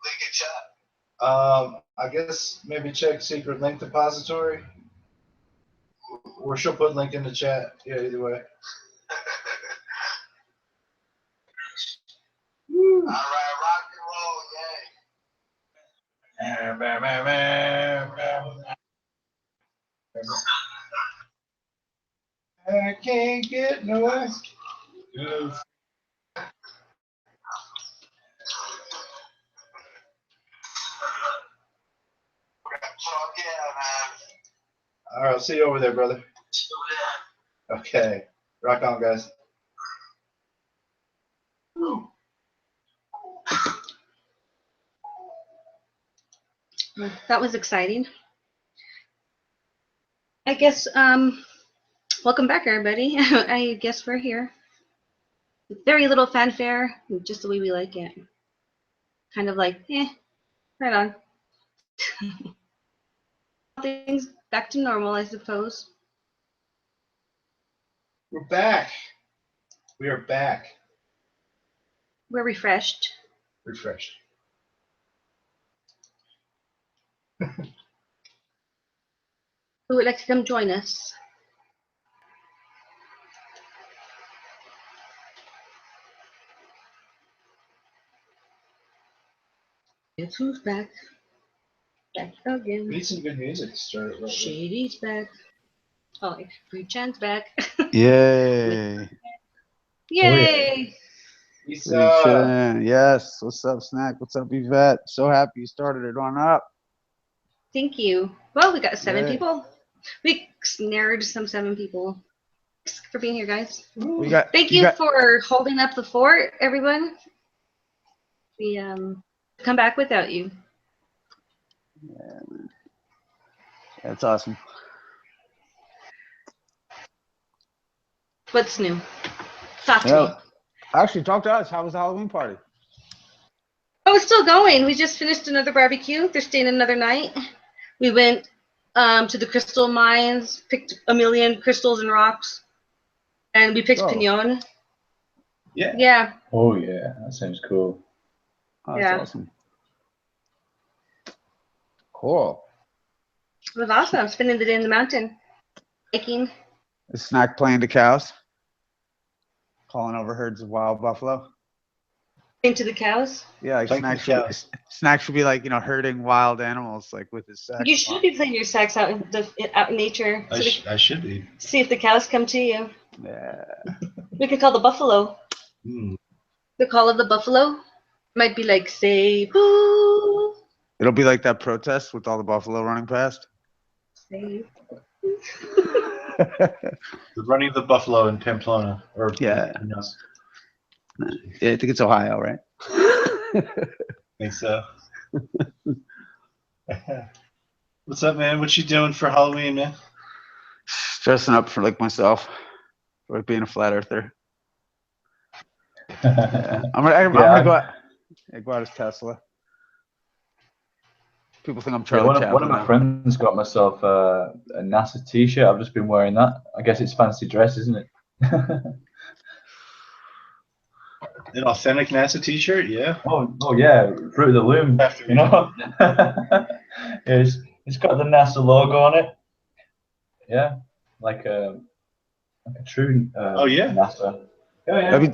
Link in chat. I guess maybe check secret link depository. Or she'll put link in the chat. Yeah, either way. All right, rock and roll, yay. I can't get no good. All right, I'll see you over there, brother. Okay, rock on, guys. That was exciting. I guess, welcome back, everybody. I guess we're here. Very little fanfare, just the way we like it. Kind of like, right on. Things back to normal, I suppose. We're back. We are back. We're refreshed. Refreshed. Who would like to come join us? Guess who's back? Back again. We need some good music to start it. Shady's back. Oh, FREECHAN's back. Yay! Yay! FREECHAN. Yes. What's up, Snack? What's up, Yvette? So happy you started it on up. Thank you. Well, we got 7 Yay. people. We snared some 7 people. Thanks for being here, guys. Thank you for holding up the fort, everyone. We come back without you. Yeah, man. That's awesome. What's new? Talk to me. Actually, talk to us. How was the Halloween party? Oh, it's still going. We just finished another barbecue. They're staying another night. We went to the crystal mines, picked a million crystals and rocks, and we picked pinon. Yeah. Yeah. Oh yeah, that sounds cool. Oh, that's awesome. Cool. It was awesome. Spending the day in the mountain, hiking. Is Snack playing to cows? Calling over herds of wild buffalo? Into the cows? Yeah, like Snack should be like, herding wild animals like with his sax. You should be playing your sax out in nature. I should be. See if the cows come to you. Yeah. We could call the buffalo. Mm. The call of the buffalo might be like, say, boo. It'll be like that protest with all the buffalo running past. Say. The running of the buffalo in Pamplona. Or yeah. Yeah, I think it's Ohio, right? I think so. What's up, man? What you doing for Halloween, man? Dressing up for like myself, for like being a flat earther. Yeah. I'm gonna go out as Tesla. People think I'm Charlie Chaplin. One of my friends got myself a NASA T-shirt. I've just been wearing that. I guess it's fancy dress, isn't it? An authentic NASA T-shirt, yeah. Oh yeah, Fruit of the Loom. You know, it's got the NASA logo on it. Yeah, like a true. Oh yeah. NASA. Oh yeah. That'd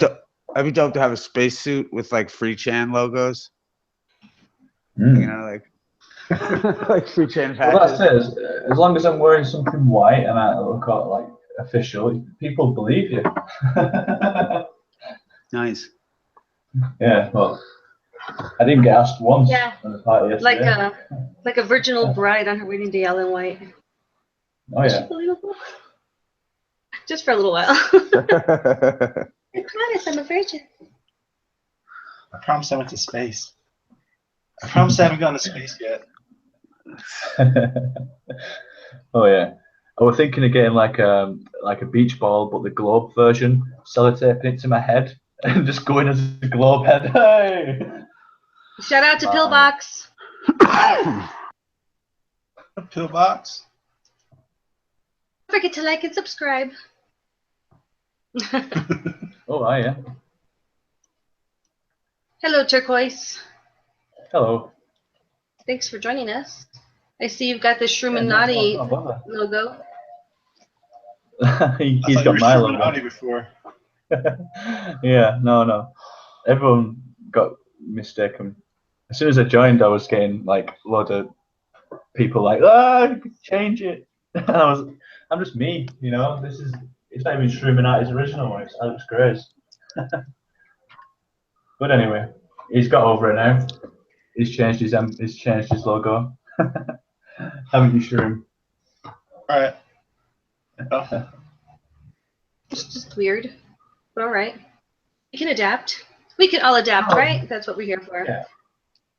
be dope to have a spacesuit with like FREECHAN logos. Like like FREECHAN patches. Well, that's it. As long as I'm wearing something white and I look like official, people believe you. Nice. Yeah, well, I didn't get asked once. Yeah. On the party yesterday. Like a virginal bride on her wedding day, all in white. Oh yeah. Unbelievable. Just for a little while. I promise I'm a virgin. I promise I went to space. I promise I haven't gone to space yet. Oh yeah. I was thinking of getting like a beach ball, but the globe version, sellotaping it to my head and just going as a globe head. Hey! Shout out to Pillbox. Pillbox. Don't forget to like and subscribe. Oh, yeah. Hello, Turquoise. Hello. Thanks for joining us. I see you've got the Yeah, Shroomnati no bother. logo. He's got my logo. Naughty before. Yeah, no. Everyone got mistaken. As soon as I joined, I was getting like a lot of people like, you could change it. And I'm just me, you know. It's not even Shroomnati's original one. It's Alex Gray's. But anyway, he's got over it now. He's changed his logo. Haven't you, Shroom? All right. Oh. It's just weird, but all right. We can adapt. We can all adapt, right? That's what we're here for. Yeah.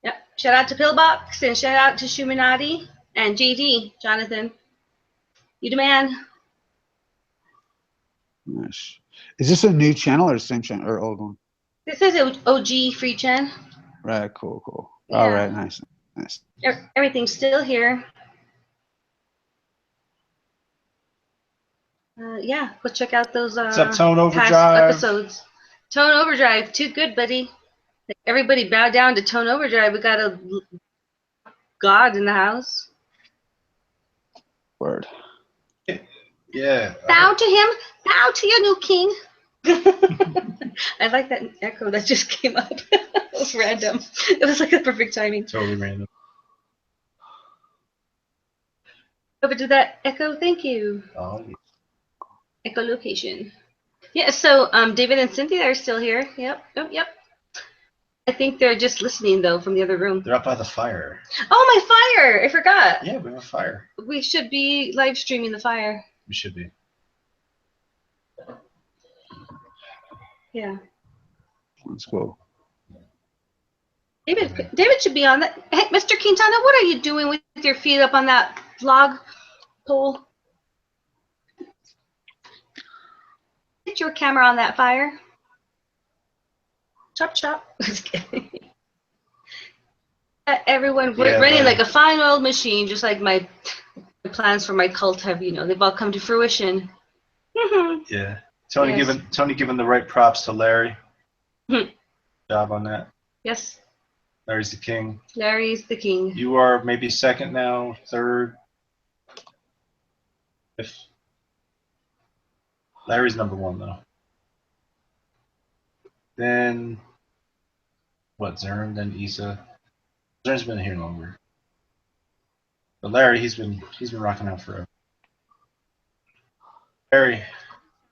Yep. Shout out to Pillbox and shout out to Shroomnati and JD, Jonathan. You the man. Nice. Is this a new channel or the same channel or old one? This is OG FREECHAN. Right, cool. Yeah. All right, nice. Everything's still here. Yeah, go check out those What's up, Tone past Overdrive? episodes. Tone Overdrive, too good, buddy. Everybody bow down to Tone Overdrive. We got a god in the house. Word. Yeah. Bow to him. Bow to your new king. I like that echo that just came up. It was random. It was like the perfect timing. Totally random. Over to that echo. Thank you. Oh, yeah. Echolocation. Yeah, so David and Cynthia are still here. Yep. I think they're just listening though from the other room. They're up by the fire. Oh, my fire! I forgot. Yeah, we have a fire. We should be live streaming the fire. We should be. Yeah. Let's go. David should be on that. Hey, Mr. Quintana, what are you doing with your feet up on that log pole? Get your camera on that fire. Chop, chop. Just kidding. Everyone running like a fine old machine, just like my plans for my cult have, they've all come to fruition. Yeah. Tony Yes. giving the right props to Larry. Mhm. Job on that. Yes, Larry's the king. Larry's the king. You are maybe second now, third. If Larry's number one though. Then what? Zern, then Issa. Zern's been here longer. But Larry, he's been rocking out forever. Larry.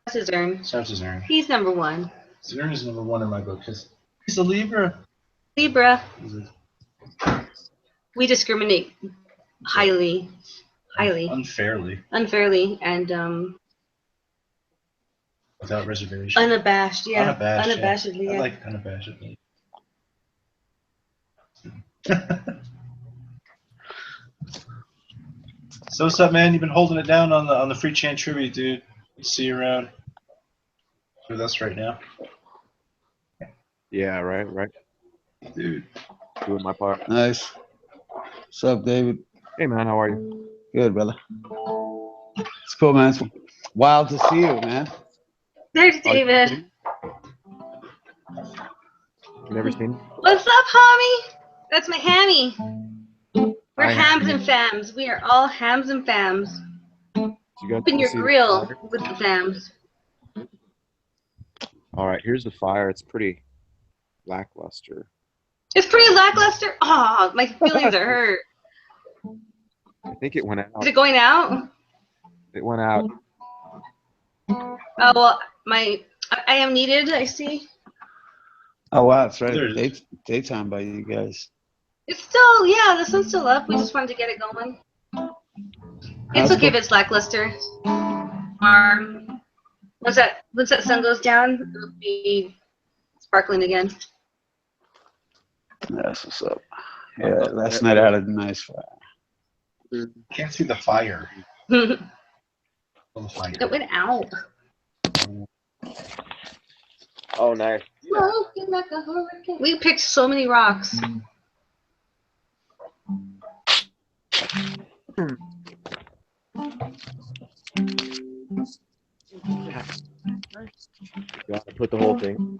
That's his urn. Starts his Zern. He's number one. Zern is number one in my book because he's a Libra. Libra. He's We discriminate highly, unfairly, unfairly, and without reservation. unabashed. Yeah, Unabashed, unabashedly. I Yeah. like unabashedly. So what's up, man? You've been holding it down on the FREECHAN tribute, dude. Good to see you around with us right now, Yeah, right. dude. Doing my part. Nice. What's up, David? Hey, man, how are you? Good, brother. It's cool, man. It's wild to see you, man. There's David. Never seen you? What's up, homie? That's my hammy. We're Hi, hams Hammy. and fams. We are all hams and fams. You guys Open your see the grill fire? with the fams. All right, here's the fire. It's pretty lackluster. It's pretty lackluster. Oh, my feelings are hurt. I think it went Is out. it going out? It went out. Oh, well, I am needed, I see. Oh, wow, that's right. There it is. Daytime by you guys. It's still, yeah, the sun's still up. We just wanted to get it going. It's That's okay if cool. it's lackluster. Once that sun goes down, it'll be sparkling again. That's what's up. Yeah, last night I had a nice fire. Can't see the fire. It Oh, the fire. went out. Oh, nice. Smoking like a hurricane. We picked so many rocks. You gotta put the whole thing.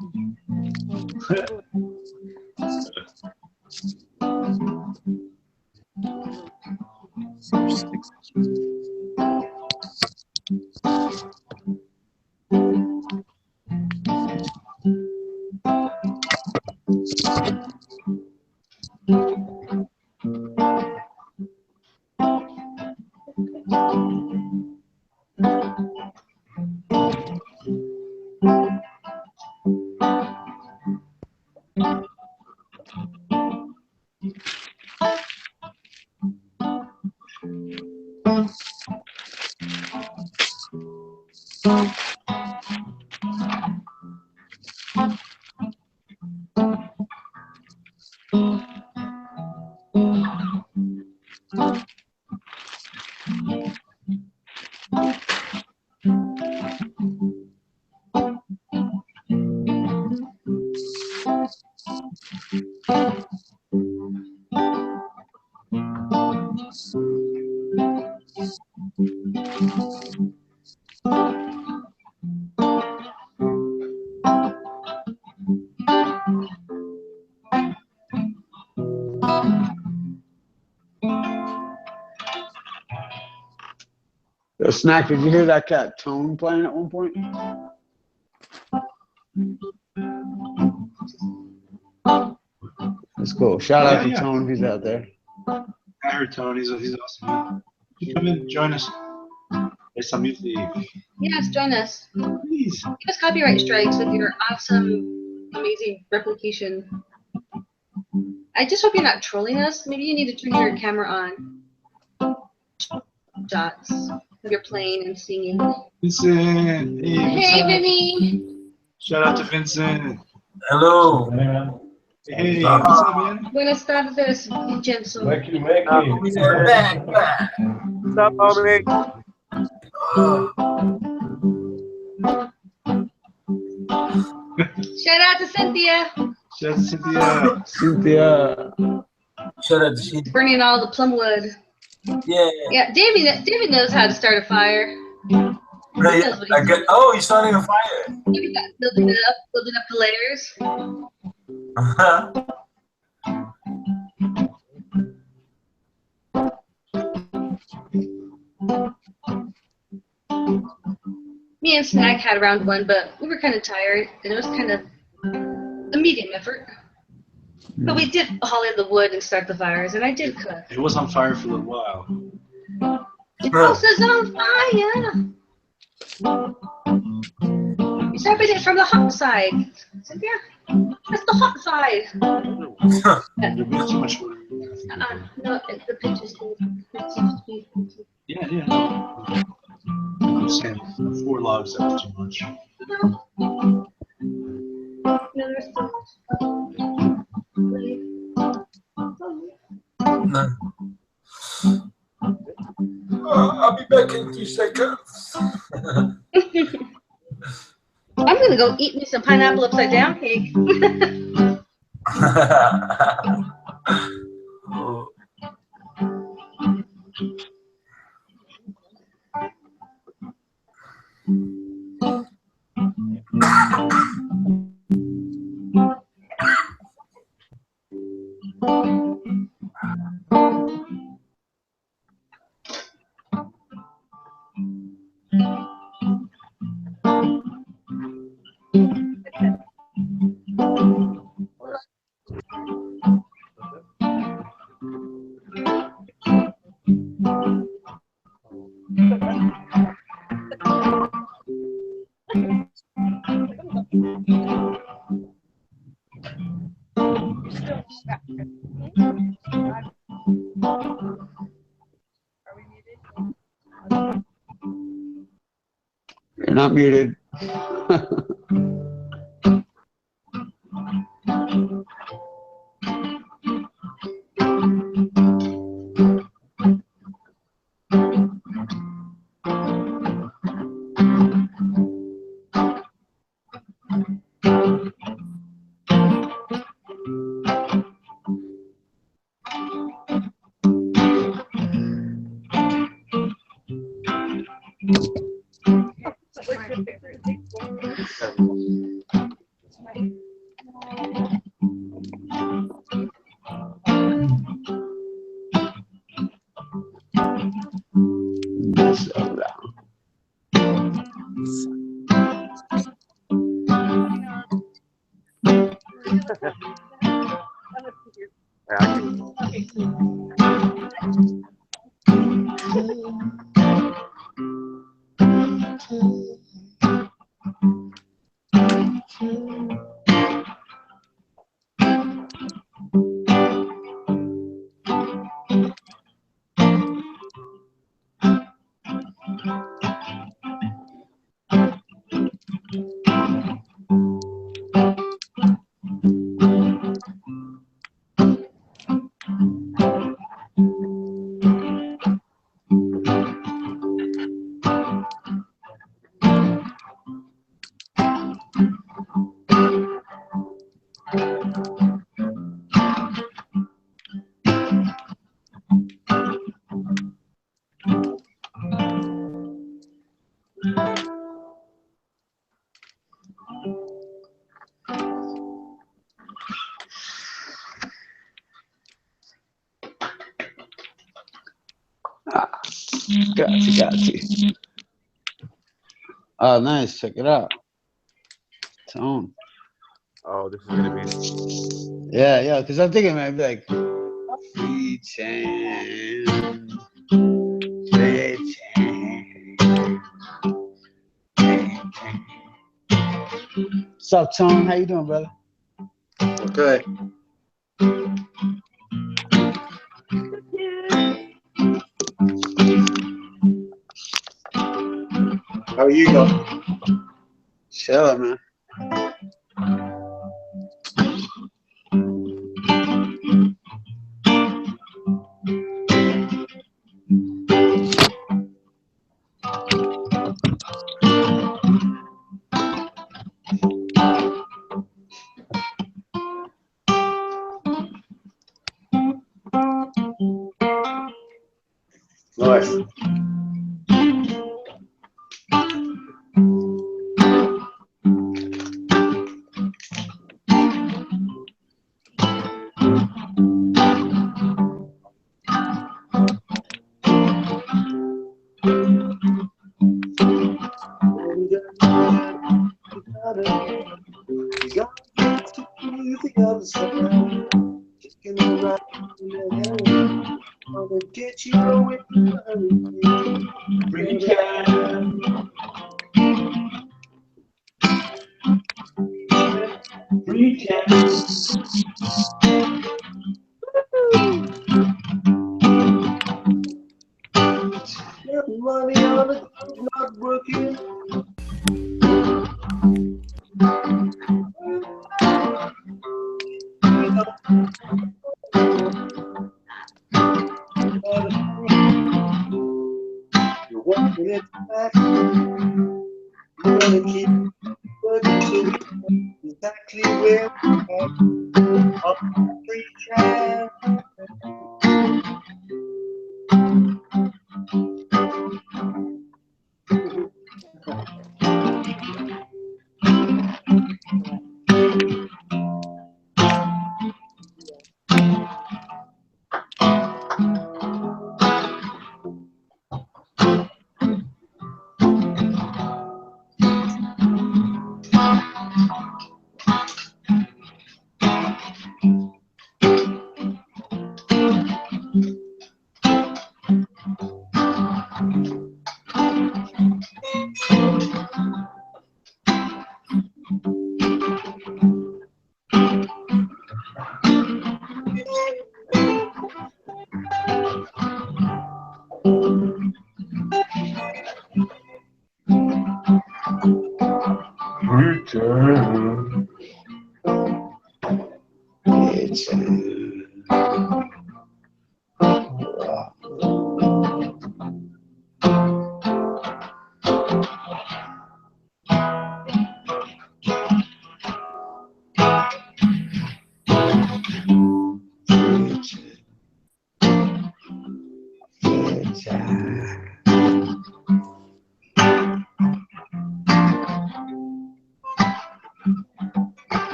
Yo, Snack, did you hear that cat Tone playing at one point? That's cool. Shout out to Yeah. Tone if he's out there. I heard Tony. He's awesome. Man. Come in, join us. There's some music. Yes, join us. Please. Give us copyright strikes with your awesome, amazing replication. I just hope you're not trolling us. Maybe you need to turn your camera on. Shots of your playing and singing. Vincent. Hey, Vinny. Shout out to Vincent. Hello. Hey, what's up, man? Buenas tardes, Vincenzo. Back. What's up, homie? Shout out to Cynthia. Shout out to Cynthia. Cynthia. Shout out to she. Burning all the plum wood. Yeah. Yeah, David knows how to start a fire. Right. Oh, you're starting a fire. Look at that, building up the layers. Me and Snack had round one, but we were kind of tired, and it was kind of a medium effort. But we did haul in the wood and start the fires, and I did cook. It was on fire for a little while. The house is on fire. You started it from the hot side. Cynthia, that's the hot side. There's too much water. No, the pitch is good. Yeah, yeah. I'm saying 4 logs, that was too much. No, there's still I'll be back in 2 seconds. I'm gonna go eat me some pineapple upside down cake. Oh. You're not muted. Gotcha. Oh, nice. Check it out. Tone. Oh, this is gonna be. Yeah, because I'm thinking maybe like FREECHAN. What's up, Tone? How you doing, brother? Okay. How are you going? Chilling, man. Nice. Get you away from money on it, not working. You're working it back. You wanna keep working so you know exactly where we're at. Up free chan.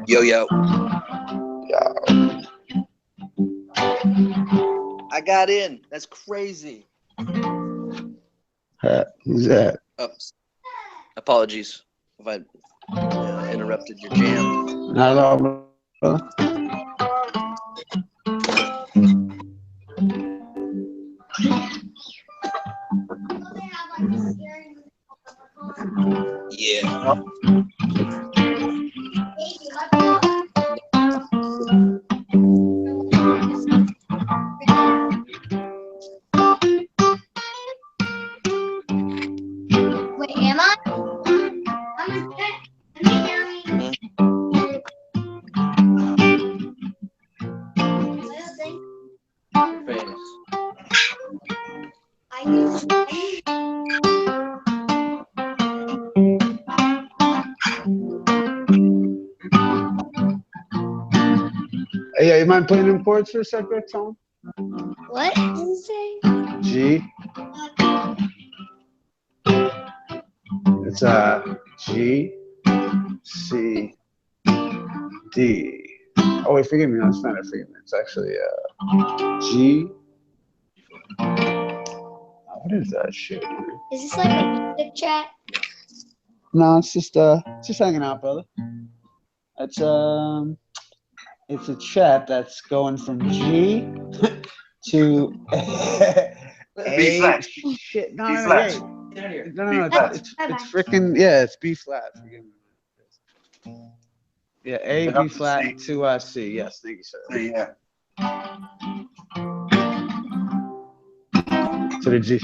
Yo. I got in. That's crazy. Who's that? Oops. Apologies if I interrupted your jam. Not at all, brother. Yeah. Hey, yeah, you mind playing them chords for a sec, Tom? What did you say? G. It's G, C, D. Oh wait, forgive me. No, it's not. Forgive me. It's actually G. What is that shit? Is this like a music chat? No, it's just hanging out, brother. It's a chat that's going from G to B flat. Shit, no, B no, flat. no, it's freaking, yeah, it's B flat. Forgive me. Yeah, A, B flat to C. Yes, thank you, sir. Yeah. To the G.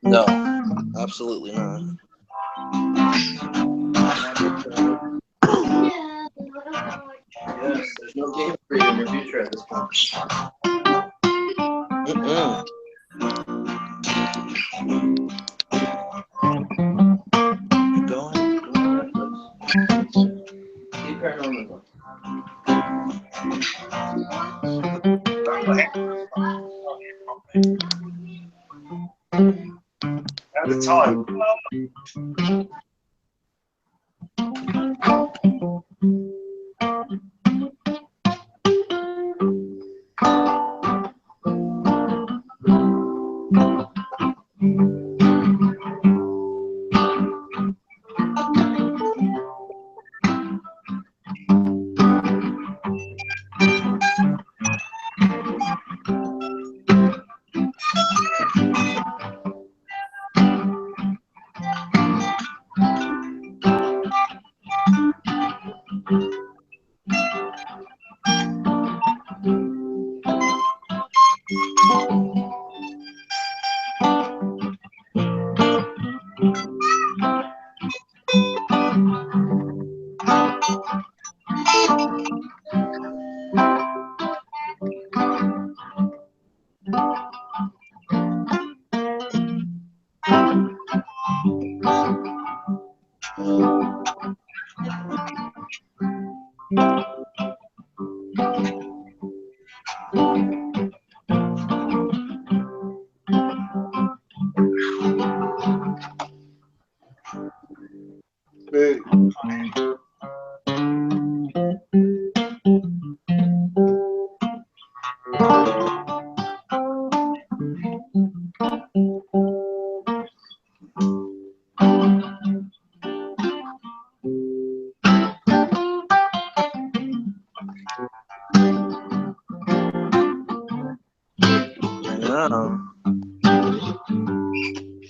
No, absolutely not. Yes, there's no game for you in your future at this point. Go on Netflix. See Paranormal. At the time.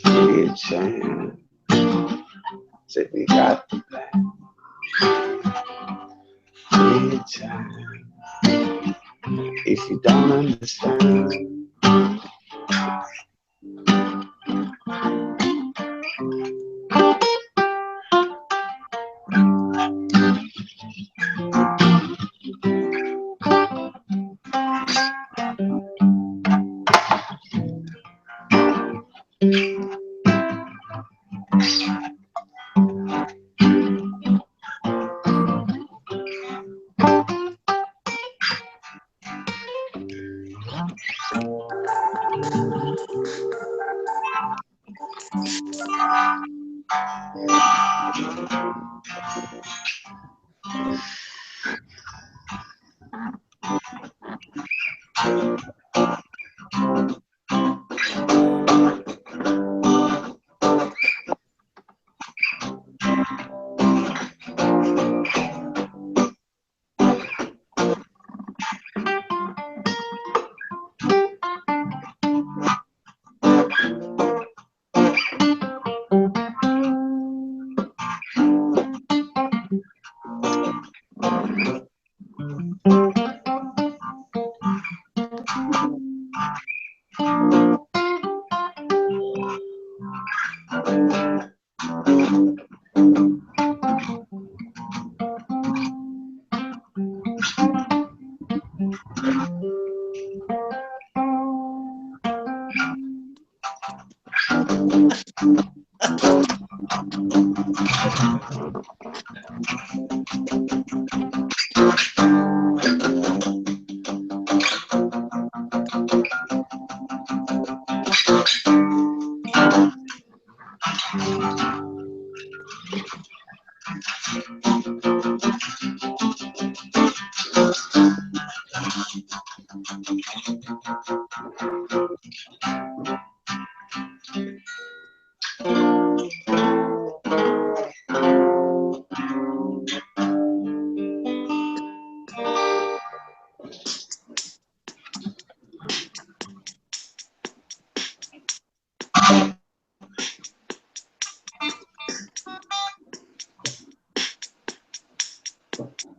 FREECHAN. Say we got the plan. FREECHAN. If you don't understand.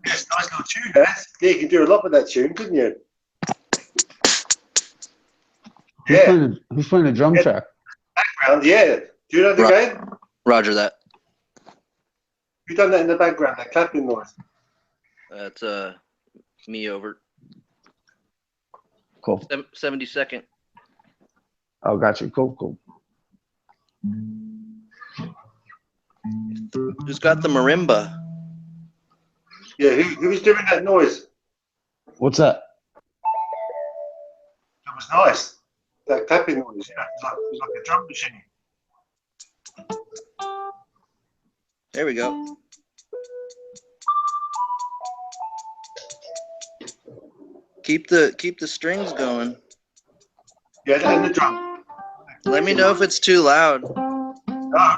Yes, nice little tune, that. Yeah, you can do a lot with that tune, couldn't you? Yeah. Who's playing the drum track? Background, yeah. Do you know the game? Roger that. You've done that in the background, that clapping noise. That's me over. Cool. 72nd. Oh, got you. Cool. Who's got the marimba? Yeah, who's doing that noise? What's that? That was nice. That clapping noise, yeah. It was like a drum machine. There we go. Keep the strings going. Yeah, and the drum. Let me know if it's too loud. No,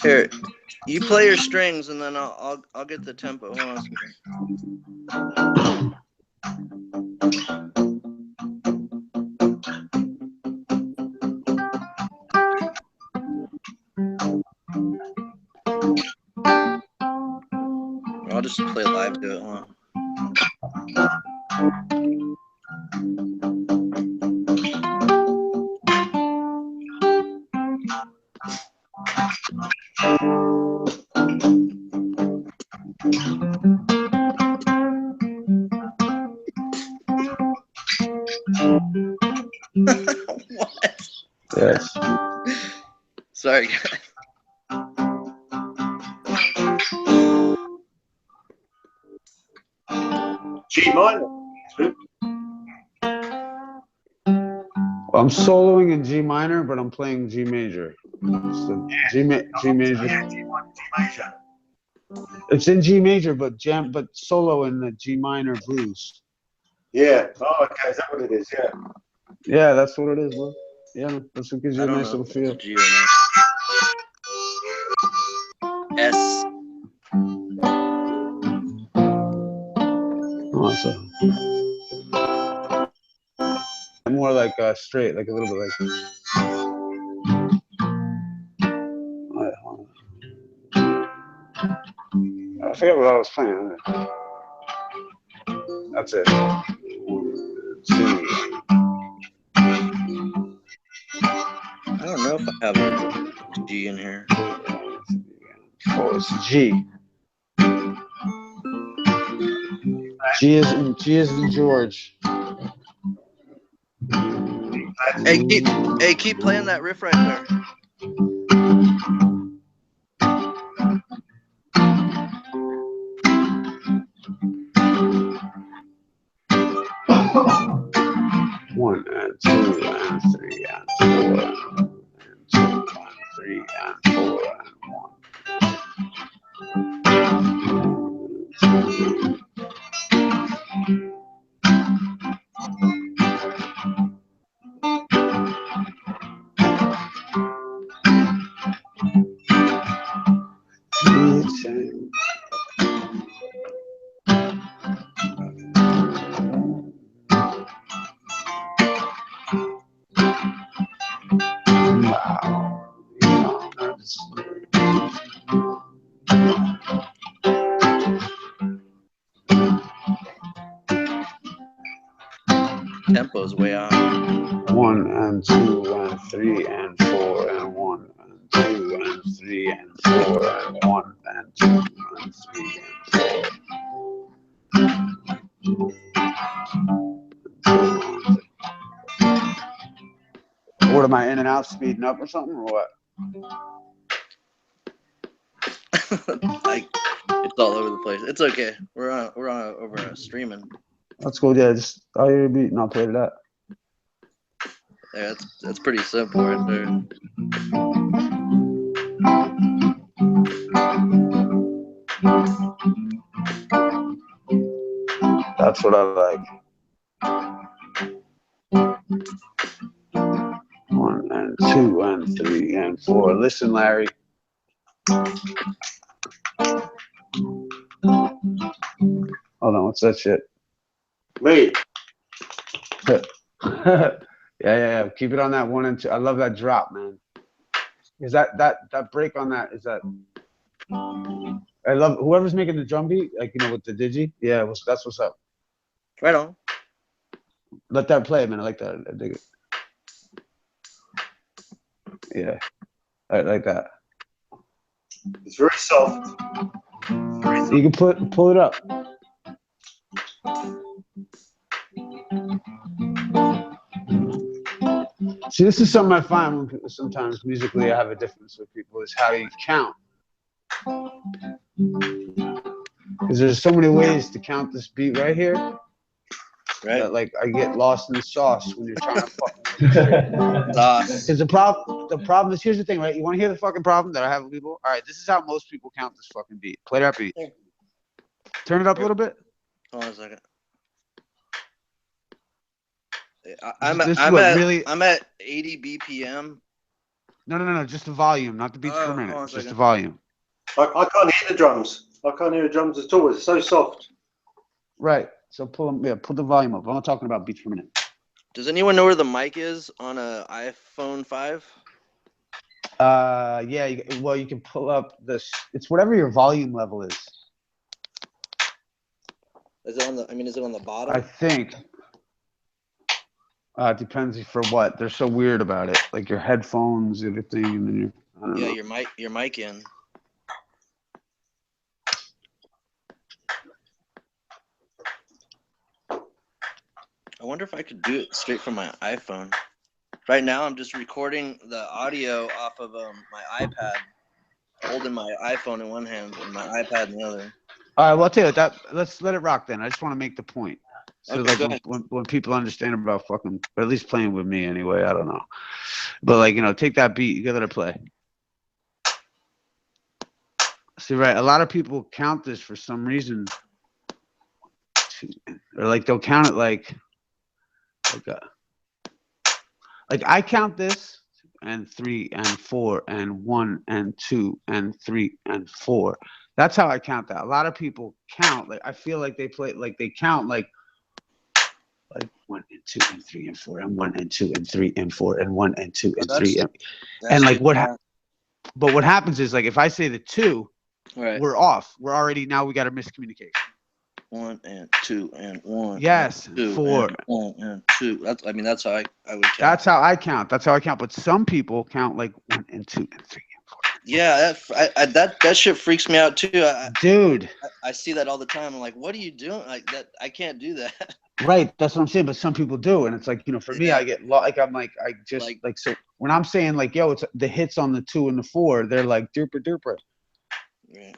Here, you play your strings and then I'll get the tempo. Hold on a second. I'll just play live to it. Hold on. What? Yes. Sorry, guys. G minor. I'm soloing in G minor, but I'm playing G major. So G major. Yeah, G major. It's in G major, but solo in the G minor blues. Yeah. Oh, okay. Is that what it is? Yeah. Yeah, that's what it is, bro. Yeah, that's what gives you I a don't nice know little if feel. it's a G or not. S. Awesome. More like straight, like a little bit like. Alright, hold on. I forget what I was playing. That's it. C. I don't know if I have a G in here. Oh, it's G. G is in George. Hey, keep playing that riff right there. One and two and three and four and 2 and 3 and 4 and 1. goes way out. 1 and 2 and 3 and 4 and 1 and 2 and 3 and 4 and 1 and 2 and 3 and 4. What am I in and out speeding up or something or what? Like it's all over the place. It's okay. We're on over streaming. Let's go. Yeah, just I'll hear a beat and I'll play to that. Yeah, that's pretty simple right there. That's what I like. 1 and 2 and 3 and 4. Listen, Larry. Hold on, what's that shit? Wait. yeah. Keep it on that 1 and 2. I love that drop, man. Is that break on that? Is that? I love whoever's making the drum beat, like with the digi. Yeah, that's what's up. Right on. Let that play, man. I like that. I dig it. Yeah, I like that. It's very soft. You can pull it up. See, this is something I find when people, sometimes musically I have a difference with people is how you count. Because there's so many ways to count this beat right here. Right. That, like I get lost in the sauce when you're trying to fucking. Because the problem is, here's the thing, right? You want to hear the fucking problem that I have with people? All right, this is how most people count this fucking beat. Play that beat. Turn it up a little bit. Hold on a second. I'm at 80 BPM. No. Just the volume, not the beats per minute. Just the volume. I can't hear the drums. I can't hear the drums at all. It's so soft. Right. So pull them. Yeah, put the volume up. I'm not talking about beats per minute. Does anyone know where the mic is on a iPhone 5? Yeah. You can pull up this. It's whatever your volume level is. Is it on the? Is it on the bottom? I think. It depends for what. They're so weird about it. Like your headphones, everything, and then I don't know. your mic in. I wonder if I could do it straight from my iPhone. Right now, I'm just recording the audio off of my iPad, holding my iPhone in one hand and my iPad in the other. All right, well, I'll tell you that. Let's let it rock then. I just want to make the point. So Okay, like when people understand about fucking, or at least playing with me anyway, I don't know. But like, take that beat, you gotta let it play. See, right, a lot of people count this for some reason. Or like they'll count it like I count this and 3 and 4 and 1 and 2 and 3 and 4. That's how I count that. A lot of people count like I feel like they play like they count like 1 and 2 and 3 and 4 and 1 and 2 and 3 and 4 and 1 and 2 and 3 and like but what happens is like if I say the 2, right, we're off. We're already now we got a miscommunication. 1 and 2 and 1. Yes, 2 4. And 1 and 2. That's how I would count. That's how I count. That's how I count. But some people count like 1 and 2 and 3 and 4. Yeah, that shit freaks me out too. Dude, I see that all the time. I'm like, what are you doing? Like that, I can't do that. Right, that's what I'm saying. But some people do, and it's like for me, I get I'm like I just like so when I'm saying like yo, it's the hits on the 2 and the 4, they're like duper duper. Right.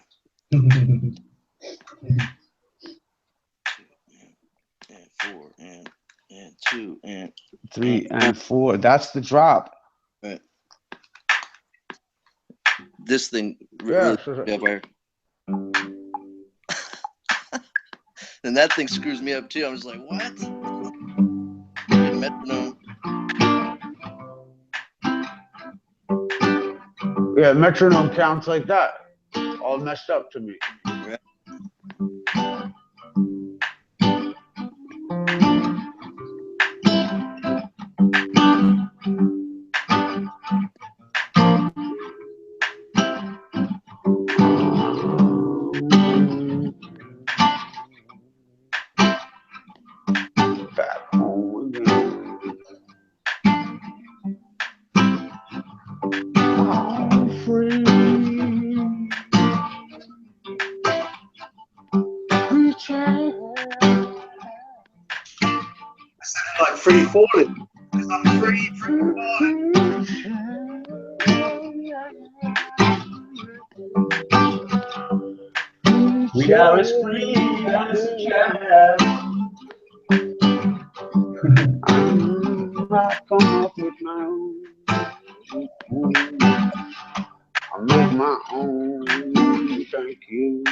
4 and 2 and 3 and 4. That's the drop. Right. This thing Yeah, really and that thing screws me up too. I was like, what? Metronome. Yeah, metronome counts like that. All messed up to me. Right. I'm free. FREECHAN. Like free falling. It's like free falling. We are as free as a child. I'm not coming up with my own. I make my own. Thank you.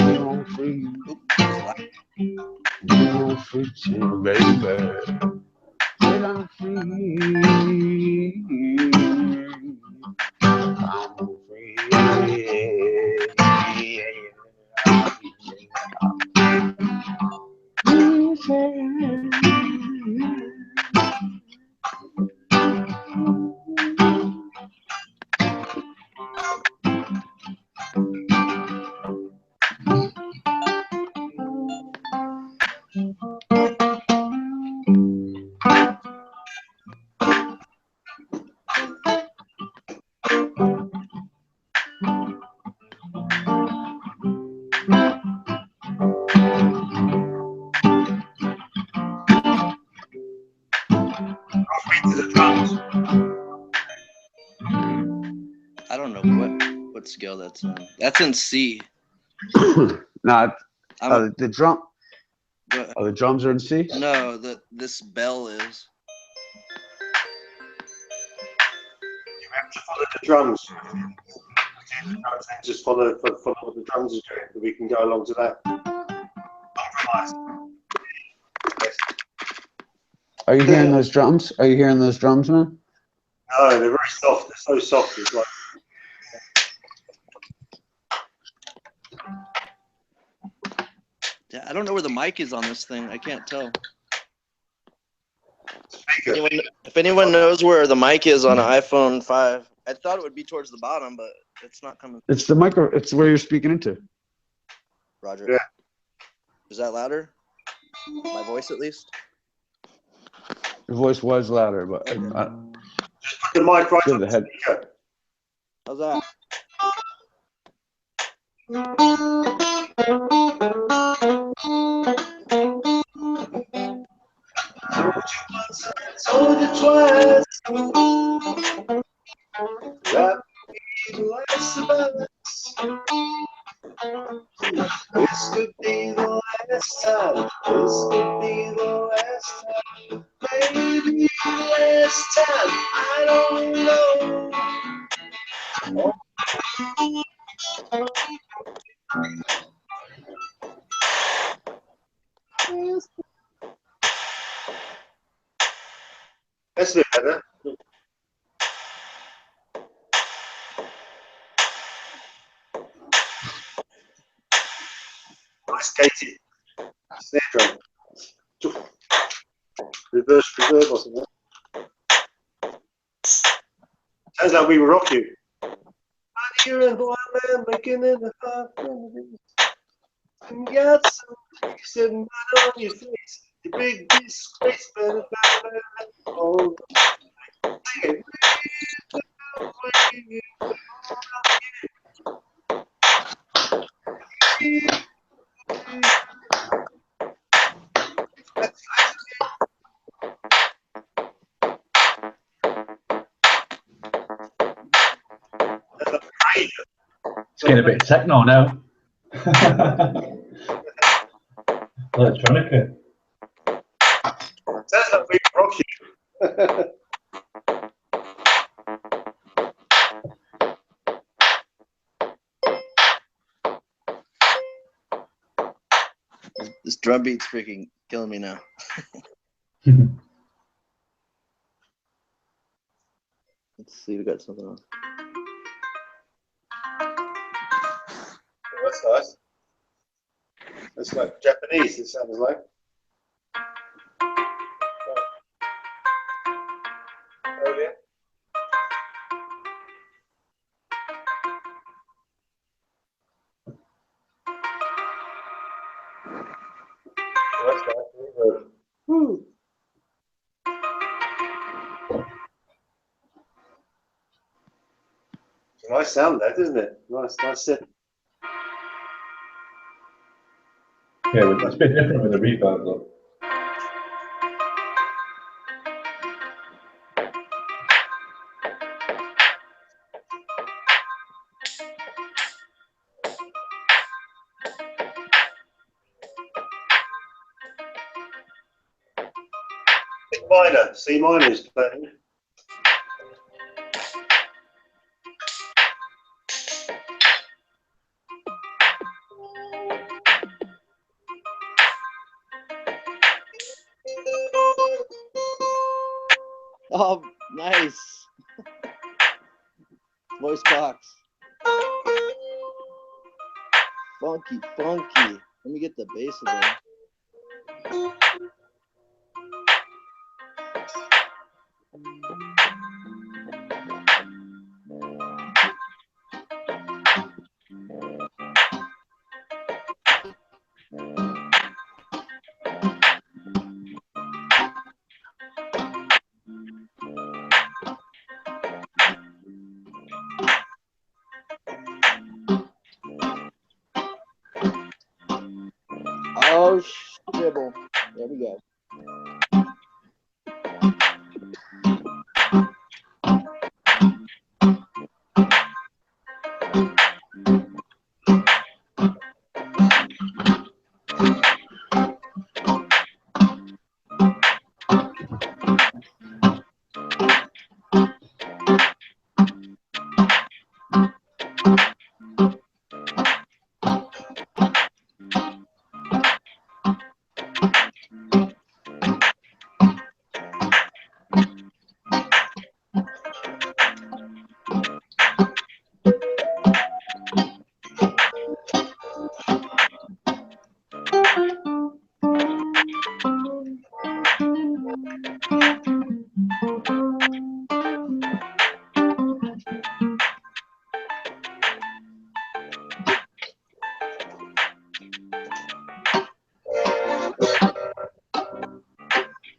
I'm free. I'm FREECHAN, baby. Well, I'm free. I'm free. To the drums. I don't know what scale that's in. That's in C. Nah, I'm the drum. but Oh, the drums are in C. no, this bell is. You have to follow the drums. Just follow what the drums are doing. We can go along to that. Compromise. Are you hearing those drums? Are you hearing those drums, man? No, they're very soft. They're so soft. It's like Yeah, I don't know where the mic is on this thing. I can't tell. speaker. If anyone knows where the mic is on an iPhone 5, I thought it would be towards the bottom, but it's not coming. It's the micro. It's where you're speaking into. Roger. Yeah. Is that louder? My voice, at least. Your voice was louder, but Okay. Just put the mic right Give on the the head. speaker. How's that? Told you twice. That be less of us. This could be the last time. This could be the last time. Maybe the last time. I don't know. That's a bit better. Nice, Katie. Snare drum. Reverse reverb or something. Sounds like we were rock you. You're a boy man making it a half. You got some said mud on your face. The big disgrace, better. Oh, It's getting a bit techno now. Electronica. sounds like we rock you. This drum beat's freaking killing me now. Let's see, we got something on. That's nice. That's like Japanese, it sounds like. Oh, yeah. That's nice. Woo. Nice sound, that isn't it? Nice set. Yeah, but it's a bit different with the reverb though. Minor, C minor is playing. Oh, nice. Voice box. Funky, funky. Let me get the bass of that. Oh, shibble. There we go.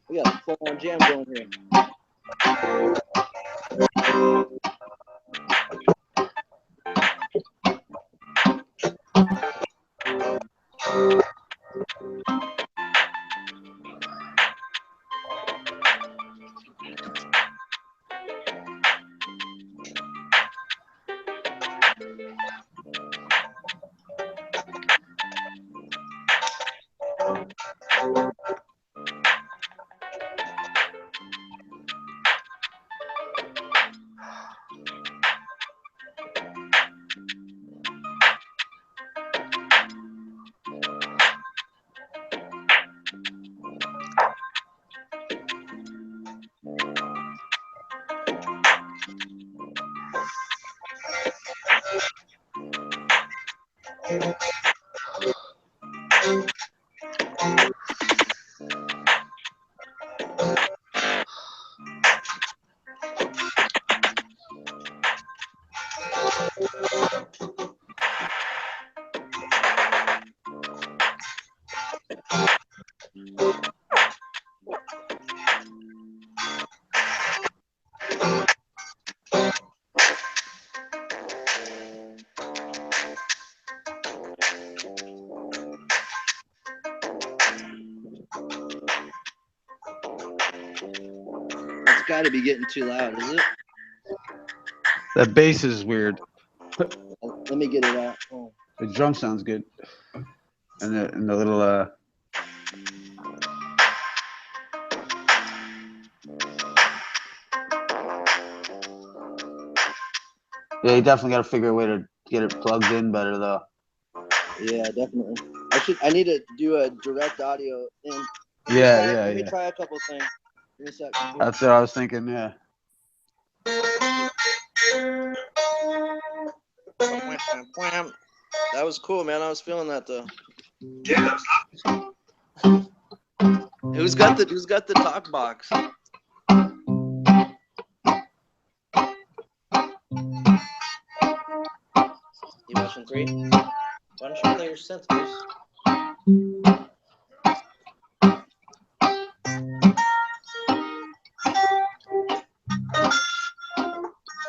We got a full-on jam going here. It's got to be getting too loud, is it? That bass is weird. Let me get it out. Oh. The drum sounds good. And the little yeah, you definitely got to figure a way to get it plugged in better though. Yeah, definitely. I need to do a direct audio in. Let me try a couple things. Give me a second. That's what I was thinking, yeah. That was cool, man. I was feeling that though. Yeah. Who's got the talk box? You watching 3? Why don't you play your synth, please?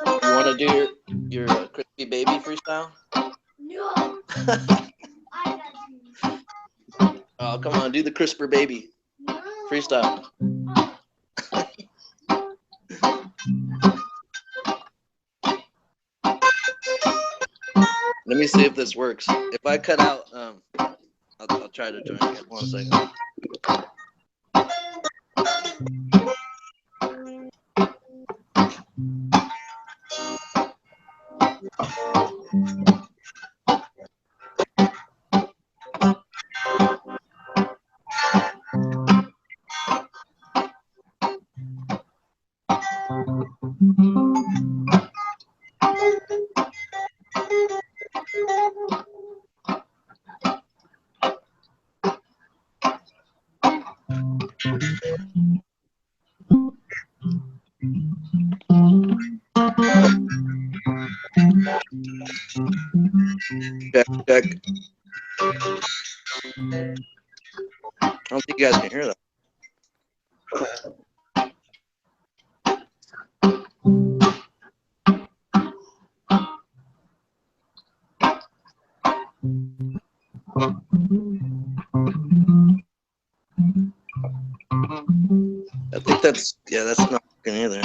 You want to do your now? No. Oh, come on, do the CRISPR baby. Freestyle. Let me see if this works. If I cut out, I'll try to join again. 1 second. Check, check. I don't think you guys can hear that. I think that's not working either.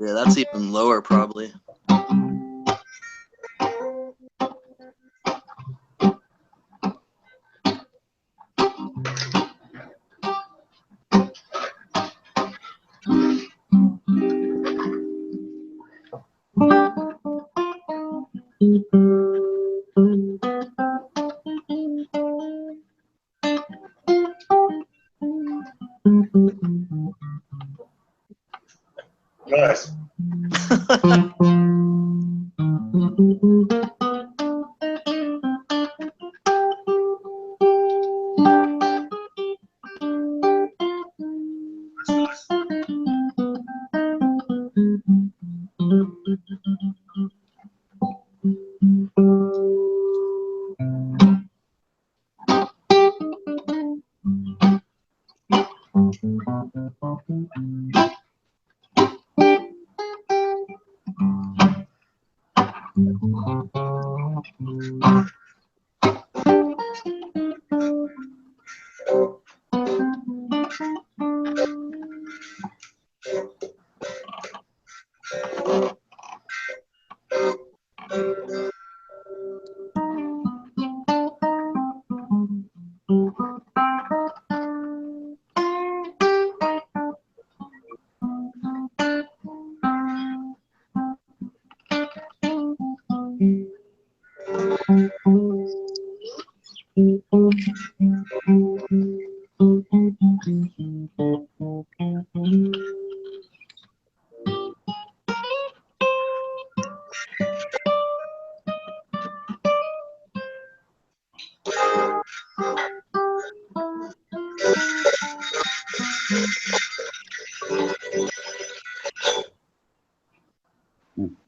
Yeah, that's even lower probably. Nice.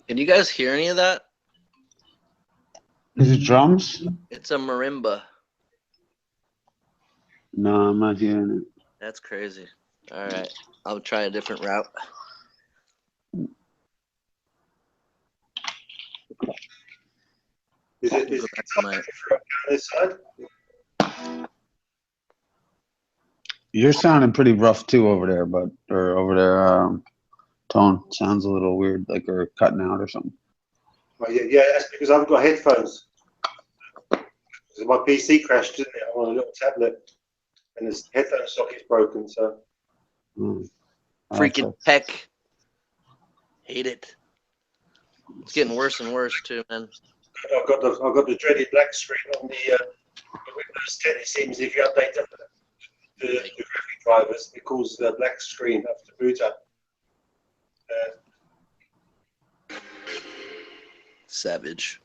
Can you guys hear any of that? Is it drums? It's a marimba. No, I'm not hearing it. That's crazy. All right, I'll try a different route. Is it Go back to my... this side? You're sounding pretty rough too over there, Tone. Sounds a little weird, like you're cutting out or something. Well, yeah, that's because I haven't got headphones. So my PC crashed, didn't it? I'm on a little tablet, and the headphone socket's broken. So Freaking tech. Hate it. It's getting worse and worse too, man. I've got the dreaded black screen on the Windows 10. It seems if you update the graphic drivers, it causes the black screen after boot up. Savage.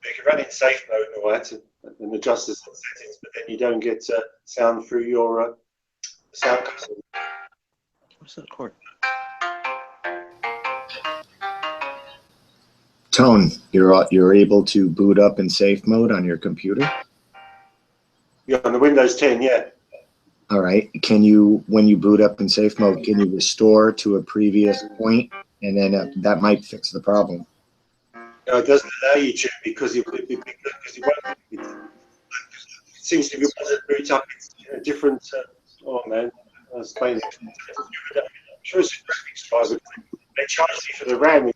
You can run in safe mode, all right, and adjust the settings, but then you don't get sound through your sound console. What's that cord? Tone, you're able to boot up in safe mode on your computer? Yeah, on the Windows 10, yeah. All right. Can you, when you boot up in safe mode, can you restore to a previous point, and then that might fix the problem? No, it doesn't allow you to because it seems to be wasn't boot up. It's a different. Oh man, I'll explain it. I'm sure it's a graphics driver. They charged me for the RAM.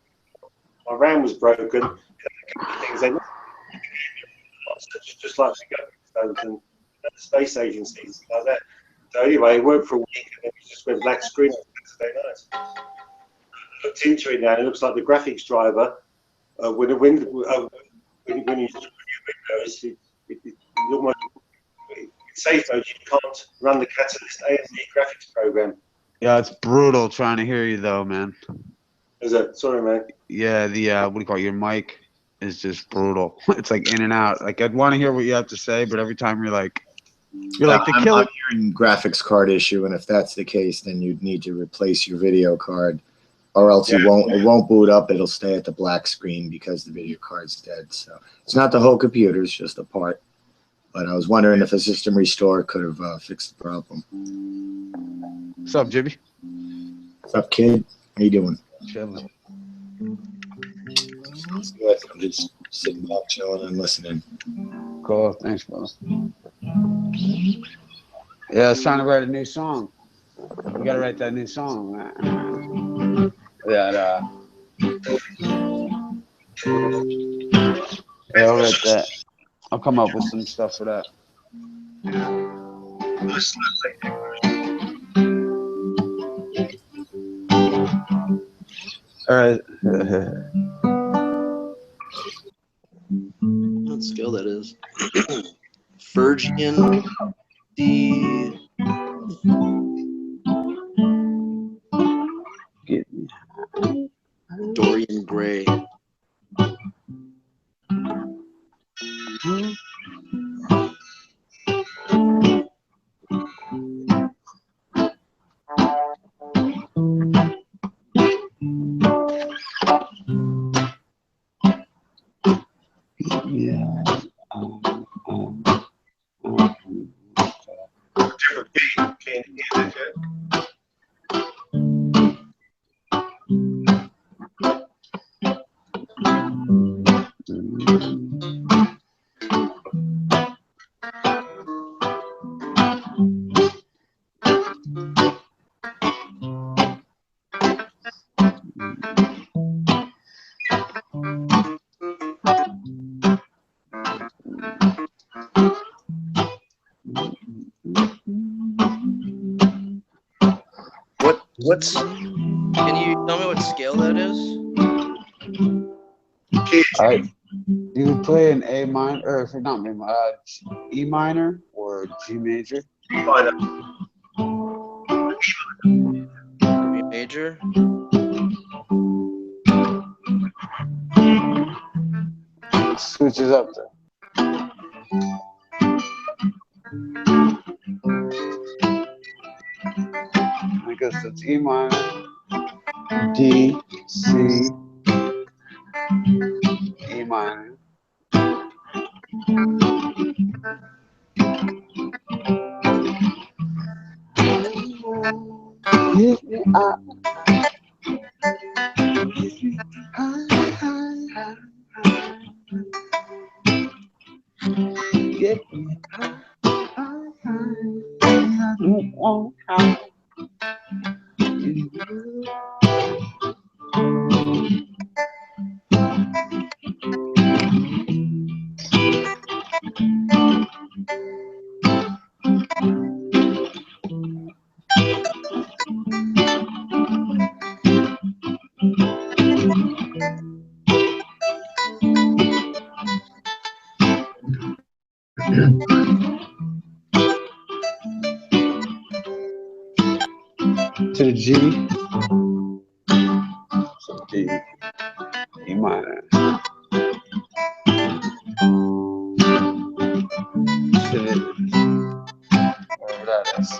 My RAM was broken. Things they just like the government and the space agencies like that. So anyway, it worked for a week, and then it just went black screen on Saturday night. I looked into it now, and it looks like the graphics driver. When you use Windows, it almost in safe mode. You can't run the Catalyst AMD graphics program. Yeah, it's brutal trying to hear you though, man. Is it? Sorry, man. Yeah, the what do you call it? Your mic is just brutal. It's like in and out. Like I'd want to hear what you have to say, but every time you're like the killer. I'm hearing graphics card issue, and if that's the case, then you'd need to replace your video card. Or else it won't boot up. It'll stay at the black screen because the video card's dead. So it's not the whole computer; it's just a part. But I was wondering if a system restore could have fixed the problem. What's up, Jimmy? What's up, kid? How you doing? Chilling. Good. I'm just sitting back, chilling and listening. Cool. Thanks, brother. Yeah, it's time to write a new song. We gotta write that new song, man. Yeah, I'll write that. I'll come up with some stuff for that. All right. What skill that is? Phrygian D. Dorian Gray. Yeah. Can you tell me what scale that is? Alright. You would play an A minor, or if not A minor, E minor or G major. E minor. B major. Switches up there. I guess that's E minor, D, C, E minor. Hit me up. Get me high. I don't want high. To the G. So D. E minor. To the, whatever that is.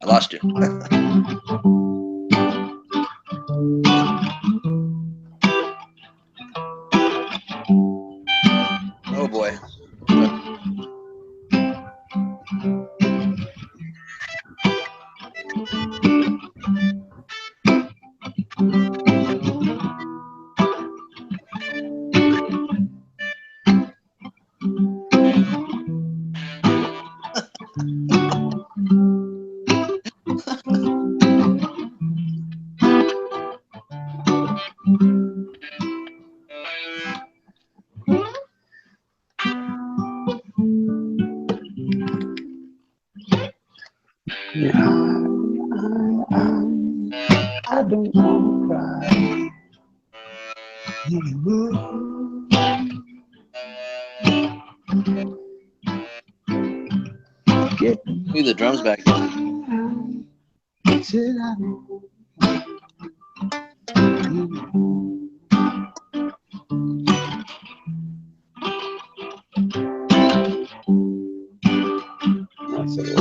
I lost you. Oh boy. I don't want to cry. Get Ooh, the drums back in. That's it.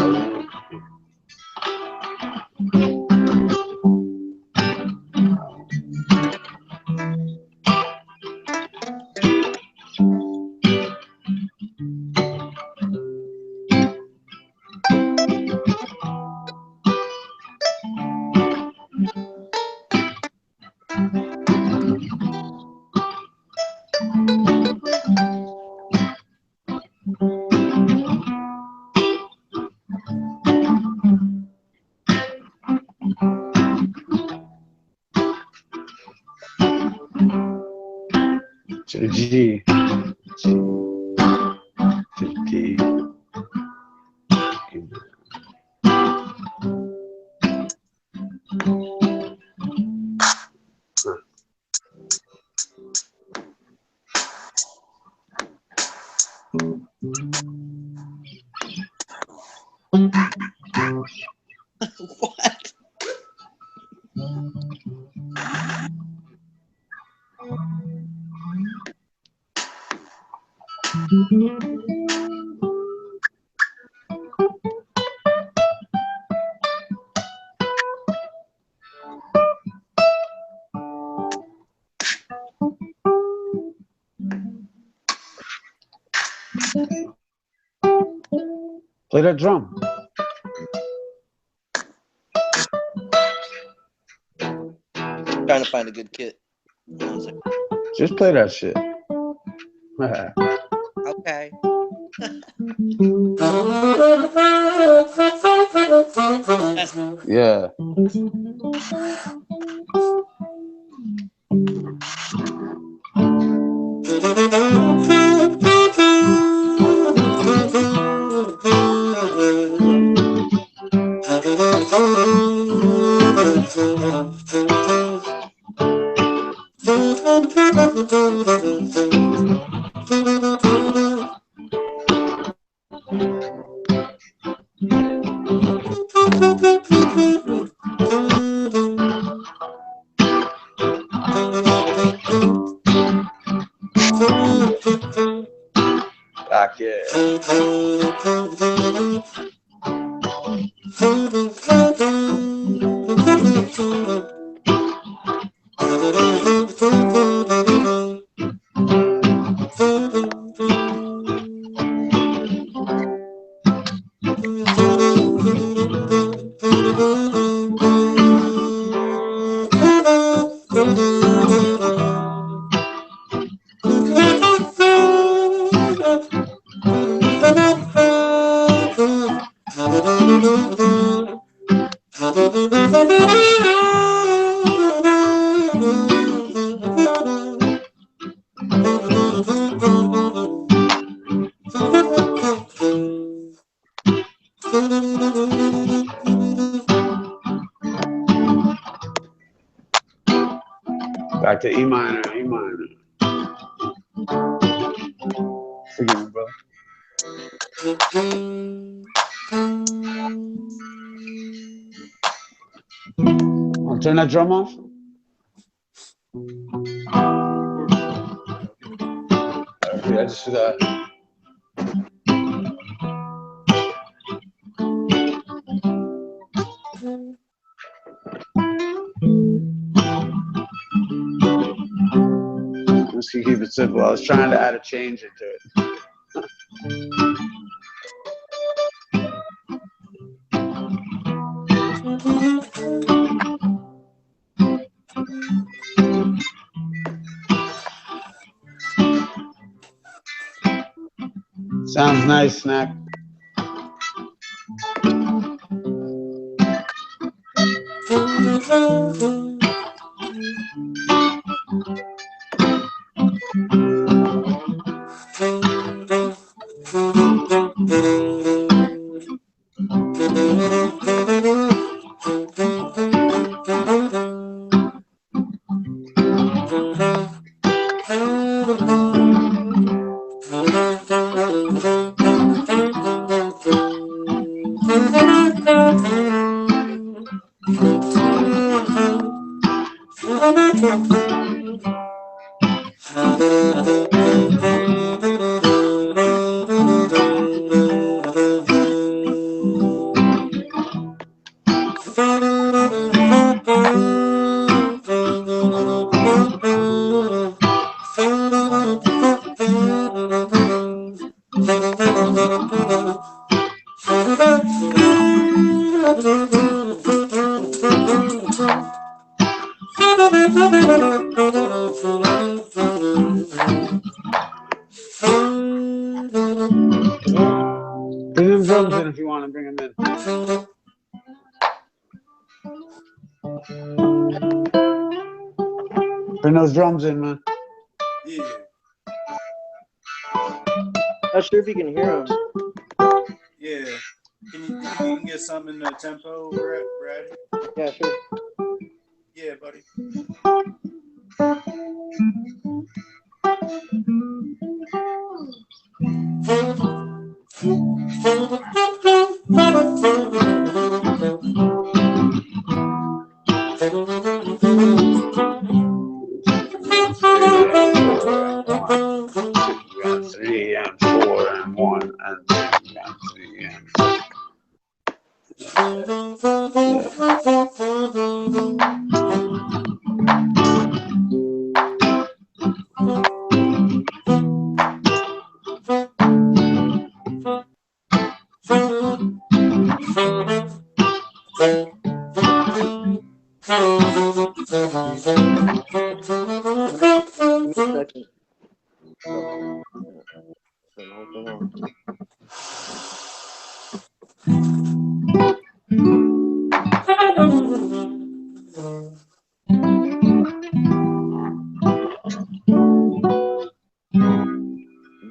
To the G. To the D. What? Play that drum. Trying to find a good kit. One second. Just play that shit. Okay. Yeah. Back Back to E minor, E minor. Forgive me, brother. I'll turn that drum off. Okay, I just forgot. Let's keep it simple. I was trying to add a change into it. Sounds nice, Snack. Bring them drums in if you want to bring them in. Bring those drums in, man. Yeah. Not sure if you can hear them. Yeah. Can you can get some in the tempo, Brad? Yeah, sure. Yeah, buddy. And 3 and 4 and 1 and 2 and 3 and 4.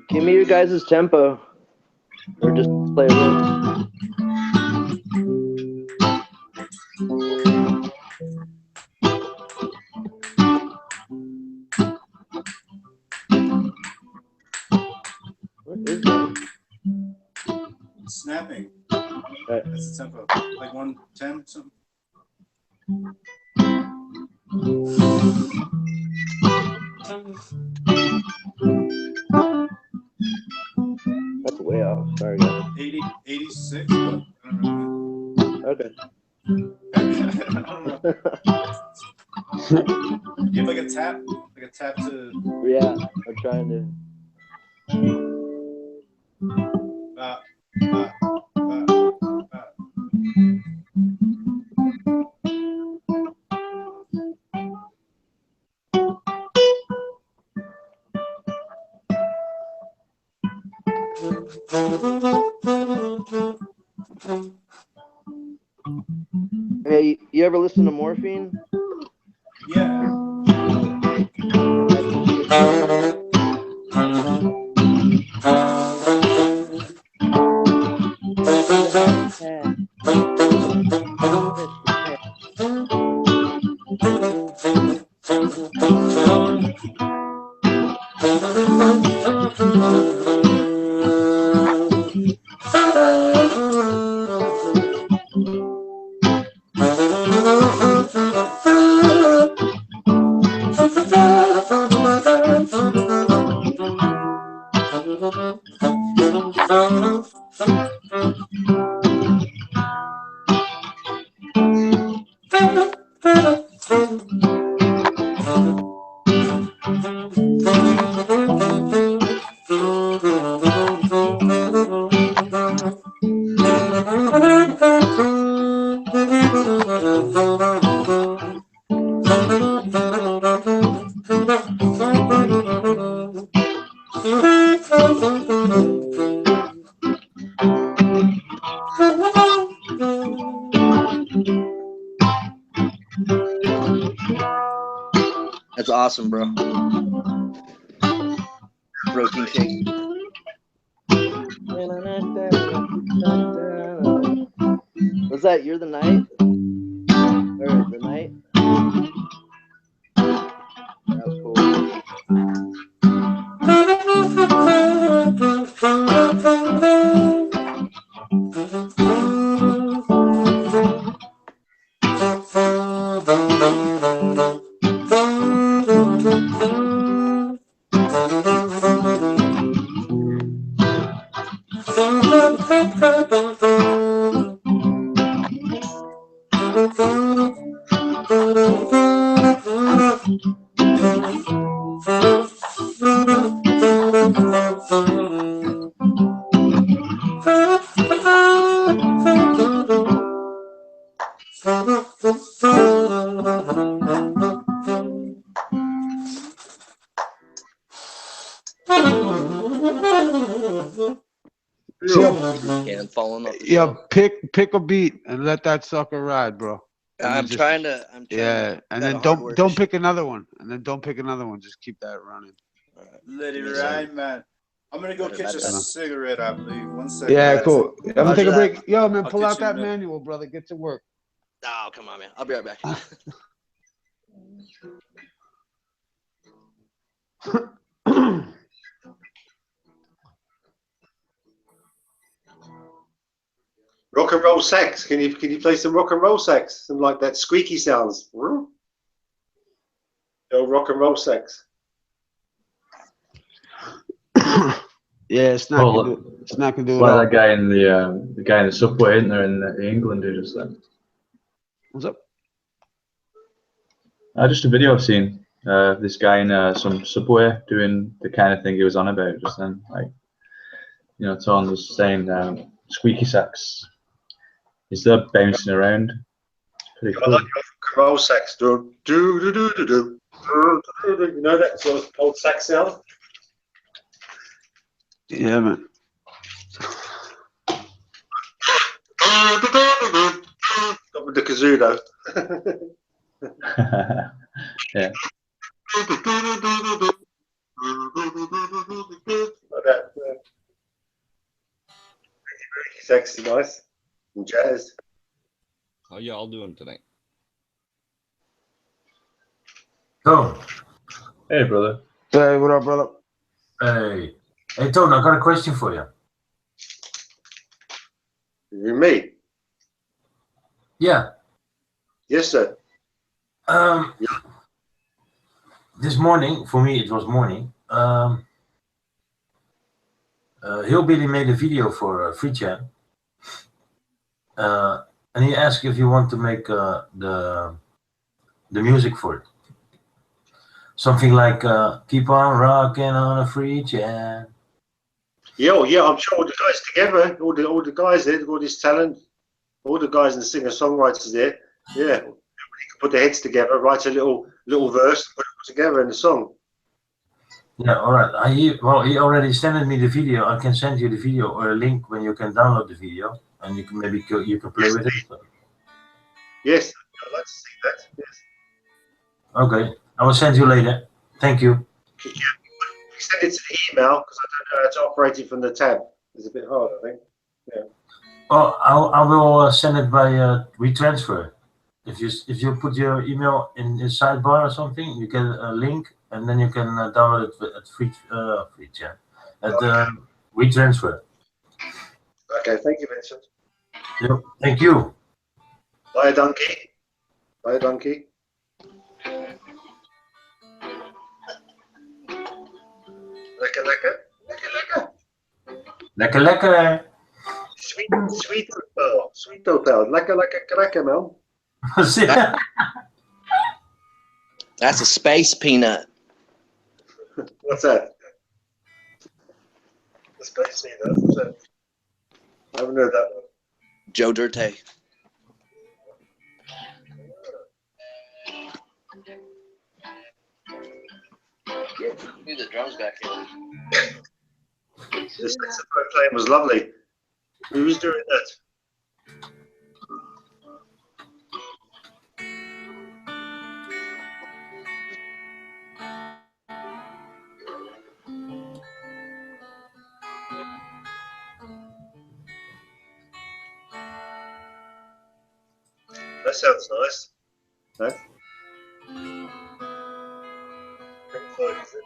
Give me your guys' tempo. Or just play along. What is that? Snapping. Right. That's the tempo. Like 110 something. That's way off. Sorry, guys. 86, but I don't know. Okay. I don't know. You have like a tap to. Yeah, I'm trying to. Hey, you ever listen to Morphine? Yeah. That's awesome, bro. Protein shake. Was that You're the Night? Or the Night? That was cool. Can falling off the Yo, shelf. pick a beat and let that sucker ride, bro. And I'm then trying to. yeah, and got then a hardware don't issue. pick another one, and then don't pick another one. Just keep that running. Let it ride, man. I'm gonna go catch a cigarette, I believe. 1 second. Yeah, cool. I'm gonna take a break. Yo, man, I'll pull catch out you in that a minute. manual, brother. Get to work. Oh, come on, man. I'll be right back. Rock and roll sax. Can you play some rock and roll sax? Some like that squeaky sounds. No rock and roll sax. Yeah, it's not gonna do. It's not gonna do It's it like all. that guy in the guy in the subway, isn't there, in England who just then. What's up? Just a video I've seen. This guy in some subway doing the kind of thing he was on about just then. Like, you know, Tom was saying squeaky sax. He's there bouncing around. It's pretty I cool. like the rock and roll sax. Do do do do do do. You know that sort of old sax sound? Yeah, man. Not with the kazoo though. Yeah. Like that. Sexy, nice. And jazz. How y'all doing tonight? Tone. Hey, brother. Hey, what up, brother? Hey. Hey, Tone, I got a question for you. You me? Yeah. Yes, sir. This morning, for me, it was morning. Hillbilly made a video for FREECHAN. And he asked if you want to make the music for it. Something like keep on rocking on a FREECHAN. Yeah, I'm sure all the guys together, all the guys there, all this talent, all the guys and the singer-songwriters there, yeah, everybody can put their heads together, write a little verse, put it together in the song. Yeah, all right. He already sent me the video. I can send you the video or a link when you can download the video, and you can maybe you can play with it. Yes, I'd like to see that. Yes. Okay, I will send you later. Thank you. Could you send it to the email because I don't know how to operate it from the tab. It's a bit hard, I think. Yeah. Oh, I will send it by WeTransfer. If you put your email in the sidebar or something, you get a link, and then you can download it at FREECHAN at WeTransfer. Okay, thank you, Vincent. Yep. Thank you. Bye, donkey. Bye, donkey. Lekker, lekker. Lekker, lekker. Lekker, lekker. Sweet hotel. Sweet hotel. Lekker, lekker, cracker, man. That's a space peanut. What's that? The space peanut. What's that? I haven't heard that one. Joe Dirte. Do the drums back in. The saxophone playing was lovely. Who was doing that? That sounds nice. No? Pink Floyd, is it?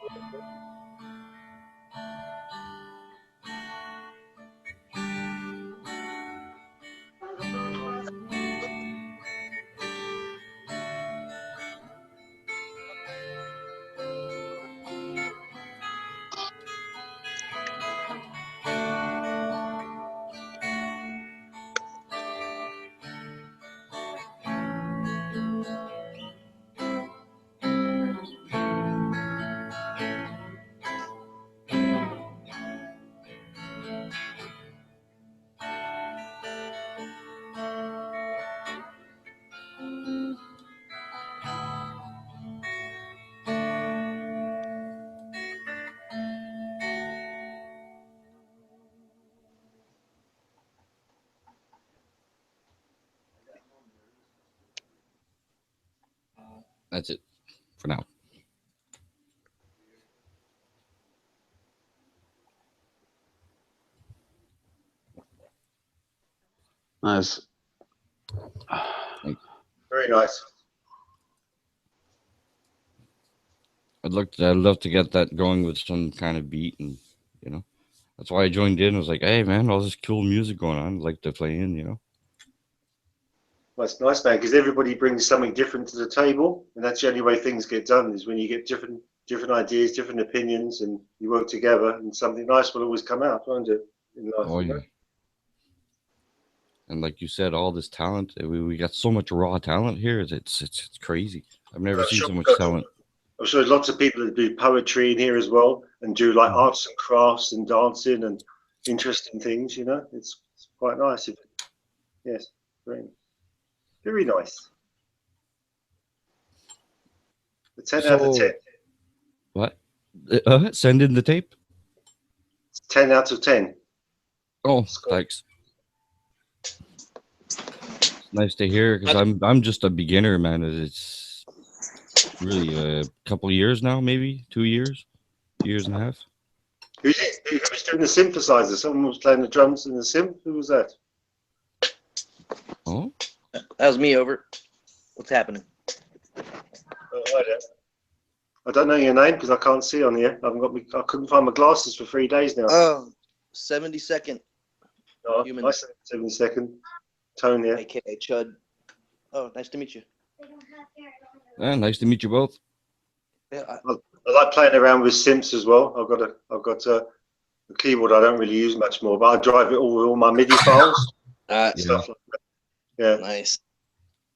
That's it for now. Nice. Very nice. I'd love to get that going with some kind of beat, and you know, that's why I joined in. I was like, hey man, all this cool music going on, I'd like to play in, you know. That's nice, man, because everybody brings something different to the table, and that's the only way things get done, is when you get different ideas, different opinions, and you work together, and something nice will always come out, won't it? In life, Oh yeah. And like you said, all this talent, we got so much raw talent here. It's crazy. I've never seen so much talent. I'm sure there's lots of people that do poetry in here as well, and do like arts and crafts and dancing and interesting things. You know, it's quite nice. Yes, very nice. A 10 out of 10. What? Send in the tape. 10 out of 10. Oh, thanks. Nice to hear, because I'm just a beginner, man. It's really a couple years now, maybe 2 years, 2 years and a half. Who was doing the synthesizer? Someone was playing the drums in the synth. Who was that? Oh, that was me. Over. What's happening? Oh, I don't know your name because I can't see on here. I couldn't find my glasses for 3 days now. Oh, 72nd. Oh, Human. nice 72nd. Tone here. AKA Chud. Oh, nice to meet you. yeah, nice to meet you both. Yeah, I like playing around with synths as well. I've got a keyboard I don't really use much more, but I drive it all with all my MIDI files. Stuff like that. Yeah. Nice.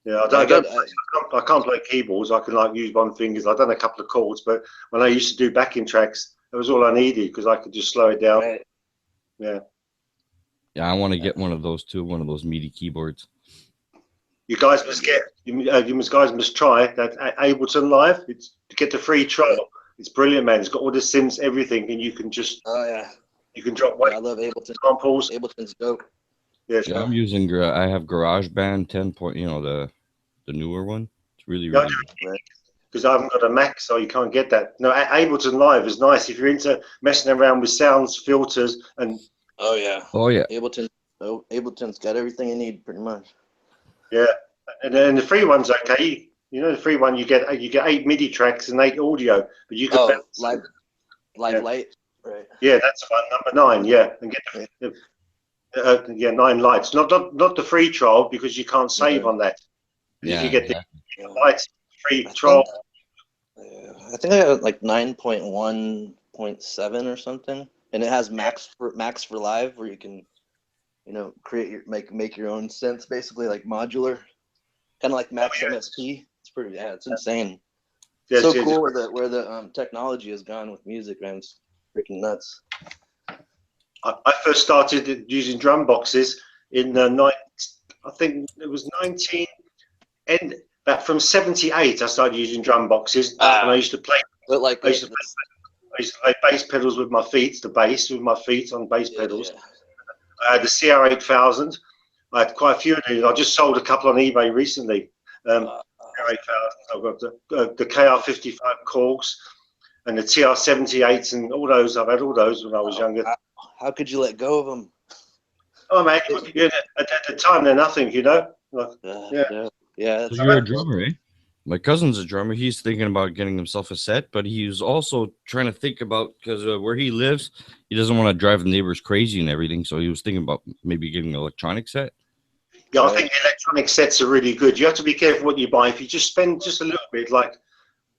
Yeah, I can't play keyboards. I can like use one fingers. I've done a couple of chords, but when I used to do backing tracks, that was all I needed because I could just slow it down. Right. Yeah. Yeah, I want to get one of those too, one of those MIDI keyboards. You guys must get. You guys must try that Ableton Live. It's to get the free trial. It's brilliant, man. It's got all the synths, everything, and you can just you can drop weight. I love Ableton. Samples. Ableton's dope. Yeah, Yeah, I'm using. I have GarageBand 10 point. You know the newer one. It's really good. Because I haven't got a Mac, so you can't get that. No, Ableton Live is nice if you're into messing around with sounds, filters, and Oh yeah. Ableton's got everything you need pretty much. yeah, and then the free one's okay. You know, the free one you get 8 MIDI tracks and 8 audio, but you can live light, right? Yeah, that's one, number 9. Yeah, and get the 9 lights. Not the free trial because you can't save on that. If you get the lights free trial. I think I got like 9.1.7 or something, and it has max for live, where you can, create your make your own synths, basically like modular, kind of like Max MSP. It's pretty, it's insane. Yes, So cool where the technology has gone with music, man. It's freaking nuts. I first started using drum boxes in the night. I think it was 19, and that from 78 I started using drum boxes, and I used to play. I used to play bass pedals with my feet, the bass with my feet on bass pedals. I had the CR8000. I had quite a few of these. I just sold a couple on eBay recently. CR8000. I've got the KR55 Korgs and the TR78s and all those. I've had all those when I was younger. How could you let go of them? Oh man, at the time they're nothing, Like, yeah. So you're a drummer, eh? My cousin's a drummer. He's thinking about getting himself a set, but he's also trying to think about, because where he lives, he doesn't want to drive the neighbors crazy and everything. So he was thinking about maybe getting an electronic set. Yeah, I think electronic sets are really good. You have to be careful what you buy. If you just spend just a little bit, like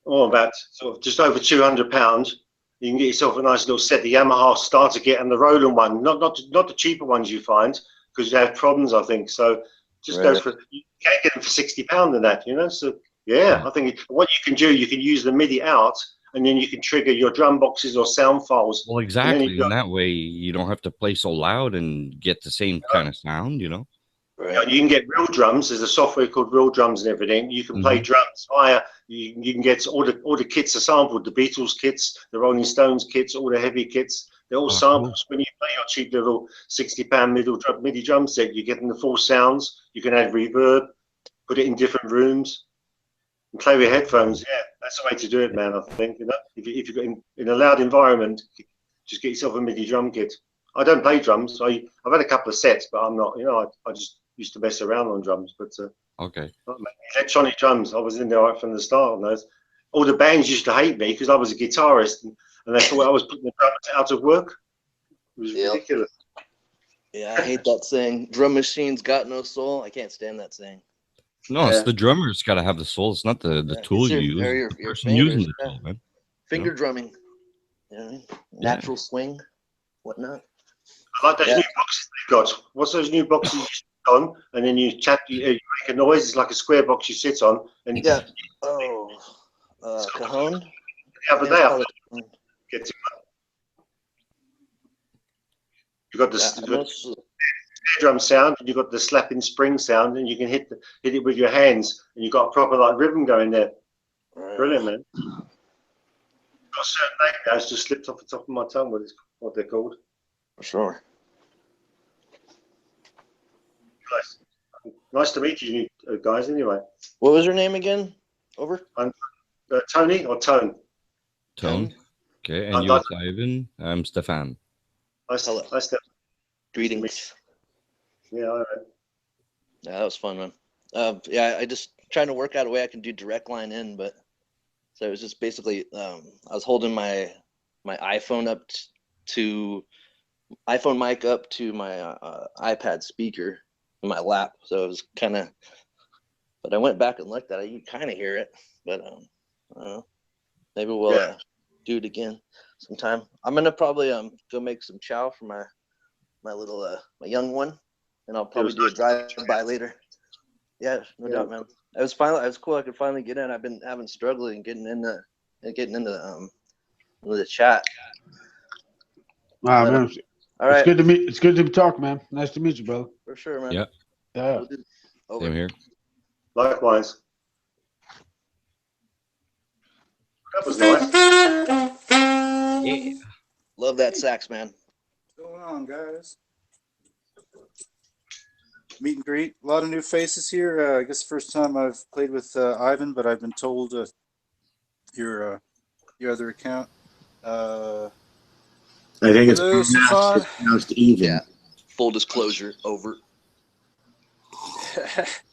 about sort of just over £200, you can get yourself a nice little set. The Yamaha starter kit and the Roland one, not the cheaper ones you find, because you have problems, I think. So just go for, you can't get them for £60 and that, So yeah, I think what you can do, you can use the MIDI out, and then you can trigger your drum boxes or sound files. Well, exactly. And that way you don't have to play so loud and get the same kind of sound, Right. You can get real drums. There's a software called Real Drums and everything. You can play drums higher. You can get all the kits are sampled. The Beatles kits, the Rolling Stones kits, all the heavy kits. They're all samples. When you play your cheap little £60 MIDI drum set, you're getting the full sounds. You can add reverb, put it in different rooms, and play with headphones. Yeah, that's the way to do it, man. I think if you've got in a loud environment, just get yourself a MIDI drum kit. I don't play drums. I've had a couple of sets, but I'm not. I just used to mess around on drums, but electronic drums, I was in there right from the start on those. All the bands used to hate me because I was a guitarist, and they thought I was putting the drums out of work. It was ridiculous. Yeah, I hate that saying. Drum machines got no soul. I can't stand that saying. No, it's the drummer's got to have the soul. It's not the tool you use. Your The person fingers, using the tool, man. Finger drumming. Natural swing, whatnot. I like those new boxes they've got. What's those new boxes you sit on, and then you make a noise? It's like a square box you sit on. And Cajon. The other day, you got the snare drum sound, and you got the slapping spring sound, and you can hit it with your hands, and you got a proper rhythm going there. Right. Brilliant, man. Got a certain name now. It's just slipped off the top of my tongue. What they're called? For sure. Nice to meet you guys. Anyway, what was your name again? Over. I'm Tony or Tone. Tone. Okay, and you're Ivan. I'm Stefan. Hello. Greetings. Yeah, all right. Yeah, that was fun, man. I just trying to work out a way I can do direct line in, but so it was just basically I was holding my iPhone up to iPhone mic up to my iPad speaker in my lap, so it was kind of. But I went back and looked at it. You can kind of hear it, but I don't know. Maybe we'll do it again sometime. I'm gonna probably go make some chow for my little my young one, and I'll probably do a drive-by later. Yeah, no doubt, man. It was cool. I could finally get in. I've been struggling getting into the chat. Wow, man. All right. It's good to talk, man. Nice to meet you, brother. For sure, man. Yeah. Yeah. Same here. Likewise. That was nice. Yeah. Love that sax, man. What's going on, guys? Meet and greet. A lot of new faces here. I guess first time I've played with Ivan, but I've been told your other account. I think it's Hello, Stefan. pronounced even. Yeah. Full disclosure, over.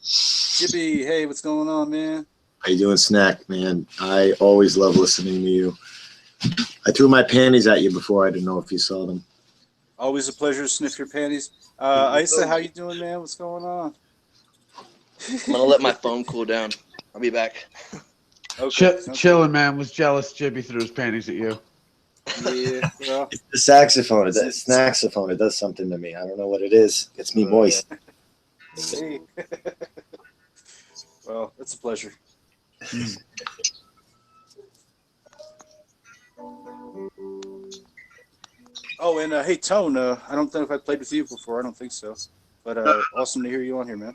Jibby, hey, what's going on, man? How you doing, Snack, man? I always love listening to you. I threw my panties at you before. I didn't know if you saw them. Always a pleasure to sniff your panties. Isa, how you doing, man? What's going on? I'm gonna let my phone cool down. I'll be back. Okay, Chilling, man. Was jealous Jibby threw his panties at you. Yeah, well. It's the saxophone. It's the saxophone. It does something to me. I don't know what it is. It gets me moist. Hey. Well, it's a pleasure. Oh, and hey, Tone, I don't know if I played with you before. I don't think so. But awesome to hear you on here, man.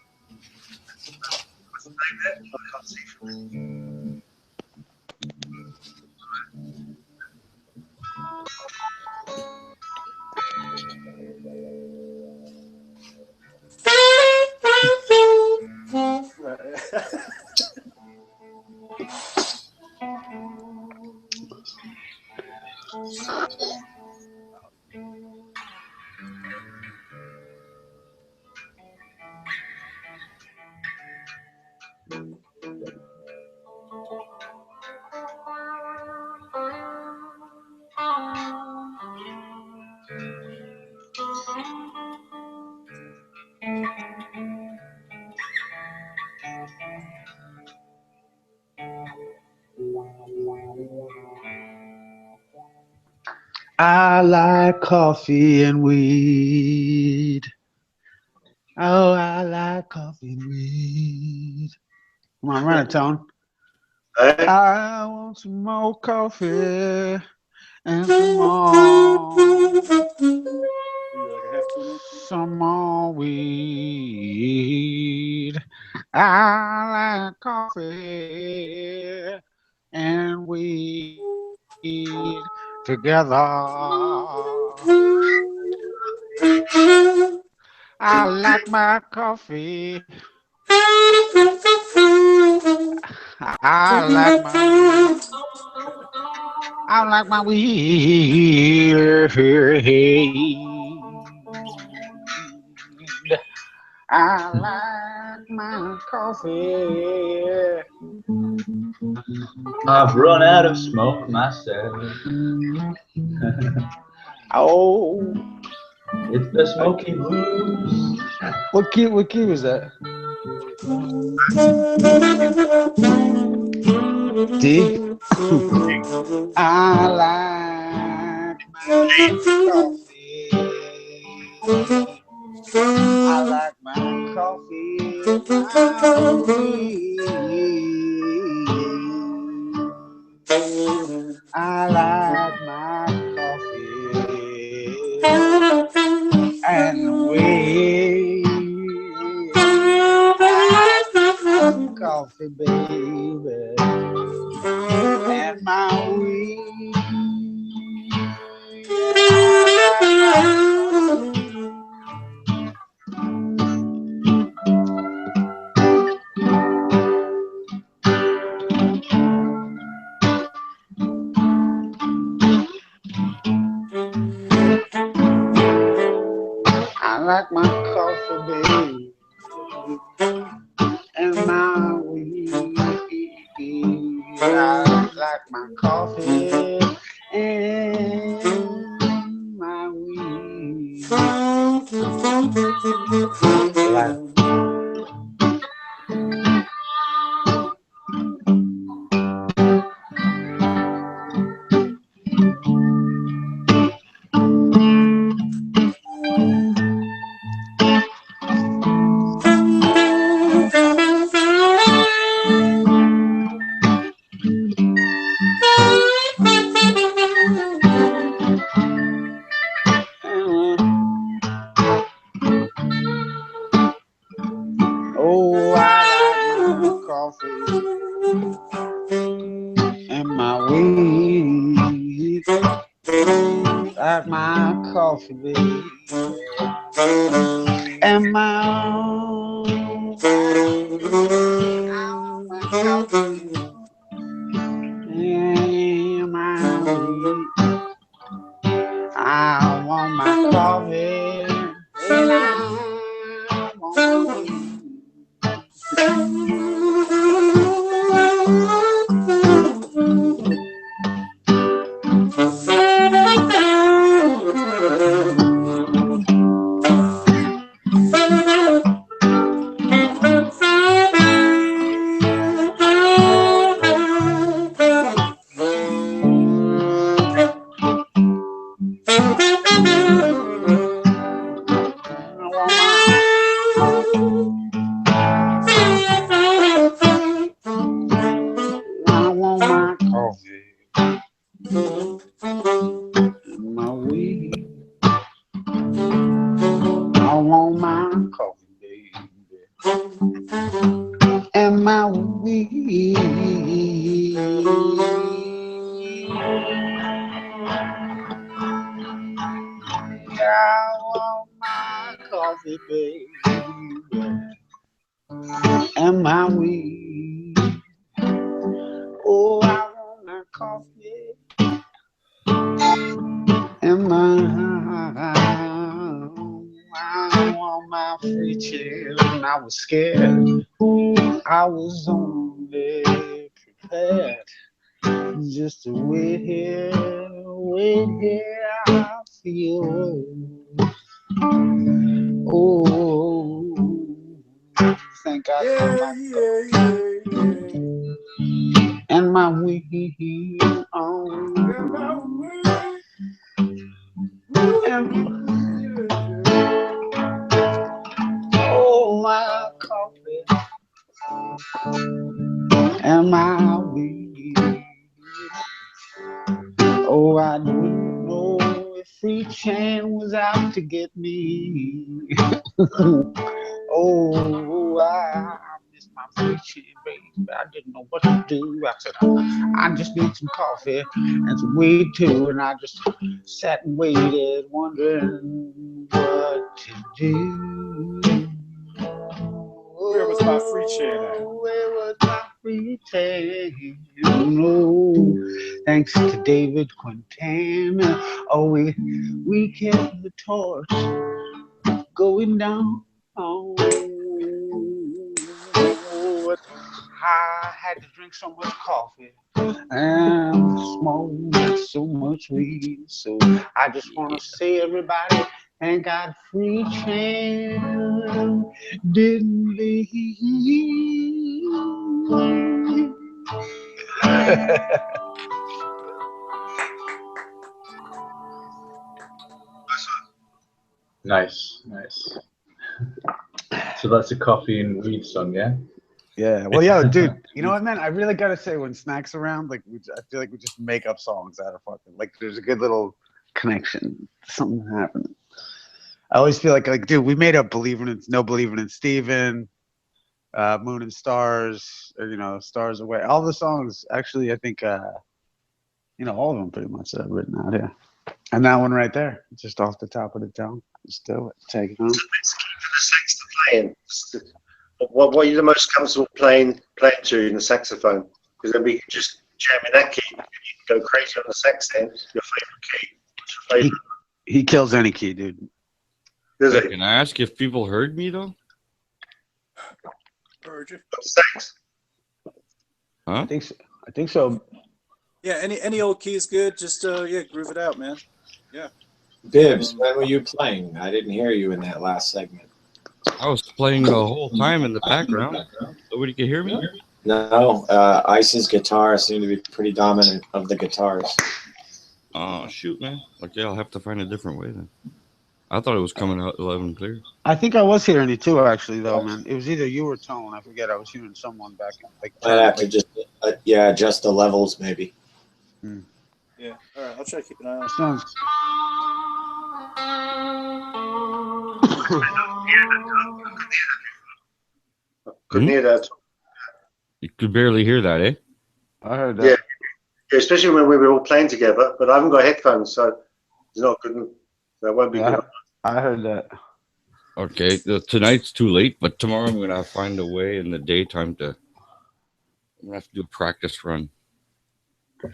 I like coffee and weed. Oh, I like coffee and weed. Come on, run it, Tone. I want some more coffee and some more weed. I like coffee and weed together. I like my coffee. I like my weed. I like my coffee. I've run out of smoke myself. Oh, it's the smoky blues. What key was that? D. I like my coffee. I like my coffee. I like my coffee and weed. Coffee, baby, and my weed. I like my coffee, baby, and my weed. I like my coffee and my weed. Oh, I like my coffee and my weed. got my coffee, baby, and my coffee, and my weed. I want my coffee, and I want my weed. I want my coffee, my weed. I want my coffee, baby, and my weed. I want my coffee, baby, and my weed. Oh, I want my coffee and I want my FREECHAN. And I was scared. I was only prepared just to wait here. I feel. Oh, thank God for my coffee and my weed. Oh, my coffee and my weed. Oh, I didn't know if FREECHAN was out to get me. Oh, I miss my FREECHAN, baby. I didn't know what to do. I said, I just need some coffee and some weed too. And I just sat and waited, wondering what to do. Where was my FREECHAN at? Where was my FREECHAN? No, thanks to David Quintana. Oh, we kept the torch going down. Oh, I had to drink so much coffee and smoke so much weed. So I just want to say, everybody, thank God FREECHAN didn't leave. Nice, nice. So that's a coffee and weed song, yeah? Yeah, well, yeah, dude, you know what, man? I really gotta say, when Snack's around, like, I feel like we just make up songs out of fucking, like, there's a good little connection, something happening. I always feel like, dude, we made up No Believing in Steven, Moon and Stars, or, you know, Stars Away. All the songs, actually, I think, you know, all of them pretty much that I've written out here. And that one right there, just off the top of the tongue. Just do it. Take it home. Let's keep the sax to playing. What are you the most comfortable playing to in the saxophone? Because then we can just jam in that key. You can go crazy on the sax then. Your favorite key. What's your favorite? He kills any key, dude. Does Yeah, he? can I ask if people heard me though? Heard you. Sax. Huh? I think so. Yeah, any old key is good. Just yeah, groove it out, man. Yeah. Bibbs, when were you playing? I didn't hear you in that last segment. I was playing the whole time in the background. Nobody could hear me? No, Ice's guitar seemed to be pretty dominant of the guitars. Oh, shoot, man. Okay, I'll have to find a different way then. I thought it was coming out 11 clear. I think I was hearing you too, actually, though, man. It was either you or Tone. I forget. I was hearing someone back in, like, Might have to just, yeah, adjust the levels, maybe. Yeah. All right. I'll try to keep an eye on it. Sounds. Couldn't hear that. You could barely hear that, eh? I heard that. Yeah, especially when we were all playing together. But I haven't got headphones, so It's not good. That won't be Yeah, good. I heard that. Okay, tonight's too late, but tomorrow I'm gonna find a way in the daytime to. I'm gonna have to do a practice run.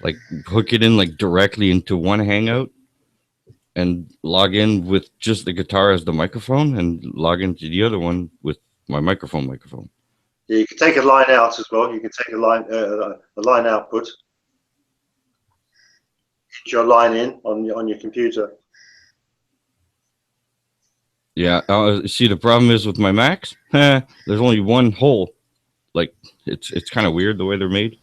Like hook it in like directly into one Hangout, and log in with just the guitar as the microphone, and log into the other one with my microphone. Yeah, you can take a line out as well. You can take a line output. Get your line in on your computer. Yeah. See, the problem is with my Macs, there's only one hole. Like it's kind of weird the way they're made.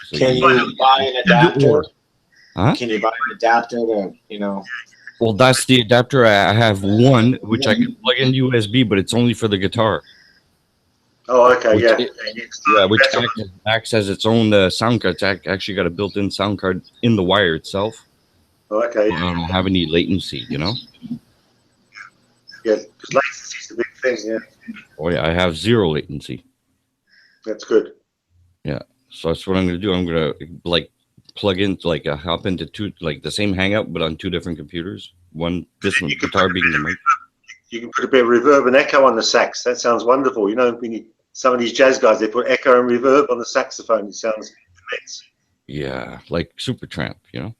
So Can you buy an adapter? Huh? Can you buy an adapter to, you know? Well, that's the adapter. I have one which I can plug in USB, but it's only for the guitar. Oh, okay, Which yeah. Which acts as its own sound card. It's actually got a built-in sound card in the wire itself. Oh, okay. I don't have any latency, you know? Yeah, because latency is the big thing, yeah. Oh, yeah, I have zero latency. That's good. Yeah, so that's what I'm going to do. I'm going to, like, plug in, like, hop into two, like, the same Hangout, but on two different computers. This one, guitar being the mic. You can put a bit of reverb and echo on the sax. That sounds wonderful. You know, some of these jazz guys, they put echo and reverb on the saxophone. It sounds immense. Yeah, like Supertramp, you know?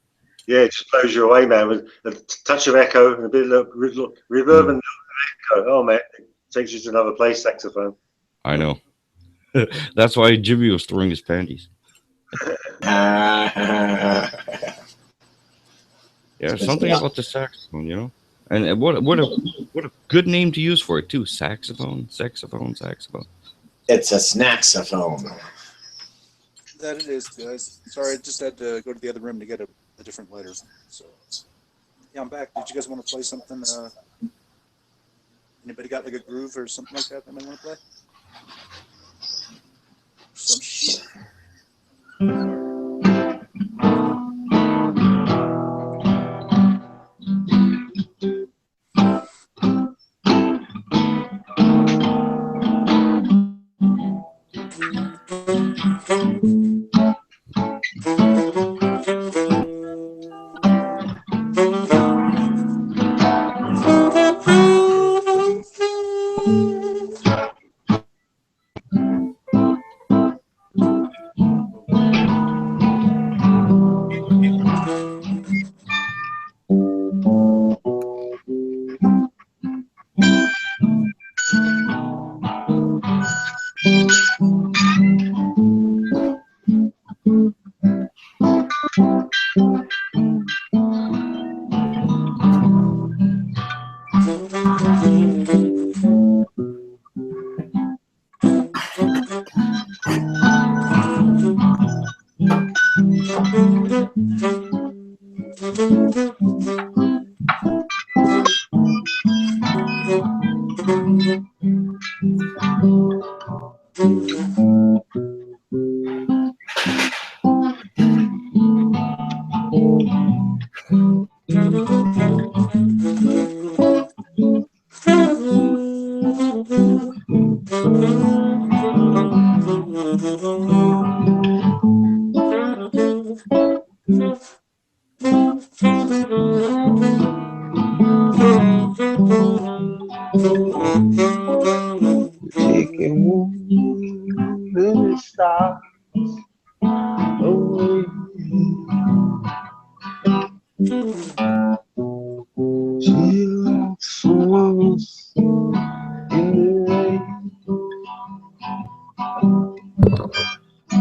Yeah, it just blows you away, man. With a touch of echo and a bit of reverb and echo. Oh, man, it takes you to another place, saxophone. I know. That's why Jimmy was throwing his panties. Yeah, something about the saxophone, you know? And what a good name to use for it, too. Saxophone. It's a snaxophone. That it is, guys. Sorry, I just had to go to the other room to get a different lighter. So, yeah, I'm back. Did you guys want to play something? Anybody got like a groove or something like that might want to play? Some shit.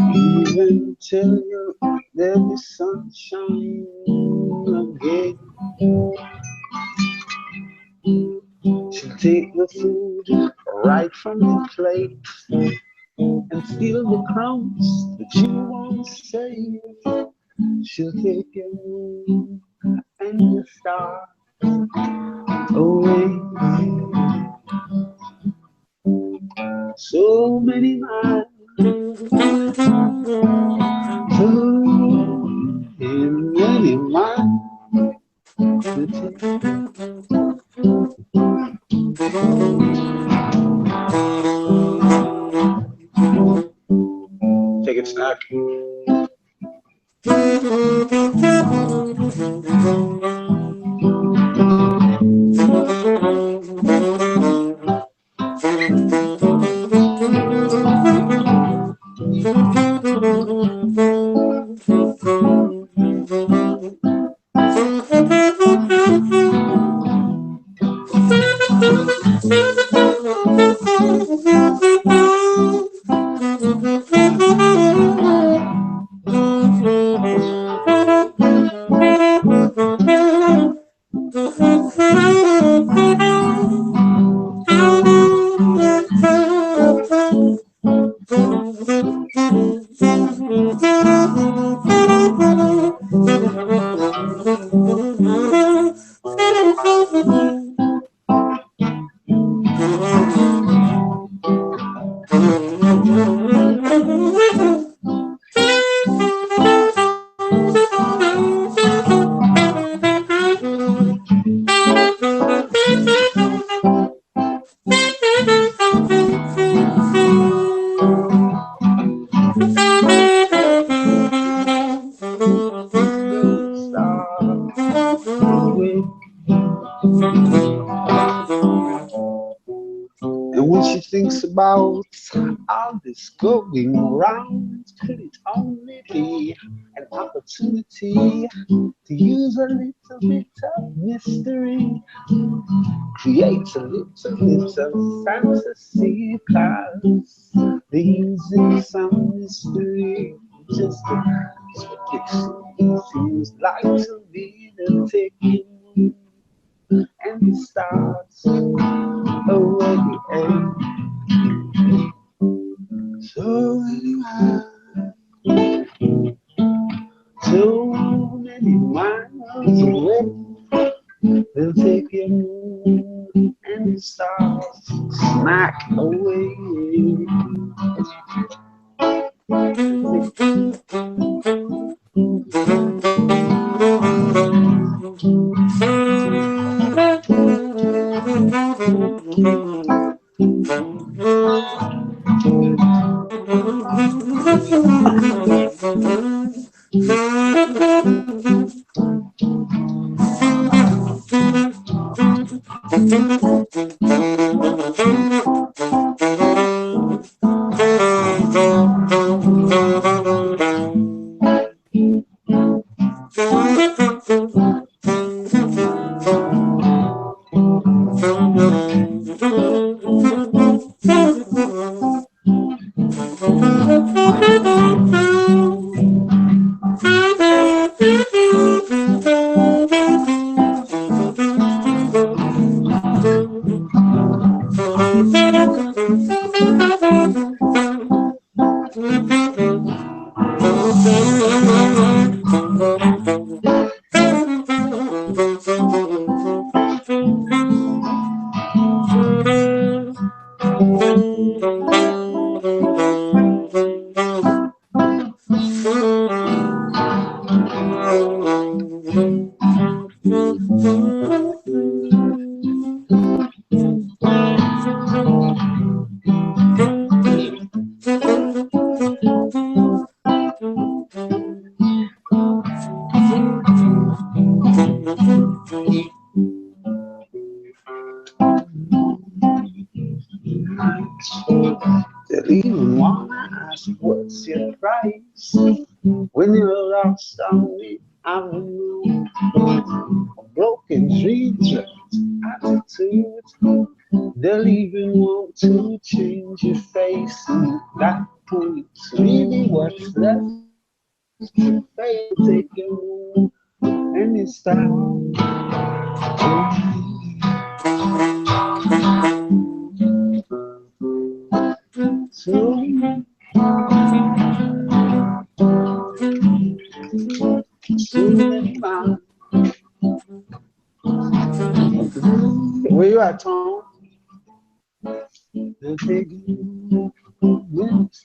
Even till you there be sunshine again. She'll take the food right from your plate and steal the crumbs that you won't save. She'll take your moon and your stars away. So many miles, so many miles to take it snack. about all this going around? Could it only be an opportunity to use a little bit of mystery? Create a little bit of fantasy, 'cause they're using some mystery just to it seems like to be the taking, and it starts away. So many miles away, they'll take you and it starts smack away. They'll even wanna ask what's your price when you're lost on the avenue. A broken tree drift attitude. They'll even want to change your face, and at that point, really what's left to fail, take you and it's time. Where you at, Tom? They'll take you when it's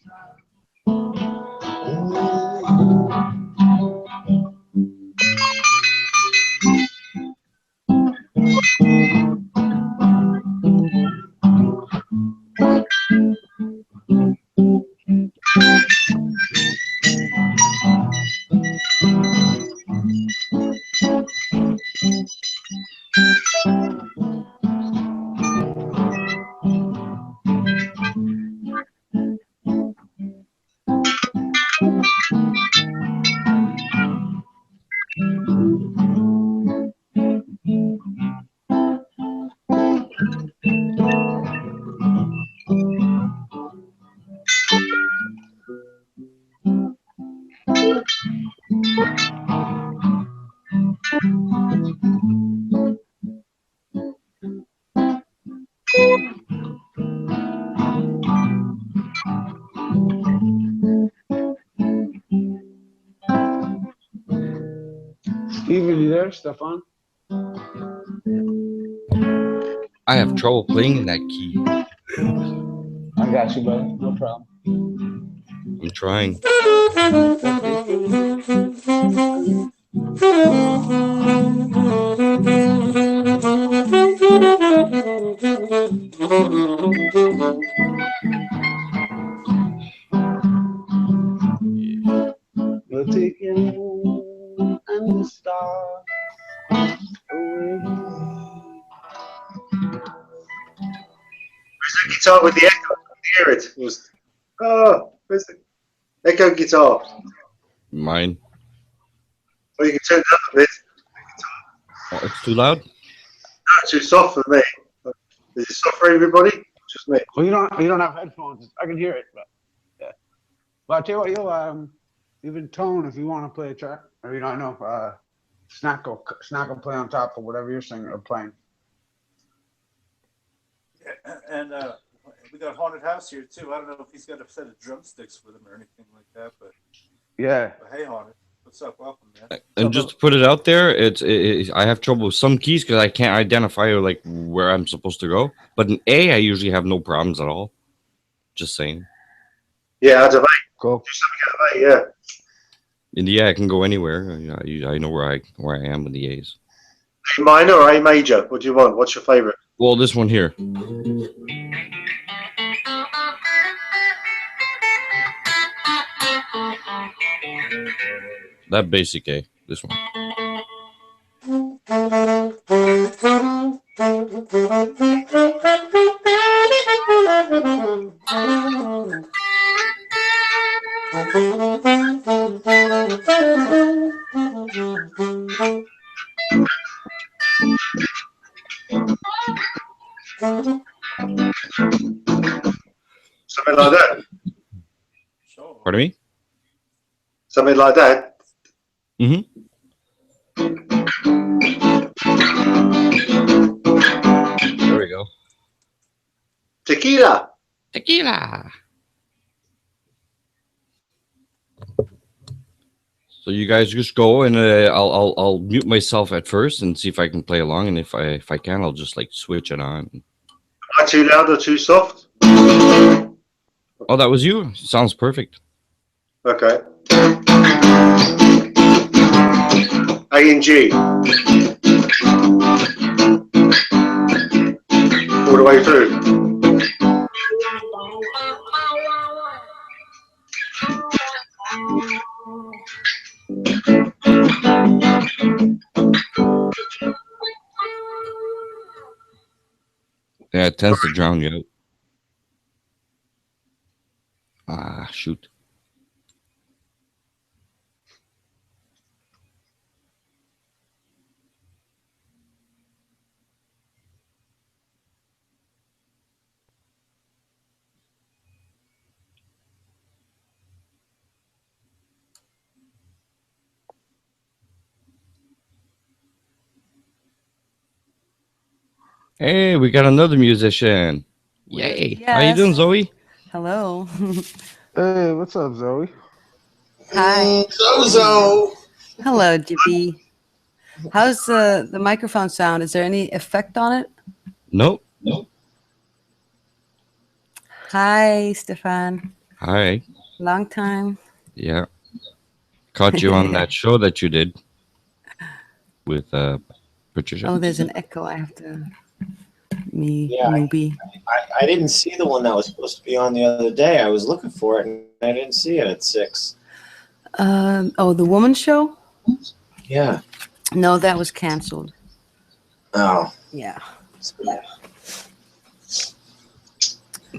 Steven, you there, Stefan? I have trouble playing that key. I got you, brother. No problem. I'm trying. We'll take you and the stars away. Where's that guitar with the echo? it? It was, oh, where's the echo guitar? Mine. Oh, you can turn it up a bit. Oh, it's too loud. Not too soft for me. Is it soft for everybody? Just me. Well, you don't have headphones. I can hear it, but yeah. Well, I'll tell you what, you'll even tone if you want to play a track, or I know Snack will play on top of whatever you're singing or playing. Yeah, and we got Haunted House here too. I don't know if he's got a set of drumsticks with him or anything like that, but yeah. But hey, Haunted, what's up? Welcome, man. And just to put it out there, I have trouble with some keys because I can't identify like where I'm supposed to go. But in A, I usually have no problems at all. Just saying. Yeah, out of A. Cool. Do something out of A, yeah. In the A, I can go anywhere. I know where I am with the A's. A minor or A major? What do you want? What's your favorite? Well, this one here. That basic A. This one. Something like that. Pardon me? Something like that. Mm-hmm. There we go. Tequila. Tequila. So you guys just go, and I'll mute myself at first and see if I can play along, and if I can, I'll just like switch it on. Am I too loud or too soft? Oh, that was you. Sounds perfect. Okay. A and G. All the way through. Yeah, it tends to drown you out. Ah, shoot. Hey, we got another musician. Yay. How you doing, Zoe? Hello. Hey, what's up, Zoe? Hi. Zozo. Hello, GB. How's the microphone sound? Is there any effect on it? Nope. Nope. Hi, Stefan. Hi. Long time. Yeah. Caught you on that show that you did with Patricia. Oh, there's an echo. I have to. Yeah, Newbie. I didn't see the one that was supposed to be on the other day. I was looking for it and I didn't see it at 6. Oh, the woman show? Yeah. No, that was canceled. Oh. Yeah.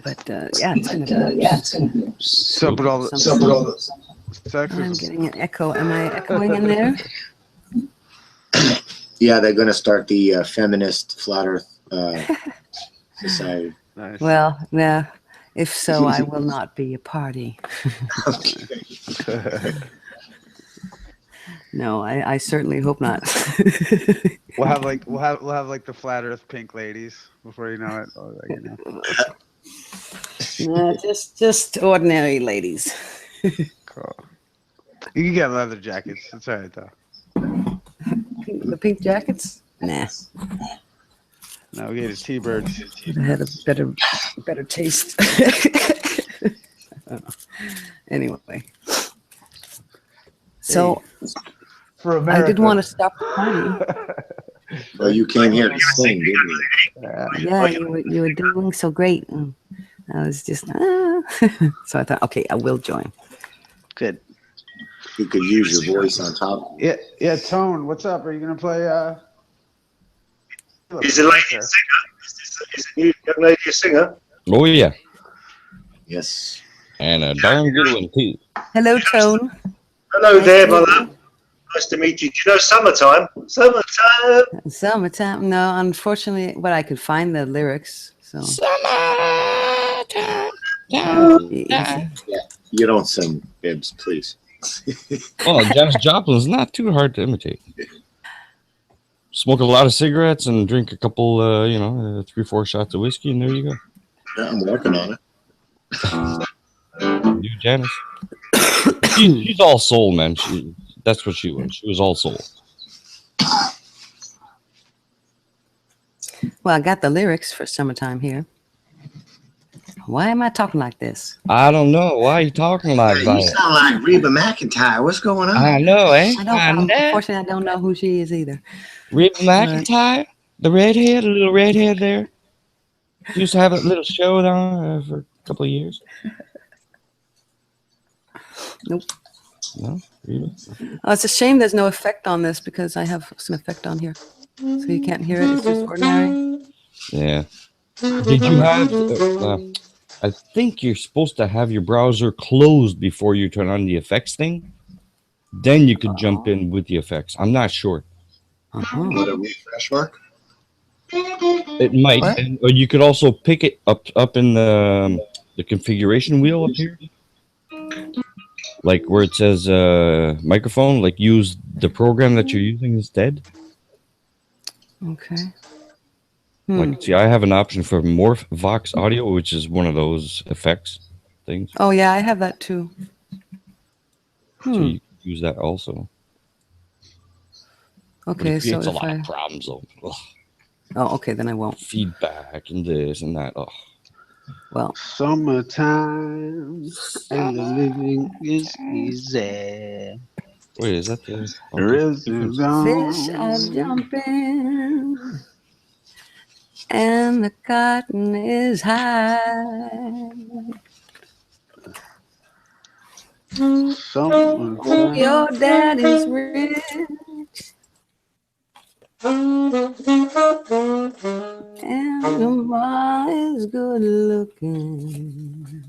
But yeah, it's gonna be. So, but all the I'm getting an echo. Am I echoing in there? Yeah, they're going to start the feminist flat earth society. Nice. Well, yeah. If so, I will not be a party. No, I certainly hope not. we'll have like the flat earth pink ladies before you know it. Oh, No, just ordinary ladies. Cool. You can get leather jackets. That's all right though. The pink jackets? Nah. No, we get a T-birds. It had a better taste. Anyway. So for America. I didn't want to stop the party. Well, you came here to sing, didn't you? Yeah, you were doing so great. And I was just so I thought, okay, I will join. Good. You could use your voice on top. Yeah, Tone, what's up? Are you gonna play Is a lady a singer? Is a new young lady a singer? Oh yeah. Yes. And a darn good one, too. Hello, Tone. Hello Nice there, to meet mother. Nice to meet you. Do you know summertime? Summertime. Summertime. No, unfortunately, but I could find the lyrics. So. Summertime. Yeah, you don't sing, Bibbs, please. Oh, Janis Joplin's not too hard to imitate. Smoke a lot of cigarettes and drink a couple, 3-4 shots of whiskey, and there you go. Yeah, I'm working on it. You, Janice. She's all soul, man. That's what she was. She was all soul. Well, I got the lyrics for Summertime here. Why am I talking like this? I don't know. Why are you talking like You that? sound like Reba McEntire. What's going on? I know, eh? Unfortunately, I don't know who she is either. Reba McEntire, the redhead, a little redhead there. She used to have a little show on for a couple of years. Nope. No, Reba. Oh, it's a shame there's no effect on this because I have some effect on here. So you can't hear it. It's just ordinary. Yeah. Did you have... I think you're supposed to have your browser closed before you turn on the effects thing. Then you could jump in with the effects. I'm not sure. Would a refresh work? It might. Or you could also pick it up in the configuration wheel up here. Like where it says microphone, like use the program that you're using instead. Okay. Like, see, I have an option for Morph Vox Audio, which is one of those effects things. Oh, yeah, I have that too. So you can use that also. Okay, it so creates a if lot I... of problems, though. Ugh. Oh, okay, then I won't. Feedback and this and that. Oh. Well, summertime and the living is easy. Wait, is that the fish are jumping and the cotton is high. Your daddy's rich and your ma is good looking.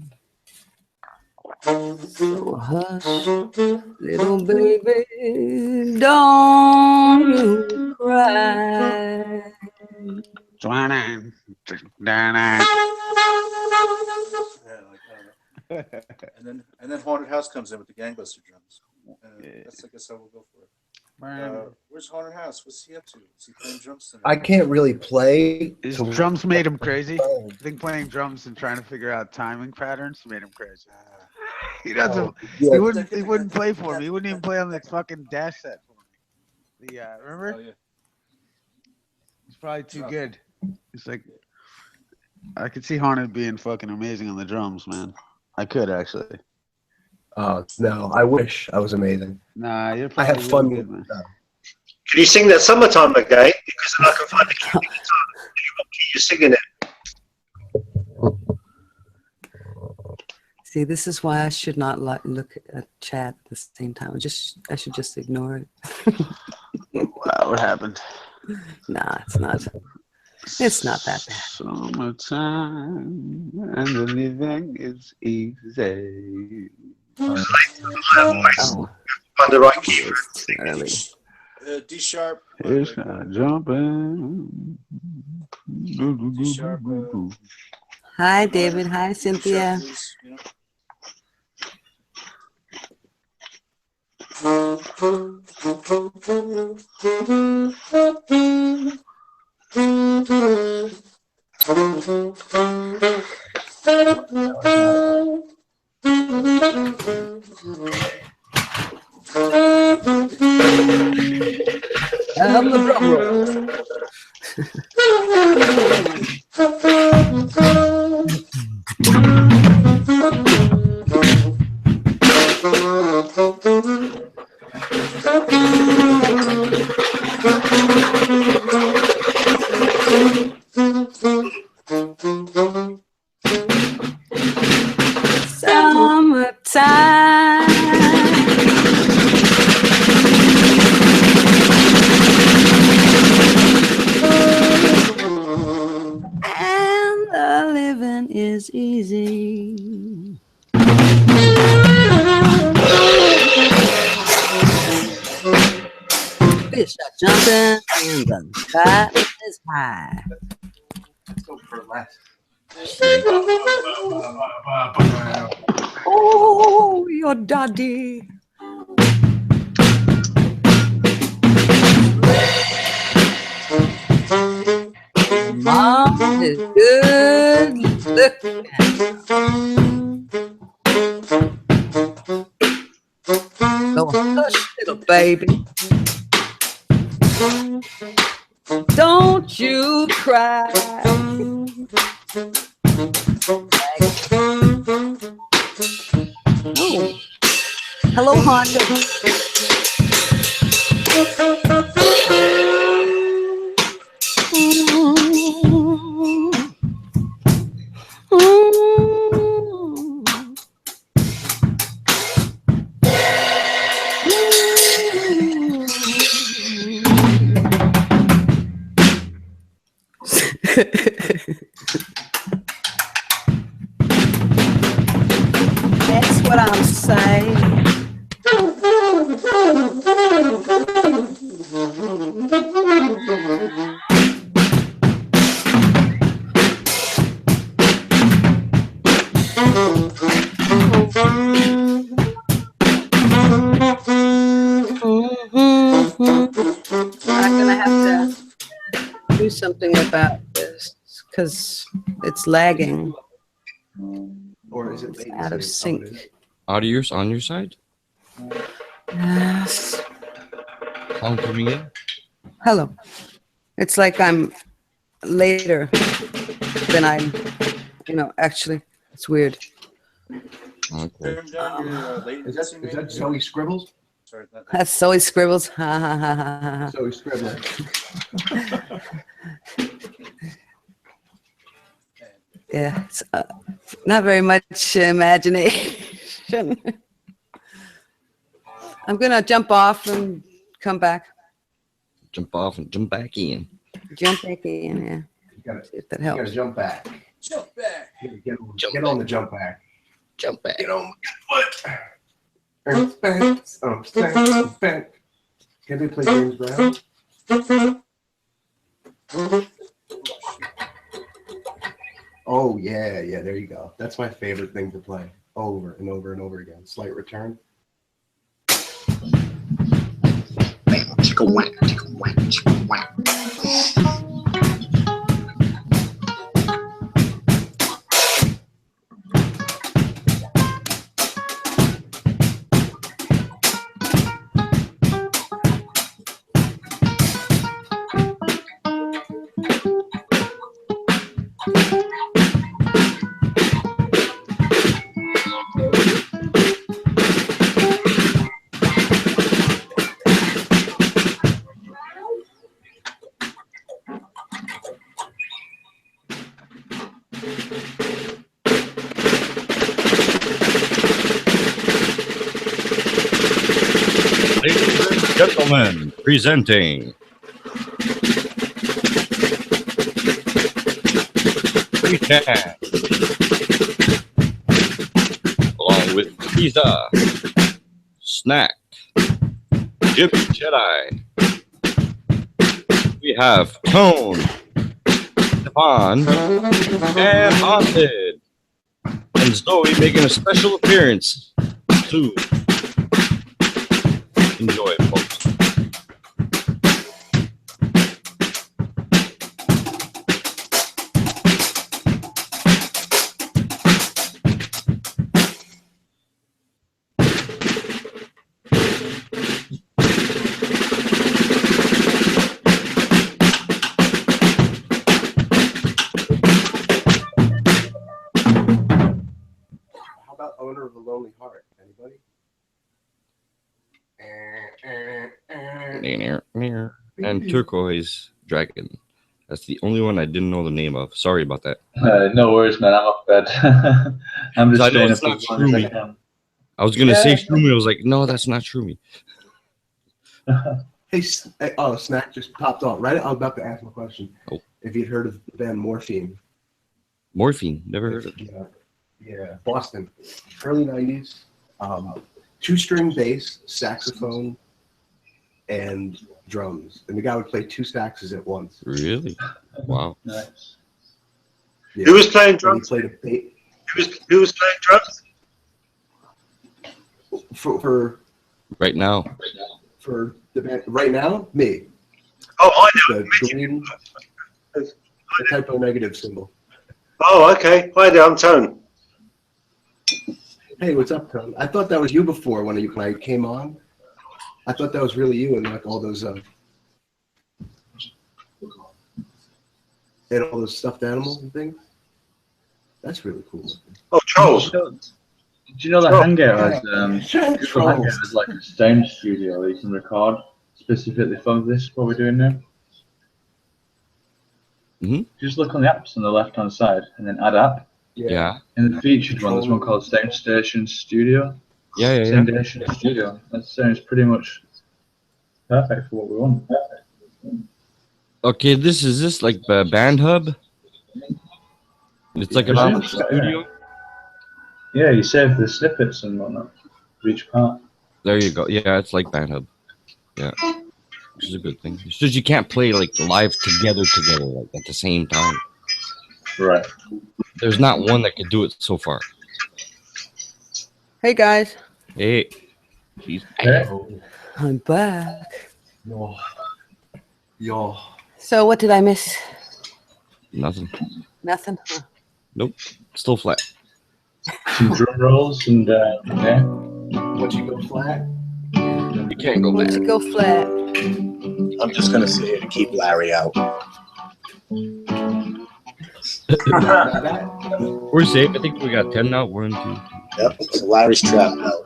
So hush, little baby, don't you cry. And then Haunted House comes in with the gangbuster drums. That's, I guess, how we'll go for it. Where's Haunted House? What's he up to? Is he playing drums tonight? I can't really play. His drums made him crazy. I think playing drums and trying to figure out timing patterns made him crazy. He doesn't. Yeah. He wouldn't play for me. He wouldn't even play on the fucking dash set for me. Remember? Oh, yeah. He's probably too good. It's like I could see Haunted being fucking amazing on the drums, man. I could actually. Oh no, I wish I was amazing. Nah, you're I probably have fun really with good, man. Can you sing that Summertime again? Because then I can find the key guitar. What key you're singing it? See, this is why I should not look at chat at the same time. I should just ignore it. Wow, what happened? Nah, it's not. It's not that bad. Summertime and the living is easy. On the right key. Early. D sharp. It's not jumping. D sharp. Hi, David. Hi, Cynthia. I'm the drum roll. And the living is easy. fish are jumping and the sky is high. Let's go for less. Oh, your daddy. Mom is good looking. So hush, little baby. Don't you cry. Oh. Hello, Honda. That's what I'm saying. I'm gonna have to do something about this because it's lagging. Or is it It's out of sync. Audio's on your side? Yes. Sound coming in? Hello. It's like I'm later than I'm, actually, it's weird. Okay. Turn down your latency. Is that Zoe Scribbles? Sorry, That's Zoe Scribbles. Ha ha ha ha ha. Zoe Scribbles. Yeah, it's not very much imagination. I'm gonna jump off and come back. Jump off and jump back in. Jump back in, yeah. You gotta, See if that you helps. gotta jump back. Jump back. Get on the jump back. Jump back. Get on my good foot. Can they play James Brown? Oh yeah, there you go. That's my favorite thing to play over and over and over again. Slight return. Chicka whack, chicka whack, chicka whack. Ladies and gentlemen, presenting FREECHAN, along with Pizza, Snack, Jimmy Jedi. We have Tone, Stefan, and Haunted, and Zoe making a special appearance too. Enjoy it, folks. How about Owner of a Lonely Heart? Anybody? And Turquoise Dragon. That's the only one I didn't know the name of. Sorry about that. No worries, man. I'm off bed. I'm just I know staying it's up not as long as I Shroomy. can. I was gonna say Shroomy. I was like, no, that's not Shroomy. Hey, oh, Snack just popped on. Right, I was about to ask my question. Oh. If you'd heard of the band Morphine. Morphine. Never heard of it. Yeah, Boston, early '90s. 2-string bass, saxophone, and drums, and the guy would play 2 saxes at once. Really? Wow. Nice. Yeah. Who was playing And drums? he played a Who was playing drums? for Right now. for the band right now. Me. Oh, I know. The green, the typo negative symbol. Oh, okay. Hi there, I'm Tone. Hey, what's up, Tone? I thought that was you before when I came on. I thought that was really you and like all those and all those stuffed animals and things. That's really cool. Oh, trolls. Did you know that Hangout has Trolls. Hangout has like a sound studio where you can record specifically for this? What we're doing now. Mm-hmm. Just look on the apps on the left-hand side and then add app. Yeah. In the featured one, there's one called Sound Station Studio. Yeah. Sound Station Studio. That sounds pretty much perfect for what we want. Okay, this is like the band hub? It's like a studio? Yeah, you save the snippets and whatnot for each part. There you go. Yeah, it's like band hub. Yeah. Which is a good thing. It's just you can't play like live together like at the same time. Right. There's not one that could do it so far. Hey guys, Hey. He's I'm back. Yo. So what did I miss? Nothing. Nothing. Huh. Nope. Still flat. Some drum rolls and yeah. Once you go flat, You can't go Once back. you go flat. I'm just gonna sit here to keep Larry out. We're safe. I think we got 10 now. 1, 2. Yep, so Larry's trapped out.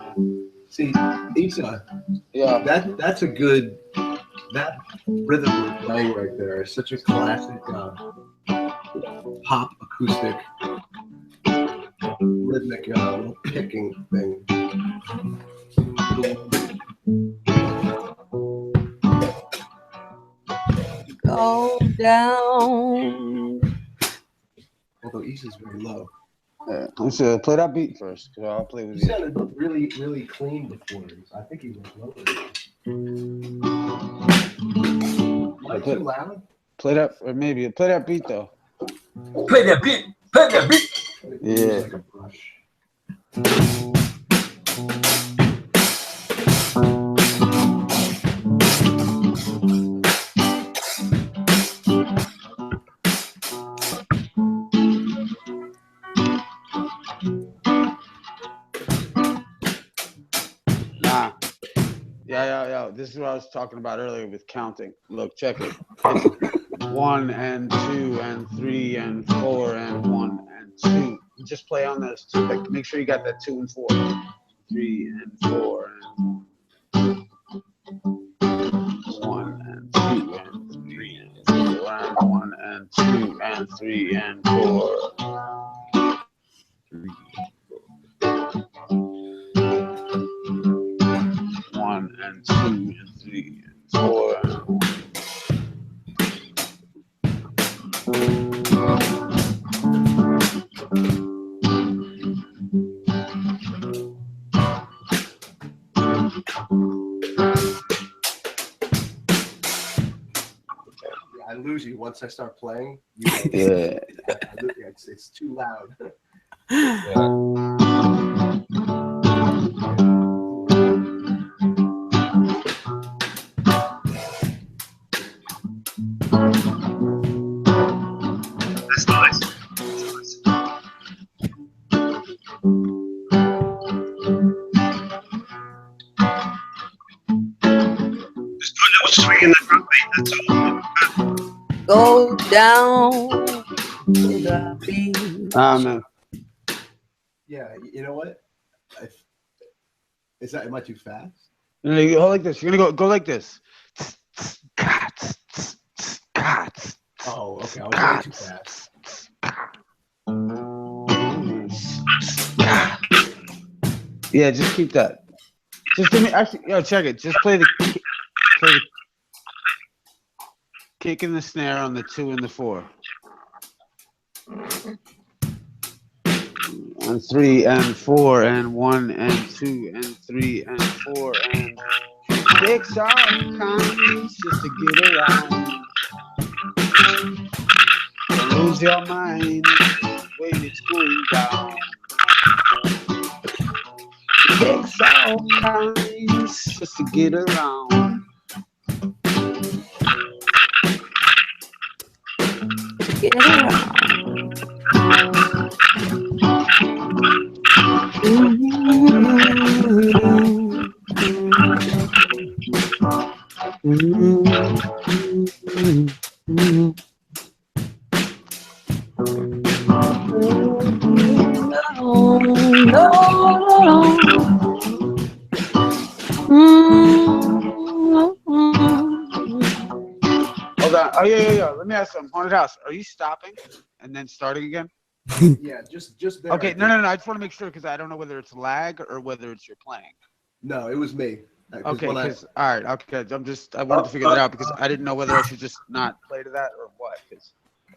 see, Isa, Yeah. that's a good, that rhythm we're playing right there is such a classic pop acoustic rhythmic picking thing. Go down. Although Isa's very low. Yeah. Let's play that beat first, because I'll play with He you. sounded really, really clean before. I think he was lower. Am I too loud? Play that, or maybe play that beat though. Play that beat. Play that beat. It feels Yeah. like a brush. Nah. Yeah. This is what I was talking about earlier with counting. Look, check it. It's 1 and 2 and 3 and 4 and 1 and 2. You just play on those two. Like, make sure you got that 2 and 4. 3 and 4 and 1 and 2 and 3 and 4 and 1 and 2 and 3 and 4. 1 and 2 and 3 and 4. I lose you once I start playing. You know, Yeah. it's too loud. That's nice. Just put a little swing in the drum beat, that's all. Go down to the beat. Man. Yeah, you know what? Am I too fast? No, you go like this. You're gonna go like this. Oh, okay. I was way too fast. Yeah, just keep that. Just give me. Actually, yo, check it. Just play the kick and the snare on the 2 and the 4. And 3 and 4 and 1 and 2 and 3 and 4 and Takes all kinds just to get around. Don't lose your mind when it's going down. It takes all kinds just to get around. Get around. Hold on. Oh, yeah. Let me ask you, Haunted House, are you stopping and then starting again? Yeah, just there. Okay, no. I just want to make sure because I don't know whether it's lag or whether it's you're playing. No, it was me. Okay, all right, okay. I wanted to figure that out because I didn't know whether I should just not play to that or what.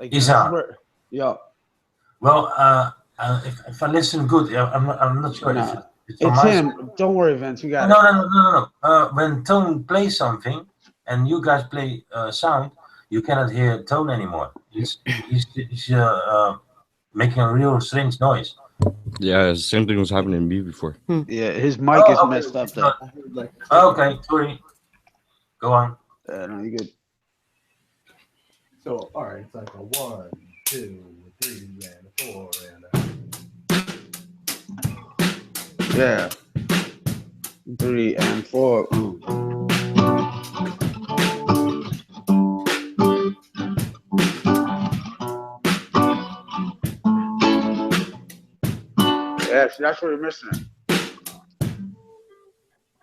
Like, this is where, yo. Well, if I listen good, I'm not sure if it's on It's my him. side. Don't worry, Vince. We got it. No. When Tone plays something and you guys play sound, you cannot hear Tone anymore. He's making a real strange noise. Yeah, the same thing was happening to me before. Yeah, his mic is messed up though. Okay, sorry. Go on. No, you're good. So, all right, it's like a 1, 2, 3, and a 4, and a... Yeah. 3 and 4. Yeah, see, that's what you're missing.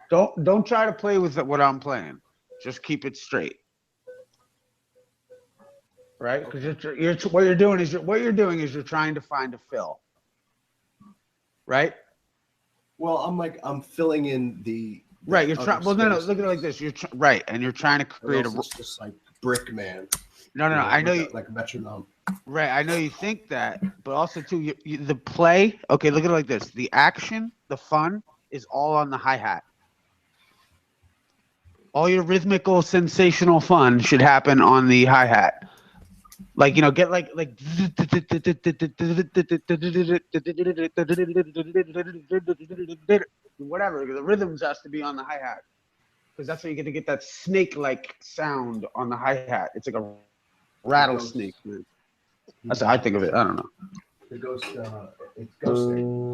Don't try to play with what I'm playing. Just keep it straight. Right? Because what you're doing is you're trying to find a fill. Right? Well, I'm filling in the right. You're trying. Well, no. Look at it like this. Right, and you're trying to create it's just like brick man. No. I know you like a metronome. Right, I know you think that, but also too, the play. Okay, look at it like this: the action, the fun, is all on the hi-hat. All your rhythmical, sensational fun should happen on the hi-hat. Like, get like whatever. The rhythms has to be on the hi-hat because that's how you get that snake-like sound on the hi-hat. It's like a rattlesnake, man. That's how I think of it. I don't know. The ghost, it's ghosting.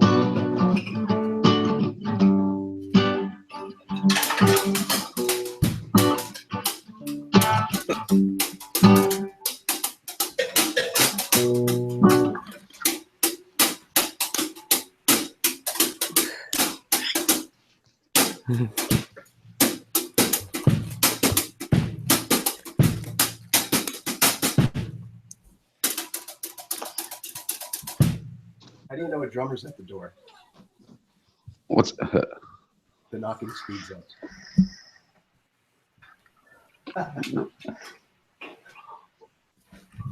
How do you know a drummer's at the door? What's the knocking speeds up?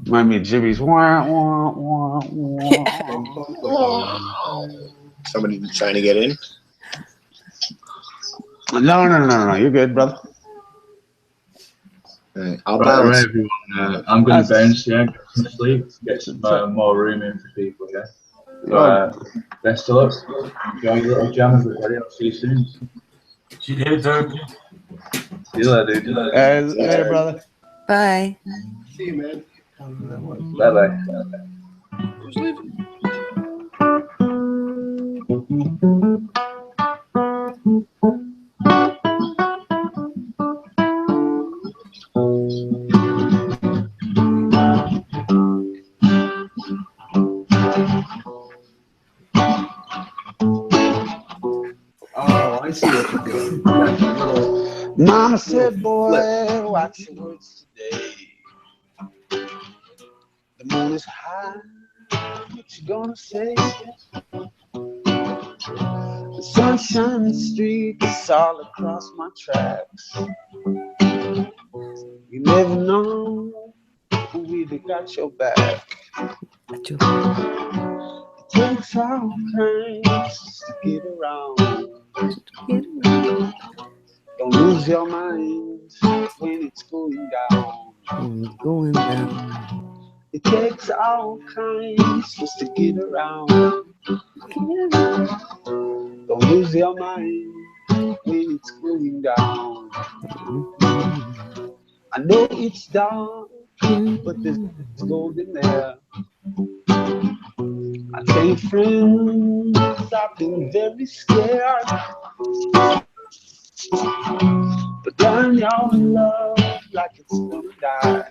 Remind me of Jimmy's. Wah, wah, wah, wah. Somebody trying to get in? No. You're good, brother. Right, I'll right, bounce. Everyone. I'm going to bounce, yeah, get some sleep, get some more room in for people, yeah. So, best of luck. Enjoy your little jam, everybody. I'll see you soon. See you later. See you later, dude. Later, brother. Bye. See you, man. Bye-bye. Who's leaving? Oh, I see what you're doing. Mama said, boy, watch your words today. The moon is high. What you gonna say? The sunshine in the street is all across my tracks. You never know who really got your back. It takes all kinds to get around. Don't lose lose your mind when it's going down. Going down. It takes all kinds just to get around. Don't lose your mind when it's going down. I know it's dark, but there's gold in there. I tell you, friends, I've been very scared. But darn, y'all in love like it's gonna die.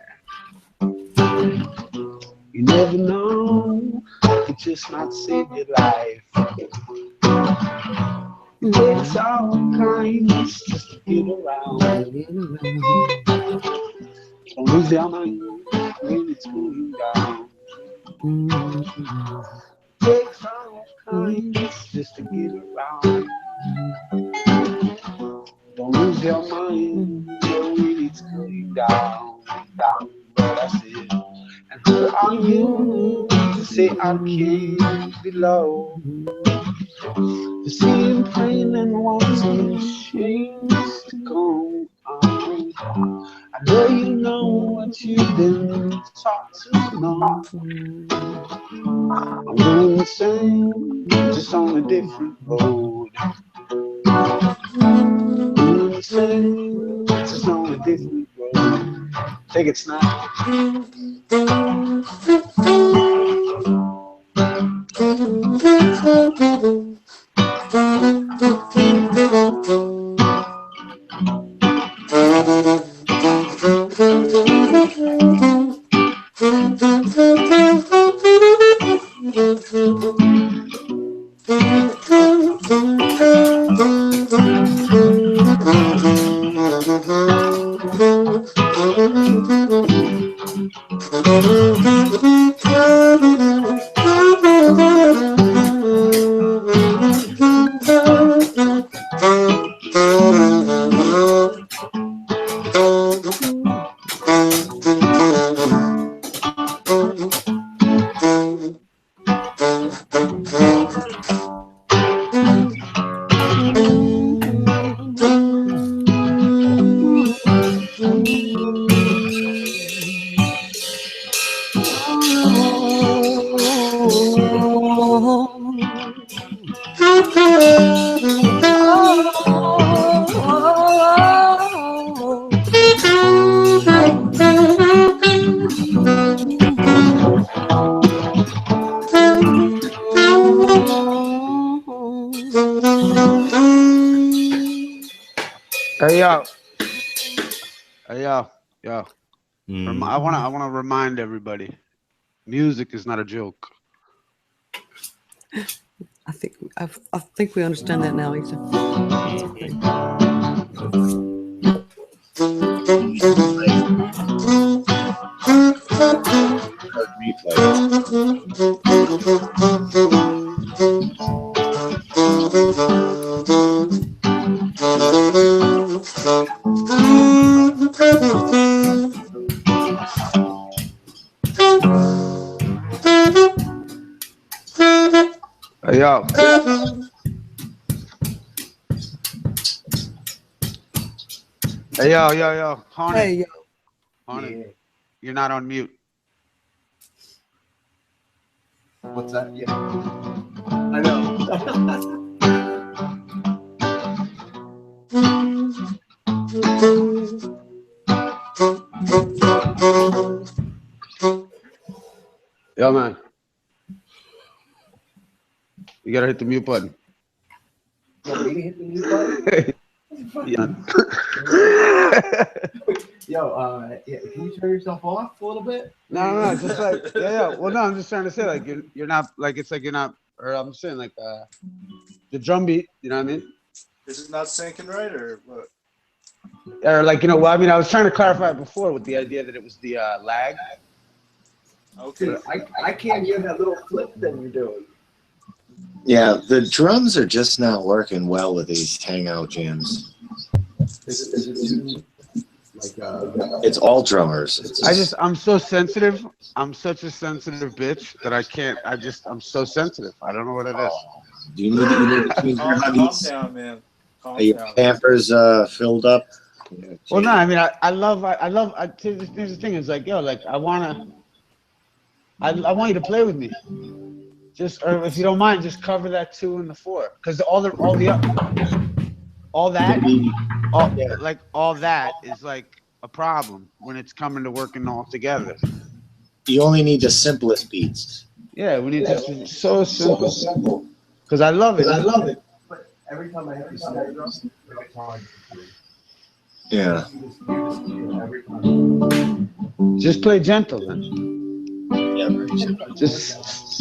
You never know, it just might save your life. It takes all kinds just to get around. Don't lose your mind when it's going down. Takes all kinds just to get around. Don't lose your mind when it's going down, down. But I said, and who are you to say I can't be low? To see him plain and wants machines to come on. I know you know what you've been taught to know. I'm going insane, just on a different road. Going insane, just on a different road. Take it, Snap. Hey yo, hey yo, yo. I wanna remind everybody, music is not a joke. I think we understand that now, Lisa. Hey yo. Hey yo, Haunted. Hey yo. Haunted. Yeah. You're not on mute. What's that? Yeah. I know. Yo, man. You gotta hit the mute button. Want me to hit the mute button? Yeah. Yo, yeah, can you turn yourself off a little bit? No, just like yeah. Well, no, I'm just trying to say like you're not like it's like you're not. Or I'm saying like the drum beat. You know what I mean? Is it not syncing right or what? Or like well, I mean, I was trying to clarify it before with the idea that it was the lag. Okay. I can't hear that little flip thing you're doing. Yeah, the drums are just not working well with these Hangout jams. Is it too, like, it's all drummers. I'm so sensitive. I'm such a sensitive bitch that I can't. I'm so sensitive. I don't know what it is. You need to Calm down, man. Are your campers filled up? Well, no, I mean, I love, here's the thing, is like, yo, like, I want you to play with me. Just, or if you don't mind, just cover that 2 and the 4. Because all that is like a problem when it's coming to working all together. You only need the simplest beats. Yeah, we need just so simple. Because I love it. But every time I have to snare drum, it's hard to do. Yeah. Every time. Just play gentle, then. Yeah, very simple. Just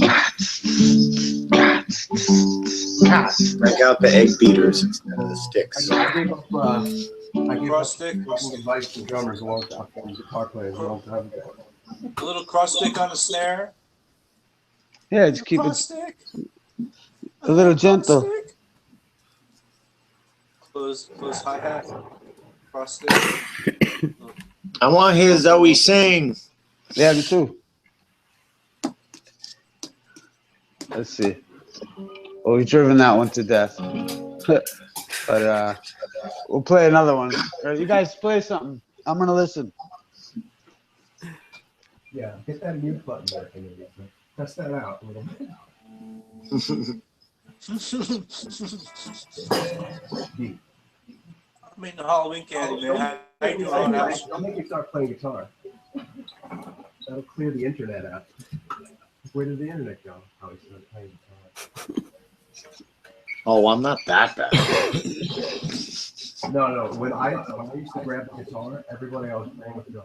break out the egg beaters instead of the sticks. I gave up cross stick advice to drummers a long time, guitar players a long time ago. A little cross stick on the snare. yeah, just keep Cross it stick. a little gentle. Close hi-hat. Cross stick. I want to hear Zoe sing. Yeah, me too. Let's see. Well, we've driven that one to death. But we'll play another one. You guys play something. I'm gonna listen. Yeah, hit that mute button there. Test that out a little bit. I mean, the Halloween candy, man. How you doing on that? I'll make you start playing guitar. That'll clear the internet out. Where did the internet go? How he started playing guitar. Oh, I'm not that bad. No. When I used to grab the guitar, everybody I was playing with would go,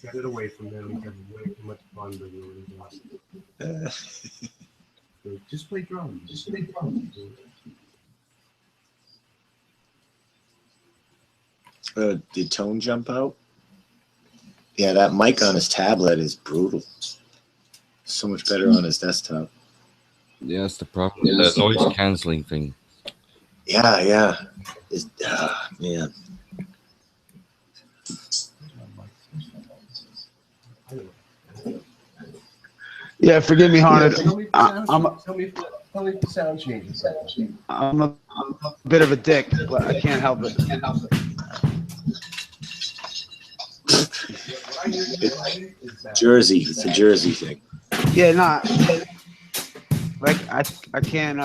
get it away from them. He's having way too much fun doing it. So just play drums. Just play drums. Did Tone jump out? Yeah, that mic on his tablet is brutal. So much better on his desktop. Yeah, that's the problem. The noise canceling thing. Yeah. Man. Yeah, forgive me, Haunted. Tell me if the sound changes. I'm a bit of a dick, but I can't help it. Jersey. It's a Jersey thing. Yeah, nah. Like I can't.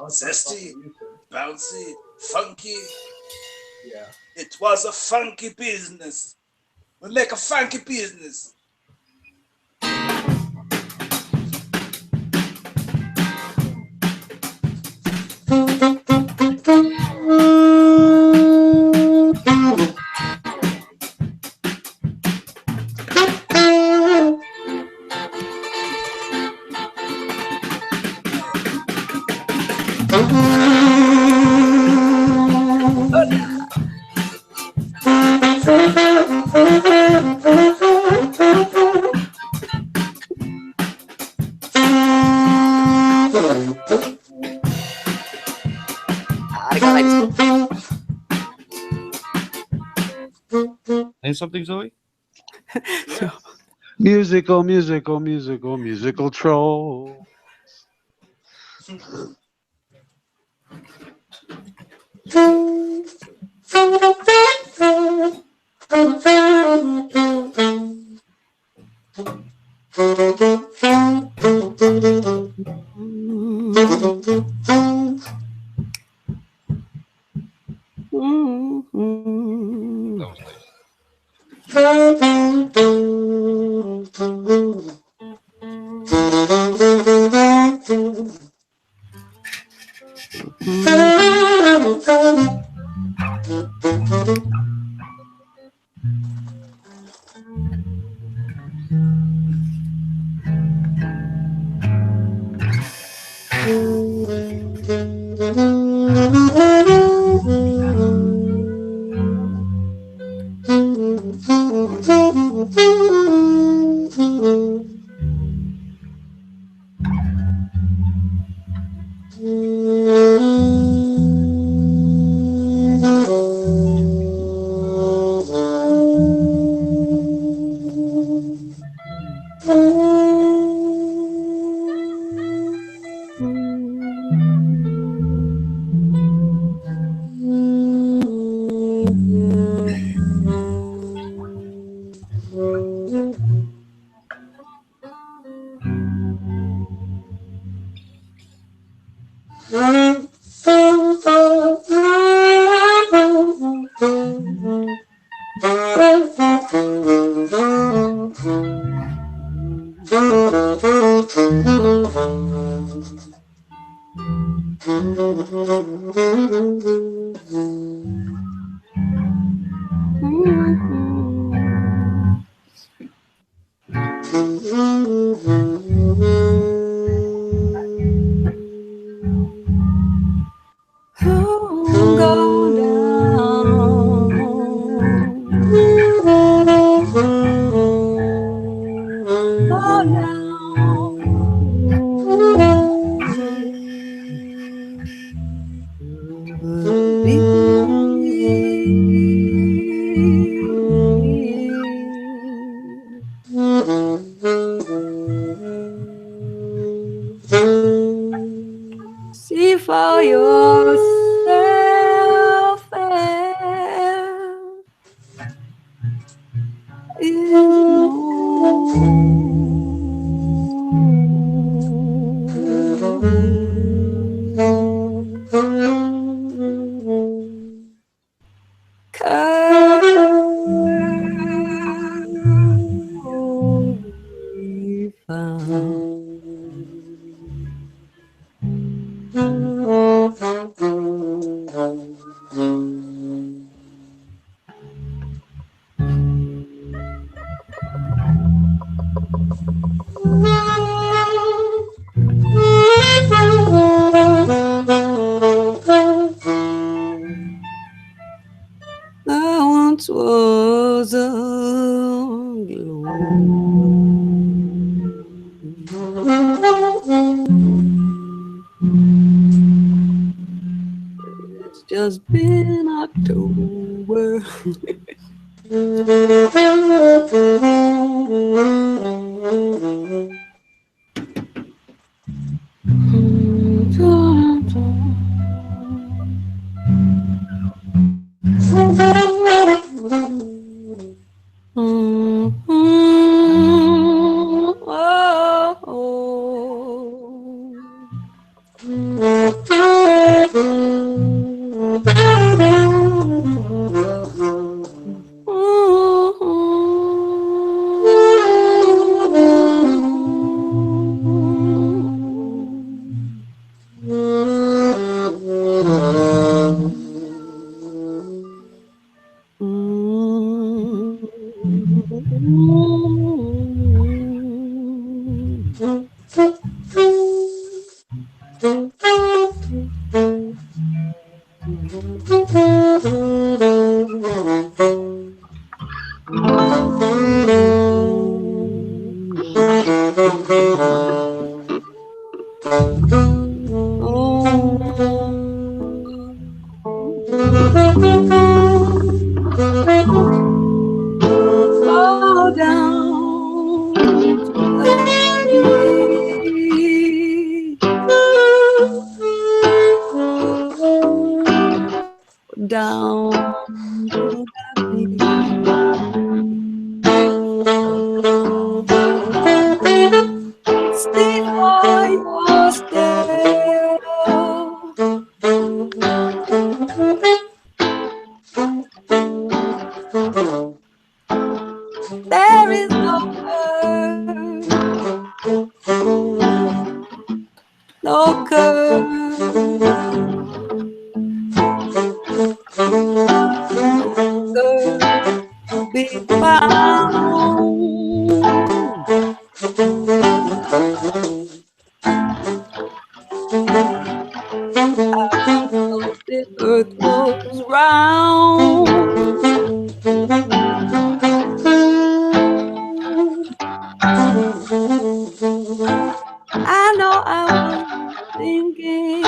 Zesty, bouncy, funky. Yeah. It was a funky business. We make a funky business. Say something, Zoe? Musical troll. See for yourself and is I once was a It's just been October. Fall down to the beat. Down to the beat. Stay for yourself. no curve. Be found. The earth was round. I know I was thinking.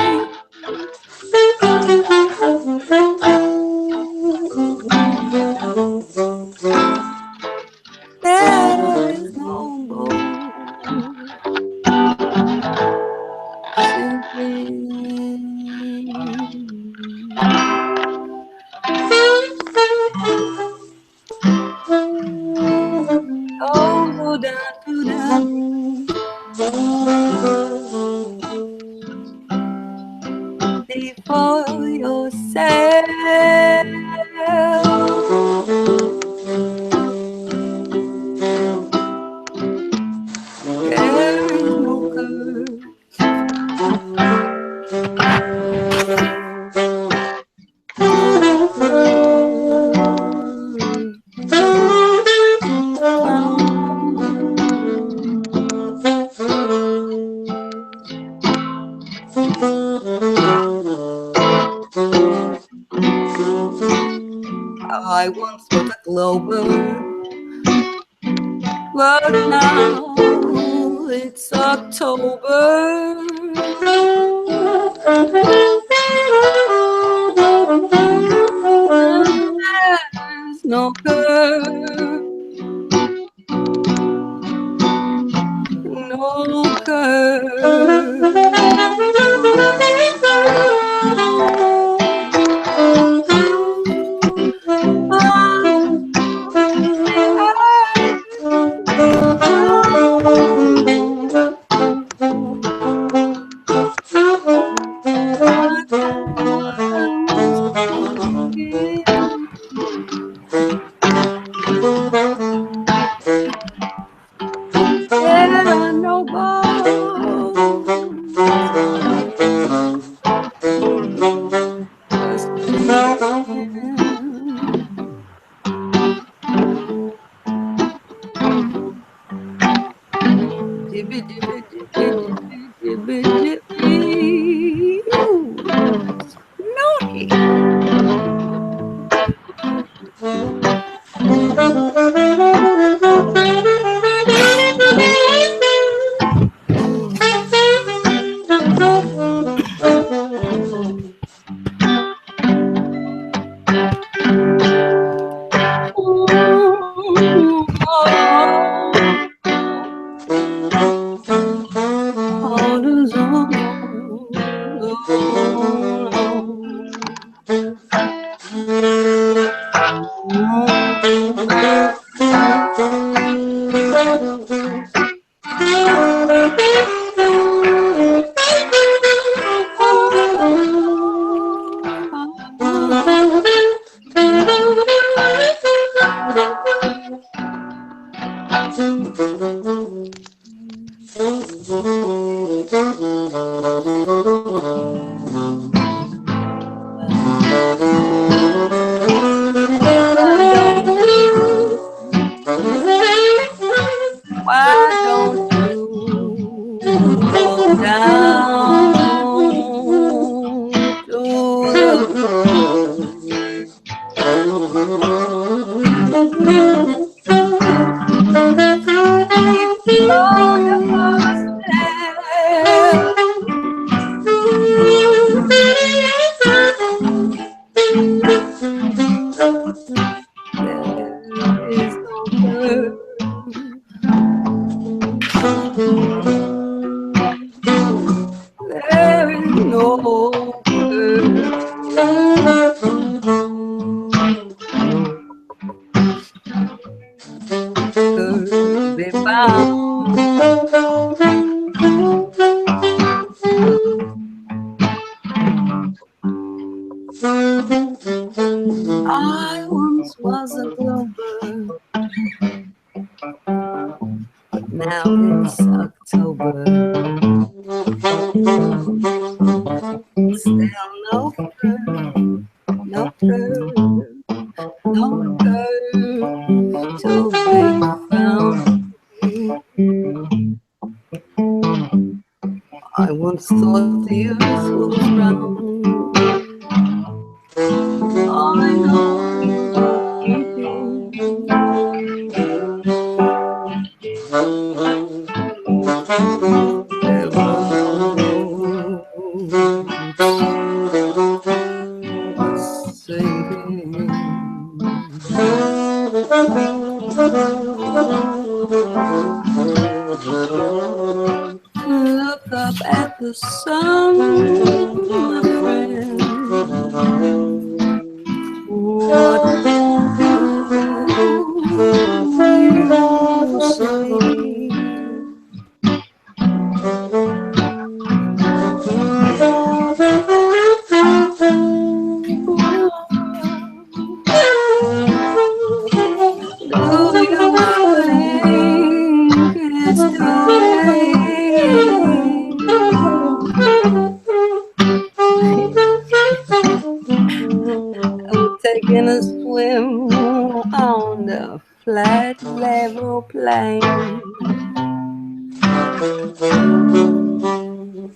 There is no more oh, down. For yourself. There is no curve. I once was a glober, but now it's October. There's no curve, no curve. There are no naughty. Why don't you go down to there is no curve. There is no curve be found. I once was a glober, but now it's October. I once thought the earth was round. I know it there were no roads saving. Look up at the sun, my friend. What do you see? Do you think it's too late? I'm taking a swim on the flat level plain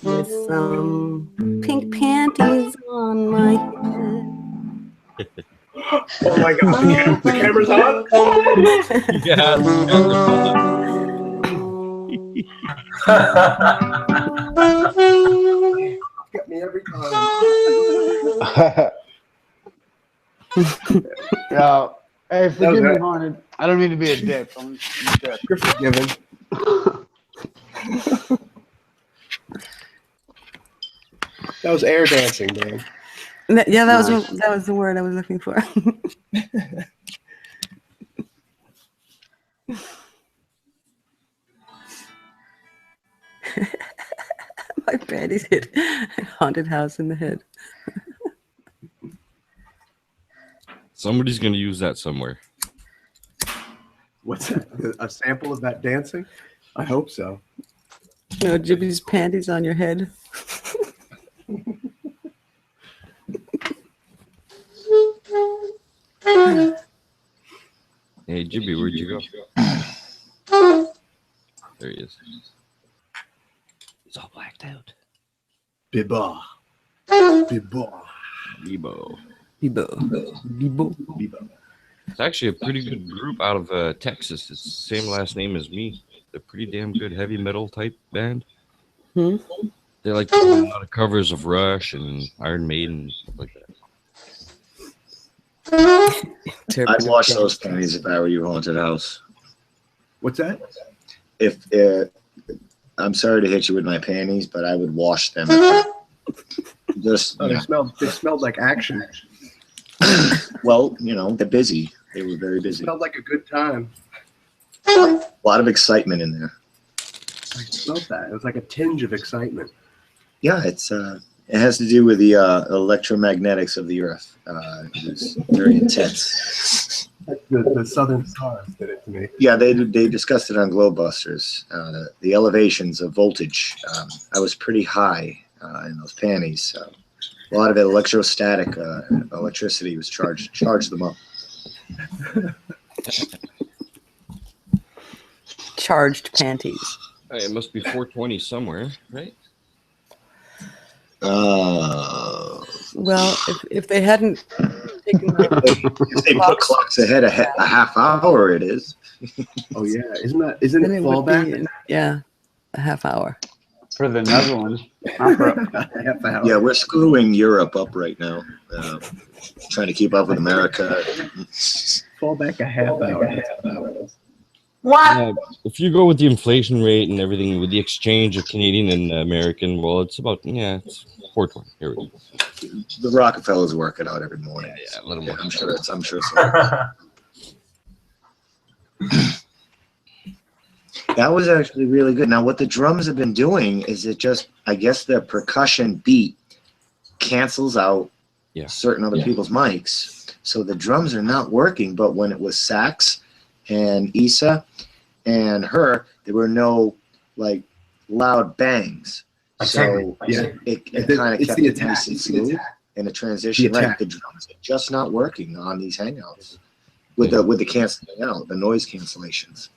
with some pink panties on my head. Oh my God, the camera's on? Yeah. Got me every time. Yo, hey, forgive me, right. Haunted. I don't mean to be a dick. I'm a dick. You're forgiven. That was air dancing, man. Yeah, that was the word I was looking for. My panties hit a haunted house in the head. Somebody's gonna use that somewhere. What's that? A sample of that dancing? I hope so. No, Jimmy's panties on your head. Hey, Jimmy, where'd you go? There he is. He's all blacked out. Bibba. Bibba. Bebo. Bibo. It's actually a pretty good group out of Texas. It's the same last name as me. They're pretty damn good heavy metal type band. Hmm? They like to do a lot of covers of Rush and Iron Maiden and stuff like that. I'd wash those panties if I were you, Haunted House. What's that? If I'm sorry to hit you with my panties, but I would wash them. Just they smelled like action. Well, you know, they're busy. They were very busy. Smelled like a good time. A lot of excitement in there. I smelled that. It was like a tinge of excitement. Yeah, it's it has to do with the electromagnetics of the Earth. It was very intense. The Southern Stars did it to me. Yeah, they discussed it on Globebusters. The elevations of voltage. I was pretty high in those panties. So a lot of electrostatic electricity was charged them up. Charged panties. Hey, it must be 420 somewhere, right? Well, if they hadn't taken if they put clocks ahead a half hour, it is. Oh yeah, isn't it fallback? Yeah, a half hour. For the Netherlands. Half hour. Yeah, we're screwing Europe up right now. Trying to keep up with America. Fall back a half hour. What? If you go with the inflation rate and everything, with the exchange of Canadian and American, well, it's about, it's 420. Here we go. The Rockefellers work it out every morning. Yeah, a little more. I'm sure so. That was actually really good. Now, what the drums have been doing is I guess the percussion beat cancels out certain other people's mics. So the drums are not working, but when it was sax and Issa and her, there were no like loud bangs. So it kind of kept it nice and smooth in a transition. Right, the drums are just not working on these Hangouts with the canceling out, the noise cancellations.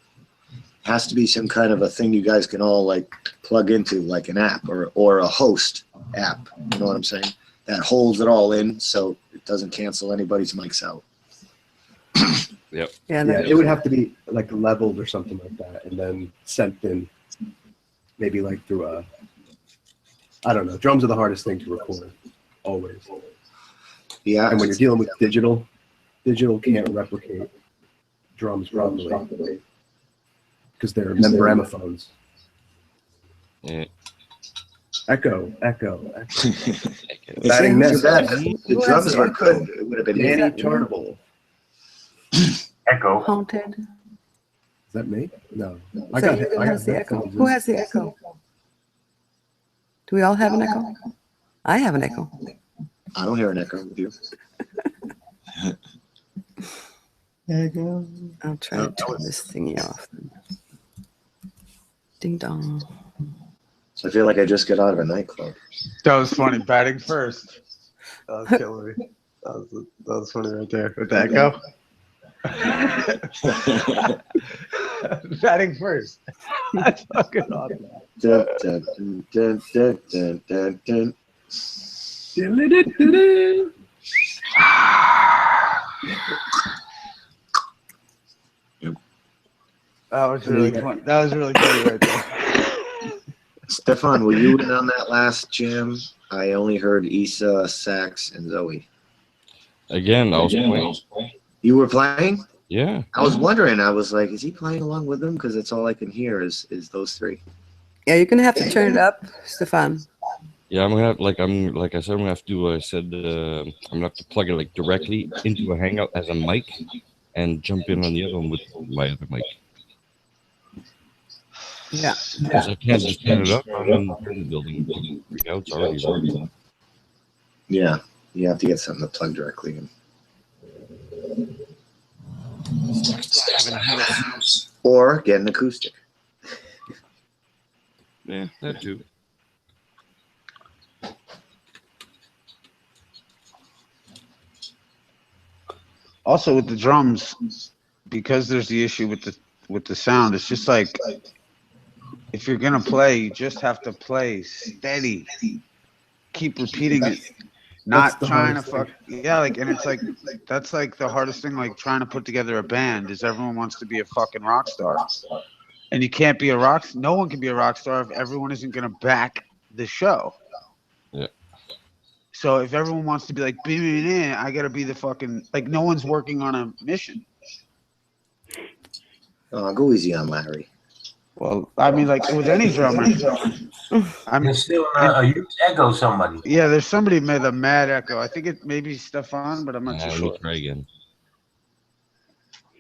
Has to be some kind of a thing you guys can all like plug into, like an app or a host app. You know what I'm saying? That holds it all in, so it doesn't cancel anybody's mics out. Yep. Yeah, it would have to be like leveled or something like that, and then sent in, maybe like through a. I don't know. Drums are the hardest thing to record, always. Yeah. And when you're dealing with digital can't replicate drums properly because they're gramophones. Yeah. Echo. Batting miss. The drums were good. It would have been inevitable. Echo. Haunted. Is that me? No. I got the echo. Who has the echo? Do we all have an echo? I have an echo. I don't hear an echo with you. Echo. I'll try to turn this thingy off. Ding dong. So I feel like I just got out of a nightclub. That was funny. Batting first. That was killing me. That was funny right there. With the echo. Batting first. That's fucking awesome. Dun, dun, dun, dun, dun, dun, dun. That was really funny. That was really funny right there. Stefan, were you in on that last jam? I only heard Issa, Sax, and Zoe. Again, I was playing. You were playing? Yeah. I was wondering. I was like, is he playing along with them? Because that's all I can hear is those three. Yeah, you're gonna have to turn it up, Stefan. Yeah, I'm gonna have like I said, I'm gonna have to do what I said. I'm gonna have to plug it like directly into a Hangout as a mic, and jump in on the other one with my other mic. Yeah. Because I can't just turn it up. I'm in the building. Freakouts already. Yeah, you have to get something to plug directly in. Or get an acoustic. Yeah, that too. Also with the drums, because there's the issue with the sound, it's just like if you're gonna play, you just have to play steady. Keep repeating it. Not trying to fuck. Yeah, like, and it's like that's like the hardest thing, like trying to put together a band is everyone wants to be a fucking rock star. And you can't be a rock. No one can be a rock star if everyone isn't gonna back the show. Yeah. So if everyone wants to be like, I gotta be the fucking, like, no one's working on a mission. Oh, go easy on Larry. Well, I mean, like with any drummer, There's still a huge echo. Somebody. Yeah, there's somebody made a mad echo. I think it may be Stefan, but I'm not too Let sure. me try again.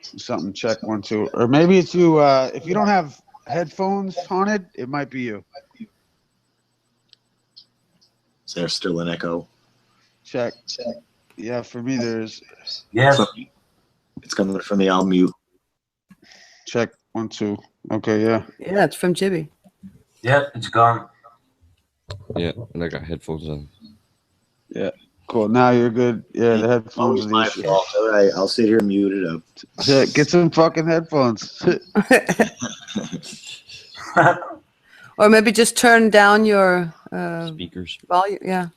Something, check 1 2, or maybe it's you. If you don't have headphones Haunted, it might be you. Is there still an echo? Check. Yeah, for me there's. Yes. It's coming from me. I'll mute. Check 1 2. Okay, yeah. Yeah, it's from Jibby. Yeah, it's gone. Yeah, and I got headphones on. Yeah. Cool. Now you're good. Yeah, the headphones are the My issue. fault. All right, I'll sit here muted up. Yeah, get some fucking headphones. Or maybe just turn down your speakers volume. Yeah.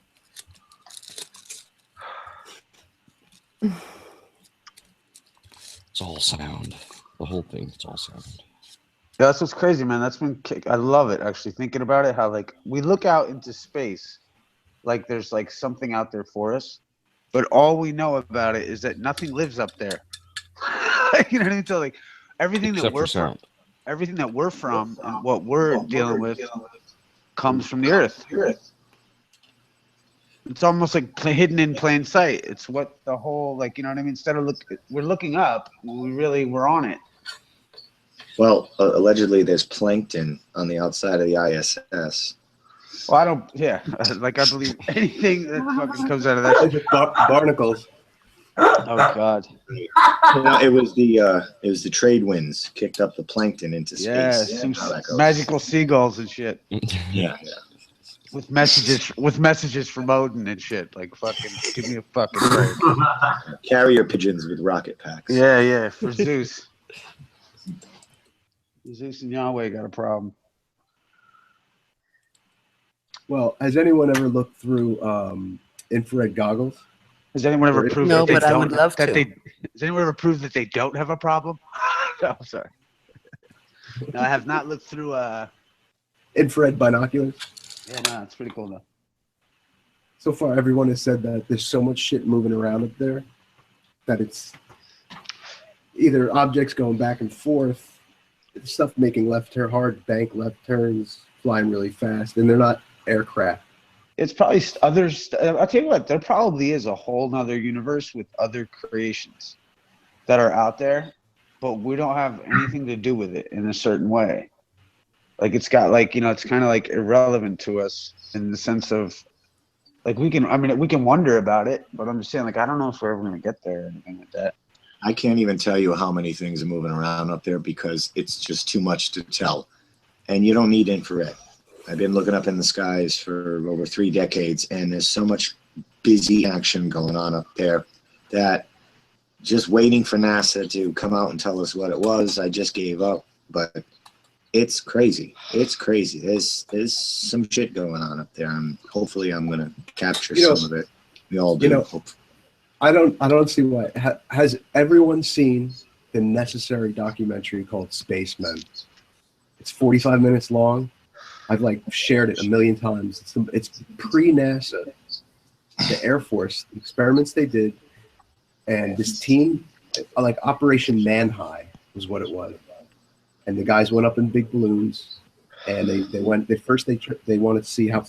It's all sound. The whole thing. It's all sound. Yeah, that's what's crazy, man. That's been I love it, actually, thinking about it, how like we look out into space like there's like something out there for us, but all we know about it is that nothing lives up there. You know what I mean? So like everything Except that we're for sound. from, everything that we're from and what we're dealing with comes from the earth. It's almost like hidden in plain sight. It's what the whole, like, you know what I mean? Instead of we're looking up, we're on it. Well, allegedly there's plankton on the outside of the ISS. Well, I don't. Yeah, like I believe anything that fucking comes out of that. Barnacles. Oh God. No, it was the trade winds kicked up the plankton into space. Yeah, some magical seagulls and shit. Yeah. With messages from Odin and shit. Like, fucking give me a fucking break. Carrier pigeons with rocket packs. Yeah, for Zeus. Zeus and Yahweh got a problem. Well, has anyone ever looked through infrared goggles? Has anyone ever proved No, that they but I don't? would love that to. They, has anyone ever proved that they don't have a problem? No, sorry. No, I have not looked through. Infrared binoculars? Yeah, no, it's pretty cool though. So far, everyone has said that there's so much shit moving around up there that it's either objects going back and forth, stuff making hard bank left turns, flying really fast, and they're not aircraft. It's probably others. I'll tell you what, there probably is a whole nother universe with other creations that are out there, but we don't have anything to do with it in a certain way. Like it's got like, it's kind of like irrelevant to us in the sense of like we can wonder about it, but I'm just saying like I don't know if we're ever gonna get there or anything like that. I can't even tell you how many things are moving around up there because it's just too much to tell. And you don't need infrared. I've been looking up in the skies for over 3 decades, and there's so much busy action going on up there that just waiting for NASA to come out and tell us what it was, I just gave up. But it's crazy. It's crazy. There's some shit going on up there, and hopefully I'm going to capture some of it. We all do. I don't see why. Has everyone seen the necessary documentary called Spacemen? It's 45 minutes long. I've shared it a million times. It's pre-NASA, the Air Force experiments they did, and this team, like Operation Manhigh, was what it was. And the guys went up in big balloons, and they wanted to see how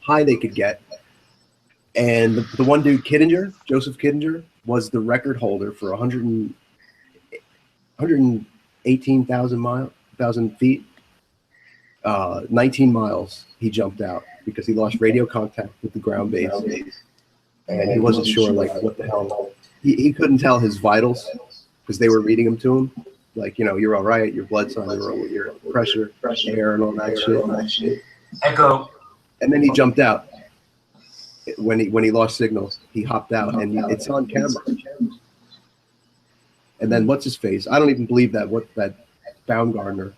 high they could get. And the one dude, Joseph Kittinger, was the record holder for 118,000 feet. 19 miles he jumped out because he lost radio contact with the ground base, and he wasn't sure what the hell. He couldn't tell his vitals because they were reading them to him, you're all right, your blood sign, your pressure, air, and all that shit. Echo. And then he jumped out. When he lost signal, he hopped out, and it's on camera. And then what's his face? I don't even believe that Baumgartner,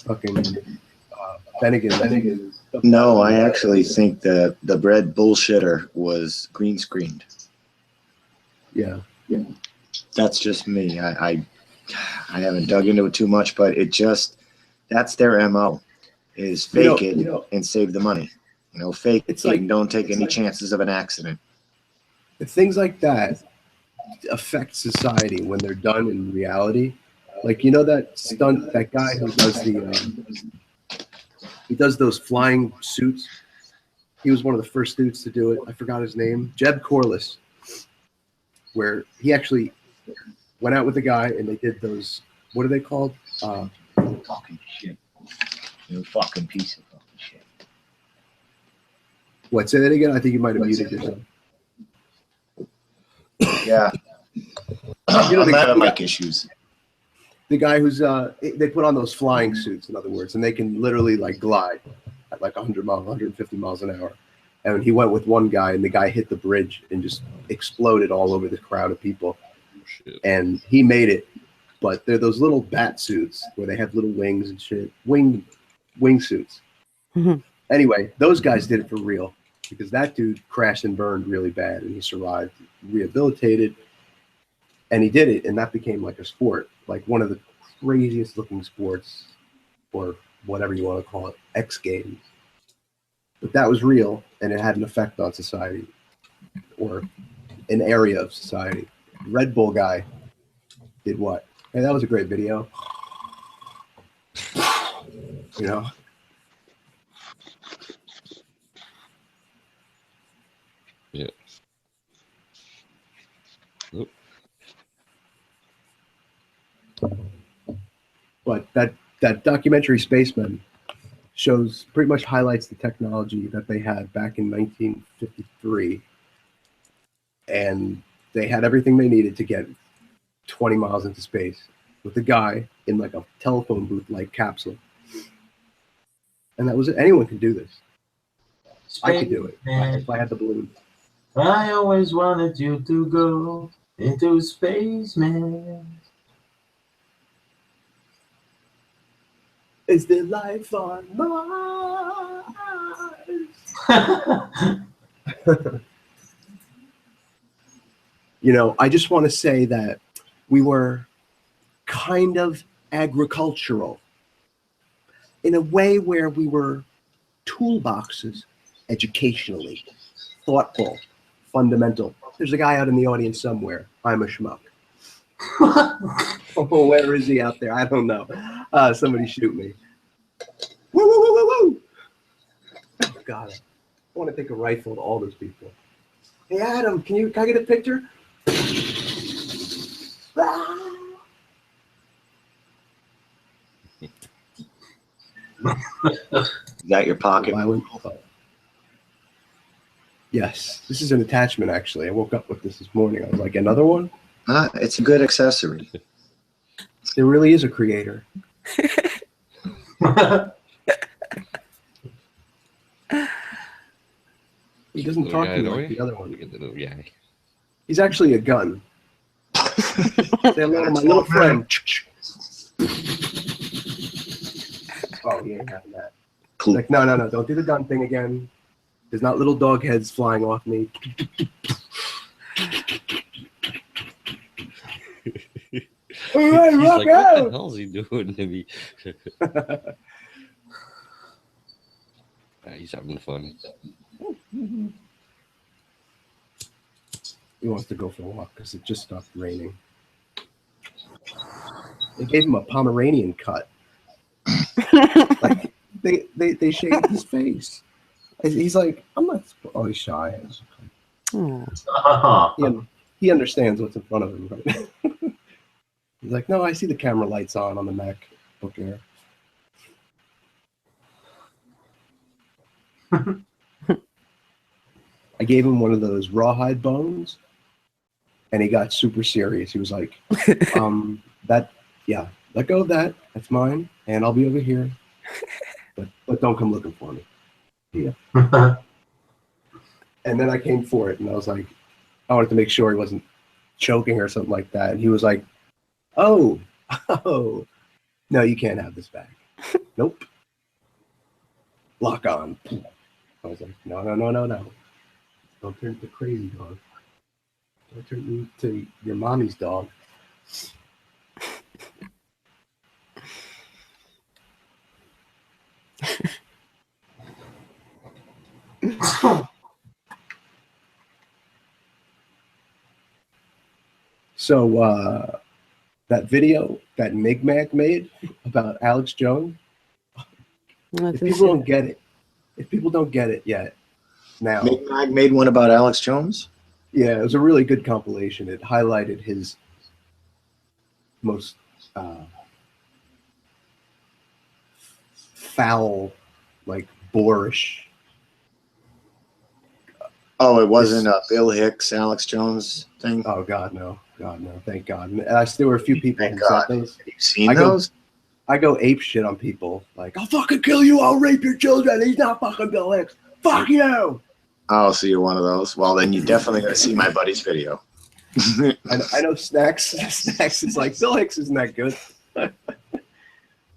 fucking Bennigan. No, I actually think the bread bullshitter was green screened. Yeah. That's just me. I haven't dug into it too much, but that's their MO, is fake it and save the money. Fake it and don't take any chances of an accident. Things like that affect society when they're done in reality. That guy who does he does those flying suits. He was one of the first dudes to do it. I forgot his name. Jeb Corliss, where he actually went out with a guy and they did those, what are they called? Talking shit. You fucking piece of fucking shit. What, say that again? I think you might have muted yourself. Yeah. I'm having mic issues. The guy who's they put on those flying suits, in other words, and they can literally glide at 100 miles, 150 miles an hour. And he went with one guy, and the guy hit the bridge and just exploded all over the crowd of people. Shit. And he made it, but they're those little bat suits where they have little wings and shit, wing suits. Anyway, those guys did it for real because that dude crashed and burned really bad, and he survived, rehabilitated, and he did it, and that became a sport, one of the craziest looking sports, or whatever you want to call it, X Games. But that was real, and it had an effect on society, or an area of society. Red Bull guy did what? Hey, that was a great video. Yeah. Oop. But that documentary Spacemen pretty much highlights the technology that they had back in 1953, and they had everything they needed to get 20 miles into space with a guy in a telephone booth capsule, and that was it. Anyone can do this. I could do it if I had the balloon. I always wanted you to go into space, man. Is there life on Mars? You know, I just want to say that we were kind of agricultural in a way where we were toolboxes educationally, thoughtful, fundamental. There's a guy out in the audience somewhere. I'm a schmuck. Oh, where is he out there? I don't know. Somebody shoot me. Woo, woo, woo, woo, woo. Oh, God. I want to take a rifle to all those people. Hey, Adam, can I get a picture? You got your pocket. Yes, this is an attachment, actually. I woke up with this morning. I was like, another one? It's a good accessory. There really is a creator. He doesn't talk to me like the other one. He's actually a gun. Say hello to my little friend. Oh, he ain't having that. Like, no, don't do the gun thing again. There's not little dog heads flying off me. All right, He's rock like, out. what the hell is he doing to me? He's having fun. He wants to go for a walk because it just stopped raining. They gave him a Pomeranian cut. Like they shaved his face. He's like, I'm not. Oh, he's shy. He understands what's in front of him, right? He's like, no, I see the camera lights on the MacBook Air. I gave him one of those rawhide bones, and he got super serious. He was like, let go of that. That's mine, and I'll be over here. But don't come looking for me. Yeah. And then I came for it, and I was like, I wanted to make sure he wasn't choking or something like that. And he was like, oh, no, you can't have this back. Nope. Lock on. I was like, no. Don't turn into crazy dog. Don't turn into your mommy's dog. So that video that Migmac made about Alex Jones, if people don't get it yet, now Migmac made one about Alex Jones? Yeah, it was a really good compilation. It highlighted his most foul, like boorish. Oh, it wasn't a Bill Hicks, Alex Jones thing? Oh, God, no. Thank God. And there were a few people who said those. Have you seen those? I go ape shit on people. Like, I'll fucking kill you. I'll rape your children. He's not fucking Bill Hicks. Fuck you. Oh, so you're one of those. Well, then you definitely got to see my buddy's video. I know Snacks. Snacks is like, Bill Hicks isn't that good.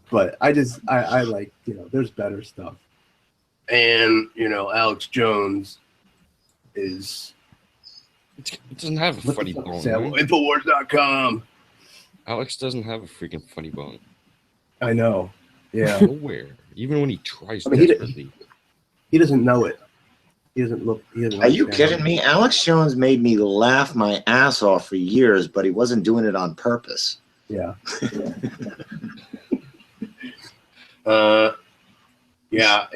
But I like, there's better stuff. And, Alex Jones is... It doesn't have a funny bone. Infowars.com. Alex doesn't have a freaking funny bone. I know. Yeah. Nowhere. Even when he tries desperately. He doesn't know it. He doesn't look. Are you kidding me? Alex Jones made me laugh my ass off for years, but he wasn't doing it on purpose. Yeah. Yeah,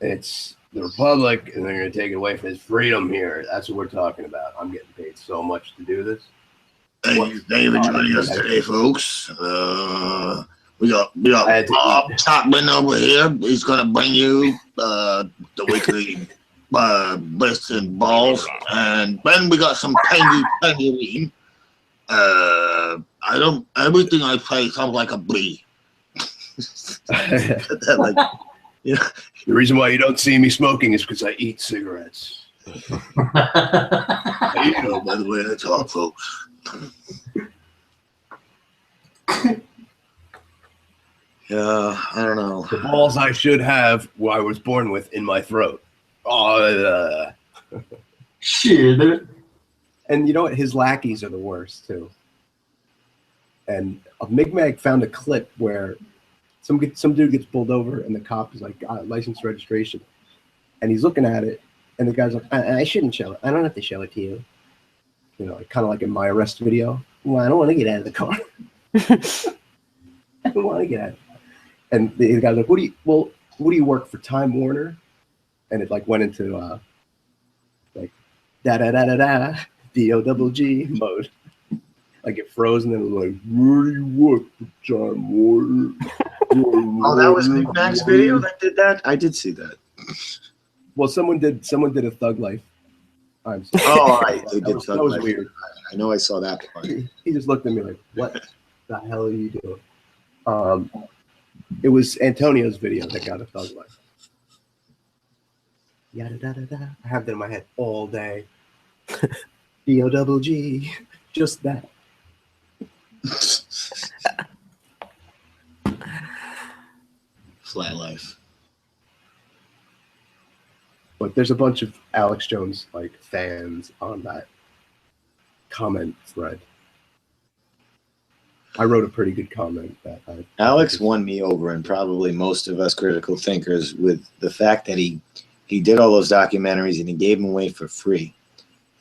it's the Republic, and they're going to take it away from his freedom here. That's what we're talking about. I'm getting paid so much to do this. Thank you for joining us today, folks. We got Bob Topman over here. He's going to bring you the weekly breasts and balls, and then we got some penguin. Everything I say sounds like a bee. The reason why you don't see me smoking is because I eat cigarettes. I eat them by the way I talk, folks. I don't know. The balls I should have, who I was born with, in my throat. Oh, shit. And you know what? His lackeys are the worst too. And Migmag found a clip where some dude gets pulled over, and the cop is like, license registration, and he's looking at it, and the guy's like, I shouldn't show it. I don't have to show it to you. You know, kind of like in my arrest video. Well, I don't want to get out of the car. I don't want to get out. And the guy's like, what do you work for, Time Warner? And it like went into like DOGG mode. Like it froze, and then it was like, where do you work for, Time Warner? Oh, that was Migmag's video that did that? I did see that. Well, someone did a Thug Life. Oh, right. They did that was weird. I know I saw that part. He just looked at me like, what the hell are you doing? It was Antonio's video that got a Thug Life. Yada da da da. I have that in my head all day. DOGG. Just that. Flat life. But there's a bunch of Alex Jones like fans on that comment thread. I wrote a pretty good comment that Alex won me over, and probably most of us critical thinkers, with the fact that he did all those documentaries and he gave them away for free.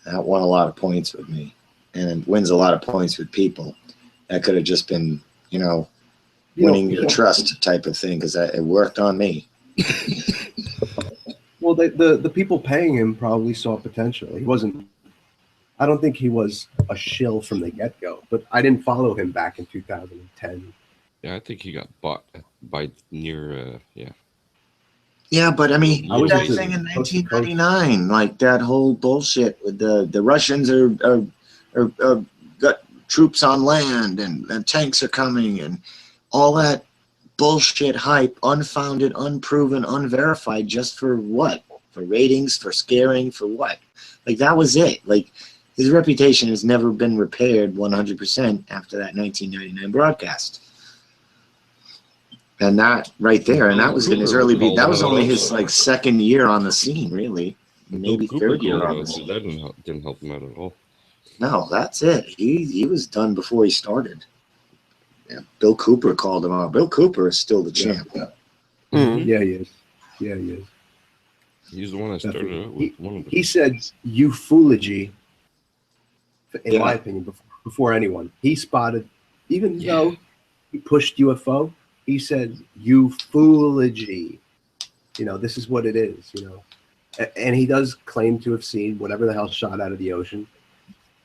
That won a lot of points with me, and it wins a lot of points with people. That could have just been, you know, winning your trust type of thing, because it worked on me. Well, the people paying him probably saw potential. He wasn't. I don't think he was a shill from the get-go, but I didn't follow him back in 2010. Yeah, I think he got bought by near. Yeah. Yeah, but I mean, I was that into thing in 1999, like that whole bullshit with the Russians are got troops on land and tanks are coming and all that bullshit hype, unfounded, unproven, unverified, just for what? For ratings, for scaring, for what? Like that was it. Like his reputation has never been repaired 100% after that 1999 broadcast. And that right there, and that was in his early beat. That was only his like second year on the scene, really, maybe third year on the scene. That didn't help him out at all. No, that's it. He was done before he started. Yeah, Bill Cooper called him out. Bill Cooper is still the champ. Yeah, yeah he is. Yeah, he is. He's the one that started out with one of them. He said eulogy, in my opinion, before anyone. He spotted, even though he pushed UFO, he said eulogy. You know, this is what it is, you know. And he does claim to have seen whatever the hell shot out of the ocean,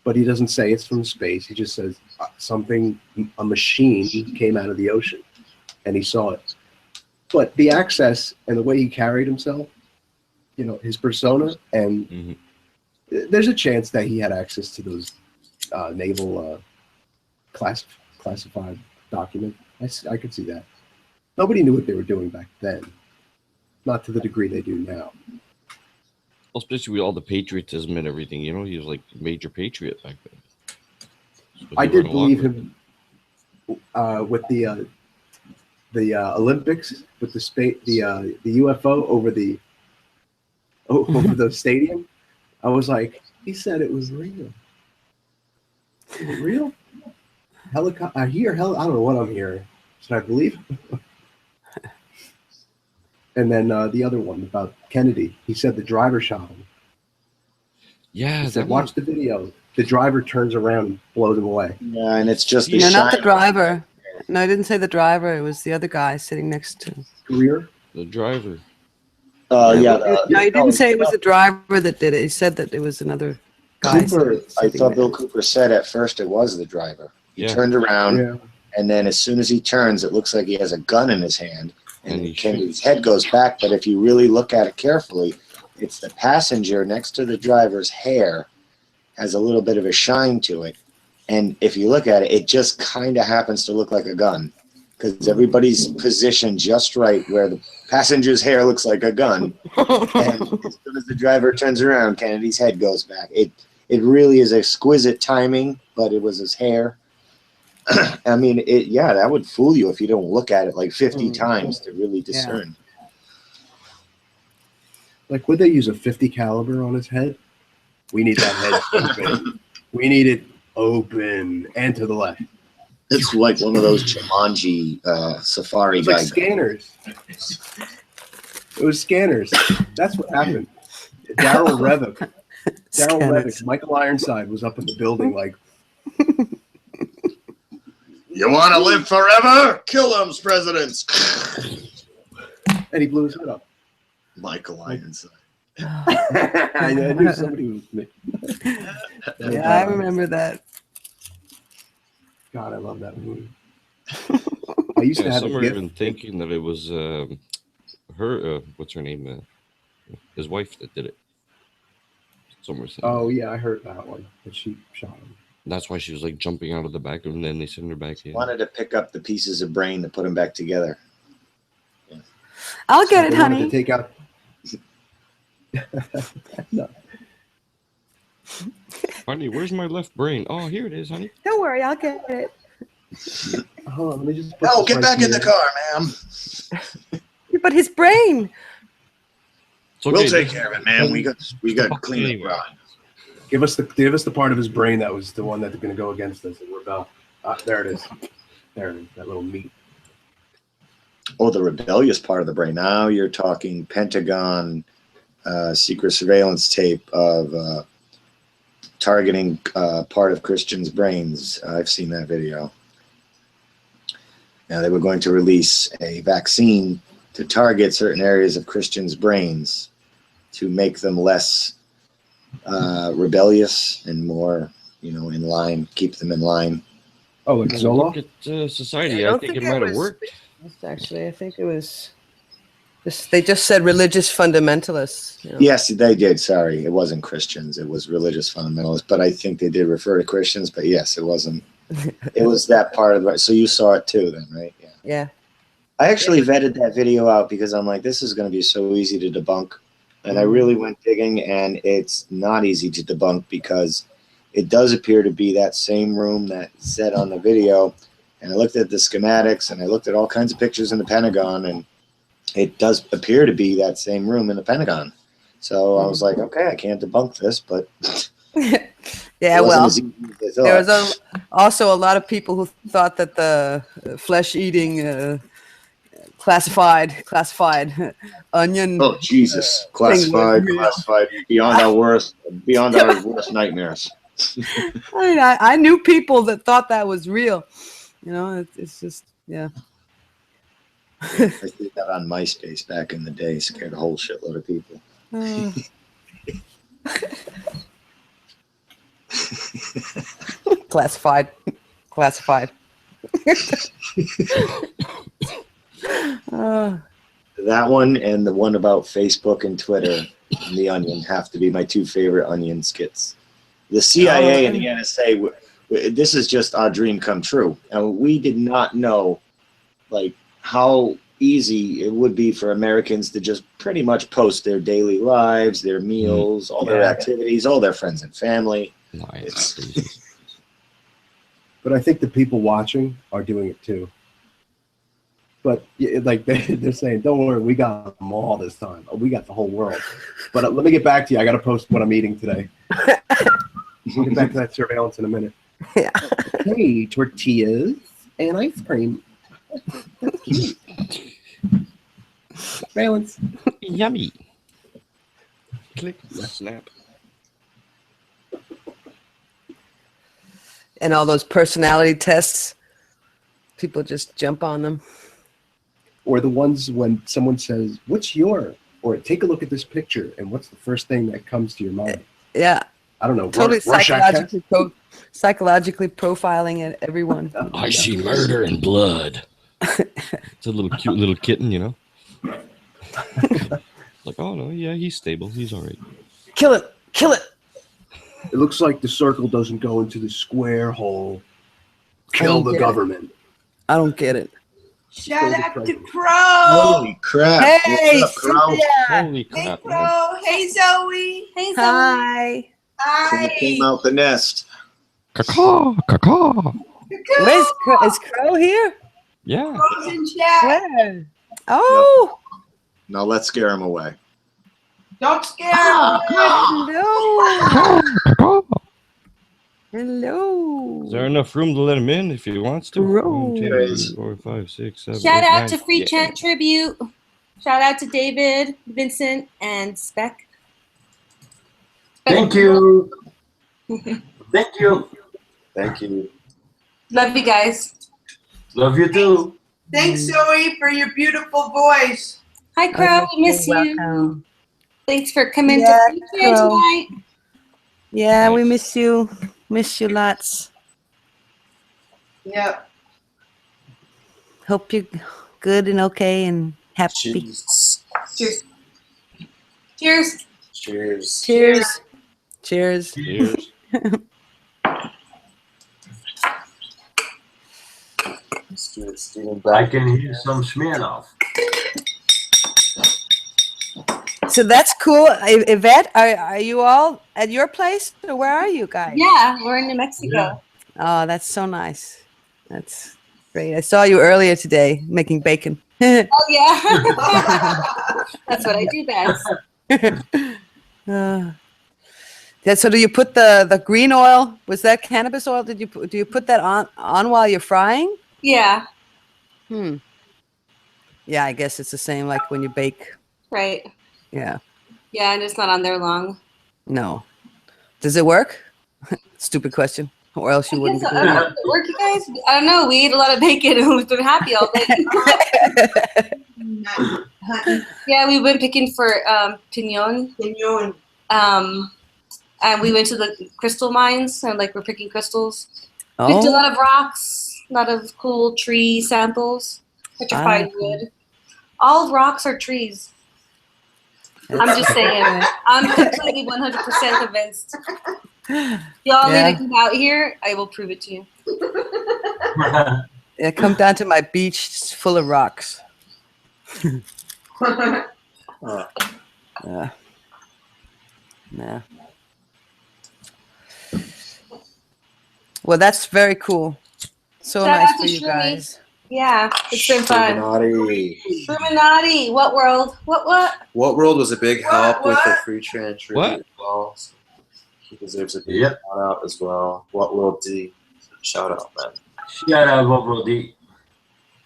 but he doesn't say it's from space. He just says a machine came out of the ocean, and he saw it. But the access and the way he carried himself, you know, his persona, and there's a chance that he had access to those naval classified documents. I could see that. Nobody knew what they were doing back then, not to the degree they do now. Well, especially with all the patriotism and everything, you know, he was like a major patriot back then. So I did believe him with the Olympics, with the UFO over the stadium. I was like, he said it was real. Is it real? Helicopter. I don't know what I'm hearing. Should I believe? And then the other one about Kennedy. He said the driver shot him. Yeah. He said, watch the video. The driver turns around and blows him away. Yeah, and it's just No, not the driver. No, I didn't say the driver. It was the other guy sitting next to him. Greer? The driver. No, he didn't say it was the driver that did it. He said that it was another guy. Cooper, I thought Bill Cooper said at first it was the driver. He turned around, and then as soon as he turns, it looks like he has a gun in his hand, and Kennedy's head goes back. But if you really look at it carefully, it's the passenger next to the driver's hair has a little bit of a shine to it. And if you look at it, it just kind of happens to look like a gun, because everybody's positioned just right where the passenger's hair looks like a gun. And as soon as the driver turns around, Kennedy's head goes back. It really is exquisite timing, but it was his hair. I mean, yeah, that would fool you if you don't look at it like 50 times to really discern. Like, would they use a 50 caliber on his head? We need that head open. We need it open and to the left. It's like one of those Jumanji safari It's like guide. scanners. It was scanners. That's what happened. Daryl Revick, Michael Ironside was up in the building like, you want to live forever? Kill them, presidents. And he blew his head up. Michael Ironside. I knew somebody was me. Yeah, I remember that. God, I love that movie. I used to have some a are gift. even thinking that it was her. What's her name? His wife that did it. Some were saying. Oh yeah, I heard that one. But she shot him. That's why she was like jumping out of the back, and then they sent her back in. Wanted to pick up the pieces of brain to put them back together. Yeah. I'll get it, They wanted honey. to take out. No. Honey, where's my left brain? Oh, here it is, honey. Don't worry, I'll get it. Hold on, let me just. put Oh, this get right back in the here. car, ma'am. But his brain. It's okay. We'll take care of it, man. We got to clean it. Anyway. Give us the part of his brain that was the one that's going to go against us and rebel. There it is. There it is. That little meat. Oh, the rebellious part of the brain. Now you're talking Pentagon secret surveillance tape of targeting part of Christians' brains. I've seen that video. Now they were going to release a vaccine to target certain areas of Christians' brains to make them less rebellious and more, in line, keep them in line. Oh, like Look at society. I think it might have worked. Actually, I think it was. They just said religious fundamentalists. Yes, they did. Sorry, it wasn't Christians. It was religious fundamentalists. But I think they did refer to Christians. But yes, it wasn't. It was that part of it. So you saw it too, then, right? Yeah. Yeah. I actually vetted that video out because I'm like, this is going to be so easy to debunk. And I really went digging, and it's not easy to debunk because it does appear to be that same room that said on the video. And I looked at the schematics, and I looked at all kinds of pictures in the Pentagon, and it does appear to be that same room in the Pentagon. So I was like, okay, I can't debunk this, but Yeah, it wasn't well, as easy as I there thought. was also a lot of people who thought that the flesh-eating classified onion. Oh Jesus! thing was Classified real. beyond our worst nightmares. I mean, I knew people that thought that was real. It's just, yeah. I did that on MySpace back in the day. Scared a whole shitload of people. Classified. That one and the one about Facebook and Twitter and the Onion have to be my two favorite Onion skits. The CIA and the NSA, this is just our dream come true. And we did not know like how easy it would be for Americans to just pretty much post their daily lives, their meals, all their activities, all their friends and family. But I think the people watching are doing it too. But like they're saying, don't worry, we got them all this time. We got the whole world. But let me get back to you. I got to post what I'm eating today. We'll get back to that surveillance in a minute. Yeah. Hey, tortillas and ice cream. That's cute. Surveillance. Yummy. Click. Snap. And all those personality tests, people just jump on them. Or the ones when someone says, what's your, or take a look at this picture, and what's the first thing that comes to your mind? Yeah. I don't know. Totally Rorschach psychologically profiling everyone. I see murder and blood. It's a little cute little kitten, Like, oh no, yeah, he's stable. He's all right. Kill it. Kill it. It looks like the circle doesn't go into the square hole. Kill the government. I don't get it. Shout out to Crow. Holy crap. Hey, What's up, Crow? Cynthia. Holy Hey, crap. man. Crow. Hey, Zoe. Hey, Zoe. Hi. Hi. Came out the nest. Caw, caw. Is Crow here? Yeah. Crow's in chat. Where? Oh. Now let's scare him away. Don't scare him. Hello. Hello. Is there enough room to let him in if he wants to? Crow. 1, 2, 3, 4, 5, 6, 7, Shout 8, out 9. to Free Chant Tribute. Shout out to David, Vincent, and Spec. Thank you. Thank you. Thank you. Love you guys. Love you too. Thanks, Zoe, for your beautiful voice. Hi, Crow. We miss you. Welcome. Thanks for coming Yeah, to Free Chant Crow. tonight. Yeah, we miss you. Miss you lots. Yep. Hope you're good and okay and happy. Cheers. Cheers. Cheers. Cheers. Cheers. Cheers. I can hear some Smirnoff. So that's cool. Yvette, are you all at your place? Or where are you guys? Yeah, we're in New Mexico. Oh, that's so nice. That's great. I saw you earlier today making bacon. Oh, yeah. That's what I do best. Yeah, so do you put the green oil? Was that cannabis oil? Do you put that on while you're frying? Yeah, Yeah, I guess it's the same like when you bake. right. Yeah. Yeah, and it's not on there long. No. Does it work? Stupid question. Or else you wouldn't. I don't know. Does it work, you guys? I don't know. We ate a lot of bacon and we've been happy all day. Yeah, we went picking for pinon. Pinon. And we went to the crystal mines and like we're picking crystals. Oh. Picked a lot of rocks, a lot of cool tree samples, petrified wood. All rocks are trees. I'm just saying. I'm completely 100% convinced. Y'all need to come out here. I will prove it to you. Yeah, come down to my beach. It's full of rocks. Yeah. Well, that's very cool. So Shout nice out for to you Shroomies. guys. Yeah, it's been fun. Illuminati. What world? What? What World was a big help with the free tribute What? as well. So he deserves a big shout out as well. What World D? Shout out, man. Shout out, What World D.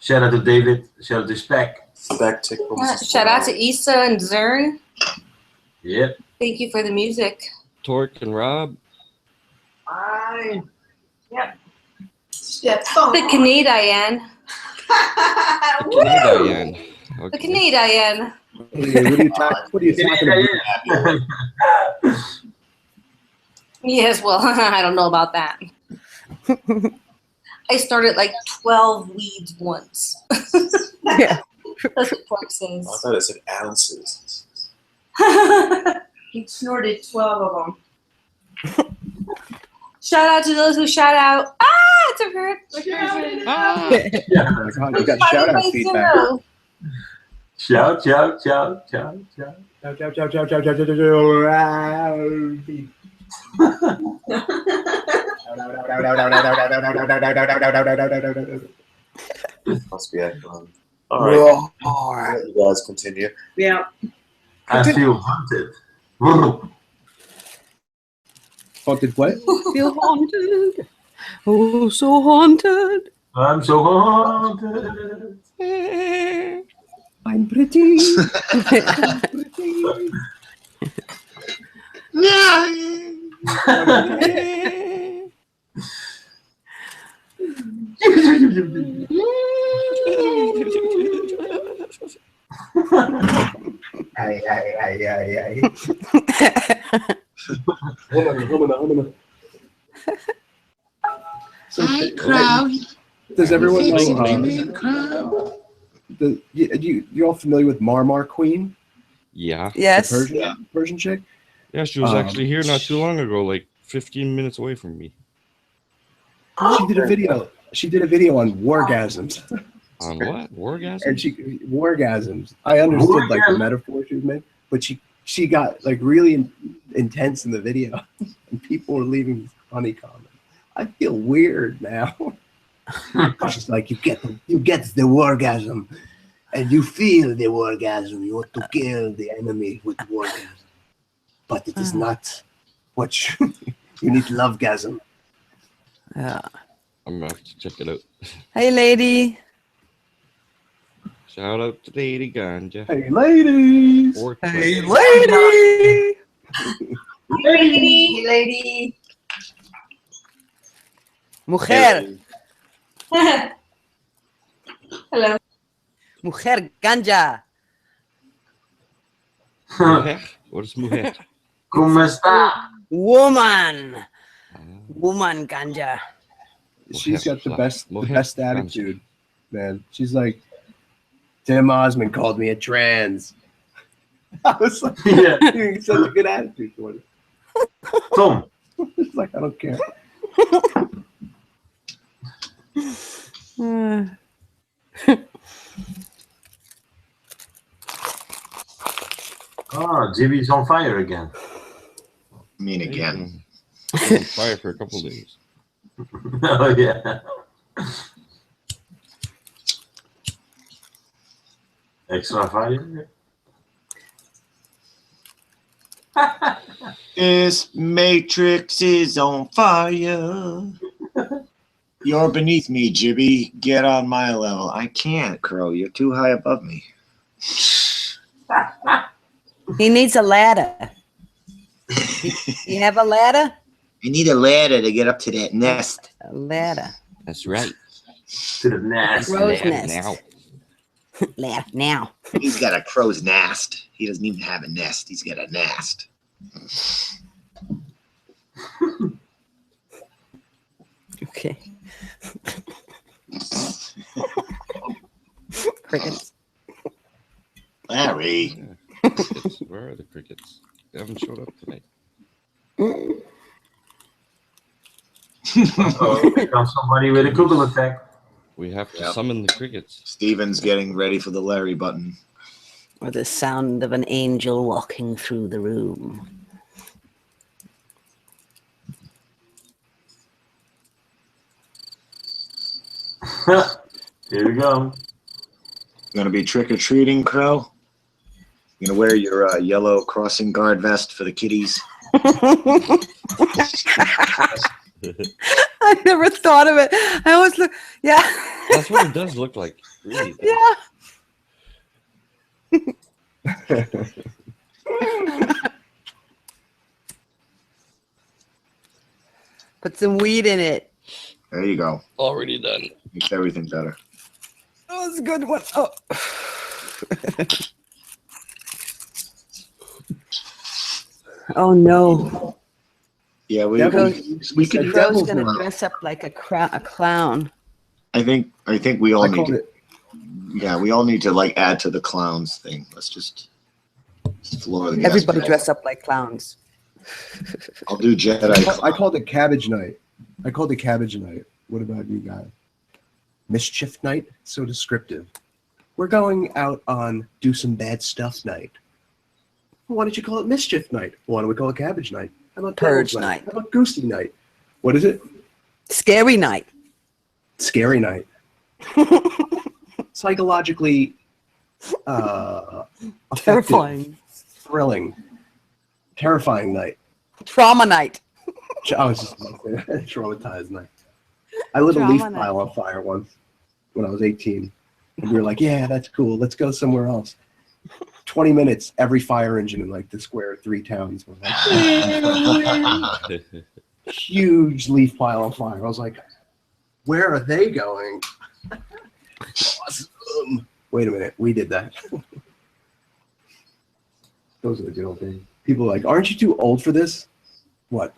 Shout out to David. Shout out to Spec. Spec tickles. Shout out to Issa and Zern. Yep. Thank you for the music. Torque and Rob. Fine. Yep. Step on. The Canadian. Diane. The Canadian. What are you talking about? Yes, well, I don't know about that. I started like 12 weeds once. Yeah. That's what Pork says. I thought it said ounces. He snorted 12 of them. Shout out to those who shout out. Ah, it's a hurt. You got shout out feedback. Shout. Must be echoing. All right. Let you guys continue. Yeah. I feel haunted. Haunted what? Feel haunted. Oh, so haunted. I'm so haunted. I'm pretty. Ay. Hi, Crow. Does everyone Crow. know? You all familiar with Marmar Queen? Yeah. Yes. The Persian chick? Yeah, she was actually here not too long ago, like 15 minutes away from me. She did a video. She did a video on wargasms. On what? Wargasm? And wargasms. I understood like the metaphor she was making, but she got like really intense in the video, and people were leaving funny comments. I feel weird now. It's like you get the orgasm, and you feel the orgasm. You want to kill the enemy with the orgasm, but it is not what you need. Lovegasm. Yeah. I'm gonna have to check it out. Hey, lady. Shout out to Lady Ganja. Hey, ladies. Hey, lady. Lady. Lady. Mujer. Hello. Mujer ganja. Mujer? What is mujer? ¿Cómo está? Woman. Woman ganja. She's got the best attitude, man. She's like, Tim Osmond called me a trans. I was like, Yeah. he's such a good attitude for it. Tom. It's like, I don't care. Oh, Jimmy's on fire again. I mean, again. On fire for a couple days. Oh, yeah. Extra fire? This matrix is on fire. You're beneath me, Jibby. Get on my level. I can't, Crow. You're too high above me. He needs a ladder. You have a ladder? I need a ladder to get up to that nest. A ladder. That's right. To the nest. Crow's Ladder nest. now. Ladder now. He's got a crow's nest. He doesn't even have a nest. He's got a nest. Okay. Crickets. Larry. Yeah. Crickets. Where are the crickets? They haven't showed up tonight. Oh, here comes somebody with a Google effect. We have to summon the crickets. Steven's getting ready for the Larry button. Or the sound of an angel walking through the room. Here we go. Gonna be trick-or-treating, Crow? You gonna wear your yellow crossing guard vest for the kiddies? I never thought of it. I always look, yeah. That's what it does look like. Really. Yeah. Put some weed in it. There you go. Already done. Makes everything better. Oh, it's a good one. Oh. Oh no. Yeah, we could Crow's gonna dress up like a clown. I think we all I need called to, it. yeah, we all need to like add to the clowns thing. Let's just floor the Everybody guests. dress up like clowns. I'll do Jedi. I called it Cabbage Night. I called it Cabbage Night. What about you guys? Mischief Night? So descriptive. We're going out on do some bad stuff night. Why don't you call it Mischief Night? Why don't we call it Cabbage Night? How about Purge Devil's Night. How about Goosey Night? What is it? Scary Night. Scary Night. Psychologically effective, Terrifying. thrilling, terrifying night. Trauma Night. I was just about to say that. Traumatized night. I lit a Trauma leaf night. pile on fire once when I was 18. And we were like, yeah, that's cool. Let's go somewhere else. 20 minutes, every fire engine in like the square of 3 towns was like, huge leaf pile on fire. I was like, where are they going? Awesome. Wait a minute, we did that. Those are the good old days. People are like, aren't you too old for this? What?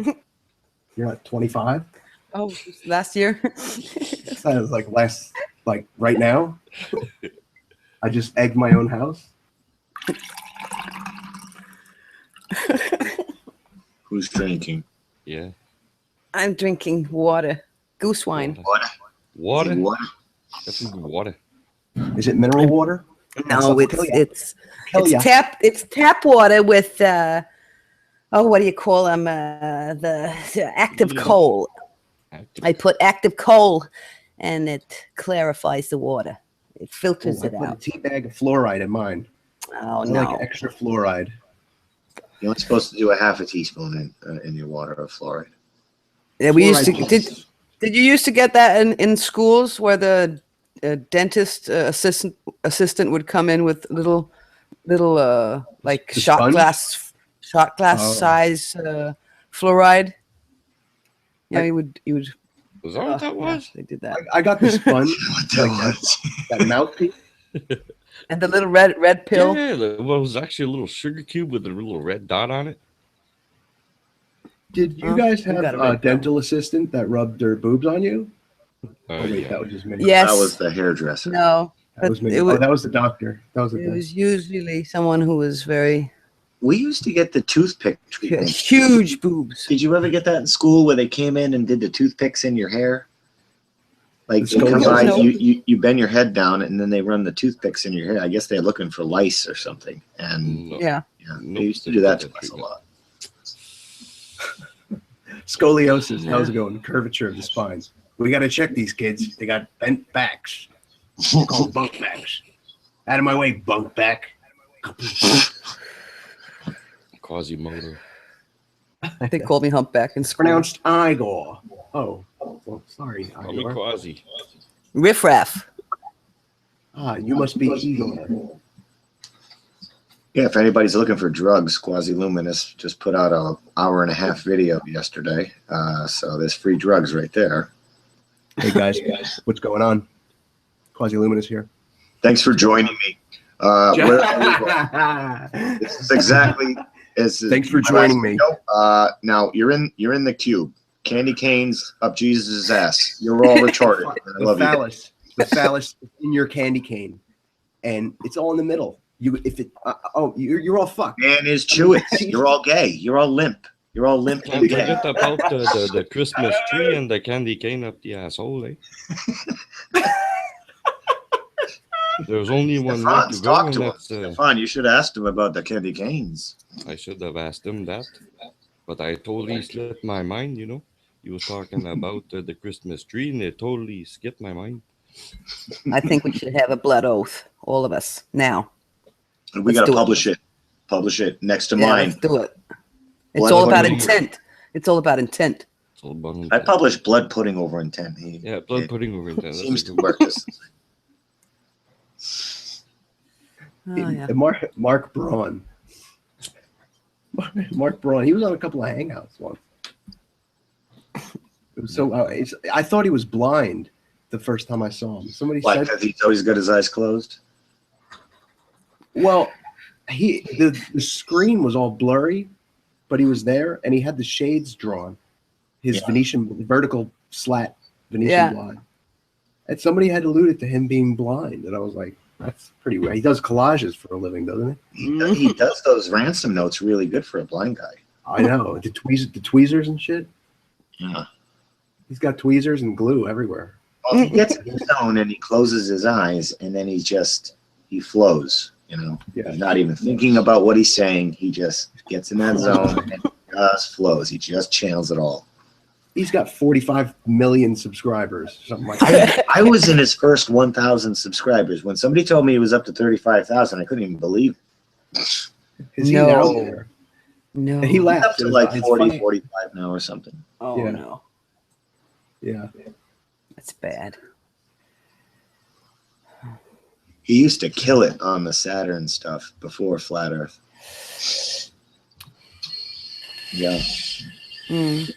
You're not 25? Oh, last year. That was like right now. I just egged my own house. Who's drinking? Yeah. I'm drinking water. Goose wine. Water. Water. Definitely water. Is it mineral water? No, it's ya. tap water with what do you call them? The active coal. I put active coal and it clarifies the water. It filters I it put a out. tea bag of fluoride in mine. Oh I no! like extra fluoride. You're only supposed to do a half a teaspoon in your water of fluoride. Yeah, we used to. Fluoride Did you used to get that in schools where the dentist assistant would come in with little like The shot sponge? glass Oh. size fluoride? Yeah, you would. Was that what that was? They did that. I got the sponge, like that mouthpiece. And the little red pill. Yeah, it was actually a little sugar cube with a little red dot on it. Did you Huh? guys You have got a a red pill. dental assistant that rubbed their boobs on you? Oh wait, Yeah. that was just me. Yes. That was the hairdresser. No, That was me. it was, Oh, that was the doctor. That was the it doctor. was usually someone who was very We used to get the toothpick treatment. huge boobs. Did you ever get that in school where they came in and did the toothpicks in your hair? Like The they come scoliosis? by, No. you bend your head down, and then they run the toothpicks in your hair. I guess they're looking for lice or something. And No. Yeah. yeah, Nope, they used to they do that did to us a treatment. lot. Scoliosis. Yeah. How's it going? Curvature of the spines. We got to check these kids. They got bent backs. Called bunk backs. Out of my way, bunk back. Quasimodo. They called me humpback in It's school. pronounced Igor. Oh, well, sorry, Call me Igor. Quasi. Riffraff. Ah, you must be Igor. Yeah, if anybody's looking for drugs, Quasi-Luminous just put out a hour-and-a-half video yesterday. So there's free drugs right there. Hey guys, what's going on? Quasi-Luminous here. Thanks for joining me. Where are we? This is exactly as. Thanks for joining me. Now you're in the cube. Candy canes up Jesus' ass. You're all retarded. I The love you. phallus. The phallus is in your candy cane, and it's all in the middle. You're all fucked. Man is chew it. You're all gay. You're all limp. You're all limp Can't and gay. forget about the Christmas tree and the candy cane up the asshole, eh? There's only one way Stefan, to go, talk and to him. that's Stefan, you should have asked him about the candy canes. I should have asked him that, but I totally slipped my mind. You know, he was talking about the Christmas tree, and it totally skipped my mind. I think we should have a blood oath, all of us now. And we Let's got to do it. publish it. Publish it next to Yeah, mine. let's do it. It's Blood all about pudding. intent. It's all about intent. It's all about I intent. published blood pudding over intent. Yeah, blood pudding over intent. That's Seems a to good work. This. Oh, yeah. Mark Braun. Mark Braun. He was on a couple of Hangouts once. It was so I thought he was blind the first time I saw him. Somebody Why? said, Because he's always got his eyes closed. well, the screen was all blurry, but he was there and he had the shades drawn. His Yeah. Venetian vertical slat Venetian Yeah. blind. And somebody had alluded to him being blind, and I was like, that's pretty weird. He does collages for a living, doesn't he? He does those ransom notes really good for a blind guy. I know. The tweezers and shit. Yeah. He's got tweezers and glue everywhere. Well, he gets in the zone and he closes his eyes and then he flows, you know. Yeah. He's not even thinking about what he's saying. He just gets in that zone and just flows. He just channels it all. He's got 45 million subscribers, something like that. I was in his first 1,000 subscribers. When somebody told me he was up to 35,000, I couldn't even believe it. Is he No. out there? No. And he He's laughed. up to It's- like it's 40, funny. 45 now or something. Oh, Yeah. no. Yeah. That's bad. He used to kill it on the Saturn stuff before Flat Earth. Yeah. Mm.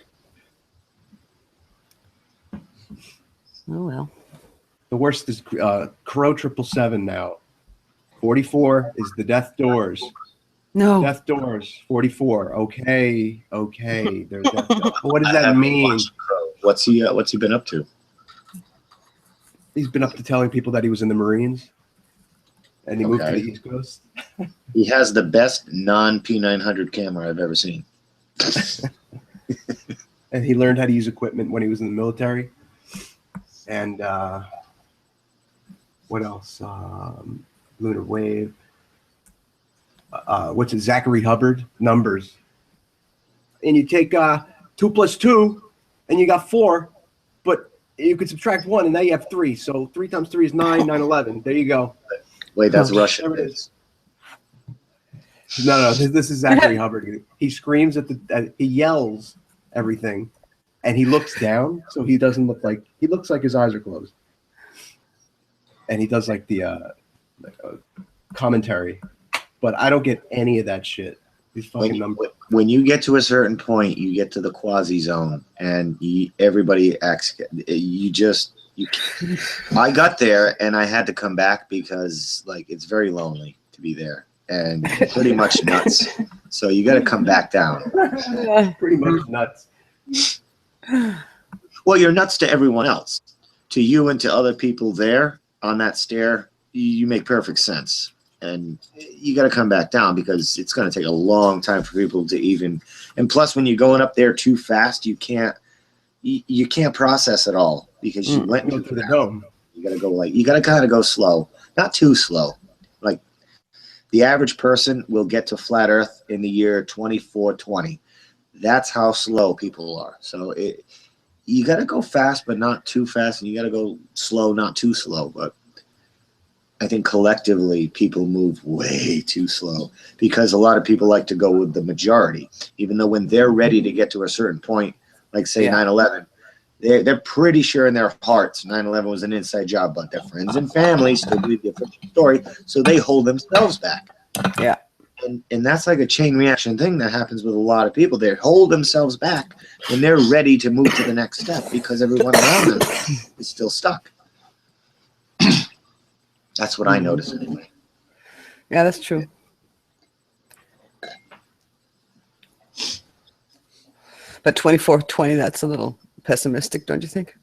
Oh, well. The worst is Crow 777 now. 44 is the Death Doors. No. Death Doors, 44. Okay. There's Death Doors. What does I that haven't mean? watched Crow. What's he been up to? He's been up to telling people that he was in the Marines. And he moved to the Okay. East Coast. He has the best non-P900 camera I've ever seen. And he learned how to use equipment when he was in the military. And what else? Lunar Wave. What's it? Zachary Hubbard numbers. And you take 2 + 2, and you got 4. But you could subtract 1, and now you have 3. So 3 times 3 is 9. 9, 11. There you go. Wait, that's Russian. There it is. No, this is Zachary Hubbard. He screams he yells everything, and he looks down, so he doesn't look like, he looks like his eyes are closed. And he does like the commentary, but I don't get any of that shit. These fucking numbers. When you get to a certain point, you get to the quasi zone, and everybody acts. I got there, and I had to come back because like it's very lonely to be there, and pretty much nuts. So you got to come back down. Pretty much nuts. Well, you're nuts to everyone else. To you and to other people there on that stair, you make perfect sense. And you got to come back down because it's going to take a long time for people to even. And plus, when you're going up there too fast, you can't process it all because you went through the dome. You got to go you got to kind of go slow, not too slow. Like the average person will get to flat Earth in the year 2420. That's how slow people are. So you got to go fast, but not too fast, and you got to go slow, not too slow. But I think collectively people move way too slow because a lot of people like to go with the majority, even though when they're ready to get to a certain point, like say 9/11, they're pretty sure in their hearts 9/11 was an inside job, but their friends and family still believe the official story, so they hold themselves back. Yeah. And that's like a chain reaction thing that happens with a lot of people. They hold themselves back when they're ready to move to the next step because everyone around them is still stuck. That's what I notice anyway. Yeah, that's true. But 2420, that's a little pessimistic, don't you think?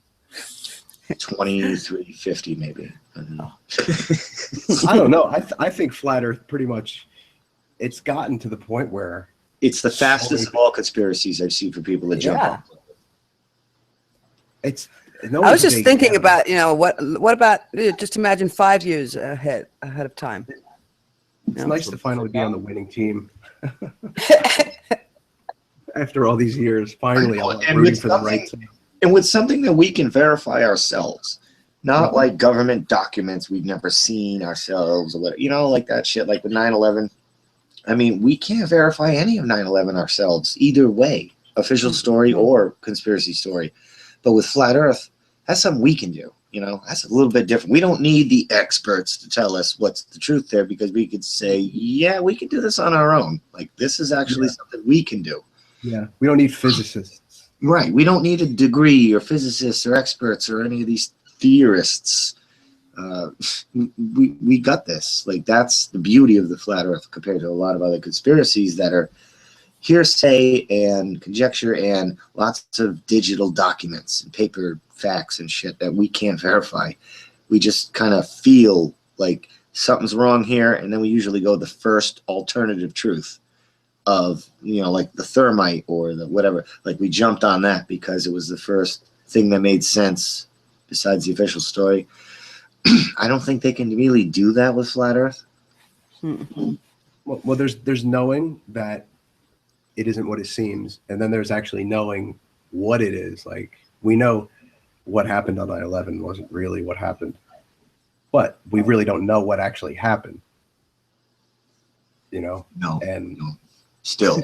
2350 maybe. I don't know. I don't know. I think flat Earth pretty much, it's gotten to the point where it's the fastest of all conspiracies I've seen for people to jump on. It's. I was just thinking about, what about just imagine 5 years ahead of time. It's nice to finally be on the winning team. After all these years, finally, I'm rooting for the right team. And with something that we can verify ourselves, not like government documents we've never seen ourselves, or whatever, like that shit, like with 9/11. I mean, we can't verify any of 9/11 ourselves, either way, official story or conspiracy story. But with flat Earth, that's something we can do. That's a little bit different. We don't need the experts to tell us what's the truth there because we could say, yeah, we can do this on our own. Like, this is actually something we can do. Yeah, we don't need physicists. Right. We don't need a degree or physicists or experts or any of these theorists. We got this. Like, that's the beauty of the flat Earth compared to a lot of other conspiracies that are hearsay and conjecture and lots of digital documents and paper facts and shit that we can't verify. We just kind of feel like something's wrong here, and then we usually go the first alternative truth of, like the thermite or the whatever. Like, we jumped on that because it was the first thing that made sense besides the official story. I don't think they can really do that with flat Earth. Well, there's knowing that it isn't what it seems, and then there's actually knowing what it is. Like, we know what happened on 9/11 wasn't really what happened, but we really don't know what actually happened. No. And still,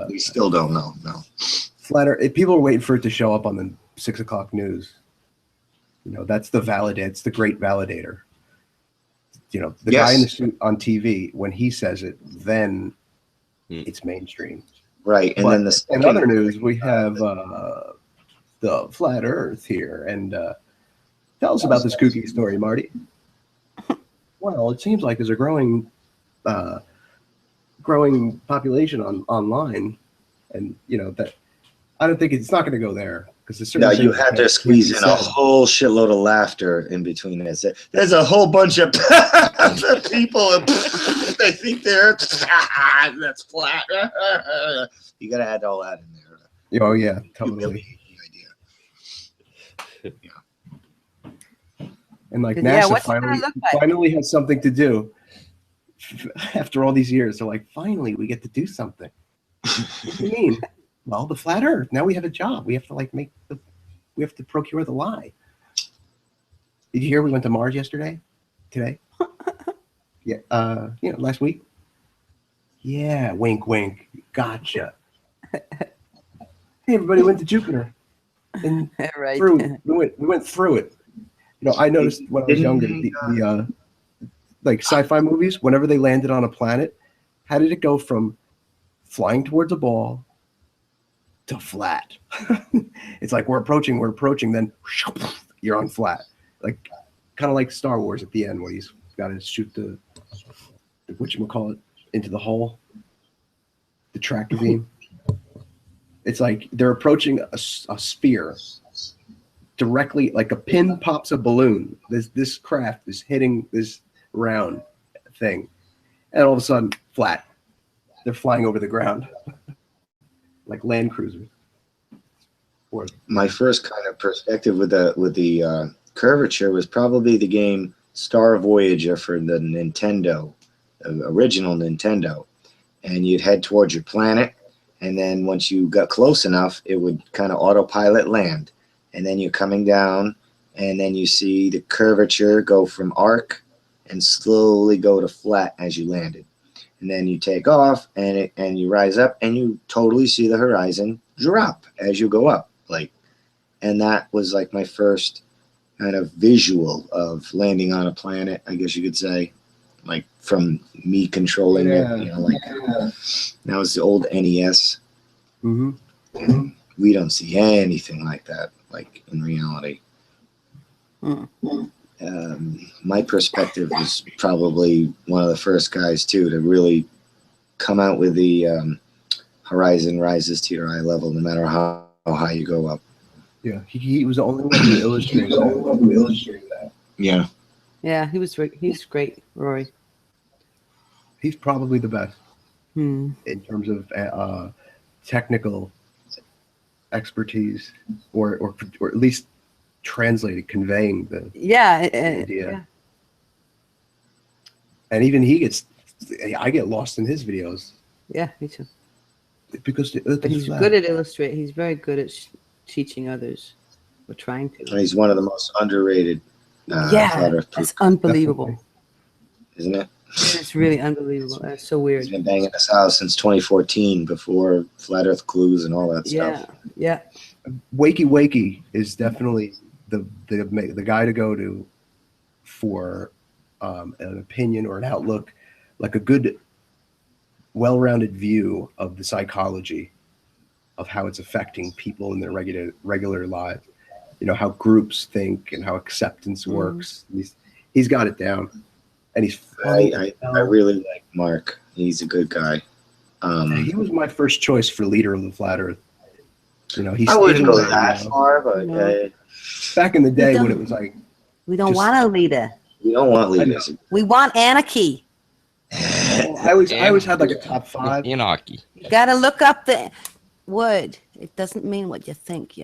we still don't know. No. Flat Earth, people are waiting for it to show up on the 6 o'clock news. That's the validator. It's the great validator. The guy in the suit on TV, when he says it, then it's mainstream. Right. And then in other news, we have the flat Earth here. And tell us about this kooky story, Marty. Well, it seems like there's a growing population online, and that I don't think it's not going to go there because no, you had to squeeze in a whole shitload of laughter in between this. There's a whole bunch of people they think they're that's flat. You got to add all that in there. Oh yeah, totally. And like NASA finally has something to do after all these years. They're like, finally, we get to do something. What do you mean? Well, the flat Earth. Now we have a job. We have to we have to procure the lie. Did you hear we went to Mars yesterday? Today? Yeah. Last week. Yeah. Wink, wink. Gotcha. Hey, everybody went to Jupiter. And Right. we went through it. I noticed when I was younger, the like sci-fi movies, whenever they landed on a planet, how did it go from flying towards a ball to flat? It's like we're approaching, then you're on flat. Like kind of like Star Wars at the end when he's got to shoot the whatchamacallit into the hole, the tractor beam. It's like they're approaching a sphere directly, like a pin pops a balloon. This craft is hitting this round thing, and all of a sudden, flat. They're flying over the ground like Land Cruisers. My first kind of perspective with the curvature was probably the game Star Voyager for the Nintendo, original Nintendo, and you'd head towards your planet. And then once you got close enough, it would kind of autopilot land. And then you're coming down, and then you see the curvature go from arc and slowly go to flat as you landed. And then you take off, and you rise up, and you totally see the horizon drop as you go up. And that was like my first kind of visual of landing on a planet, I guess you could say. Like from me controlling it, that was the old NES. Mm-hmm. We don't see anything like that, like in reality. My perspective was probably one of the first guys too to really come out with the horizon rises to your eye level, no matter how high you go up. Yeah, he was the only one who illustrated that. Yeah. Yeah, he's great, Rory. He's probably the best in terms of technical expertise, or at least conveying the idea. Yeah. And even I get lost in his videos. Yeah, me too. Because but he's good at illustrating. He's very good at teaching others. We're trying to. And he's one of the most underrated. That's unbelievable. Definitely. Isn't it? It's really unbelievable. That's so weird. He's been banging this house since 2014, before Flat Earth Clues and all that stuff. Yeah. Wakey Wakey is definitely the guy to go to for an opinion or an outlook, like a good, well-rounded view of the psychology of how it's affecting people in their regular lives. How groups think and how acceptance works. He's got it down, and he's funny. I really like Mark. He's a good guy. He was my first choice for leader of the Flat Earth. I wouldn't go that far, but back in the day when it was like, we don't want a leader. We don't want leaders. We want anarchy. I always had like a top 5. Anarchy. You gotta look up the word. It doesn't mean what you think,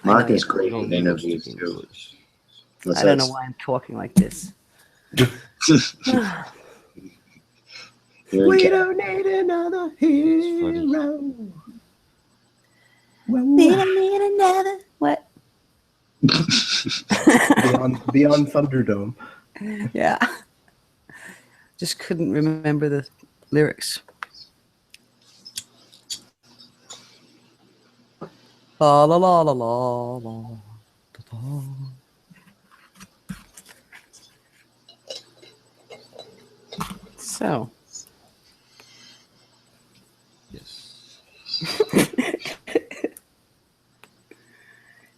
Mark is great in interviews too. I don't know why I'm talking like this. We don't need another hero. We don't need another what? Beyond Thunderdome. Yeah. Just couldn't remember the lyrics. La la la la la la. So. Yes.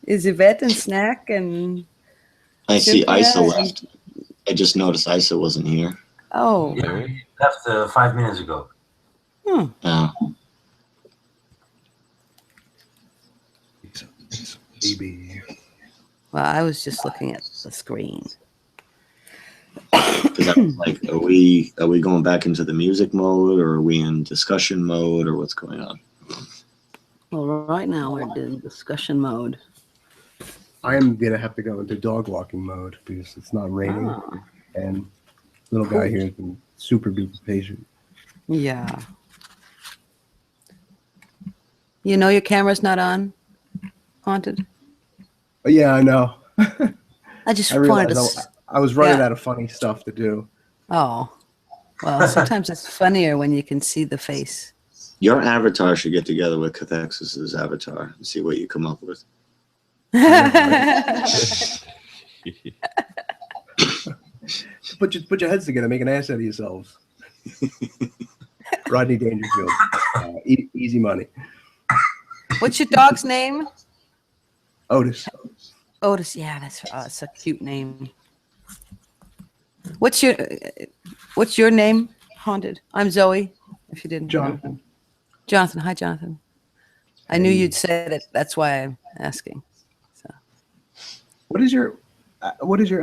Is Yvette and Snack and I see Cynthia Isa and- left. I just noticed Isa wasn't here. Oh. Yeah, he left 5 minutes ago. Baby. Well, I was just looking at the screen. Because I was like, are we going back into the music mode, or are we in discussion mode, or what's going on? Well, right now we're in discussion mode. I am gonna have to go into dog walking mode because it's not raining, and little guy here has been super duper patient. Yeah. Your camera's not on, Haunted? Yeah, I know. I just I wanted realized to. I was running Yeah. out of funny stuff to do. Oh, well, sometimes it's funnier when you can see the face. Your avatar should get together with Cathexis's avatar and see what you come up with. Put your heads together, make an ass out of yourselves. Rodney Dangerfield, easy money. What's your dog's name? Otis. Otis. Yeah, that's a cute name. What's your name, Haunted? I'm Zoe. If you didn't. Jonathan. Know. Jonathan. Hi, Jonathan. I knew you'd said it. That's why I'm asking. So. What is your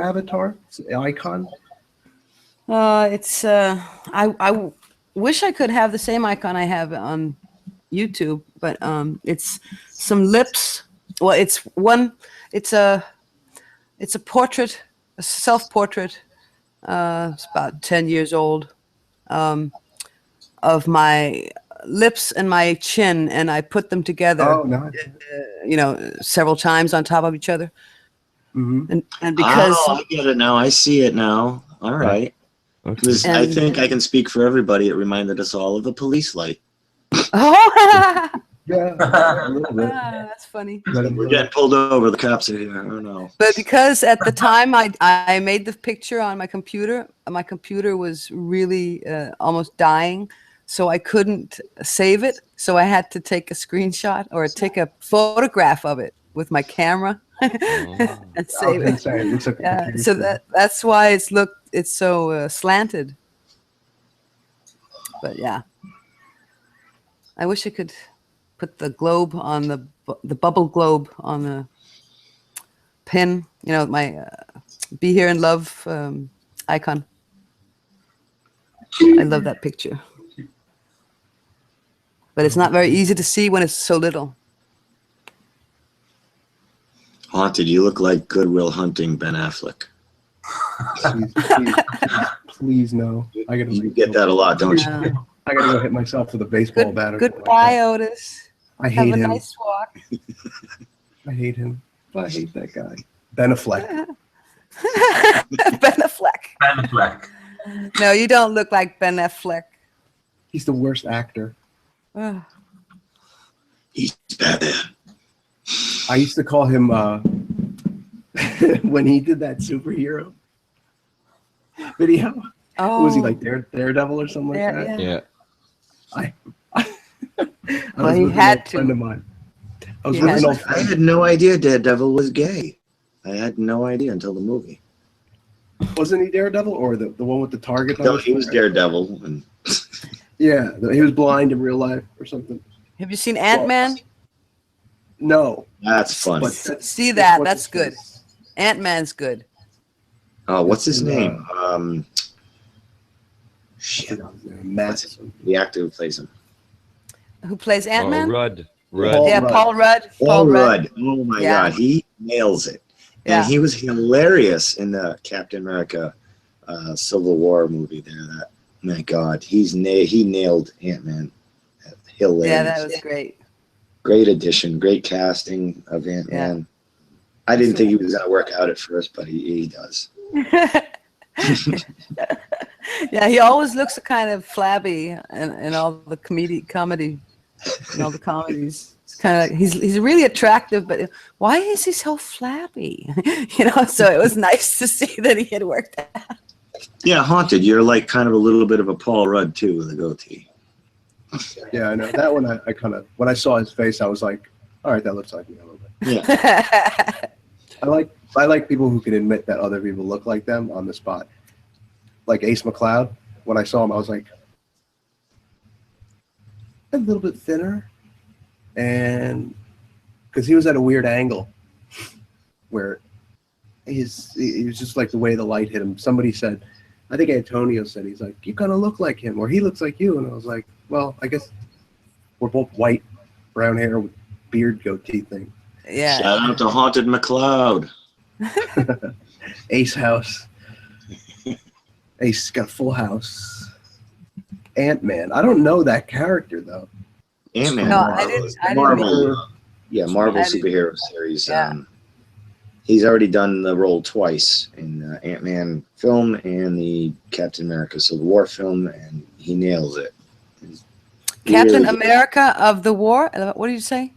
avatar? It's an icon? It's I wish I could have the same icon I have on YouTube, but it's some lips. Well, it's a portrait, a self-portrait. It's about 10 years old, of my lips and my chin, and I put them together. Oh, nice. Several times on top of each other. Mm-hmm. And because I get it now. I see it now. All right. Because I think I can speak for everybody. It reminded us all of the police light. Oh, yeah, a little bit. That's funny. We're getting pulled over. The cops are here. I don't know. But because at the time I made the picture on my computer was really almost dying, so I couldn't save it. So I had to take a screenshot or take a photograph of it with my camera and save it. Sorry, it looks like Yeah, so that's why it's so slanted. But yeah, I wish I could put the globe on the bubble globe on the pin. My "Be Here in Love" icon. I love that picture, but it's not very easy to see when it's so little. Haunted, you look like Goodwill Hunting Ben Affleck. Please no. You get that a lot, don't you? I gotta go hit myself with a baseball bat. Goodbye, Otis. I Have hate a him. nice walk. I hate him. I hate that guy. Ben Affleck. Ben Affleck. Ben Affleck. No, you don't look like Ben Affleck. He's the worst actor. Ugh. He's bad. I used to call him when he did that superhero video. Oh. Was he like Daredevil or something like that? Yeah. I Well, was he with had an old friend of mine. I was He with had an old I friend. had no idea Daredevil was gay. I had no idea until the movie. Wasn't he Daredevil or the one with the target? on No, his he was forehead? Daredevil. And Yeah, he was blind in real life or something. Have you seen Ant-Man? No. that's fun. But See that? what's That's his good. face? Ant-Man's good. Oh, what's his And, name? Shit. Matt. The actor who plays him. Who plays Ant-Man? Rudd. Paul Yeah, Rudd. Paul Rudd. Paul Rudd. Oh my Yeah. God, he nails it. And Yeah. he was hilarious in the Captain America Civil War movie there. That, my God, he nailed Ant-Man. Hilarious. Yeah, that was great. Great addition, great casting of Ant-Man. I didn't think he was going to work out at first, but he does. Yeah, he always looks kind of flabby in all the comedy in all the comedies. It's kind of he's really attractive, but why is he so flabby? So it was nice to see that he had worked out. Yeah, Haunted, you're like kind of a little bit of a Paul Rudd too with a goatee. Yeah, I know. That one I kind of, when I saw his face, I was like, all right, that looks like me a little bit. Yeah. I like people who can admit that other people look like them on the spot. Like Ace McLeod, when I saw him, I was like, a little bit thinner. And because he was at a weird angle where he was just like the way the light hit him. Somebody said, I think Antonio said, he's like, you kind of look like him, or he looks like you. And I was like, well, I guess we're both white, brown hair with beard goatee thing. Yeah. Shout out to Haunted McLeod. Ace house. Ace got a full house. Ant-Man. I don't know that character though. Ant-Man. No, I didn't Marvel. either. Yeah, Marvel I didn't- superhero series. Yeah. He's already done the role twice in the Ant-Man film and the Captain America Civil War film, and he nails it. Captain America of the War. What did you say?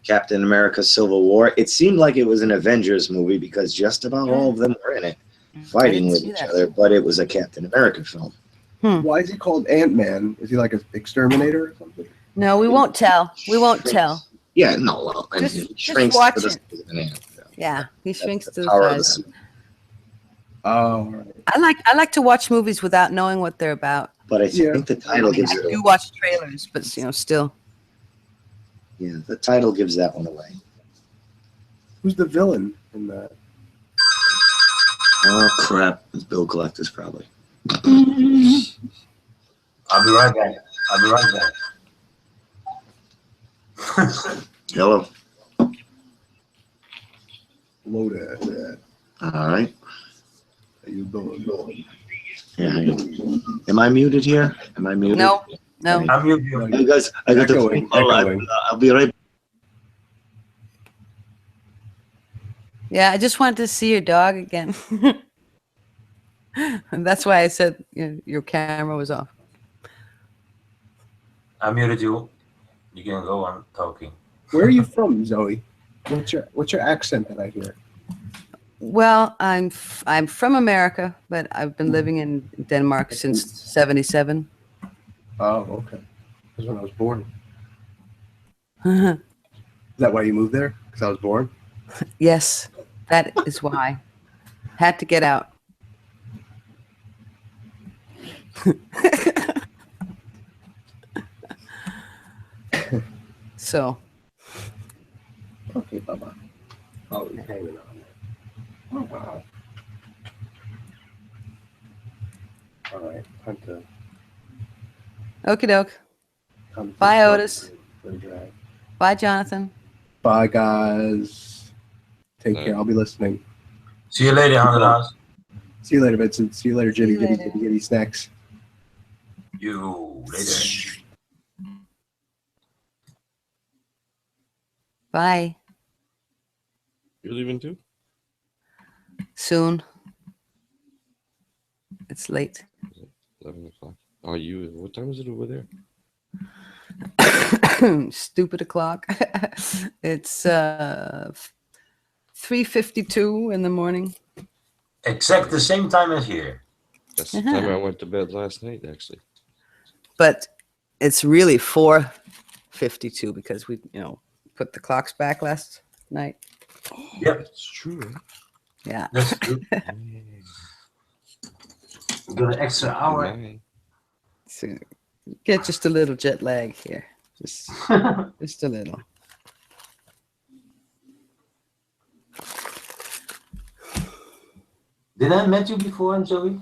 Captain America Civil War. It seemed like it was an Avengers movie because just about all of them were in it, fighting with each other, but it was a Captain America film. Why is he called Ant-Man? Is he like an exterminator or something? No, we won't tell. We won't tell. Yeah, no, well, and Just- he just shrinks watch to the it. size of an ant. Yeah, he shrinks to the Power of the size. suit. Oh, right. I like to watch movies without knowing what they're about. But I think the title gives I it do away. watch trailers, but still. Yeah, the title gives that one away. Who's the villain in that? Oh crap! It's Bill Collector's probably. I'll be right back. I'll be right back. Hello. Hello there. All right. How you doing? Yeah. Am I muted here? Am I muted? No. I'm muted. You guys, I got the Echoing, phone call. echoing. I'll be right. Yeah, I just wanted to see your dog again. And that's why I said your camera was off. I muted you. You can go on talking. Where are you from, Zoe? What's your accent that I hear? Well, I'm from America, but I've been living in Denmark since '77. Oh, okay. That's when I was born. Yes, Is that why you moved there? Because I was born? that is why. Had to get out. So. Okay, Bubba. Oh, you're hanging on there. Oh, wow. All right, time to. Okie doke. time to Bye, start Otis. the drag. Bye, Jonathan. Bye, guys. Take care. I'll be listening. See you later, Andras. See you later, Vincent. See you later, Jitty. See you Gitty, later. gitty, gitty snacks. You later. Bye. You're leaving too? Soon. It's late. 11 o'clock. Oh, you? What time is it over there? Stupid o'clock. It's 3:52 in the morning. Exact the same time as here. That's the time I went to bed last night, actually. But it's really 4:52 because we, put the clocks back last night. Yep. That's true. Right? Yeah. That's true. We got an extra hour. So get just a little jet lag here. Just a little. Did I met you before, Joey?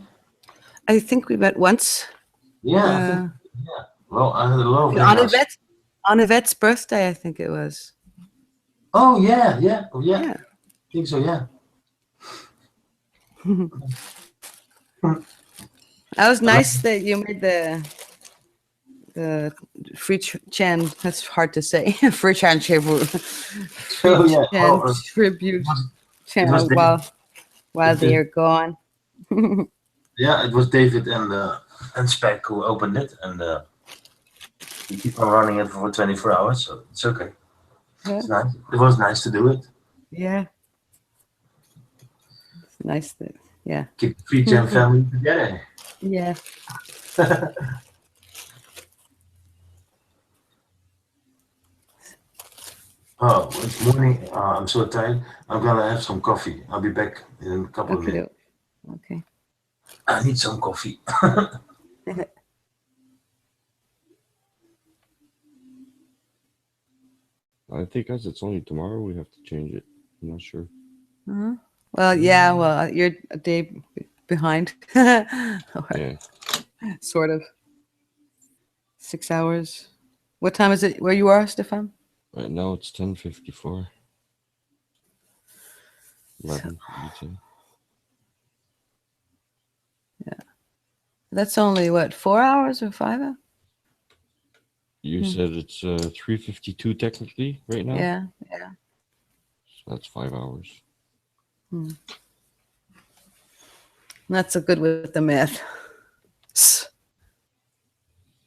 I think we met once. Yeah. I think, yeah. Well, I had a lot of on Yvette's birthday, I think it was. Oh yeah, yeah, oh yeah. I think so, yeah. That was nice that you made the FREECHAN. That's hard to say. FREECHAN tribute. Oh, yeah. FREECHAN tribute channel while they're gone. Yeah, it was David and Spec who opened it, and we keep on running it for 24 hours, so it's okay. Yeah. It's nice. It was nice to do it. Yeah. It's nice that, yeah. Keep the FREECHAN family together. Yeah. Oh, it's morning. I'm so tired. I'm gonna have some coffee. I'll be back in a couple of minutes. Okay. I need some coffee. I think as it's only tomorrow, we have to change it. I'm not sure. Well, yeah. Well, you're a day behind. Yeah. Sort of. 6 hours. What time is it where you are, Stefan? Right now it's 10:54. 11 UT. Yeah. That's only what, 4 hours or 5 hours? You said it's 3:52 technically right now. Yeah. So that's 5 hours. Not so good with the math.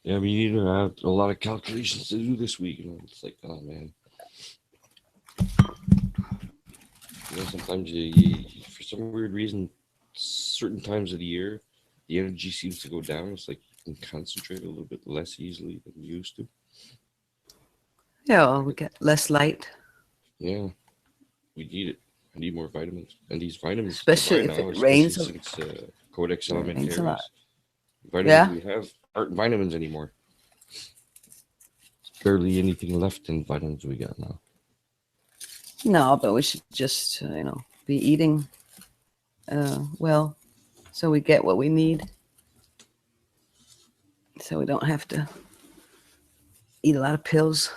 Yeah, we need to have a lot of calculations to do this week. It's like, oh man. Sometimes for some weird reason, certain times of the year, the energy seems to go down. It's like you can concentrate a little bit less easily than you used to. Yeah, well, we get less light. Yeah, we need it. I need more vitamins, and these vitamins, Especially if it rains. since Codex It rains a lot. Alimentaris, vitamins we have aren't vitamins anymore. There's barely anything left in vitamins we got now. No, but we should just, be eating well, so we get what we need. So we don't have to eat a lot of pills.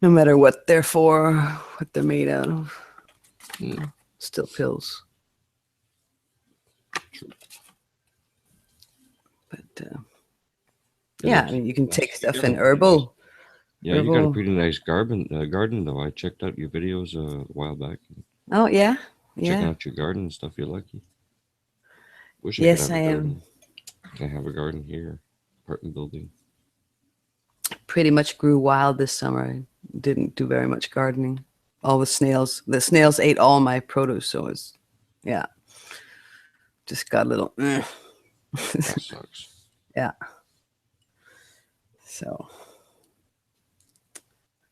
No matter what they're for, what they're made out of. Still pills. But, yeah, I mean, you can take stuff in herbal. Yeah, you got a pretty nice garden though. I checked out your videos a while back. Oh, yeah? Checking Yeah. out your garden and stuff. You're lucky. Wish Yes, I I could have a am. garden. I have a garden here, apartment building. Pretty much grew wild this summer. I didn't do very much gardening. All the snails ate all my produce, so it's, yeah. Just got a little, That sucks. yeah. So,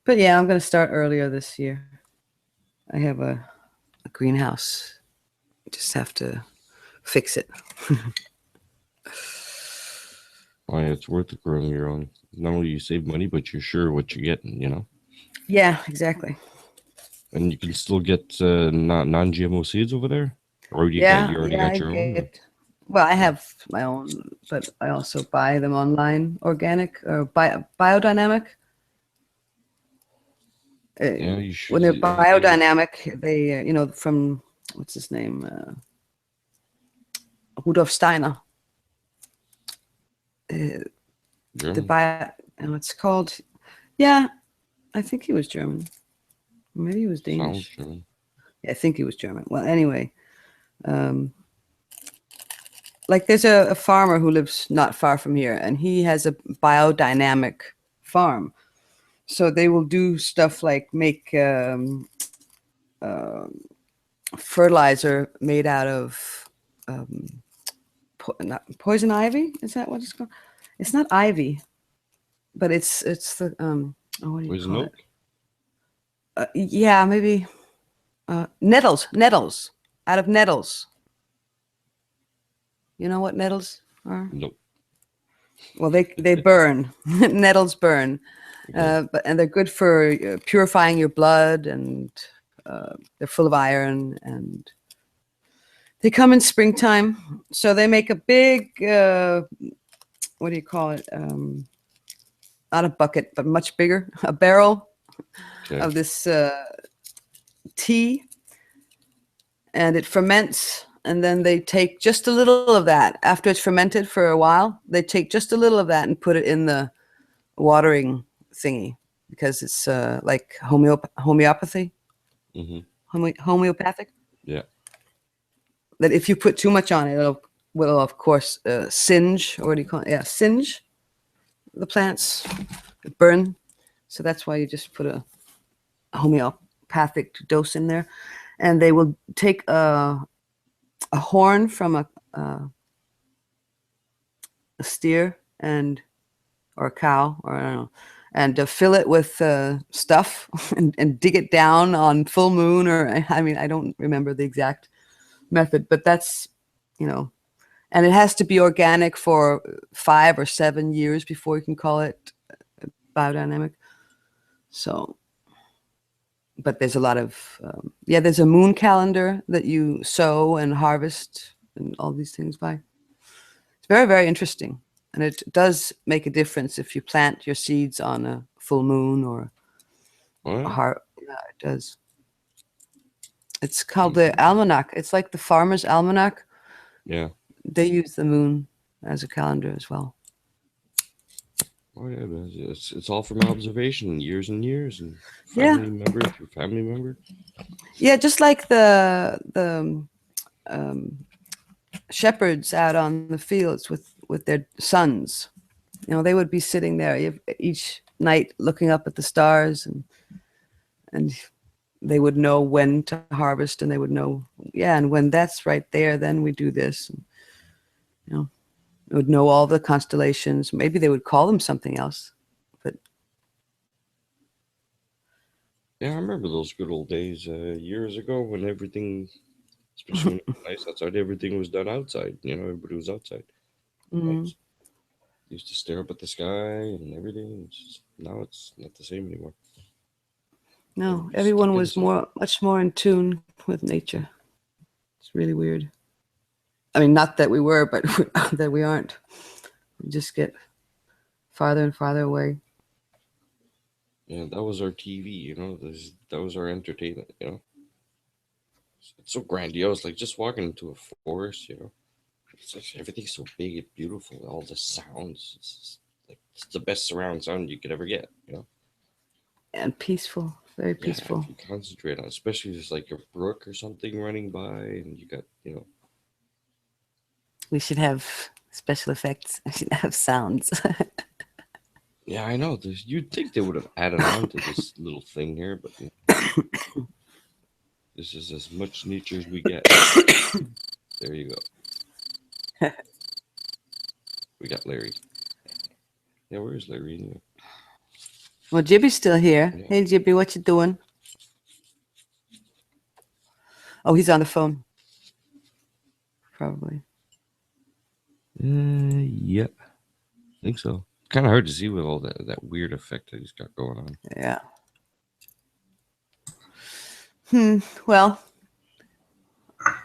but yeah, I'm going to start earlier this year. I have a greenhouse. Just have to fix it. Oh, yeah, it's worth it growing your own. Not only you save money, but you're sure what you're getting, Yeah, exactly. And you can still get non-GMO seeds over there? Or you already got your own? Well, I have my own, but I also buy them online, organic or biodynamic. Yeah, you should. When they're biodynamic, they, from, what's his name? Rudolf Steiner. It's called, yeah, I think he was German. Maybe he was Danish. Sounds German. Yeah, I think he was German. Well, anyway, like there's a farmer who lives not far from here, and he has a biodynamic farm. So they will do stuff like make fertilizer made out of poison ivy. Is that what it's called? It's not ivy, but it's the what do you Poison call oak? it? Yeah, maybe nettles out of nettles. You know what nettles are? Nope. Well, they burn. Nettles burn, and they're good for purifying your blood, and they're full of iron, and they come in springtime. So they make a big, what do you call it? Not a bucket, but much bigger, a barrel of this tea, and it ferments. And then they take just a little of that. After it's fermented for a while, they take just a little of that and put it in the watering thingy, because it's like homeopathy. Mm-hmm. Homeopathic. Yeah. That if you put too much on it, it will of course singe, or what do you call it? Yeah, singe the plants, burn. So that's why you just put a homeopathic dose in there. And they will take a horn from a steer or a cow, or I don't know, and fill it with stuff and dig it down on full moon, or I mean, I don't remember the exact method, but that's, and it has to be organic for 5 or 7 years before you can call it biodynamic. So, but there's a lot of, there's a moon calendar that you sow and harvest and all these things by. It's very, very interesting. And it does make a difference if you plant your seeds on a full moon or yeah, it does. It's called the almanac. It's like the farmer's almanac. Yeah. They use the moon as a calendar as well. Oh yeah, man. It's all from observation, years and years, and Yeah. family member through family member. Yeah, just like the shepherds out on the fields with their sons. You know, they would be sitting there each night looking up at the stars, and they would know when to harvest, and they would know, yeah, and when that's right there, then we do this. And, you know, they would know all the constellations. Maybe they would call them something else, but Yeah, I remember those good old days years ago when everything, especially when it was nice outside, everything was done outside. You know, everybody was outside. Mhm. Used to stare up at the sky and everything. Now it's not the same anymore. no, everyone was much more in tune with nature. It's really weird. I mean, not that we were, but that we aren't. We just get farther and farther away. Yeah, that was our TV. You know, that was our entertainment. You know, it's so grandiose. Like just walking into a forest. You know, it's like everything's so big and beautiful. All the sounds. It's the best surround sound you could ever get. You know. And peaceful, very Yeah, peaceful. if you concentrate on, especially if it's like a brook or something running by, and you got, you know. We should have special effects. We should have sounds. Yeah, I know. You'd think they would have added on to this little thing here, but this is as much nature as we get. There you go. We got Larry. Yeah, where is Larry? Anyway? Well, Jibby's still here. Yeah. Hey, Jibby, what you doing? Oh, he's on the phone. Probably. Yeah, I think so. Kind of hard to see with all that weird effect that he's got going on. Yeah. Well.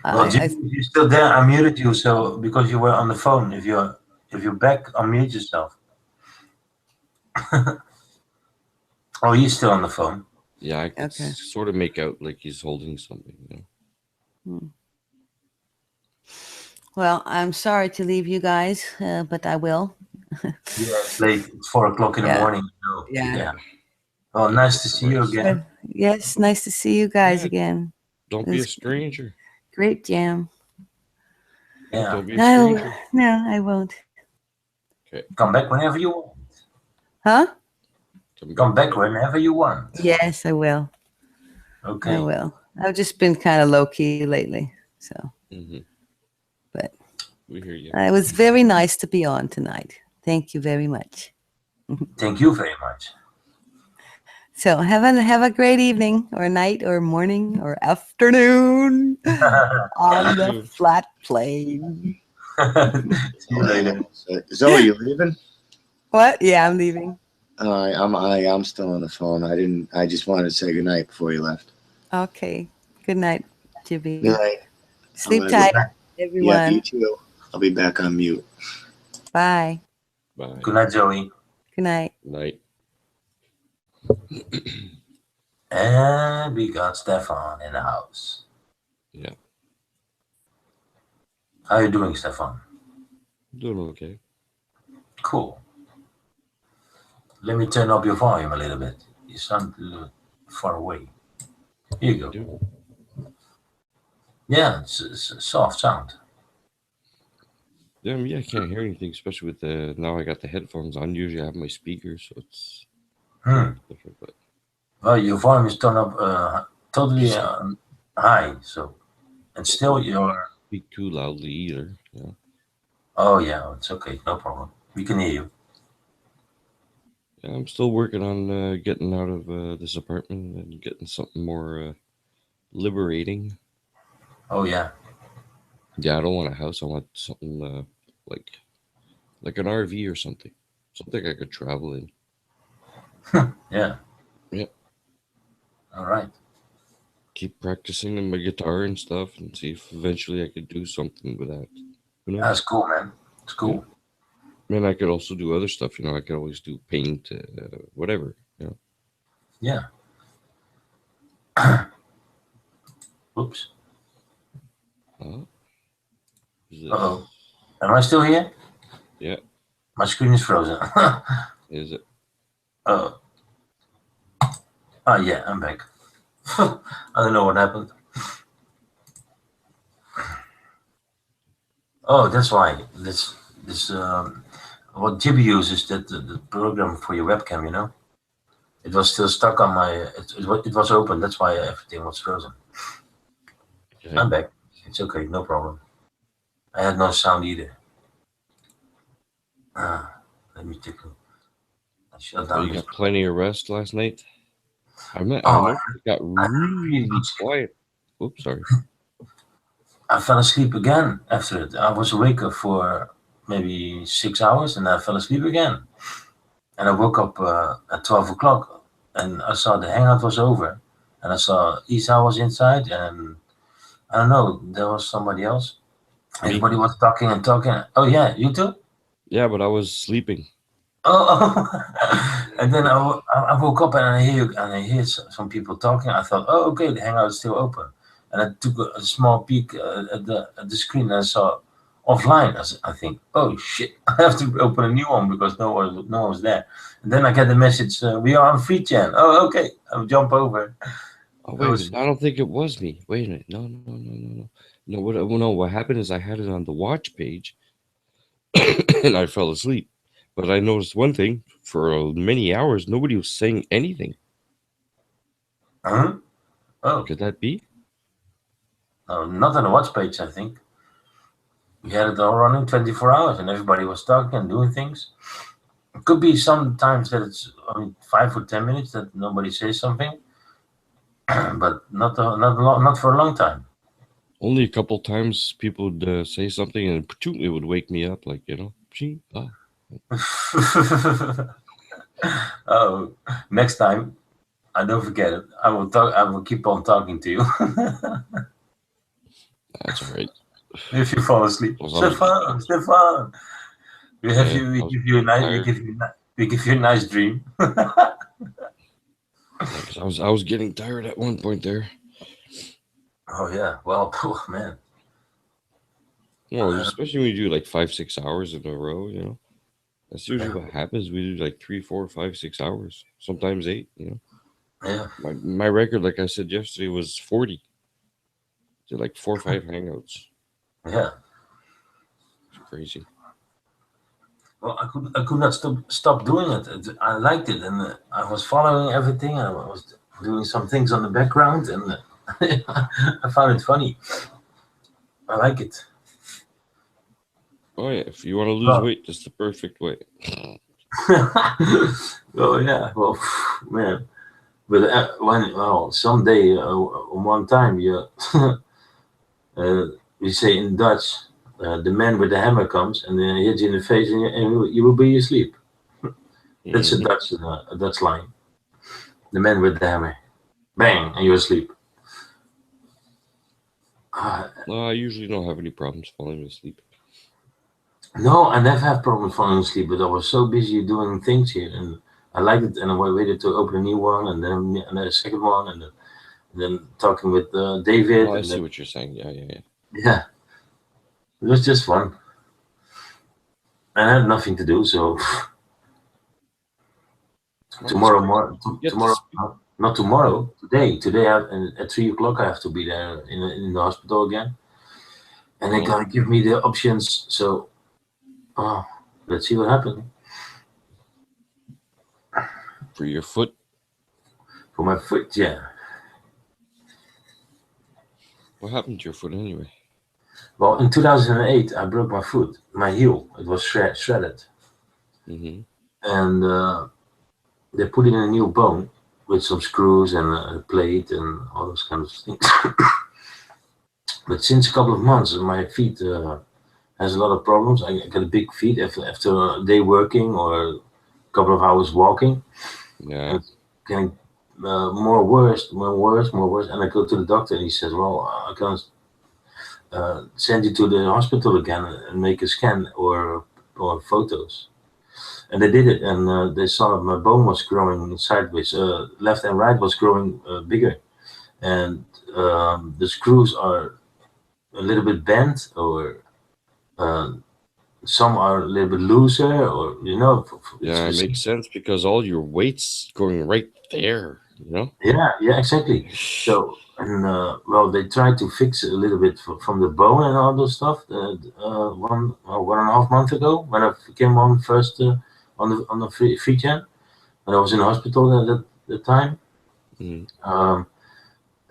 Well, Jim, if you're still there, I muted you so because you were on the phone. If you're back, unmute yourself. Oh, he's still on the phone. Yeah, I can sort of make out like he's holding something. You know? Well, I'm sorry to leave you guys, but I will. Yeah, it's late. It's 4 o'clock in the morning. So, Yeah. Well, nice to see you again. Yes, nice to see you guys again. Don't be a stranger. Great jam. Yeah. Don't be a stranger. No, I won't. Okay. Come back whenever you want. Huh? Come back whenever you want. Yes, I will. Okay. I will. I've just been kind of low key lately, so. But we hear you. It was very nice to be on tonight. Thank you very much. Thank you very much. So have a great evening or night or morning or afternoon on the flat plane. See you later. Zoe, you leaving? What? Yeah, I'm leaving. I'm still on the phone. I just wanted to say goodnight before you left. Okay. Good night, Jibby. Good night. Sleep I'm gonna tight, go back. everyone. Yeah, you too. I'll be back on mute. Bye. Bye. Good night, Joey. Good night. Night. And we got Stefan in the house. Yeah. How you doing, Stefan? Doing okay. Cool. Let me turn up your volume a little bit. You sound a little far away. Here you go. Yeah, it's a soft sound. Yeah, I can't hear anything, especially with the now I got the headphones on. Usually I have my speakers, so it's different. But well, your volume is turned up totally high, so and still you're speak too loudly either. Yeah. Oh yeah, it's okay, no problem. We can hear you. Yeah, I'm still working on getting out of this apartment and getting something more liberating. Oh yeah. Yeah, I don't want a house. I want something like an RV or something. Something I could travel in. Yeah. Yep. All right. Keep practicing on my guitar and stuff and see if eventually I could do something with that. You know? That's cool, man. It's cool. Yeah. And I could also do other stuff. You know, I could always do paint, whatever. You know? Yeah. Oops. Is this... Uh-oh. Am I still here? Yeah. My screen is frozen. Is it? Oh, yeah, I'm back. I don't know what happened. Oh, that's why. This what Jibby uses, that the program for your webcam, you know. It was still stuck on my. It was open. That's why everything was frozen. Okay. I'm back. It's okay, no problem. I had no sound either. Let me take a shut Oh, down you this. got plenty of rest last night? I Oh, noticed it got really quiet. Oops, sorry. I fell asleep again after it. I was awake for maybe 6 hours, and I fell asleep again. And I woke up at 12 o'clock, and I saw the hangout was over, and I saw Isa was inside, and I don't know, there was somebody else. Me? Everybody was talking and talking. Oh yeah, you too? Yeah, but I was sleeping. Oh, and then I woke up and I hear some people talking. I thought, oh, okay, the hangout is still open. And I took a small peek at the screen and I saw offline. I think, oh shit, I have to open a new one because no one was there. And then I get the message, we are on FREECHAN. Oh, okay, I'll jump over. Oh, wait a minute. I don't think it was me. Wait a minute. No. What happened is I had it on the watch page and I fell asleep. But I noticed one thing, for many hours, nobody was saying anything. Huh? Oh. Could that be? No, not on the watch page, I think. We had it all running 24 hours and everybody was talking and doing things. It could be sometimes that it's only 5 or 10 minutes that nobody says something, but not for a long time. Only a couple times people would say something and it would wake me up, like, you know. Oh, next time, I don't forget it. I will keep on talking to you. That's all right. If you fall asleep, Stefan. We give you a nice dream. I was getting tired at one point there. Oh yeah, well, oh, man. Well, especially when you do like 5-6 hours in a row, you know. That's usually what happens. We do like 3, 4, 5, 6 hours, sometimes 8. You know. Yeah. My record, like I said yesterday, was 40. Did like 4 or 5 hangouts. Yeah. It's crazy. Well, I could not stop doing it. I liked it, and I was following everything. And I was doing some things on the background, and I found it funny. I like it. Oh yeah, if you want to lose weight, that's the perfect way. Oh yeah, well, man. But someday, one time, you say in Dutch, the man with the hammer comes and then hits you in the face, and you will be asleep. That's a Dutch line. The man with the hammer, bang, and you're asleep. No, I usually don't have any problems falling asleep. No, I never have problems falling asleep, but I was so busy doing things here, and I liked it, and I waited to open a new one, and then another second one, and then talking with David. Oh, I see what you're saying. Yeah. Yeah, it was just fun. I had nothing to do, so tomorrow, not tomorrow, today at 3 o'clock I have to be there in the hospital again, and they're gonna give me the options. So, let's see what happens. For your foot? For my foot, yeah. What happened to your foot anyway? Well, in 2008, I broke my foot, my heel. It was shredded. Mm-hmm. And they put it in a new bone with some screws and a plate and all those kinds of things. But since a couple of months, my feet has a lot of problems. I got a big feet after a day working or a couple of hours walking. Yeah. It's getting more worse. And I go to the doctor and he says, well, I can't send you to the hospital again and make a scan or photos. And they did it, and they saw my bone was growing sideways. Left and right was growing bigger, and the screws are a little bit bent, or some are a little bit looser, or Yeah, it makes sense because all your weight's going right there. You know. Yeah, exactly. So, and well, they tried to fix it a little bit from the bone and all those stuff. 1.5 months ago, when I came on first on the FREECHAN, when I was in the hospital at the time.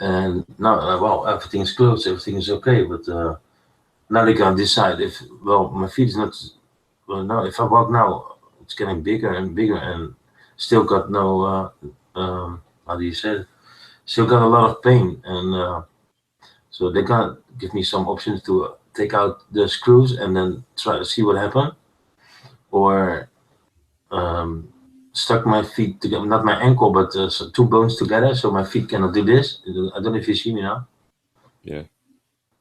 And now, well, everything's closed, everything is okay, but now they can decide if, well, my feet is not. Well, no, if I walk now, it's getting bigger and bigger, and still got no. How do you say it? Still got a lot of pain, and so they can give me some options to take out the screws and then try to see what happened, or stuck my feet together, not my ankle, but so two bones together, so my feet cannot do this. I don't know if you see me now. Yeah.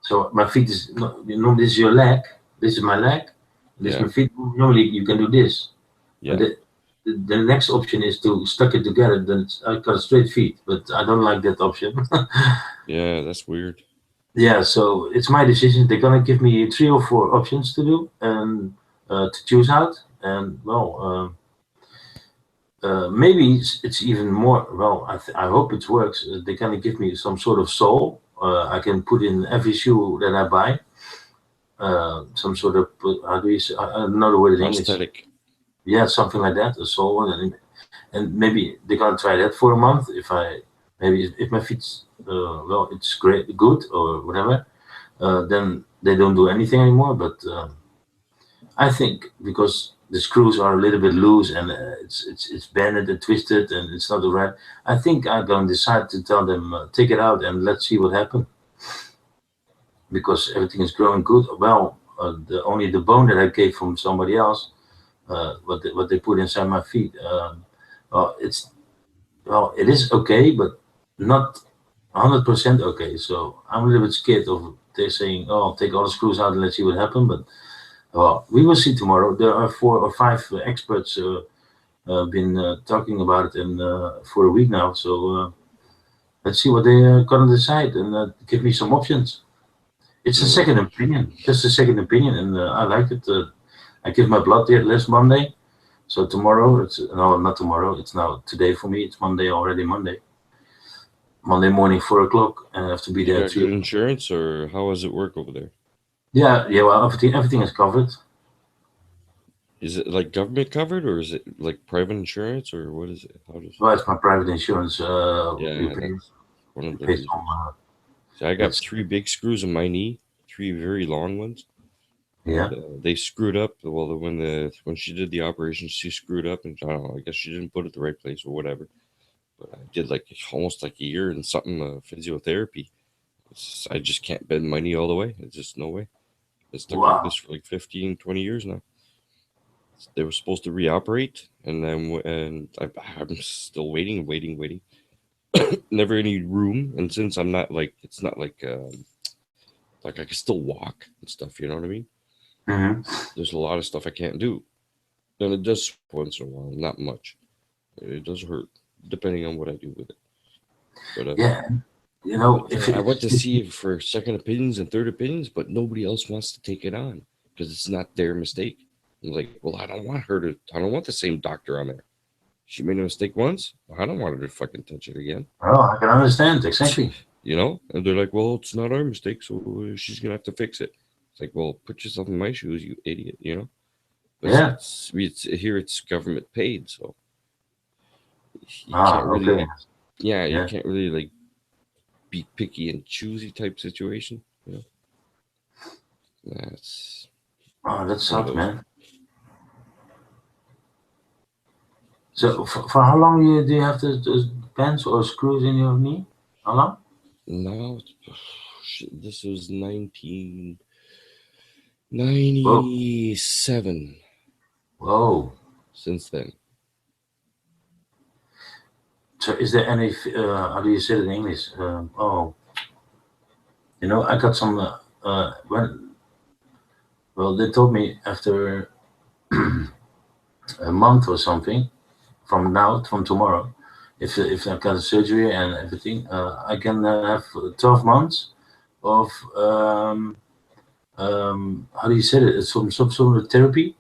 So my feet is, this is your leg, this is my leg, this is my feet. Normally you can do this. Yeah. But the next option is to stuck it together, then I got straight feet, but I don't like that option. Yeah, that's weird. Yeah, so it's my decision. They're gonna give me 3 or 4 options to do and to choose out, and well, maybe it's even more. Well, I hope it works. They're gonna give me some sort of sole. I can put in every shoe that I buy. Some sort of, how do you say? I don't know the word in English. Prosthetic. Yeah, something like that, a sole, and maybe they're gonna try that for a month. If my feet's well, it's great, good or whatever, then they don't do anything anymore. But I think because the screws are a little bit loose and it's bended and twisted and it's not right, I think I'm gonna decide to tell them take it out and let's see what happens, because everything is growing good. Well, only the bone that I gave from somebody else, what they put inside my feet, it is okay, but not 100% okay. So I'm a little bit scared of they saying, "Oh, take all the screws out and let's see what happens." But well, we will see tomorrow. There are 4 or 5 experts been talking about it for a week now. So let's see what they are gonna decide and give me some options. It's a second opinion, just a second opinion, and I like it. I give my blood there last Monday, so tomorrow not tomorrow. It's now today for me. It's Monday already. Monday morning, 4 o'clock, and I have to be You there. got good insurance, or how does it work over there? Yeah. Well, everything is covered. Is it like government covered, or is it like private insurance, or what is it? How does? Well, it's my private insurance. Yeah, that's one of the reasons. So I got 3 big screws in my knee, 3 very long ones. Yeah. And, they screwed up. Well, when she did the operation, she screwed up, and I don't know. I guess she didn't put it the right place or whatever. But I did almost a year and something physiotherapy. I just can't bend my knee all the way. It's just no way. It's stuck like this for 15, 20 years now. They were supposed to reoperate, and I'm still waiting. Never any room. And since I'm not it's not like I can still walk and stuff. You know what I mean? Mm-hmm. There's a lot of stuff I can't do. And it does once in a while, not much. It does hurt, depending on what I do with it. But yeah, I went to see it for second opinions and third opinions, but nobody else wants to take it on because it's not their mistake. I'm like, well, I don't want the same doctor on there. She made a mistake once. I don't want her to fucking touch it again. Oh, I can understand exactly. And they're like, well, it's not our mistake, so she's gonna have to fix it. It's like, well, put yourself in my shoes, you idiot. But yeah. It's government paid, so you can't really. Okay. You can't really be picky and choosy type situation. That sucks, man. So for how long do you have those pens or screws in your knee? How long? No, this was 1997. Whoa. Since then. So is there any, how do you say it in English? I got some, they told me after a month or something, from tomorrow, if I got a surgery and everything, I can have 12 months of, how do you say it? It's some sort of therapy.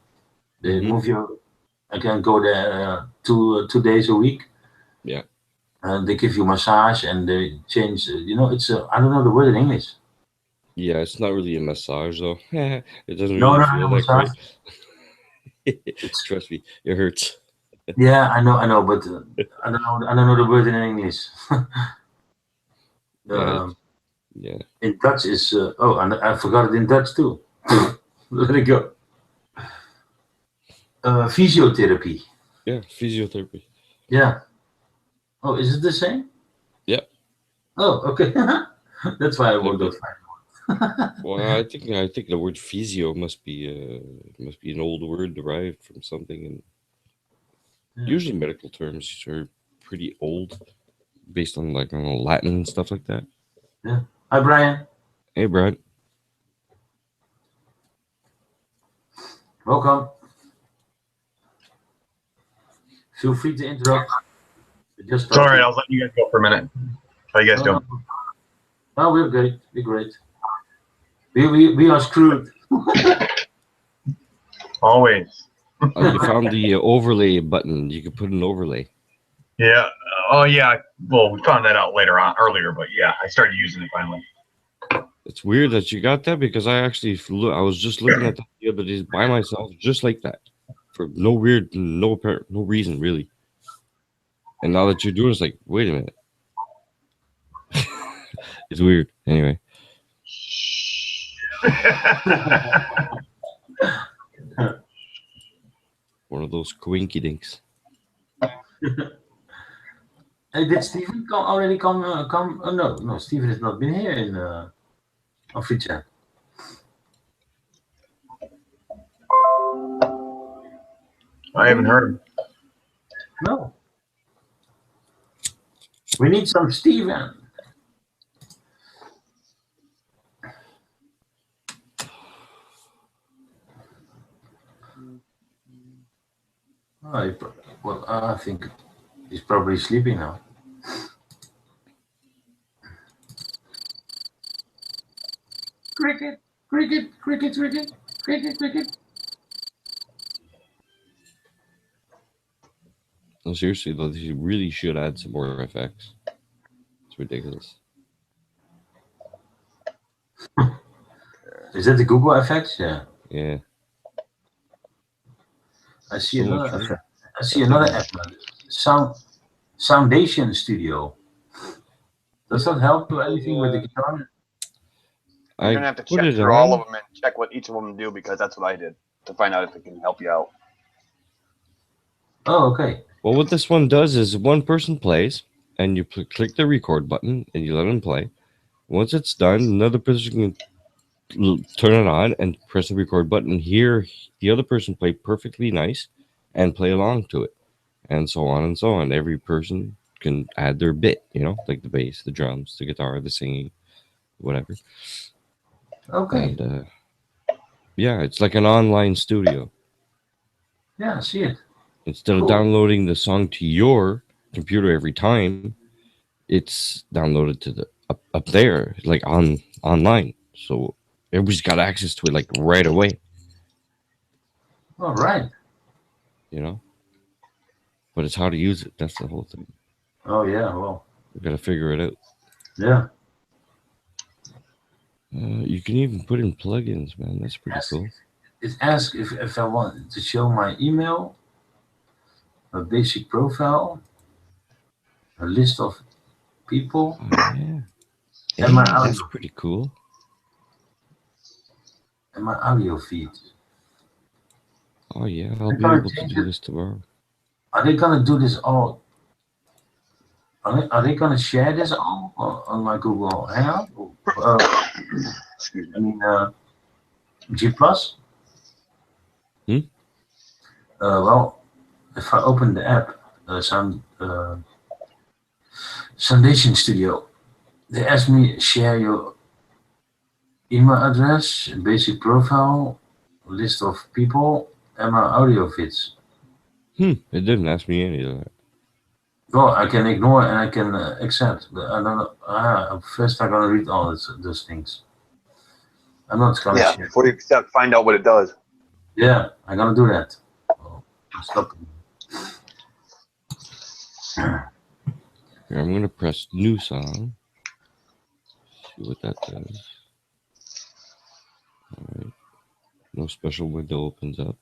They move you. I can go there 2 days a week. Yeah. And they give you massage and they change. It's I don't know the word in English. Yeah, it's not really a massage though. It doesn't No, really no, feel no that massage. great. Trust me, it hurts. Yeah, I know, but I don't know the word in English. Yeah. In Dutch is and I forgot it in Dutch too. Let it go. Physiotherapy. Yeah, physiotherapy. Yeah. Oh, is it the same? Yeah. Oh, okay. That's why I worked out. Well, I think the word physio must be an old word derived from something, and usually medical terms are pretty old, based on like Latin and stuff like that. Yeah. Hi, Brian. Hey, Brian. Welcome. Feel free to interrupt. Just Sorry, I was letting you guys go for a minute. How you guys doing? No, we're great. We're great. We are screwed. Always. Oh, you found the overlay button. You could put an overlay. Yeah. Oh, yeah. Well, we found that out earlier, but yeah, I started using it finally. It's weird that you got that because I was just looking at that the other day by myself, just like that, for no reason really. And now that you're doing it, it's like, wait a minute. It's weird. Anyway. One of those quinky dinks. Hey, did Steven already come? Oh, no, Steven has not been here in on FREECHAN. I haven't heard him. No. We need some Steven. Oh, I think he's probably sleeping now. Cricket, cricket, cricket, cricket, cricket, cricket. No, seriously though, you really should add some more effects. It's ridiculous. Is that the Google effects? Yeah. Yeah. I see another app. Soundation Studio. Does that help to anything with the guitar? You're gonna have to check through all of them and check what each of them do, because that's what I did to find out if it can help you out. Oh, okay. Well, what this one does is one person plays, and you click the record button, and you let them play. Once it's done, another person can turn it on and press the record button and hear the other person play perfectly nice and play along to it, and so on and so on. Every person can add their bit, like the bass, the drums, the guitar, the singing, whatever. Okay. And yeah, it's like an online studio. Yeah, I see it. Instead of downloading the song to your computer every time, it's downloaded to the up there, like online. So everybody's got access to it like right away. All right. But it's how to use it. That's the whole thing. Oh yeah, well. We got to figure it out. Yeah. You can even put in plugins, man. That's pretty cool. It asks if I want to show my email, a basic profile, a list of people. Oh, yeah. And my audio. That's pretty cool. And my audio feed. Oh yeah, I'll be able to do this tomorrow. Are they gonna do this all? Are they gonna share this all on my Google Hangout? Excuse me. I mean, G+. Well, if I open the app, Soundation Studio, they ask me share your email address, basic profile, list of people, and my audio feeds. It didn't ask me any of that. Well, I can ignore and I can accept, but I don't know. First, I'm gonna read all those things. I'm not gonna Yeah, share. before you accept, find out what it does. Yeah, I'm gonna do that. Oh, stop. Here, I'm gonna press new song. See what that does. All right. No special window opens up.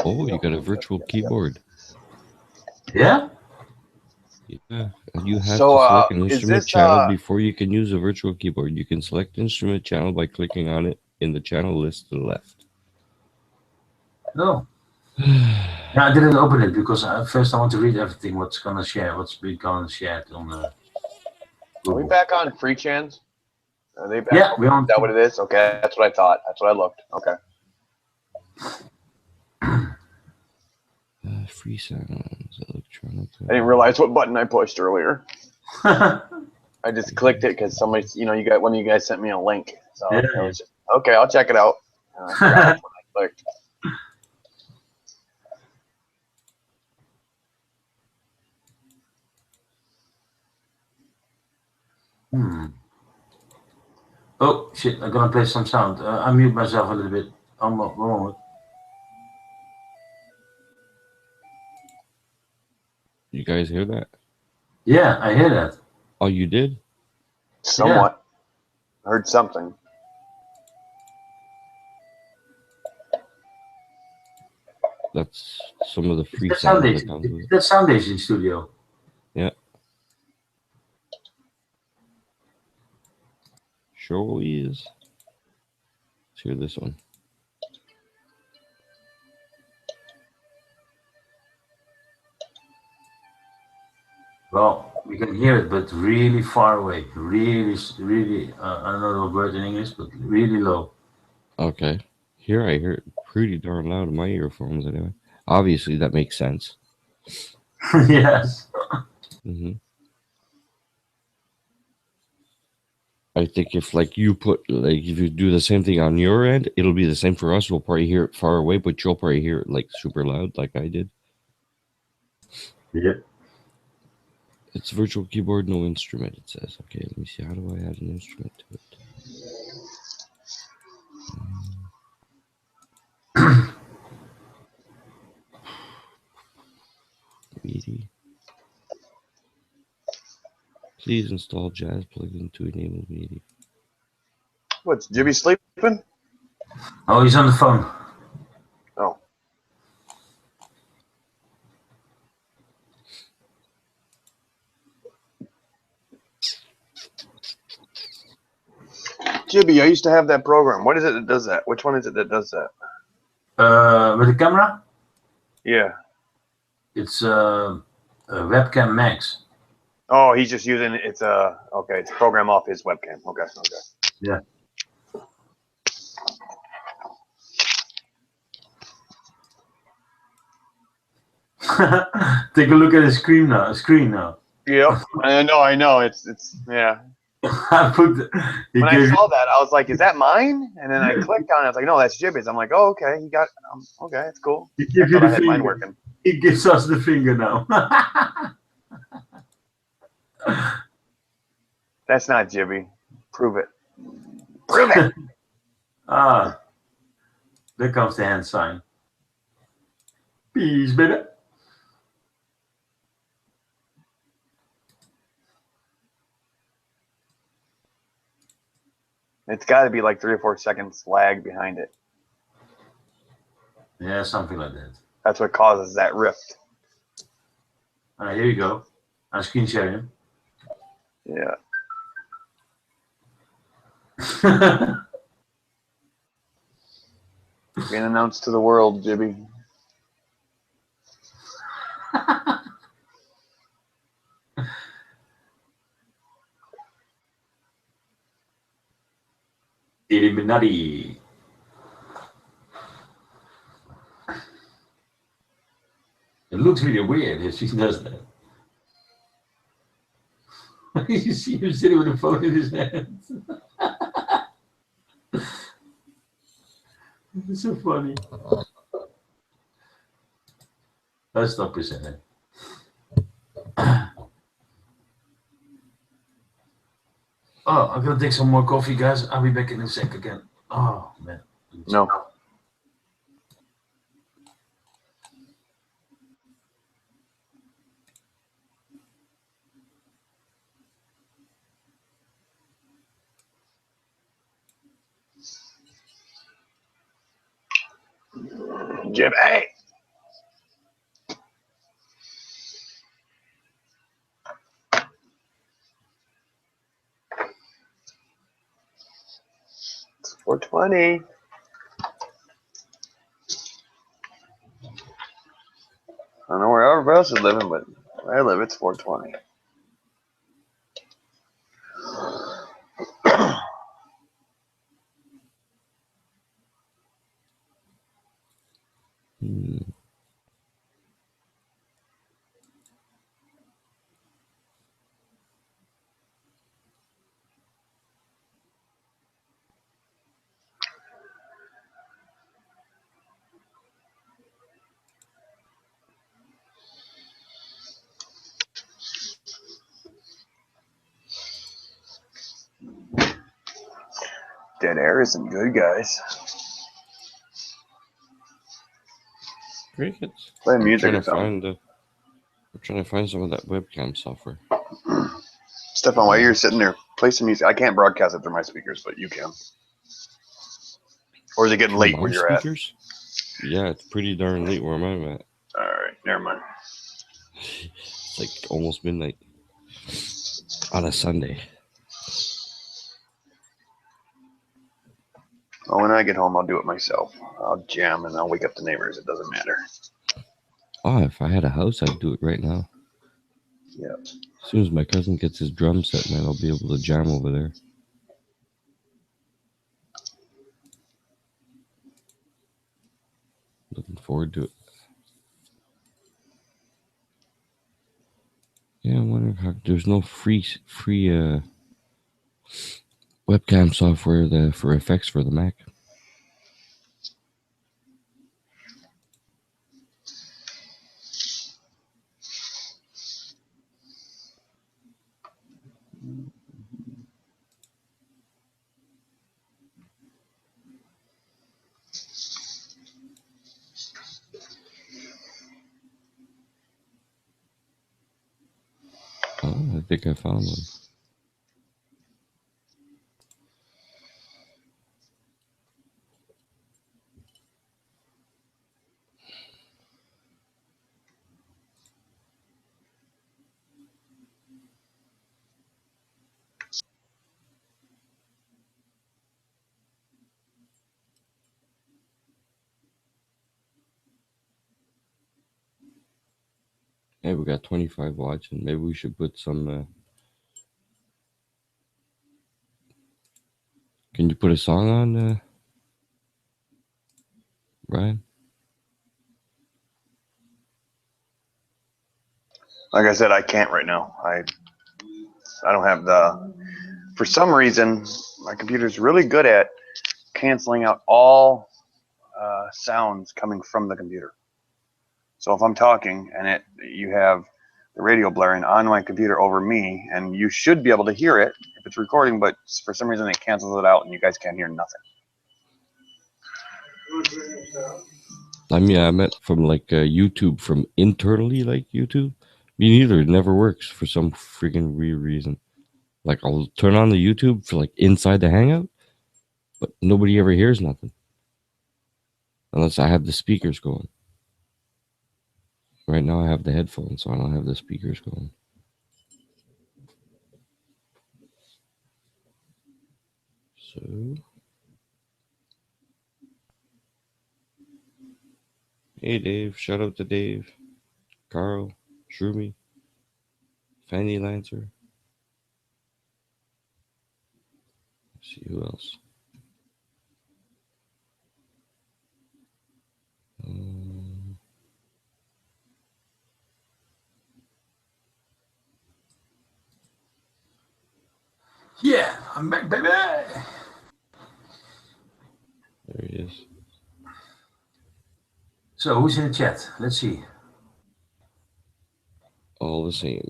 Oh, you got a virtual keyboard. Yeah? Yeah, and you have So, to select an is instrument this, channel before you can use a virtual keyboard. You can select instrument channel by clicking on it in the channel list to the left. No. Yeah, I didn't open it because first I want to read everything. What's gonna share? What's been gonna share on the. Are we back on FREECHAN? Are they back? Yeah, we're on. Is that what it is? Okay, that's what I thought. That's what I looked. Okay. Free sounds, electronic. I didn't realize what button I pushed earlier. I just clicked it because somebody, you got one of you guys sent me a link. So Yeah. it was just, okay, I'll check it out. I forgot which one I clicked. Oh shit! I'm gonna play some sound. I mute myself a little bit. One moment. You guys hear that? Yeah, I hear that. Oh, you did? Somewhat. I heard something. That's some of the free That's sounds Sound that comes with it. That's Soundation Studio. Yeah. Sure is. Let's hear this one. Well, we can hear it, but really far away. Really, I don't know the word in English, but really low. Okay. Here I hear it pretty darn loud in my earphones anyway. Obviously, that makes sense. Yes. Mm-hmm. I think if if you do the same thing on your end, it'll be the same for us. We'll probably hear it far away, but you'll probably hear it like super loud, like I did. Yep. It's virtual keyboard, no instrument. It says. Okay, let me see. How do I add an instrument to it? MIDI. Please install Jazz plugin to enable MIDI. What's Jimmy sleeping? Oh, he's on the phone. Oh. Jibby, I used to have that program. What is it that does that? Which one is it that does that? With the camera? Yeah. It's Webcam Max. Oh, he's just using it's okay. It's a program off his webcam. Okay. Yeah. Take a look at the screen now. Yep. I know. It's yeah. I put when I saw that, I was like, "Is that mine?" And then I clicked on it. I was like, "No, that's Jibby's." I'm like, "Oh, okay. You got okay. It's cool." He gives I you thought the I had mine finger. working. He gives us the finger now. That's not Jibby. Prove it. Prove it. Ah, there comes the hand sign. Peace, baby. It's got to be like 3 or 4 seconds lag behind it. Yeah, something like that. That's what causes that rift. Here you go. I'm screen sharing. Yeah. Being announced to the world, Jibby. Illuminati. looks really weird if she does that. You see him sitting with a phone in his hands. It's so funny. Let's stop presenting. Oh, I'm gonna take some more coffee, guys. I'll be back in a sec again. Oh man. No. Jimmy. It's 420. I don't know where everybody else is living, but where I live, it's 420. Dead air isn't good, guys. Crickets. Play I'm music trying or to something. find I'm trying to find some of that webcam software. Stefan, while you're sitting there, play some music. I can't broadcast it through my speakers, but you can. Or is it getting Through late my where you're speakers? Yeah, it's pretty darn late where I'm at. at? All right, never mind. It's like almost midnight on a Sunday. Well, when I get home, I'll do it myself. I'll jam and I'll wake up the neighbors. It doesn't matter. Oh, if I had a house, I'd do it right now. Yeah. As soon as my cousin gets his drum set, man, I'll be able to jam over there. Looking forward to it. Yeah, I wonder how there's no free webcam software for effects for the Mac. Oh, I think I found one. Hey, we got 25 watching. Maybe we should put some. Can you put a song on, Ryan? Like I said, I can't right now. I don't have the. For some reason, my computer's really good at canceling out all sounds coming from the computer. So if I'm talking and you have the radio blaring on my computer over me, and you should be able to hear it if it's recording, but for some reason it cancels it out and you guys can't hear nothing. I mean, I meant from like YouTube, from internally, like YouTube. Me neither. It never works for some freaking weird reason. Like I'll turn on the YouTube for like inside the Hangout, but nobody ever hears nothing unless I have the speakers going. Right now I have the headphones, so I don't have the speakers going. So, hey Dave, shout out to Dave, Carl, Shroomy, Fanny Lancer. Let's see who else. I'm back, baby. There he is. So who's in the chat? Let's see. All the same.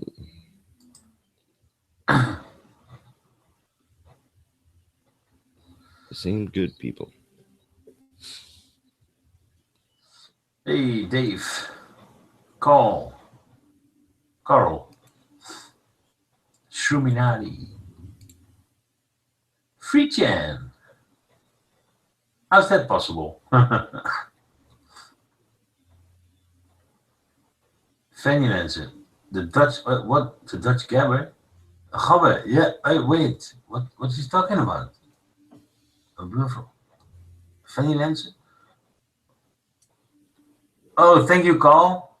The same good people. Hey, Dave. Carl. Shuminati. FREECHAN. How's that possible? Fanny Lancer. The Dutch, what? The Dutch gabber? Gabber, yeah. Wait, what is he talking about? A bluffer. Fanny Lancer? Oh, thank you, Carl.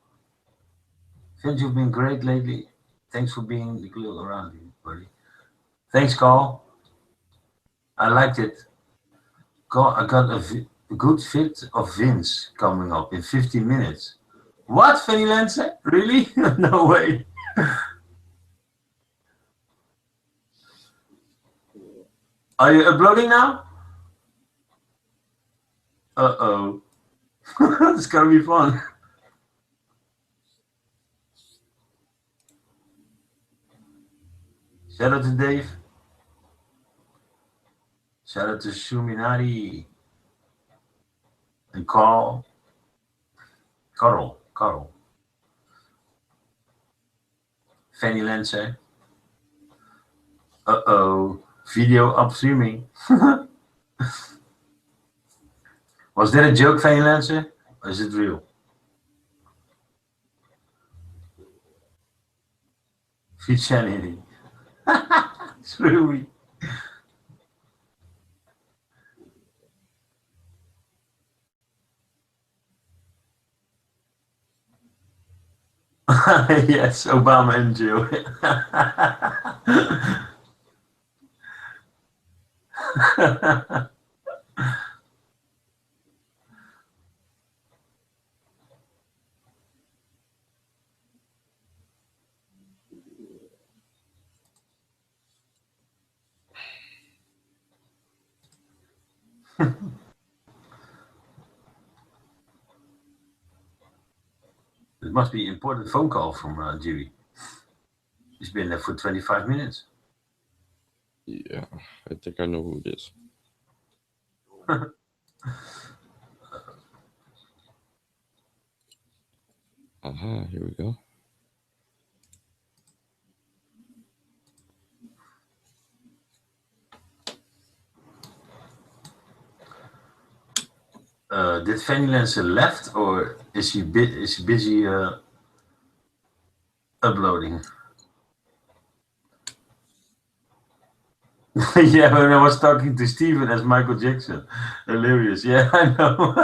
Vince, you've been great lately. Thanks for being the glue around you, buddy. Thanks, Carl. I liked it. Carl, I got a good fit of Vince coming up in 15 minutes. What, Fanny Lancer? Really? No way. Are you uploading now? Uh-oh. It's gonna be fun. Shout out to Dave. Shout out to Shuminati. And Carl. Fanny Lancer. Uh-oh. Video upstreaming. Was that a joke, Fanny Lancer? Or is it real? FREECHAN. Screw me. Yes, Obama in jail. It must be an important phone call from Jimmy. He's been there for 25 minutes. Yeah, I think I know who it is. Aha, here we go. Did Fanny Lancer left, or is she busy uploading? Yeah, when I was talking to Steven as Michael Jackson. Hilarious. Yeah, I know.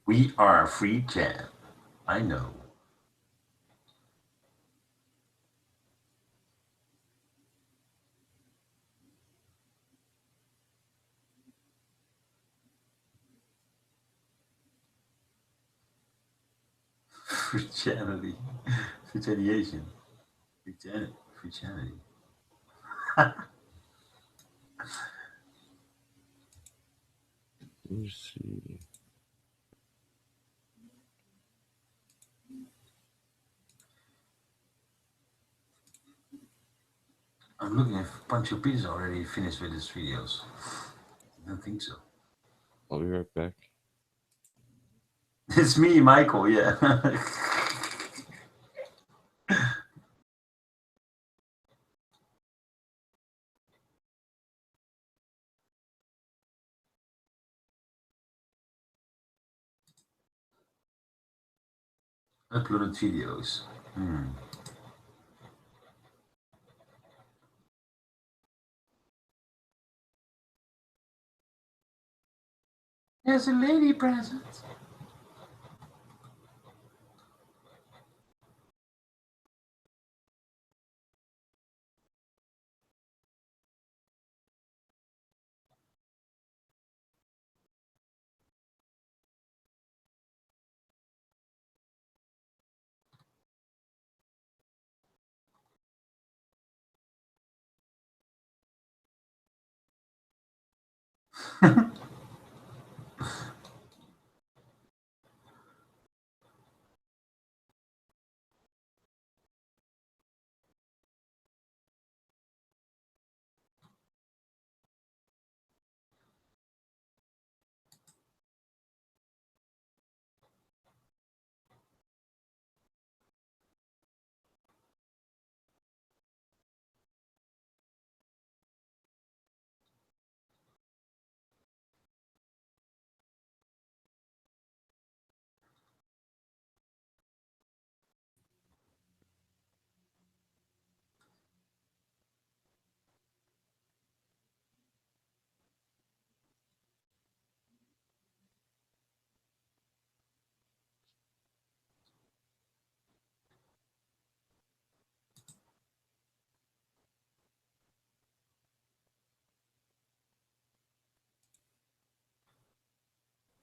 We are FREECHAN. I know. FREECHANity. FREECHANiation. FREECHANity. Let's see. I'm looking if Pancho P is already finished with his videos. I don't think so. I'll be right back. It's me, Michael, yeah. Uploaded videos. There's a lady present.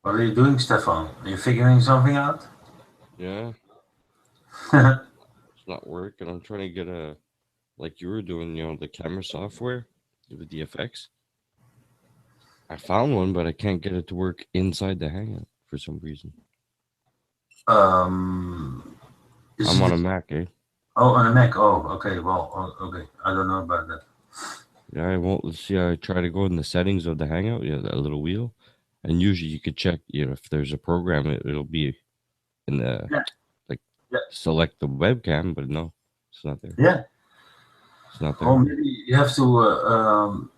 What are you doing, Stefan? Are you figuring something out? Yeah. It's not working. I'm trying to get a, like you were doing, the camera software with the effects. I found one, but I can't get it to work inside the Hangout for some reason. I'm on a Mac, eh? Oh, on a Mac. Oh, okay. Well, okay. I don't know about that. Yeah, I won't see. I try to go in the settings of the Hangout, that little wheel, and usually you could check, if there's a program, it'll be in the select the webcam, but no, it's not there. Yeah. It's not there. Or maybe you have to.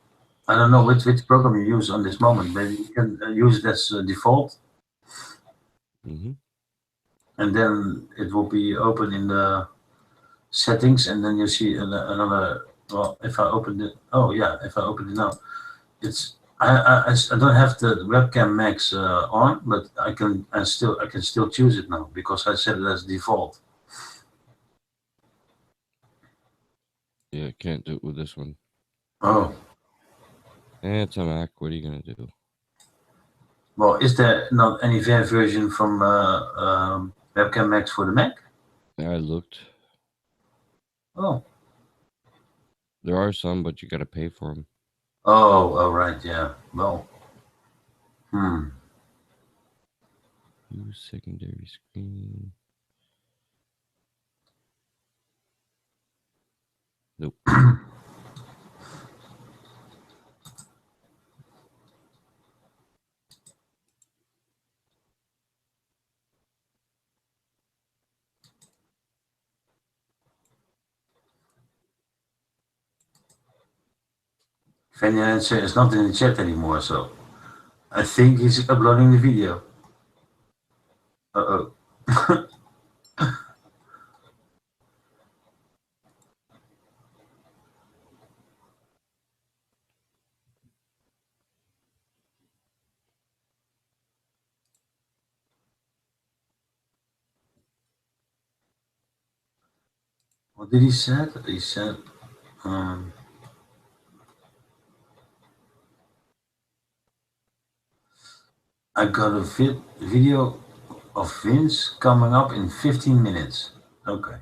I don't know which program you use on this moment. Maybe you can use it as default, Mm-hmm. and then it will be open in the settings, and then you see another. Well, if I open it, oh yeah, if I open it now, it's I don't have the webcam max on, but I can still choose it now because I set it as default. Yeah, I can't do it with this one. Oh. It's a Mac. What are you gonna do? Well, is there not any version from webcam max for the Mac? Yeah, I looked. Oh. There are some, but you gotta pay for them. Oh, right, yeah. Well. Use secondary screen. Nope. Fernand is not in the chat anymore, so I think he's uploading the video. Uh-oh. What did he say? He said, I got a video of Vince coming up in 15 minutes. Okay.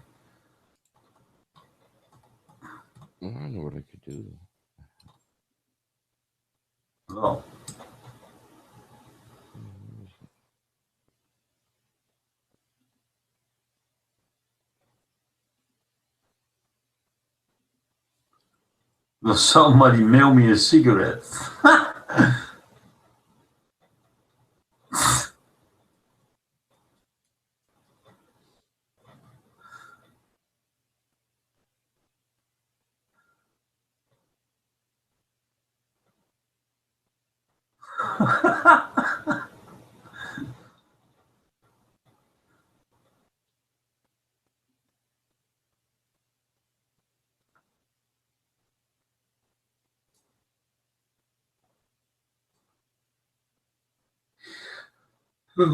Well, I know what I could do. Well. Will somebody mail me a cigarette? Cricket,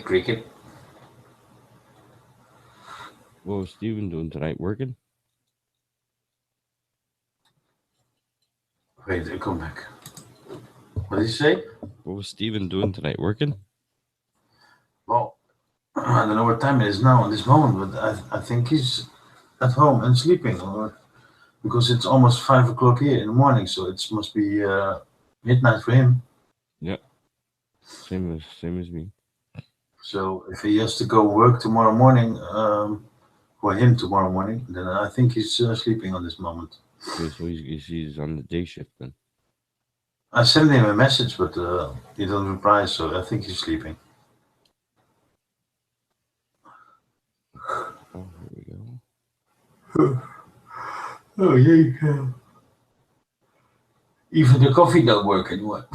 cricket. What was Steven doing tonight? Working? Wait, I come back. What did you say? What was Steven doing tonight? Working? Well, I don't know what time it is now at this moment, but I think he's at home and sleeping, or because it's almost 5 o'clock here in the morning, so it must be midnight for him. Yeah. Same as me. So if he has to go work tomorrow morning, for him tomorrow morning, then I think he's sleeping on this moment. Okay, so he's on the day shift then. I sent him a message, but he doesn't reply, so I think he's sleeping. Oh, here we go. Oh, yeah, you can. Even the coffee don't work anymore.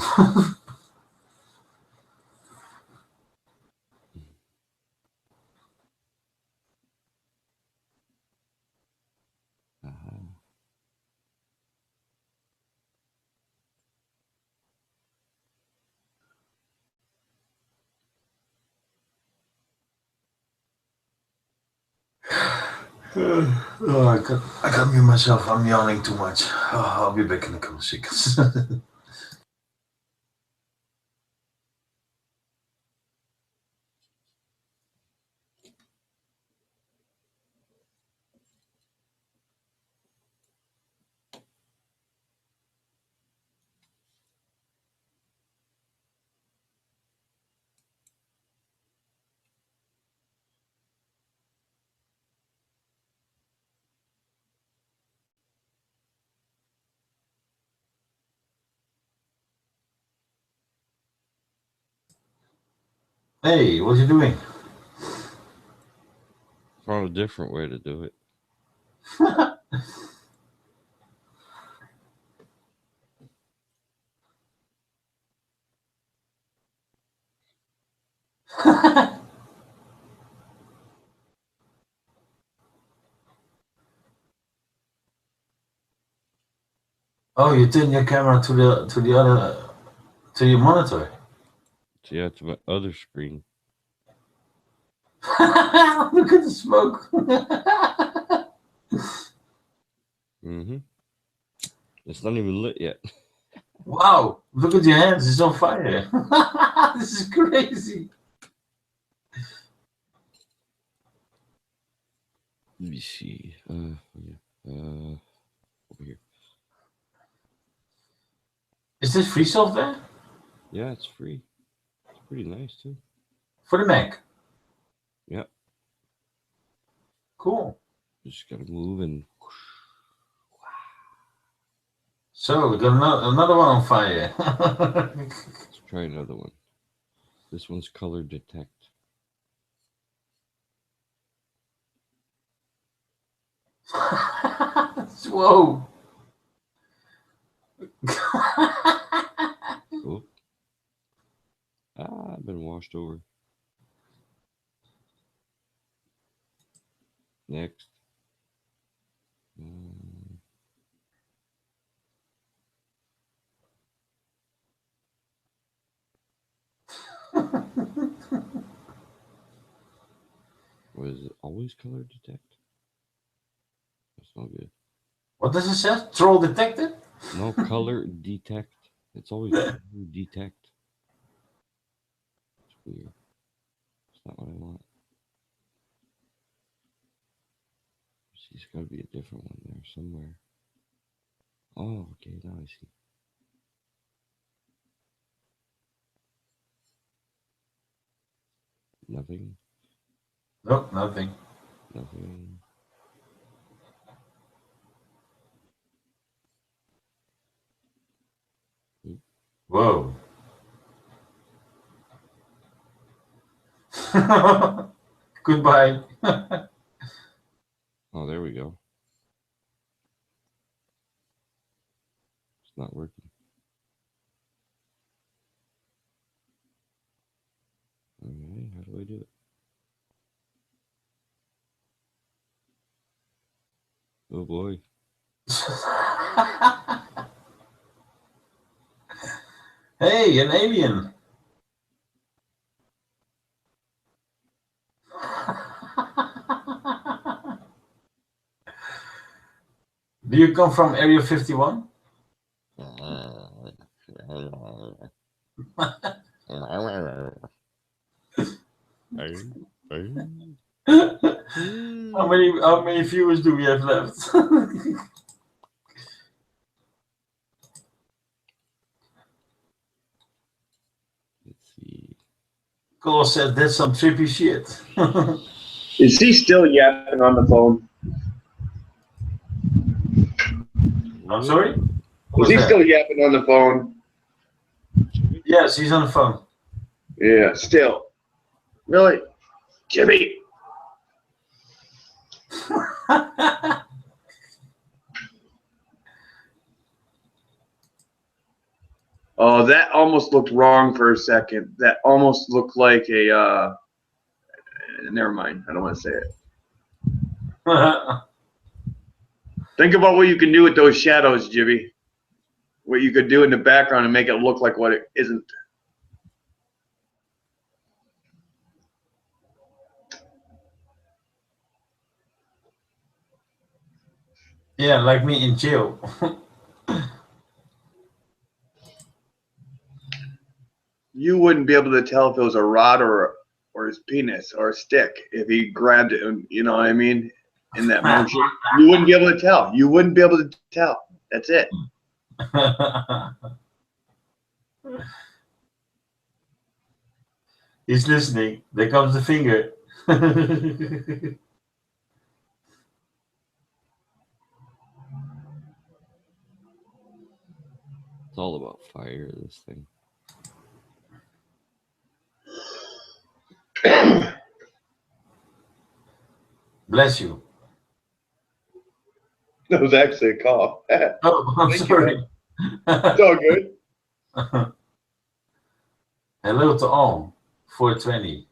Oh, I can't mute myself. I'm yawning too much. Oh, I'll be back in a couple of seconds. Hey, what are you doing? Found a different way to do it. Oh, you turn your camera to the other to your monitor. So yeah, to my other screen. Look at the smoke. Mm-hmm. It's not even lit yet. Wow, look at your hands. It's on fire. This is crazy. Let me see. Over here. Is this free software? Yeah, it's free. It's pretty nice too. For the Mac? Yeah. Cool. Just gotta move and. So we got another one on fire. Let's try another one. This one's color detect. Whoa. Oh. I've been washed over. Next. What is it? Always color detect? That's not good. What does it say? Troll detected? No, color detect. It's always color detect. It's weird. It's not what I want. See, it's got to be a different one there somewhere. Oh, okay, now I see. Nothing. Nope, nothing. Nothing. Whoa. Goodbye. Oh, there we go. not working. Okay, how do I do it? Oh boy. Hey, an alien. Do you come from Area 51? How many viewers do we have left? Let's see. Cole said that's some trippy shit. Is he still yapping on the phone? I'm sorry? Is he still yapping on the phone? Yes, he's on the phone. Yeah, still. Really? Jimmy. Oh, that almost looked wrong for a second. That almost looked like a, never mind. I don't want to say it. Think about what you can do with those shadows, Jimmy. What you could do in the background and make it look like what it isn't. Yeah, like me in jail. You wouldn't be able to tell if it was a rod or his penis or a stick if he grabbed it, and you know what I mean, in that motion. You wouldn't be able to tell. You wouldn't be able to tell. That's it. He's listening. There comes the finger. It's all about fire, this thing. Bless you. That was actually a cough. Oh, I'm sorry. It's all good. Hello to all. 420.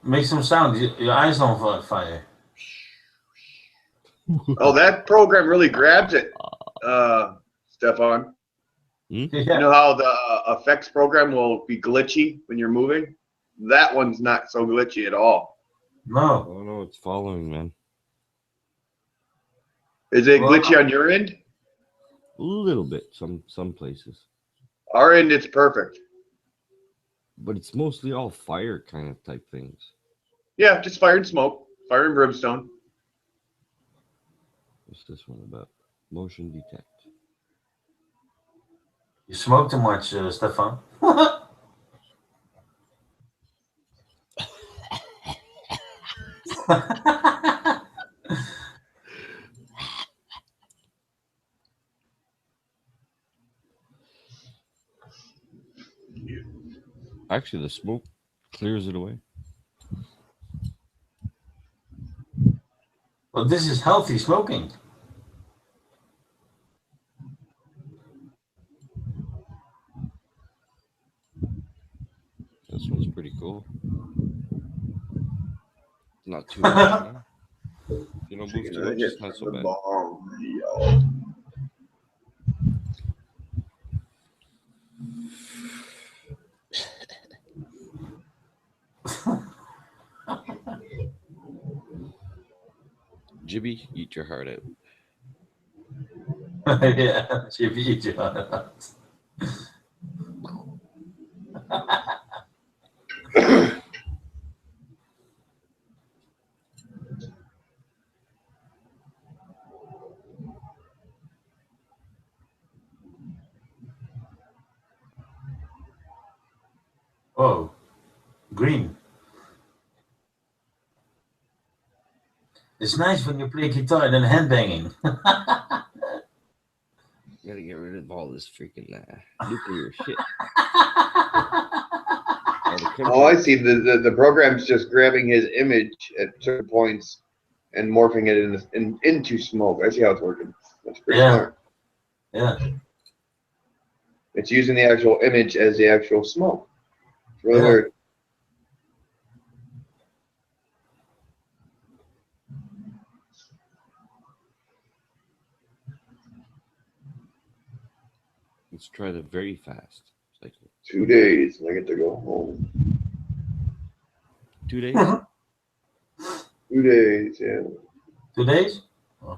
Make some sound. Your eyes on fire. Oh, that program really grabs it, Stefan. Hmm? You know how the effects program will be glitchy when you're moving? That one's not so glitchy at all. No. Oh no, it's following, man. Is it glitchy on your end? A little bit, some places. Our end, it's perfect. But it's mostly all fire kind of type things. Yeah, just fire and smoke, fire and brimstone. What's this one about? Motion detect. You smoke too much, Stefan. Actually, the smoke clears it away. Well, this is healthy smoking. This one's pretty cool. Not too much. You don't move too much, it's not so bad. Jibby, eat your heart out. Yeah, Jibby, eat your heart out. Oh, green. It's nice when you play guitar and then hand banging. Gotta get rid of all this freaking nuclear shit. Oh, I see. The program's just grabbing his image at certain points and morphing it into smoke. I see how it's working. That's pretty smart. Yeah. It's using the actual image as the actual smoke. It's really weird. Let's try the very fast cycle. 2 days and I get to go home. 2 days? 2 days, yeah. 2 days? I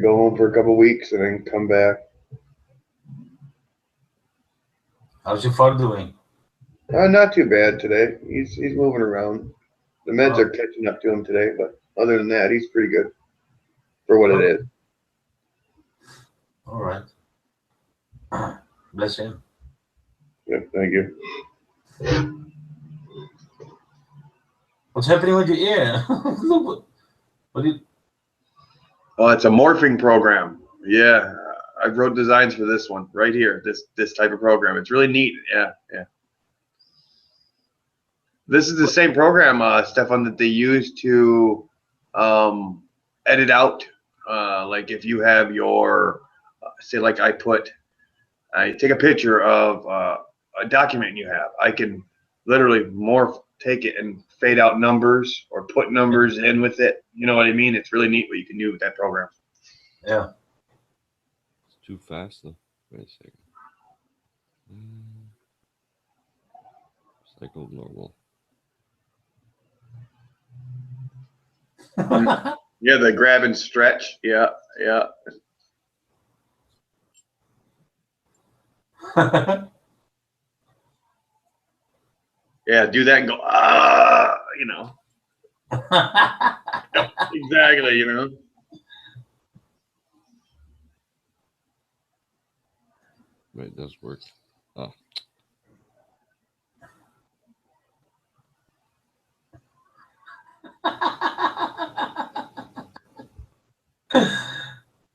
go home for a couple weeks and then come back. How's your father doing? Not too bad today. He's moving around. The meds are catching up to him today, but other than that, he's pretty good for what it is. All right. Bless him. Yep, thank you. What's happening with your ear? Look, what did? Oh, it's a morphing program. Yeah, I wrote designs for this one right here. This type of program. It's really neat. Yeah. This is the same program, Stefan, that they use to edit out. Like if you have your, say, like I take a picture of a document you have. I can literally take it and fade out numbers or put numbers in with it. You know what I mean? It's really neat what you can do with that program. Yeah. It's too fast though. Wait a second. Cycle normal. Yeah, the grab and stretch. Yeah. Yeah, do that and go, you know. Exactly, you know. Right, it does work. Oh.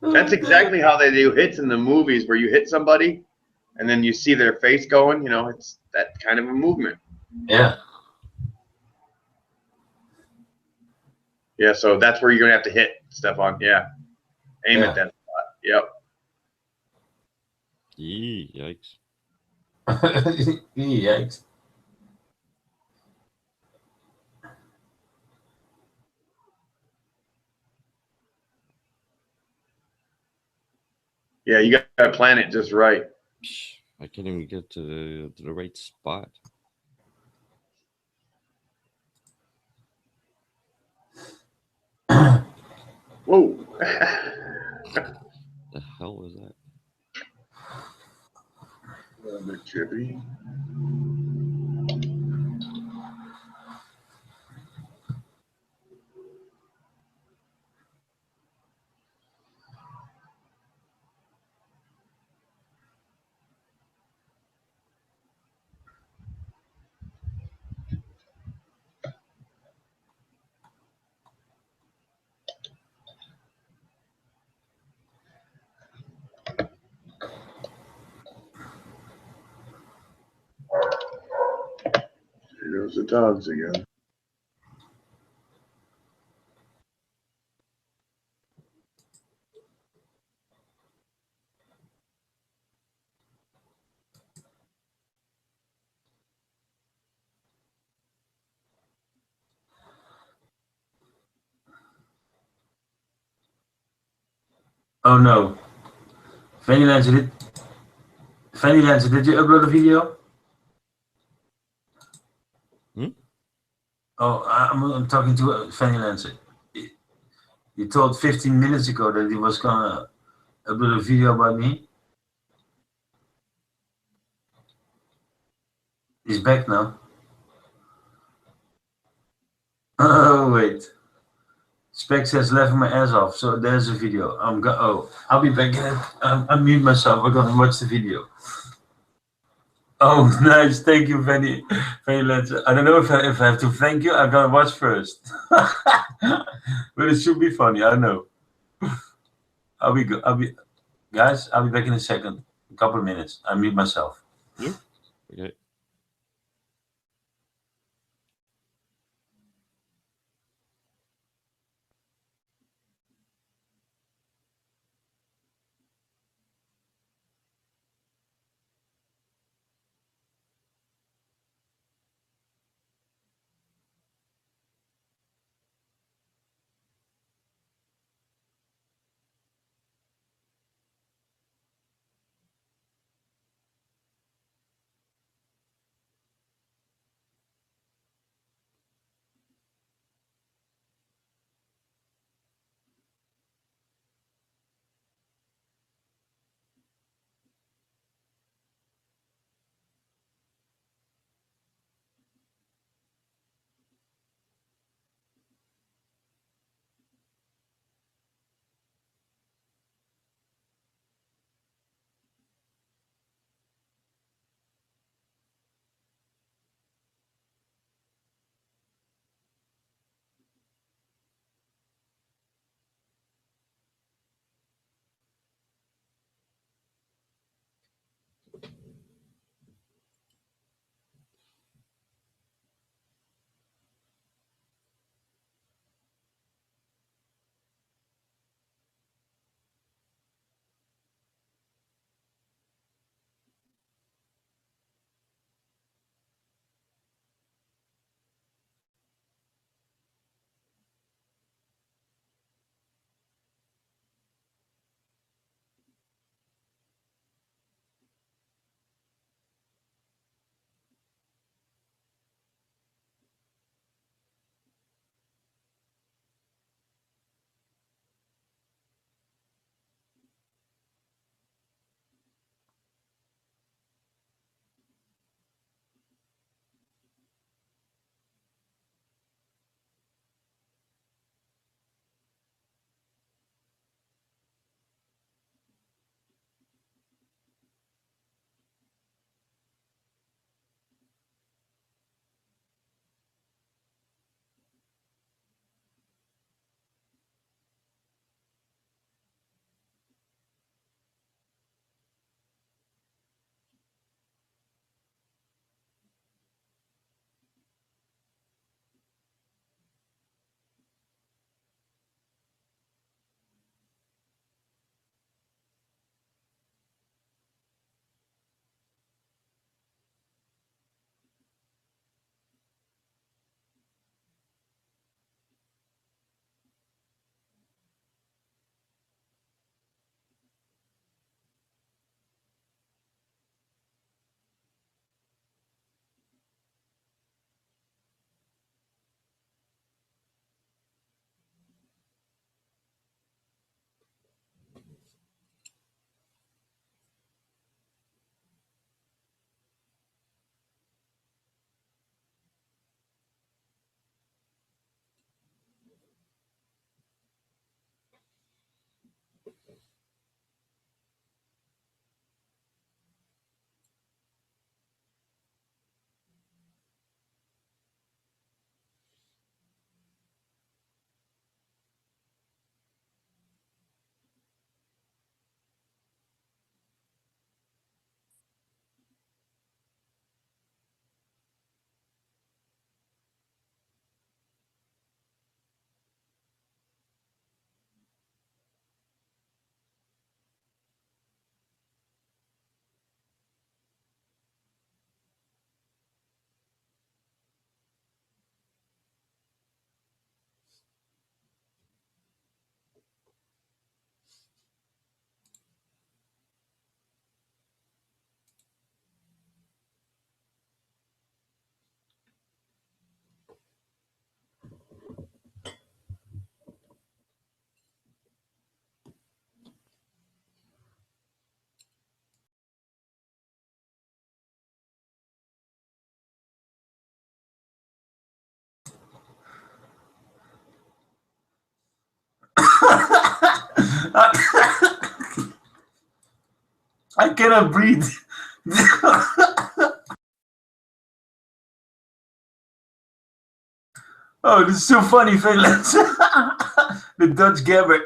That's exactly how they do hits in the movies, where you hit somebody and then you see their face going, you know, it's that kind of a movement. Yeah. Yeah, so that's where you're going to have to hit, Stefan. Yeah. Aim at that spot. Yep. Yikes. Yikes. Yeah, you got to plan it just right. I can't even get to the right spot. Whoa. The hell was that? The chippy. Here goes the dogs again. Oh no. Fanny Lancer, did you upload a video? Oh, I'm talking to Fanny Lancer. He told 15 minutes ago that he was gonna upload a video about me. He's back now. Oh wait. Spec says laughing my ass off, so there's a video. I'll be back. I mute myself. I'm gonna watch the video. Oh, nice. Thank you, Fanny Lancer. I don't know if I have to thank you. I'm gonna watch first. But it should be funny. I know. I'll be good. Guys, I'll be back in a second. A couple of minutes. I mute myself. Yeah. Okay. I cannot breathe. Oh, this is so funny, Finland. The Dutch gabber.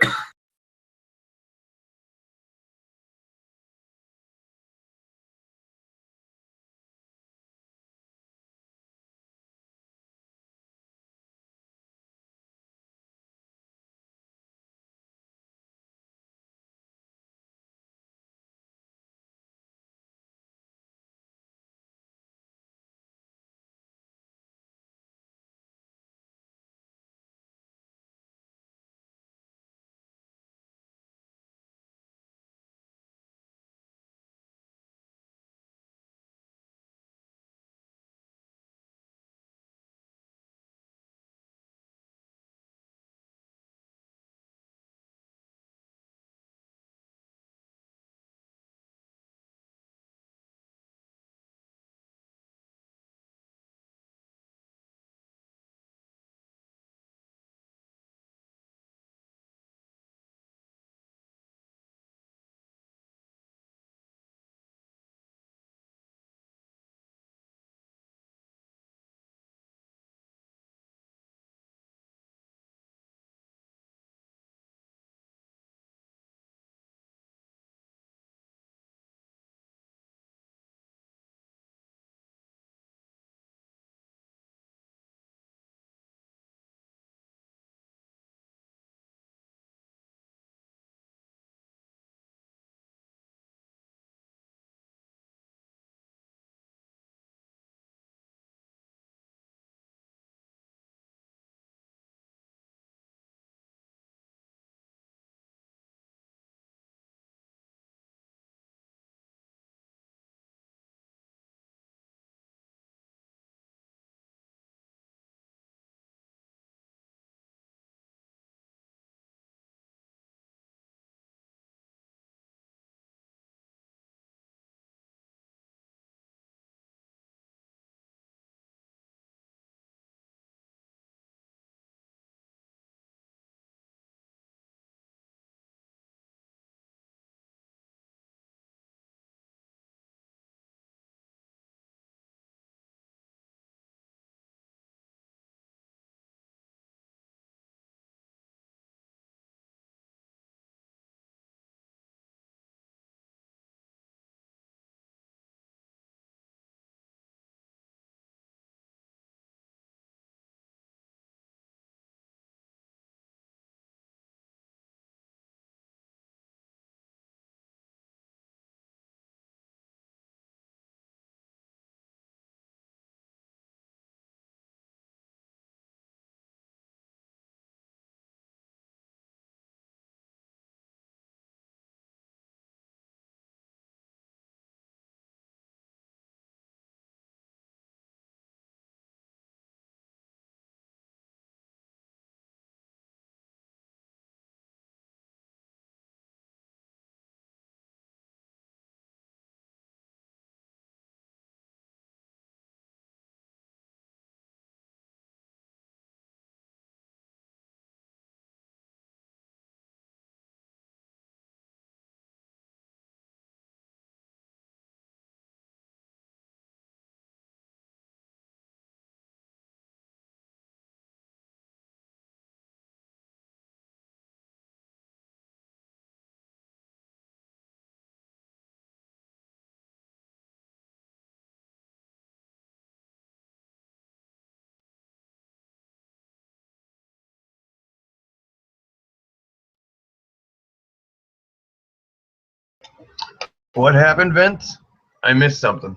What happened, Vince? I missed something.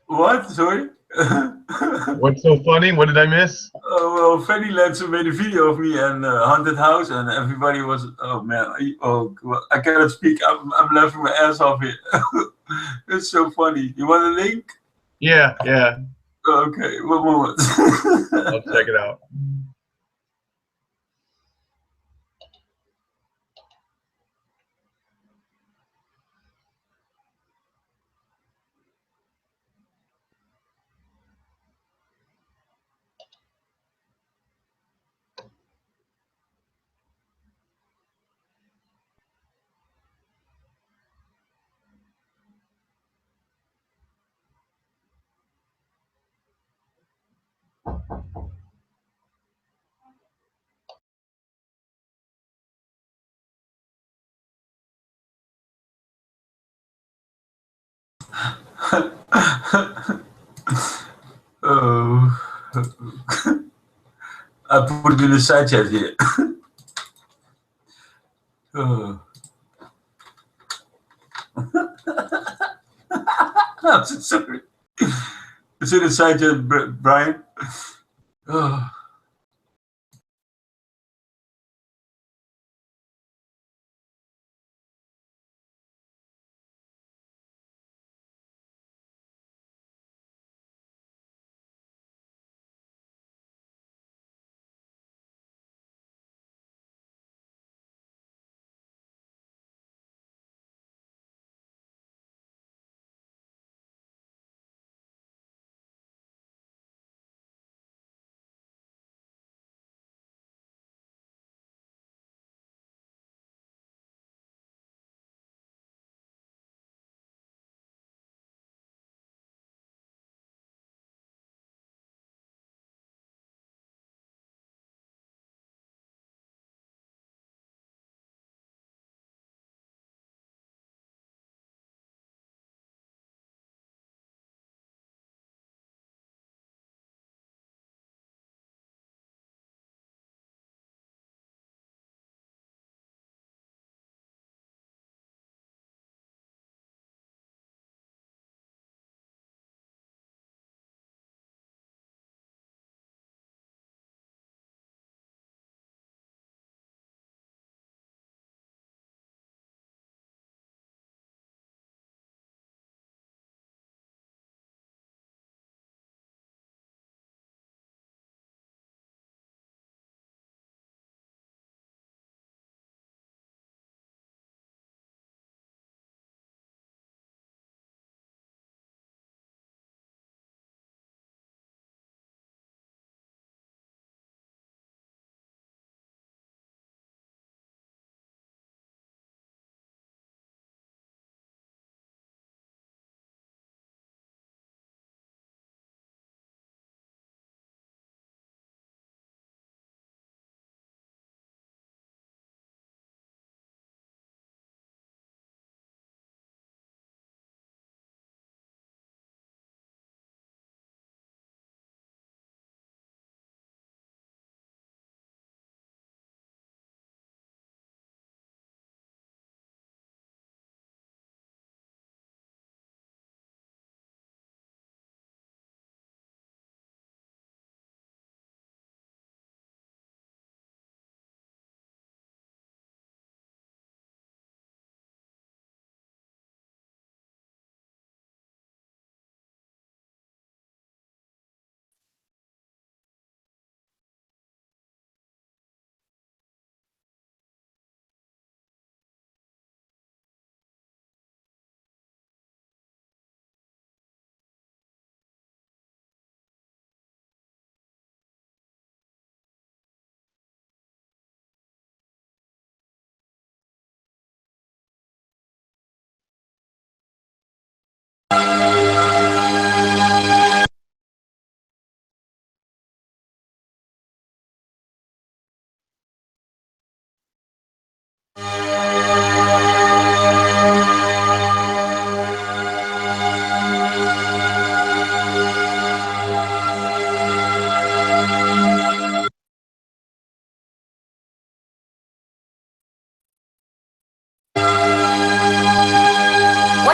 What? Sorry? What's so funny? What did I miss? Well, Fanny Lancer made a video of me and Haunted House, and everybody was, oh man, I cannot speak. I'm laughing my ass off here. It's so funny. You want a link? Yeah, yeah. Okay, one moment. I'll check it out. Oh, I put it in the side chat here. Oh. I'm so sorry. It's in the side chat, Brian. Oh.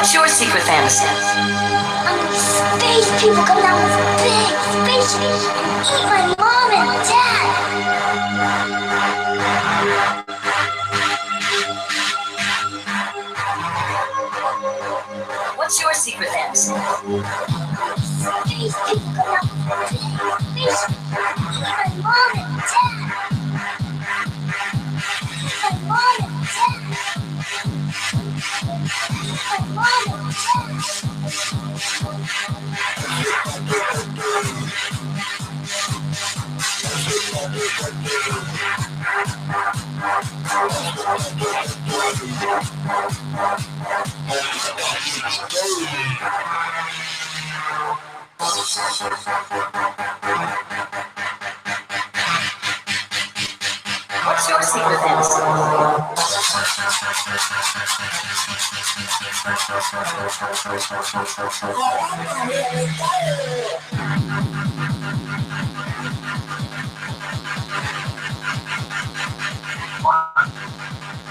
What's your secret fantasy? Space people come down with big spaceships and eat my mom and dad. What's your secret fantasy? Space people come down with big spaceships and eat my mom and dad. My mom and dad. My mom and dad. What's your secret fantasy?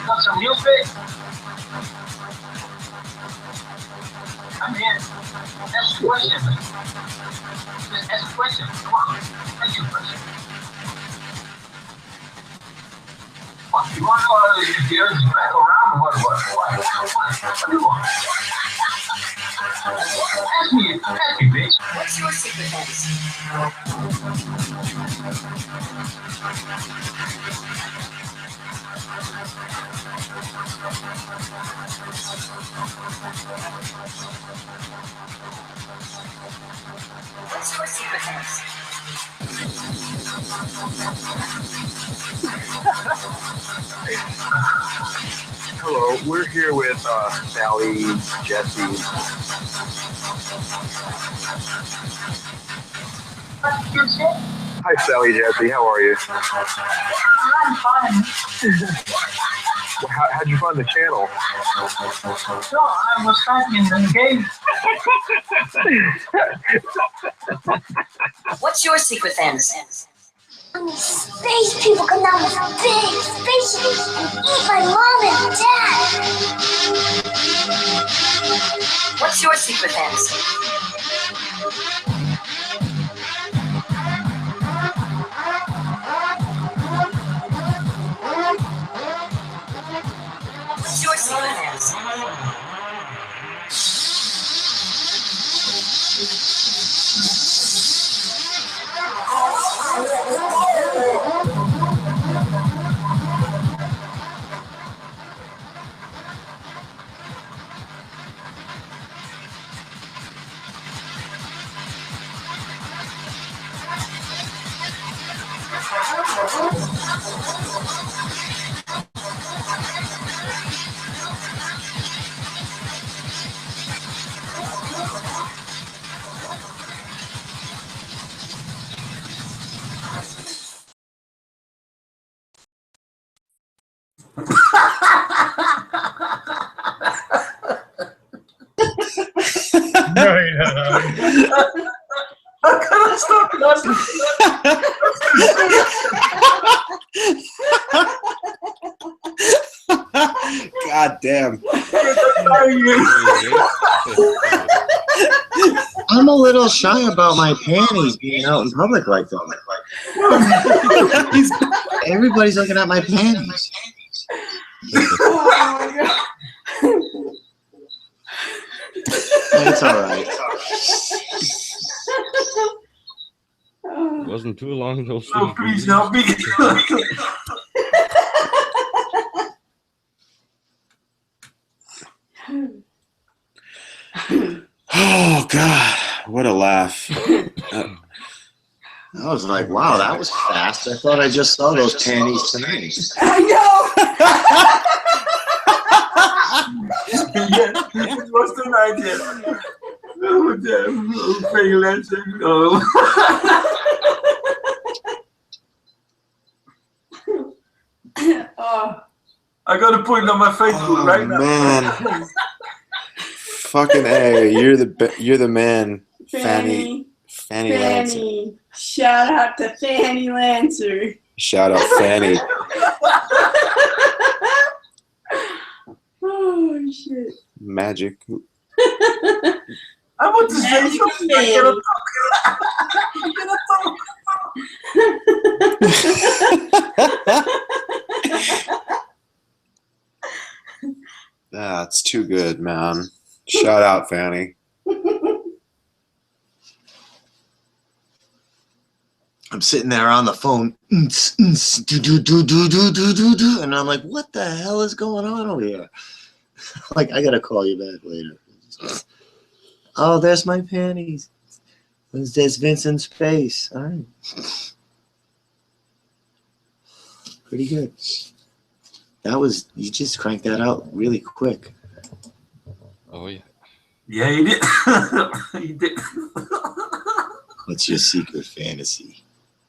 Want some music? I'm here. Ask a question. Just ask a question. Come on. Ask your question. What, you want to know if the earth is back around? What do you want? Ask me, bitch. What's your secret fantasy? What's your secret fantasy? Hello, we're here with Sally, Jesse. Hi, Sally, Jesse. How are you? I'm fine. Well, how'd you find the channel? So I was typing in the game. What's your secret fantasy? Space people come down with big spaceships and eat my mom and dad. What's your secret fantasy? What's your secret fantasy? I couldn't stop laughing. God damn. I'm a little shy about my panties being out in public like that. Everybody's looking at my panties. It's all right. It wasn't too long ago. Oh, please help me. Oh God, what a laugh. I was like, wow, that was fast. I thought I just saw those panties tonight. I know. Yeah, it was tonight, yeah. Oh, damn. Oh, freelance. Oh. Oh. I gotta put it on my Facebook right now. Man. Fucking A, you're the man, Fanny Lancer. Fanny. Shout out to Fanny Lancer. Shout out Fanny. Oh shit. Magic. I want to say something. I cannot That's too good, man. Shout out, Fanny. I'm sitting there on the phone, and I'm like, what the hell is going on over here? Like, I gotta call you back later. Oh, there's my panties. There's Vincent's face. All right. Pretty good. That was, you just cranked that out really quick. Oh, yeah. Yeah, you did. You did. What's your secret fantasy?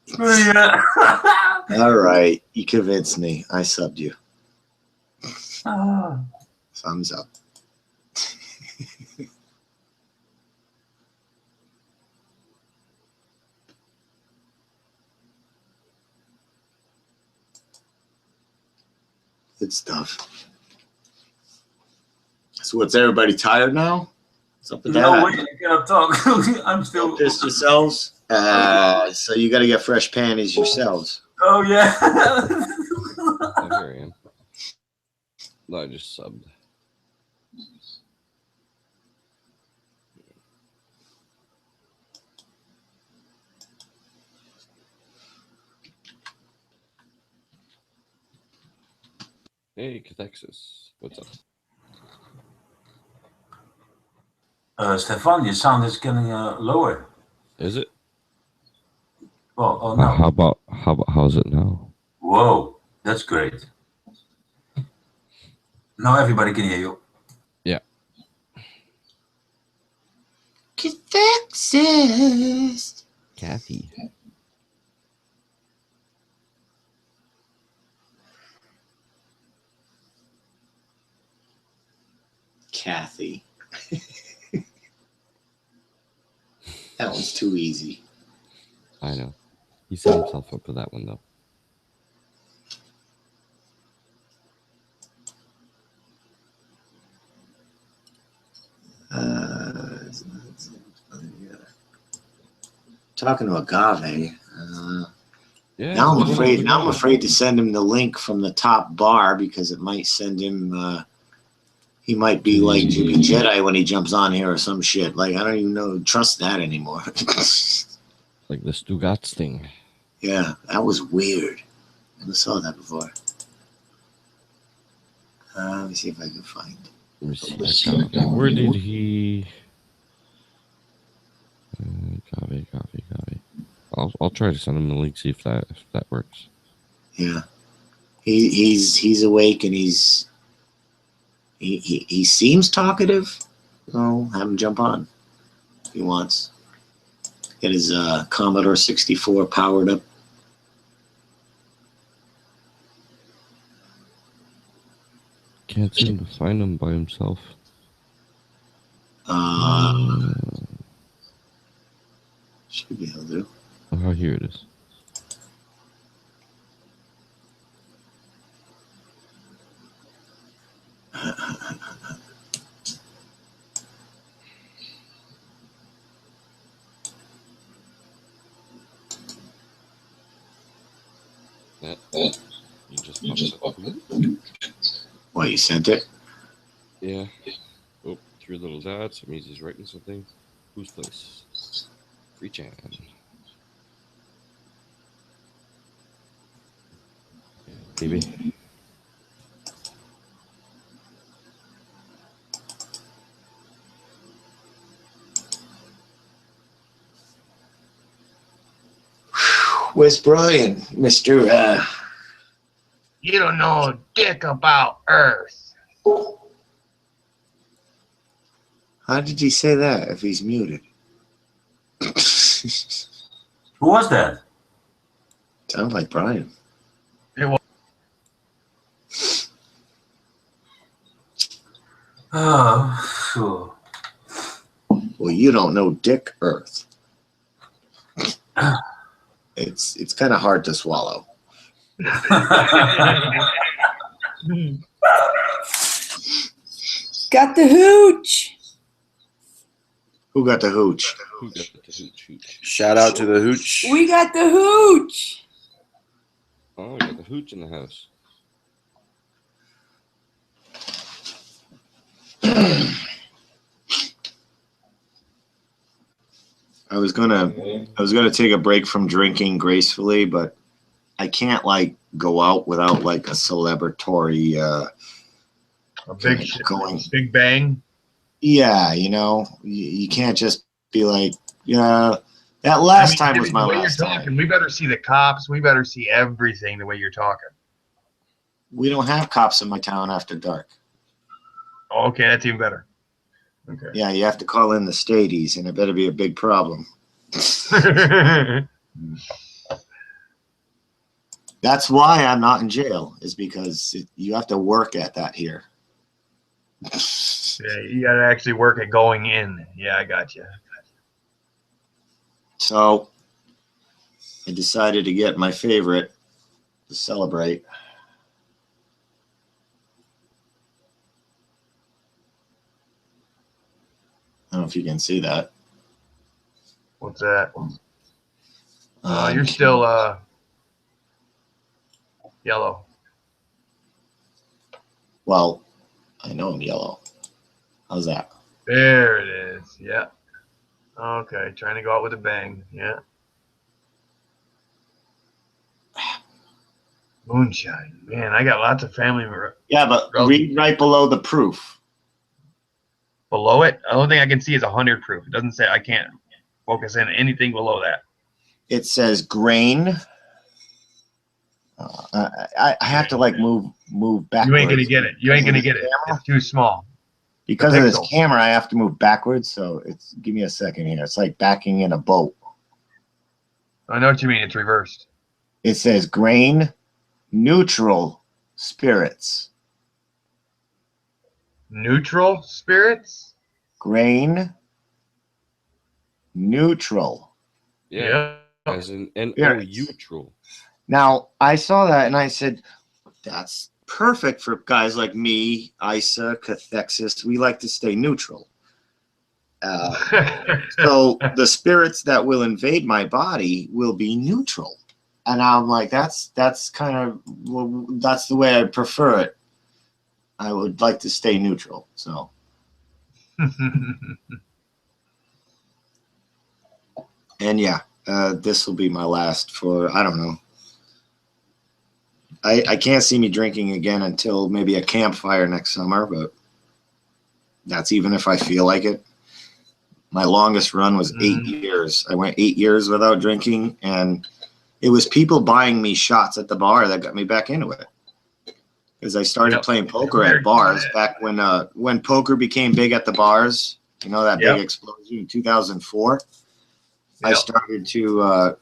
Yeah. All right. You convinced me. I subbed you. Ah. Thumbs up. Good stuff. So what's everybody tired now? What's up with that? No way, I cannot talk. I'm still pissed yourselves. So you got to get fresh panties yourselves. Oh yeah. Oh, here I am. No, I just subbed. Hey, Cathexis. What's up? Stefan, your sound is getting lower. Is it? Well, oh no. How's it now? Whoa, that's great. Now everybody can hear you. Yeah. Cathexis. Kathy. Kathy. That one's too easy. I know. He set himself up for that one, though. Talking to Agave. Yeah. Now I'm afraid to send him the link from the top bar because it might send him. He might be like Jimmy Jedi when he jumps on here or some shit. Like I don't even trust that anymore. Like the Stugats thing. Yeah, that was weird. I never saw that before. Let me see if I can find it. Let me see. Where did he? Copy. I'll try to send him the link. See if that works. Yeah, he's awake and he seems talkative. I'll have him jump on if he wants. Get his Commodore 64 powered up. Can't seem to find him by himself. Should be able to. Oh, here it is. You just popped it. What, you sent it? Yeah. Oh, 3 little dots. It means he's writing something. Whose place? FREECHAN. Maybe. Where's Brian, Mr. You don't know a dick about Earth. How did he say that if he's muted? Who was that? Sounds like Brian. It was. Oh, sure. Well, you don't know Dick Earth. It's kind of hard to swallow. Got the hooch. Who got the hooch? Who got the hooch? Shout out to the hooch. We got the hooch. Oh, we got the hooch in the house. I was gonna take a break from drinking gracefully, but I can't like go out without like a celebratory A big going. big bang. Yeah, you know, you can't just be like, yeah, that last time was my the way last you're time. talking, we better see the cops. We better see everything the way you're talking. We don't have cops in my town after dark. Oh, okay, that's even better. Okay. Yeah, you have to call in the stadies, and it better be a big problem. That's why I'm not in jail, is because you have to work at that here. Yeah, you got to actually work at going in. Yeah, I got you. So I decided to get my favorite to celebrate. I don't know if you can see that. What's that? You're still yellow. Well, I know I'm yellow. How's that? There it is. Yeah. Okay, trying to go out with a bang. Yeah. Moonshine. Man, I got lots of family. Yeah, but read right below the proof. Below it? The only thing I can see is 100 proof. It doesn't say, I can't focus in anything below that. It says grain. I have to like move backwards. You ain't gonna get it. You ain't gonna get it. It's too small. Because of this camera, I have to move backwards. So it's give me a second here. It's like backing in a boat. I know what you mean. It's reversed. It says grain, neutral spirits. Neutral spirits? Grain, neutral. Yeah. As in neutral. Now, I saw that and I said, that's perfect for guys like me, Isa, Cathexis. We like to stay neutral. So the spirits that will invade my body will be neutral. And I'm like, that's kind of, well, that's the way I prefer it. I would like to stay neutral. So. And yeah, this will be my last for, I don't know. I can't see me drinking again until maybe a campfire next summer, but that's even if I feel like it. My longest run was 8 years. I went 8 years without drinking, and it was people buying me shots at the bar that got me back into it. Because I started playing poker at bars back when poker became big at the bars. You know, that big explosion in 2004. I started to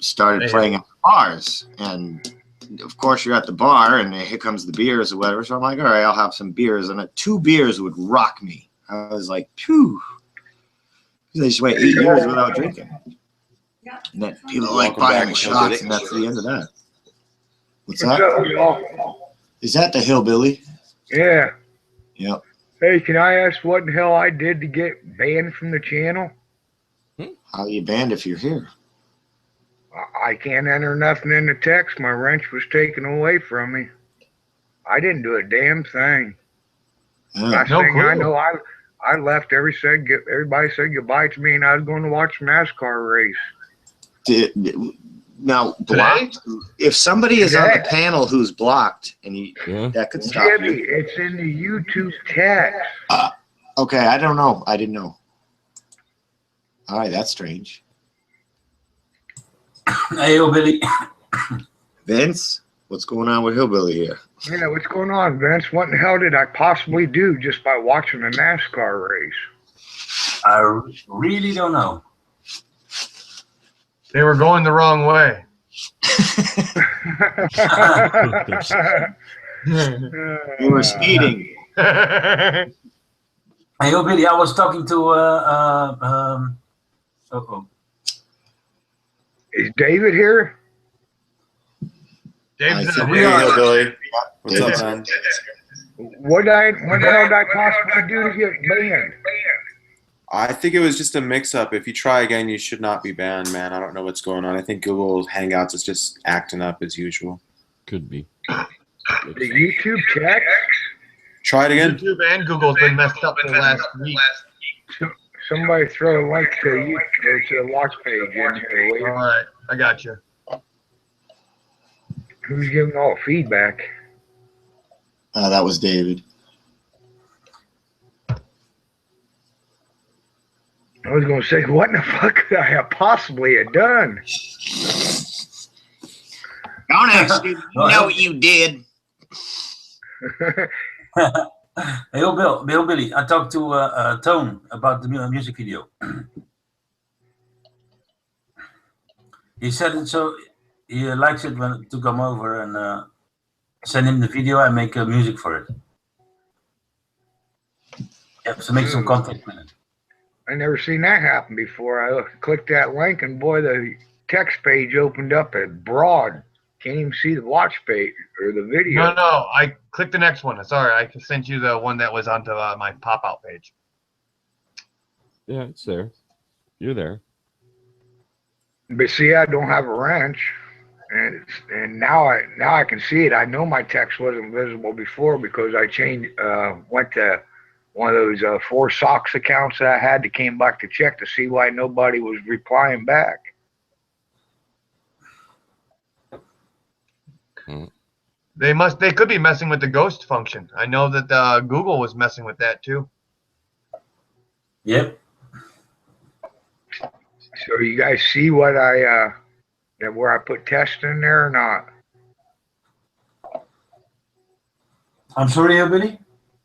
started playing at the bars, and of course you're at the bar and here comes the beers or whatever. So I'm like, all right, I'll have some beers, and 2 beers would rock me. I was like, phew. I just went 8 years without drinking. And then people like buying shots, and that's the end of that. What's that? Is that the hillbilly? Yeah. Yep. Hey, can I ask what the hell I did to get banned from the channel? How are you banned if you're here? I can't enter nothing in the text. My wrench was taken away from me. I didn't do a damn thing. Last thing I know, I left. Everybody said goodbye to me, and I was going to watch a NASCAR race. Now, blocked. If somebody is on the panel who's blocked, and that could stop Jimmy, you. it's in the YouTube text. Okay, I don't know. I didn't know. All right, that's strange. Hey, Hillbilly. Vince, what's going on with Hillbilly here? Yeah, what's going on, Vince? What the hell did I possibly do just by watching a NASCAR race? I really don't know. They were going the wrong way. You were speeding. Hey, Hillbilly, I was talking to Is David here? David's Hillbilly. What's up, man? What the hell did I possibly do to get banned? I think it was just a mix-up. If you try again, you should not be banned, man. I don't know what's going on. I think Google Hangouts is just acting up as usual. Could be. The YouTube text? Try it again. YouTube and Google's been messed up for the last week. Somebody throw a link to the watch page in here, will you? All right, I got you. Who's giving all feedback? That was David. I was going to say, what in the fuck could I have possibly have done? Don't ask you. You know what you did. Hey, Billy, I talked to Tone about the music video. He said it so he likes it when to come over and send him the video and make music for it. Yeah, so make some content with it. I never seen that happen before. I clicked that link and boy, the text page opened up at broad. Can't even see the watch page or the video. No, I clicked the next one. Sorry, I sent you the one that was onto my pop-out page. Yeah, it's there. You're there. But see, I don't have a wrench, and now I can see it. I know my text wasn't visible before because I went to one of those 4 socks accounts that I had that came back to check to see why nobody was replying back. They could be messing with the ghost function. I know that Google was messing with that too. Yep. So you guys see what where I put test in there or not? I'm sorry, Billy?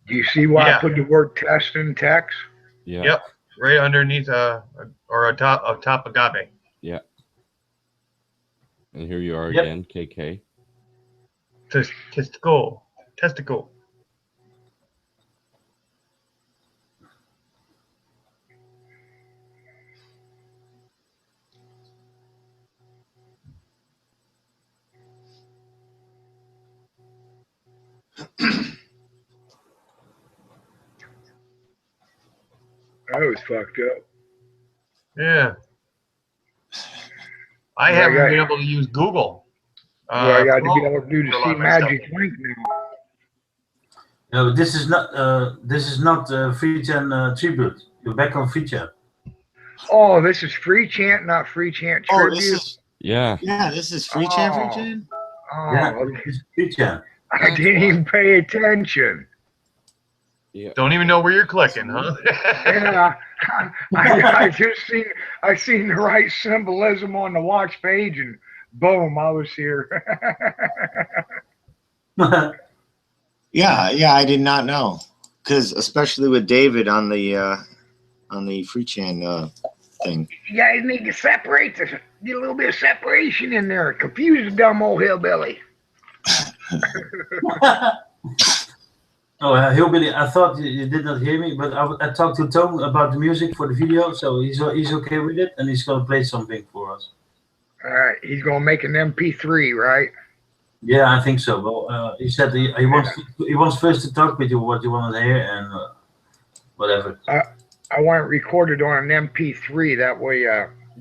Do you see why I put the word test in text? Yeah. Yep. Right underneath or atop agave. Yeah. And here you are again, KK. Testicle. That was fucked up. Yeah. I haven't been able to use Google. I got to be able to do the see magic link now. No, this is not FREECHAN tribute. You're back on FREECHAN. Oh, this is free chant, not free chant tribute. Oh, this is this is free chant. Oh, Yeah, okay. it's FREECHAN. I didn't even pay attention. Yeah. Don't even know where you're clicking, huh? Yeah, I seen the right symbolism on the watch page, and boom, I was here. Yeah, I did not know, because especially with David on the FREECHAN thing. You guys need to separate get a little bit of separation in there. Confuse the dumb old hillbilly. Oh, Hillbilly, I thought you did not hear me, but I talked to Tone about the music for the video, so he's okay with it, and he's gonna play something for us. All right, he's gonna make an MP3, right? Yeah, I think so. Well, he said he wants first to talk with you what you want to hear and whatever. I want it recorded on an MP3. That way,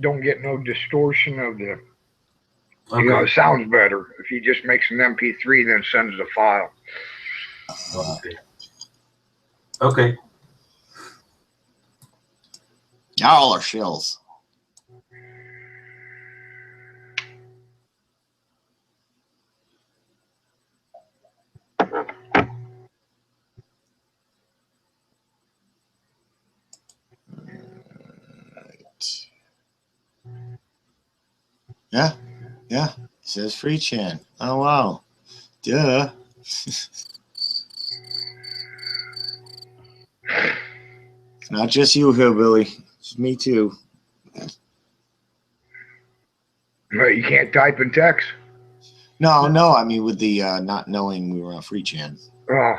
don't get no distortion of the. Okay. You know, it sounds better if he just makes an MP3 then sends the file. Okay. Okay. Y'all are shills. Yeah. It says FREECHAN. Oh wow. Duh. It's not just you, hillbilly. It's me too. But you can't type in text. No. I mean, with the not knowing we were on FREECHAN. Oh.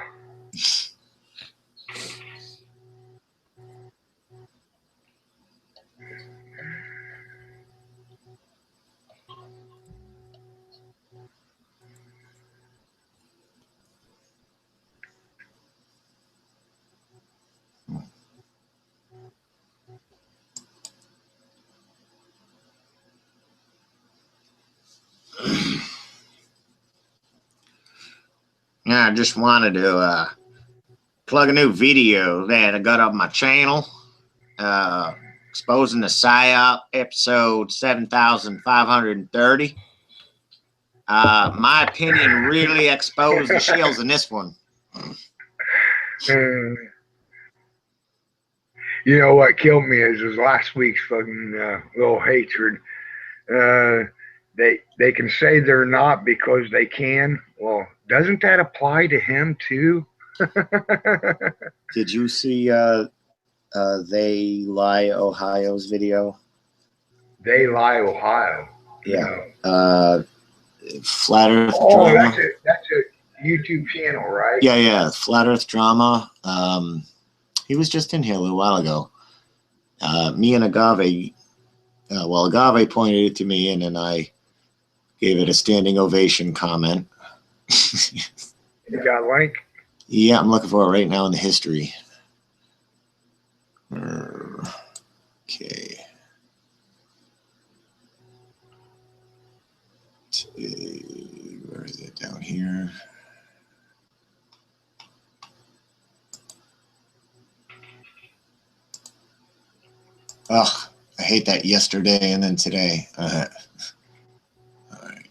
I just wanted to plug a new video that I got on my channel, exposing the PSYOP, episode 7530. My opinion really exposed the shields in this one. You know what killed me is last week's fucking little hatred. They can say they're not because they can. Well, doesn't that apply to him too? Did you see They Lie Ohio's video? They Lie Ohio. Yeah. Flat Earth Oh, Drama. that's a YouTube channel, right? Yeah. Flat Earth Drama. He was just in here a little while ago. Me and Agave, Agave pointed it to me, and then I gave it a standing ovation comment. You got a link? Yeah, I'm looking for it right now in the history. Okay. Where is it? Down here. Ugh, I hate that yesterday and then today. All right.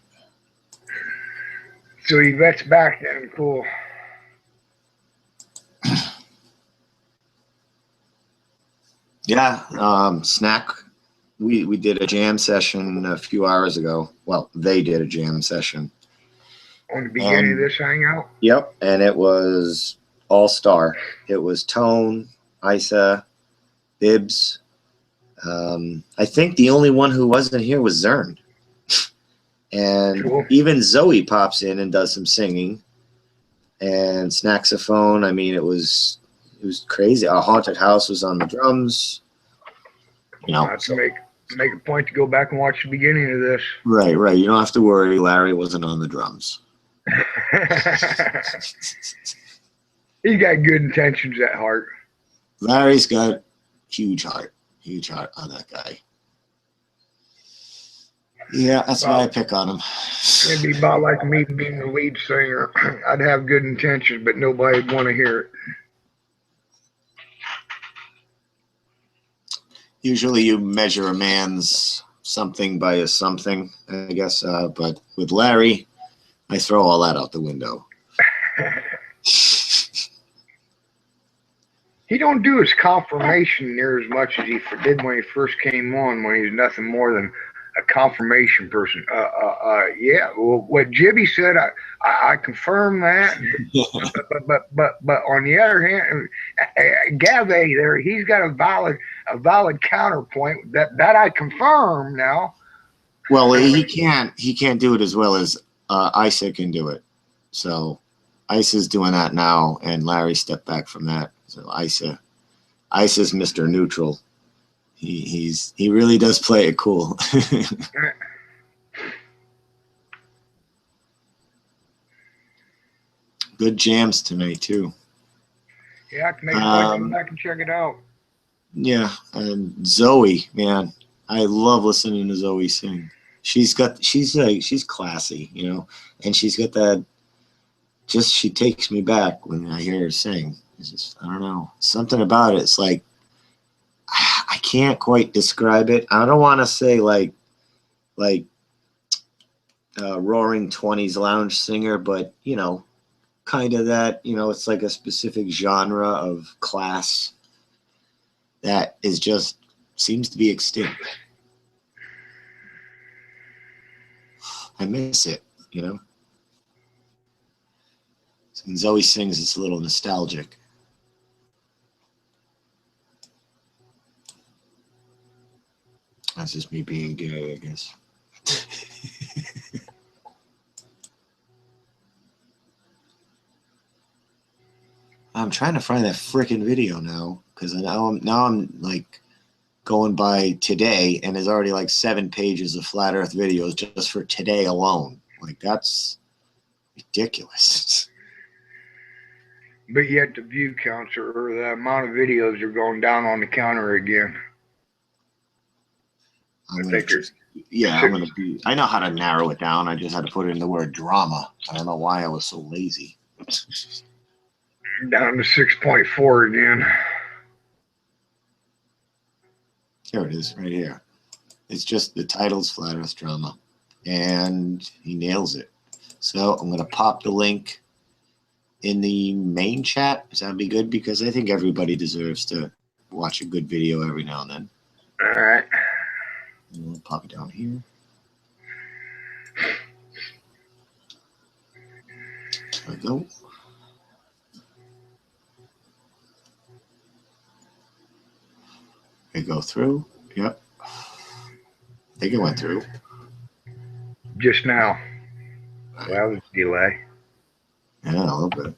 So Yvette's back then. Cool. Yeah, Snack. We did a jam session a few hours ago. Well, they did a jam session. On the beginning of this hangout? Yep, and it was all-star. It was Tone, Isa, Bibbs. I think the only one who wasn't here was Zern. And cool. Even Zoe pops in and does some singing. And Snaxophone, I mean, it was crazy. Our Haunted House was on the drums. You know, I have to make a point to go back and watch the beginning of this. Right. You don't have to worry. Larry wasn't on the drums. He's got good intentions at heart. Larry's got huge heart on that guy. Yeah, that's why I pick on him. It'd be about like me being the lead singer. I'd have good intentions, but nobody'd want to hear it. Usually you measure a man's something by his something, I guess. But with Larry, I throw all that out the window. He don't do his confirmation near as much as he did when he first came on, when he was nothing more than a confirmation person. Yeah, well, what Jibby said, I confirm that. but on the other hand, Gave there, he's got a valid counterpoint that I confirm now. Well, he can't do it as well as Isa can do it. So Isa's doing that now, and Larry stepped back from that. So Isa's Mr. Neutral. He really does play it cool. Good jams tonight too. Yeah, I can make a point to go back and check it out. Yeah, and Zoe, man, I love listening to Zoe sing. She's classy, you know, and she's got that. Just she takes me back when I hear her sing. It's just, I don't know, something about it. It's like I can't quite describe it. I don't want to say like Roaring 20s lounge singer, but you know, kind of that. You know, it's like a specific genre of class that is just seems to be extinct. I miss it, you know. When Zoe sings, it's a little nostalgic. That's just me being gay, I guess. I'm trying to find that frickin' video now, because now I'm like going by today, and there's already like 7 pages of flat Earth videos just for today alone. Like, that's ridiculous. But yet the view counts or the amount of videos are going down on the counter again. I'm gonna be. I know how to narrow it down. I just had to put in the word drama. I don't know why I was so lazy. Down to 6.4 again. Here it is, right here. It's just the title's Flat Earth Drama, and he nails it. So I'm gonna pop the link in the main chat. Does that be good? Because I think everybody deserves to watch a good video every now and then. All right. And we'll pop it down here. There we go. They go through. Yep. I think it went through. Just now. Well, delay. Yeah, a little bit.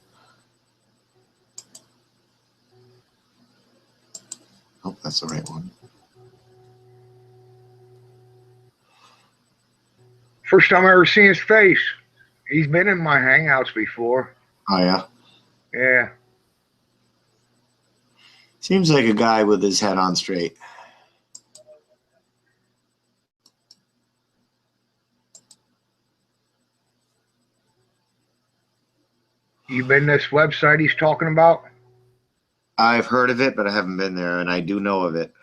Oh, that's the right one. First time I ever seen his face. He's been in my Hangouts before. Oh, yeah? Yeah. Seems like a guy with his head on straight. You been this website he's talking about? I've heard of it, but I haven't been there, and I do know of it.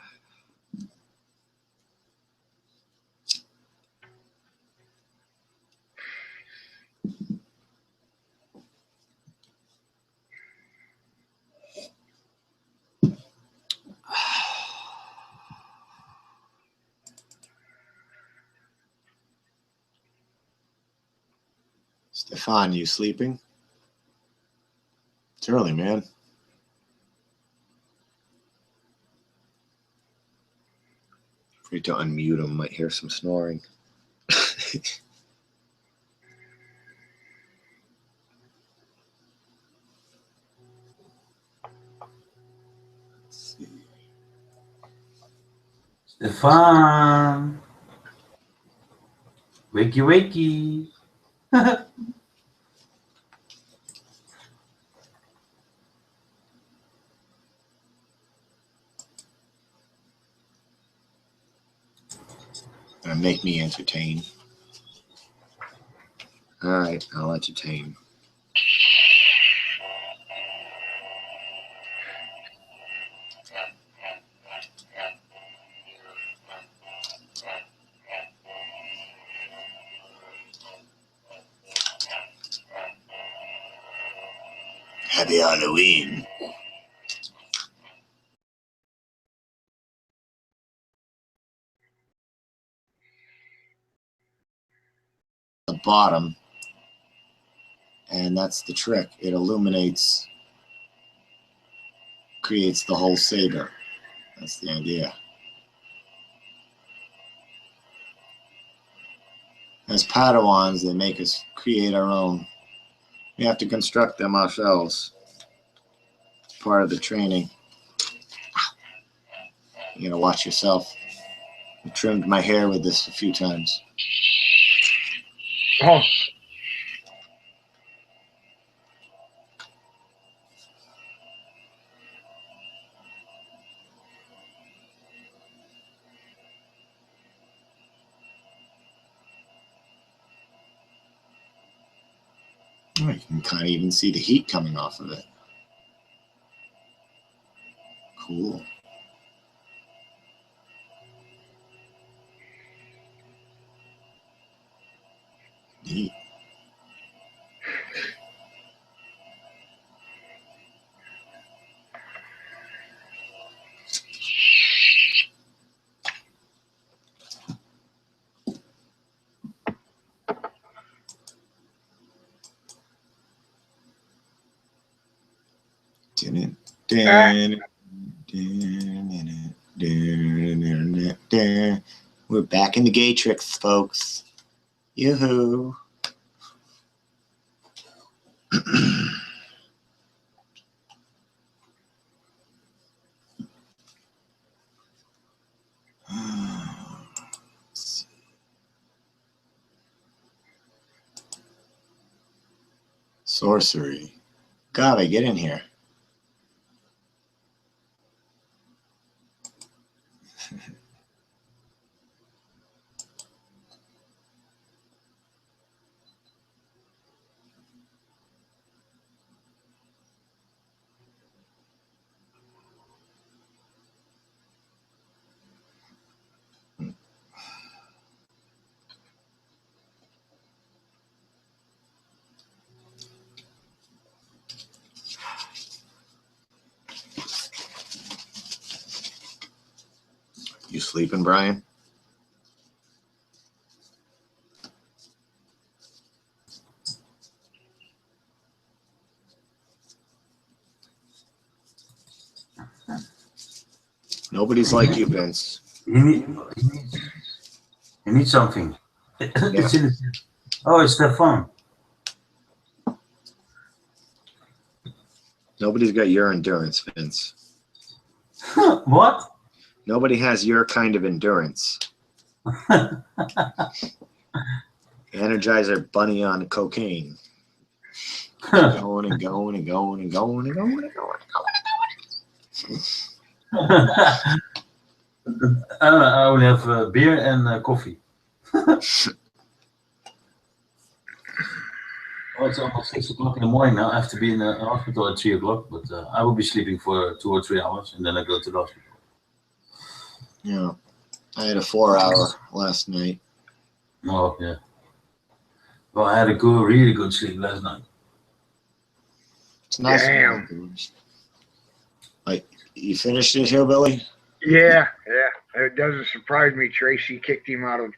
Stefan, you sleeping? It's early, man. Free to unmute him. Might hear some snoring. Stefan. Wakey, wakey. Make me entertain. All right, I'll entertain. Happy Halloween. The bottom, and that's the trick. It illuminates, creates the whole saber. That's the idea. As Padawans, they make us create our own. We have to construct them ourselves. It's part of the training. You gotta watch yourself. I trimmed my hair with this a few times. Oh. Oh, you can kind of even see the heat coming off of it. Cool. Neat. We're back in the Gatrix, folks. Yoo-hoo. Sorcery. Gotta get in here. sleeping, Brian? Nobody's like you, Vince. He needs something. It's in his, oh, it's the phone. Nobody's got your endurance, Vince. What? Nobody has your kind of endurance. Energizer bunny on cocaine. Going and going and going and going and going and going and going. I only have beer and coffee. Oh, it's almost 6 o'clock in the morning now. I have to be in the hospital at 3 o'clock, but I will be sleeping for 2 or 3 hours, and then I go to the hospital. Yeah, I had a 4-hour last night. Oh, yeah. Well, I had a good, really good sleep last night. It's nice. Damn. Like, you finished it, Hillbilly? Yeah. It doesn't surprise me Tracy kicked him out of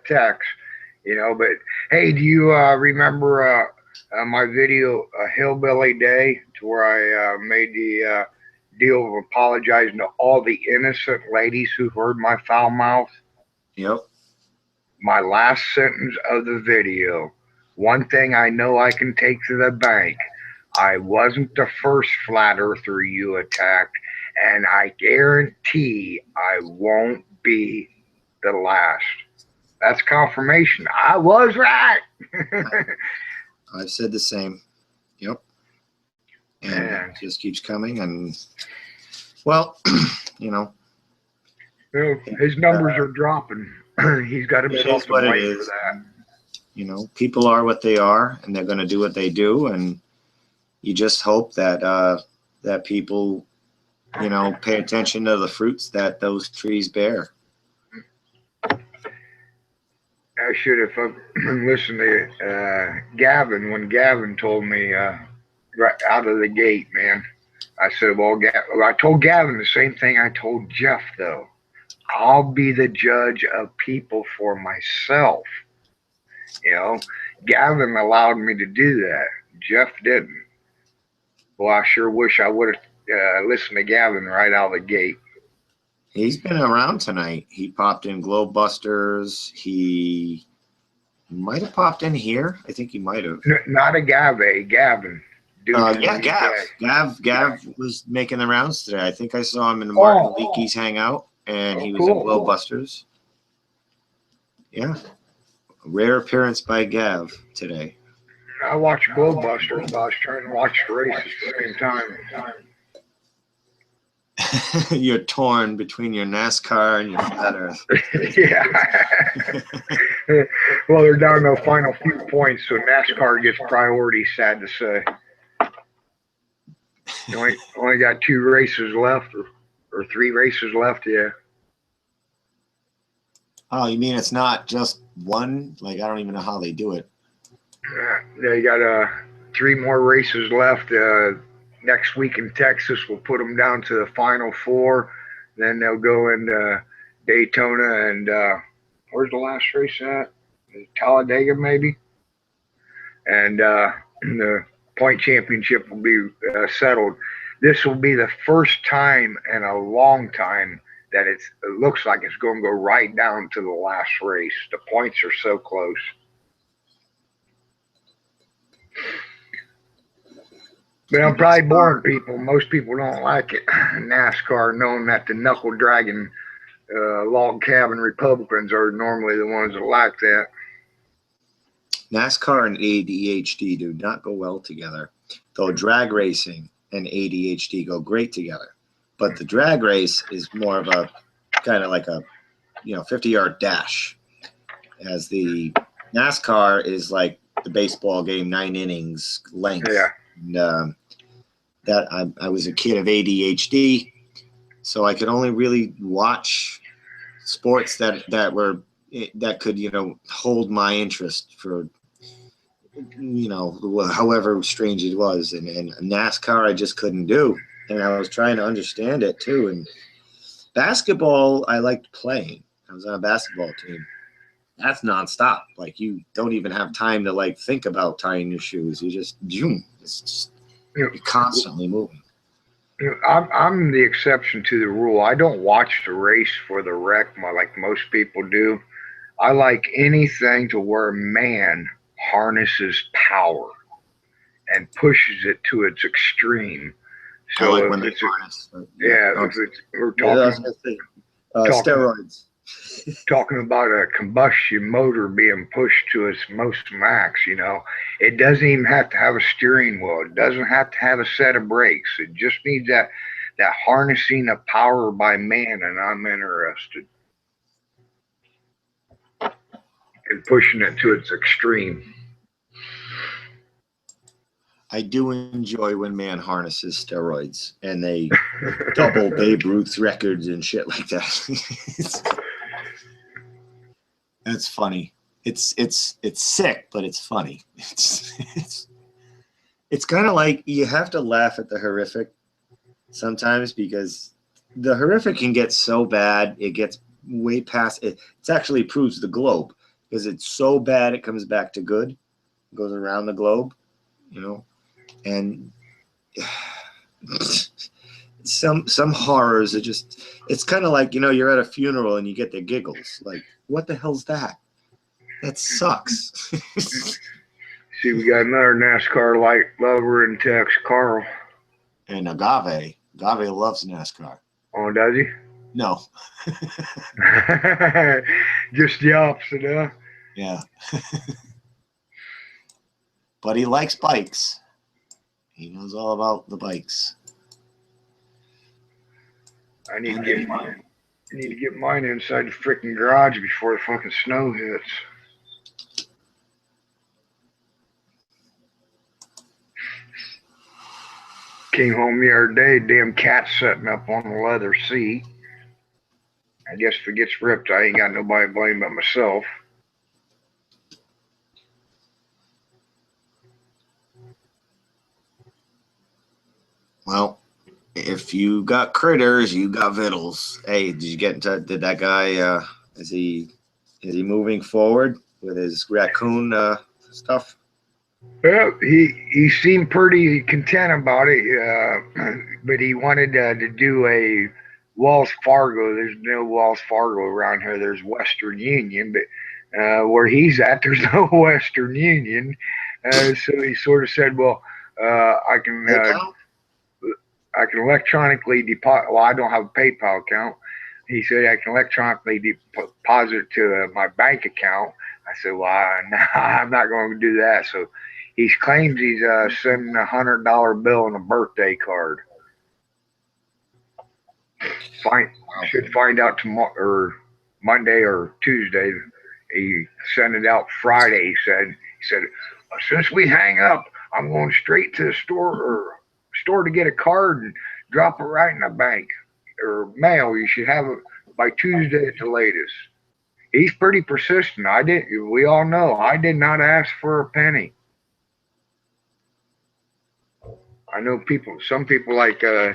Tex, you know. But hey, do you remember my video, Hillbilly Day, to where I made the deal of apologizing to all the innocent ladies who heard my foul mouth? Yep. My last sentence of the video. One thing I know I can take to the bank. I wasn't the first flat earther you attacked, and I guarantee I won't be the last. That's confirmation. I was right. I've said the same. Yep. And it just keeps coming. And, well, you know. His numbers are dropping. He's got himself to blame for that. You know, people are what they are, and they're going to do what they do. And you just hope that that people, you know, pay attention to the fruits that those trees bear. I should have listened to Gavin when Gavin told me right out of the gate, man. I said, well, I told Gavin the same thing I told Jeff, though. I'll be the judge of people for myself. You know, Gavin allowed me to do that. Jeff didn't. Well, I sure wish I would have listened to Gavin right out of the gate. He's been around tonight. He popped in Globebusters. He might have popped in here. I think he might have. Not a Gavin. Yeah, Gav was making the rounds today. I think I saw him in the Martin Leakey's hangout, and he was in Globebusters. Yeah. Rare appearance by Gav today. I watched Globebusters, but I was trying to watch the race at the same time. You're torn between your NASCAR and your flat Earth. Yeah. Well, they're down to the final few points, so NASCAR gets priority, sad to say. You only got 2 races left, or 3 races left, yeah. Oh, you mean it's not just one? Like, I don't even know how they do it. They got 3 more races left. Next week in Texas, we'll put them down to the final 4. Then they'll go into Daytona and where's the last race at? Talladega, maybe. And the point championship will be settled. This will be the first time in a long time that it looks like it's going to go right down to the last race. The points are so close. But I'm probably boring people. Most people don't like it. NASCAR, knowing that the knuckle dragging log cabin Republicans are normally the ones that like that. NASCAR and ADHD do not go well together, though drag racing and ADHD go great together. But the drag race is more of a kind of like a 50-yard dash, as the NASCAR is like the baseball game, 9 innings length. Yeah. And that I was a kid of ADHD, so I could only really watch sports that could hold my interest for however strange it was, and NASCAR I just couldn't do, and I was trying to understand it too, and Basketball, I liked playing. I was on a basketball team. That's nonstop. Like, you don't even have time to like think about tying your shoes. You just, it's just you're constantly moving. I'm the exception to the rule. I don't watch the race for the wreck like most people do. I like anything to where man harnesses power and pushes it to its extreme. So I like when they harness. We're talking steroids. Talking about a combustion motor being pushed to its most max, it doesn't even have to have a steering wheel. It doesn't have to have a set of brakes. It just needs that harnessing of power by man, and I'm interested in pushing it to its extreme. I do enjoy when man harnesses steroids and they double Babe Ruth's records and shit like that. It's funny. It's sick, but it's funny. It's kind of like you have to laugh at the horrific sometimes, because the horrific can get so bad it gets way past it. It actually proves the globe, because it's so bad it comes back to good. It goes around the globe, and some horrors are just, it's kind of like, you're at a funeral and you get the giggles. Like, what the hell's that? That sucks. See, we got another NASCAR light lover in text, Carl. And Agave loves NASCAR. Oh, does he? No. Just the opposite, huh? Yeah. But he likes bikes. He knows all about the bikes. I need to get mine. I need to get mine inside the freaking garage before the fucking snow hits. Came home the other day, damn cat sitting up on the leather seat. I guess if it gets ripped, I ain't got nobody to blame but myself. Well, if you got critters, you got vittles. Hey, did you get in touch? Did that guy? Is he moving forward with his raccoon stuff? Well, he seemed pretty content about it, but he wanted to do a Wells Fargo. There's no Wells Fargo around here. There's Western Union, but where he's at, there's no Western Union. So he sort of said, "Well, I can electronically deposit." Well, I don't have a PayPal account. He said I can electronically deposit to my bank account. I said, "Well, I'm not going to do that." So he claims he's sending $100 bill and a birthday card. Should find out tomorrow or Monday or Tuesday. He sent it out Friday. He said, since we hang up, I'm going straight to the store to get a card and drop it right in the bank or mail. You should have it by Tuesday at the latest. He's pretty persistent. We all know I did not ask for a penny. I know some people like the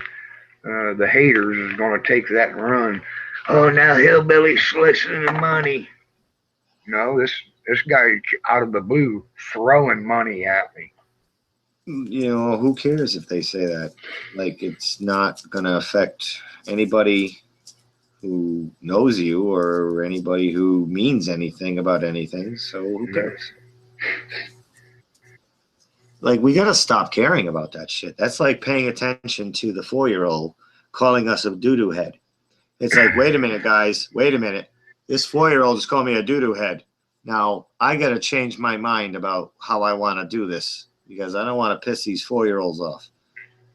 haters is going to take that and run. Oh, now Hillbilly's soliciting the money. No, this guy out of the blue throwing money at me. Who cares if they say that? Like, it's not going to affect anybody who knows you or anybody who means anything about anything. So who cares? Like, we got to stop caring about that shit. That's like paying attention to the 4-year-old calling us a doo-doo head. It's like, wait a minute, guys. Wait a minute. This 4-year-old is calling me a doo-doo head. Now, I got to change my mind about how I want to do this, because I don't want to piss these 4-year-olds off.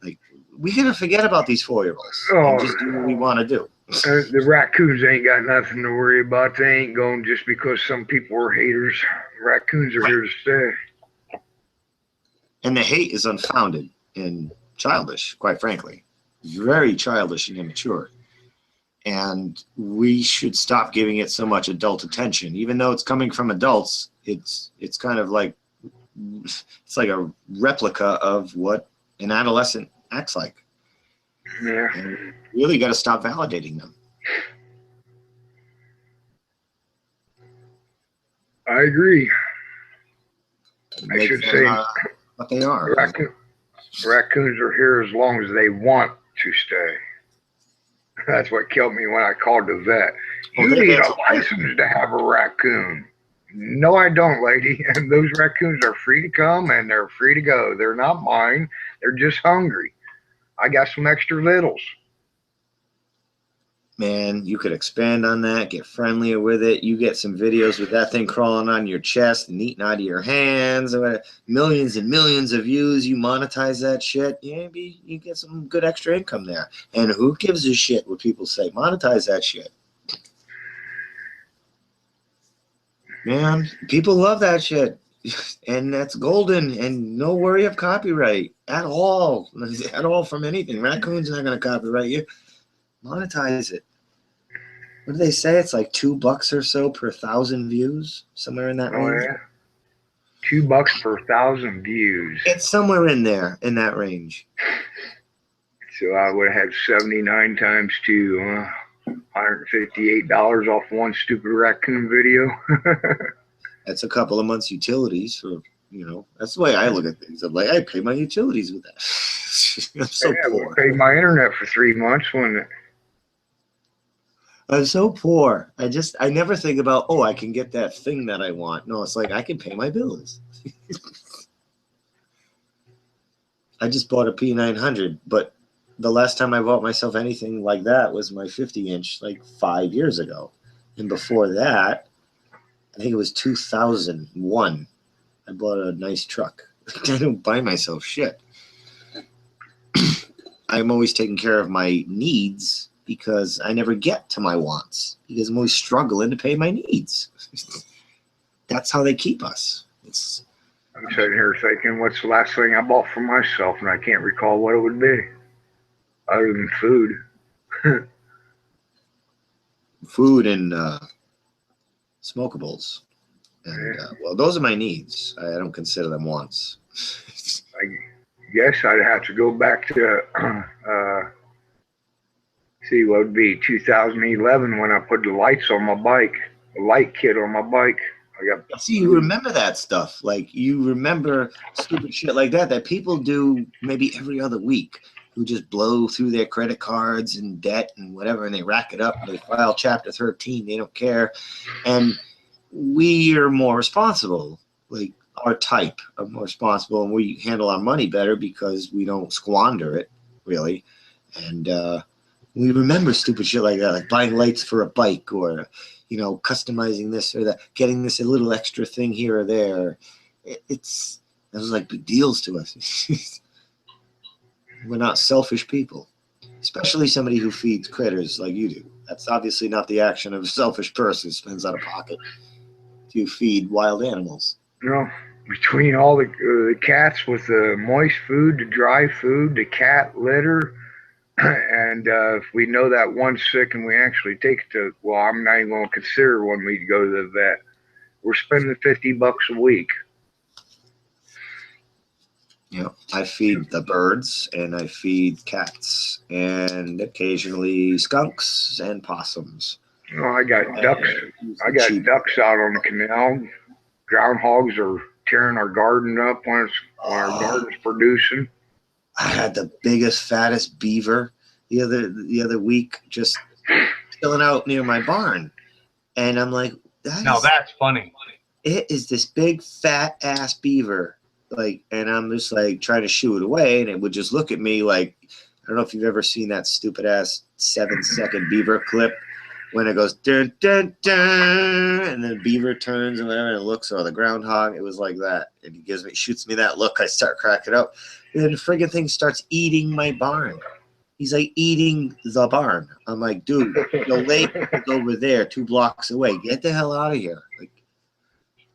Like, we got to forget about these 4-year-olds and just do what we want to do. The raccoons ain't got nothing to worry about. They ain't going just because some people are haters. Raccoons are here to stay. And the hate is unfounded and childish, quite frankly. Very childish and immature. And we should stop giving it so much adult attention. Even though it's coming from adults, it's kind of like, it's like a replica of what an adolescent acts like. Yeah. And really got to stop validating them. I agree. I Make should them, say what they are. raccoons are here as long as they want to stay. That's what killed me when I called the vet. You need a license to have a raccoon. No, I don't, lady. And those raccoons are free to come and they're free to go. They're not mine. They're just hungry. I got some extra littles. Man, you could expand on that, get friendlier with it. You get some videos with that thing crawling on your chest and eating out of your hands. Millions and millions of views. You monetize that shit. Yeah, maybe you get some good extra income there. And who gives a shit what people say? Monetize that shit. Man, people love that shit. And that's golden and no worry of copyright at all. At all from anything. Raccoon's not going to copyright you. Monetize it. What do they say? It's like $2 or so per 1,000 views, somewhere in that range. Yeah. $2 per 1,000 views. It's somewhere in there, in that range. So I would have 79 times 2, $158 off one stupid raccoon video. That's a couple of months' utilities for, that's the way I look at things. I'm like, I pay my utilities with that. I'm so poor. I paid my internet for 3 months, wasn't it? I'm so poor. I never think about, I can get that thing that I want. No, it's like I can pay my bills. I just bought a P900, but the last time I bought myself anything like that was my 50-inch, like 5 years ago. And before that, I think it was 2001. I bought a nice truck. I don't buy myself shit. I'm always taking care of my needs because I never get to my wants because I'm always struggling to pay my needs. That's how they keep us. I'm sitting here thinking, what's the last thing I bought for myself? And I can't recall what it would be other than food. Food and smokables. And, well, those are my needs. I don't consider them wants. I guess I'd have to go back to, see what would be 2011 when I put the lights on my bike, the light kit on my bike. See, you remember that stuff. Like, you remember stupid shit like that people do maybe every other week, who just blow through their credit cards and debt and whatever, and they rack it up and they file Chapter 13. They don't care. And we are more responsible. Like, our type are more responsible, and we handle our money better because we don't squander it, really. And we remember stupid shit like that, like buying lights for a bike or, customizing this or that, getting this a little extra thing here or there. Those are like big deals to us. We're not selfish people, especially somebody who feeds critters like you do. That's obviously not the action of a selfish person who spends out of pocket to feed wild animals. Between all the cats with the moist food, the dry food, the cat litter, and if we know that one's sick and we actually take it to, well, I'm not even going to consider when we go to the vet. We're spending $50 a week. I feed the birds and I feed cats and occasionally skunks and possums. I got ducks. I got ducks out on the canal. Groundhogs are tearing our garden up when our garden's producing. I had the biggest, fattest beaver the other week just chilling out near my barn, and I'm like, that's funny. It is this big fat ass beaver, and I'm just like trying to shoo it away, and it would just look at me like, I don't know if you've ever seen that stupid ass 7-second beaver clip when it goes dun dun dun, and then the beaver turns and whatever, and it looks, or the groundhog. It was like that, and he shoots me that look. I start cracking up, and then the friggin' thing starts eating my barn. He's like eating the barn. I'm like, dude, the lake is over there, 2 blocks away. Get the hell out of here! Like,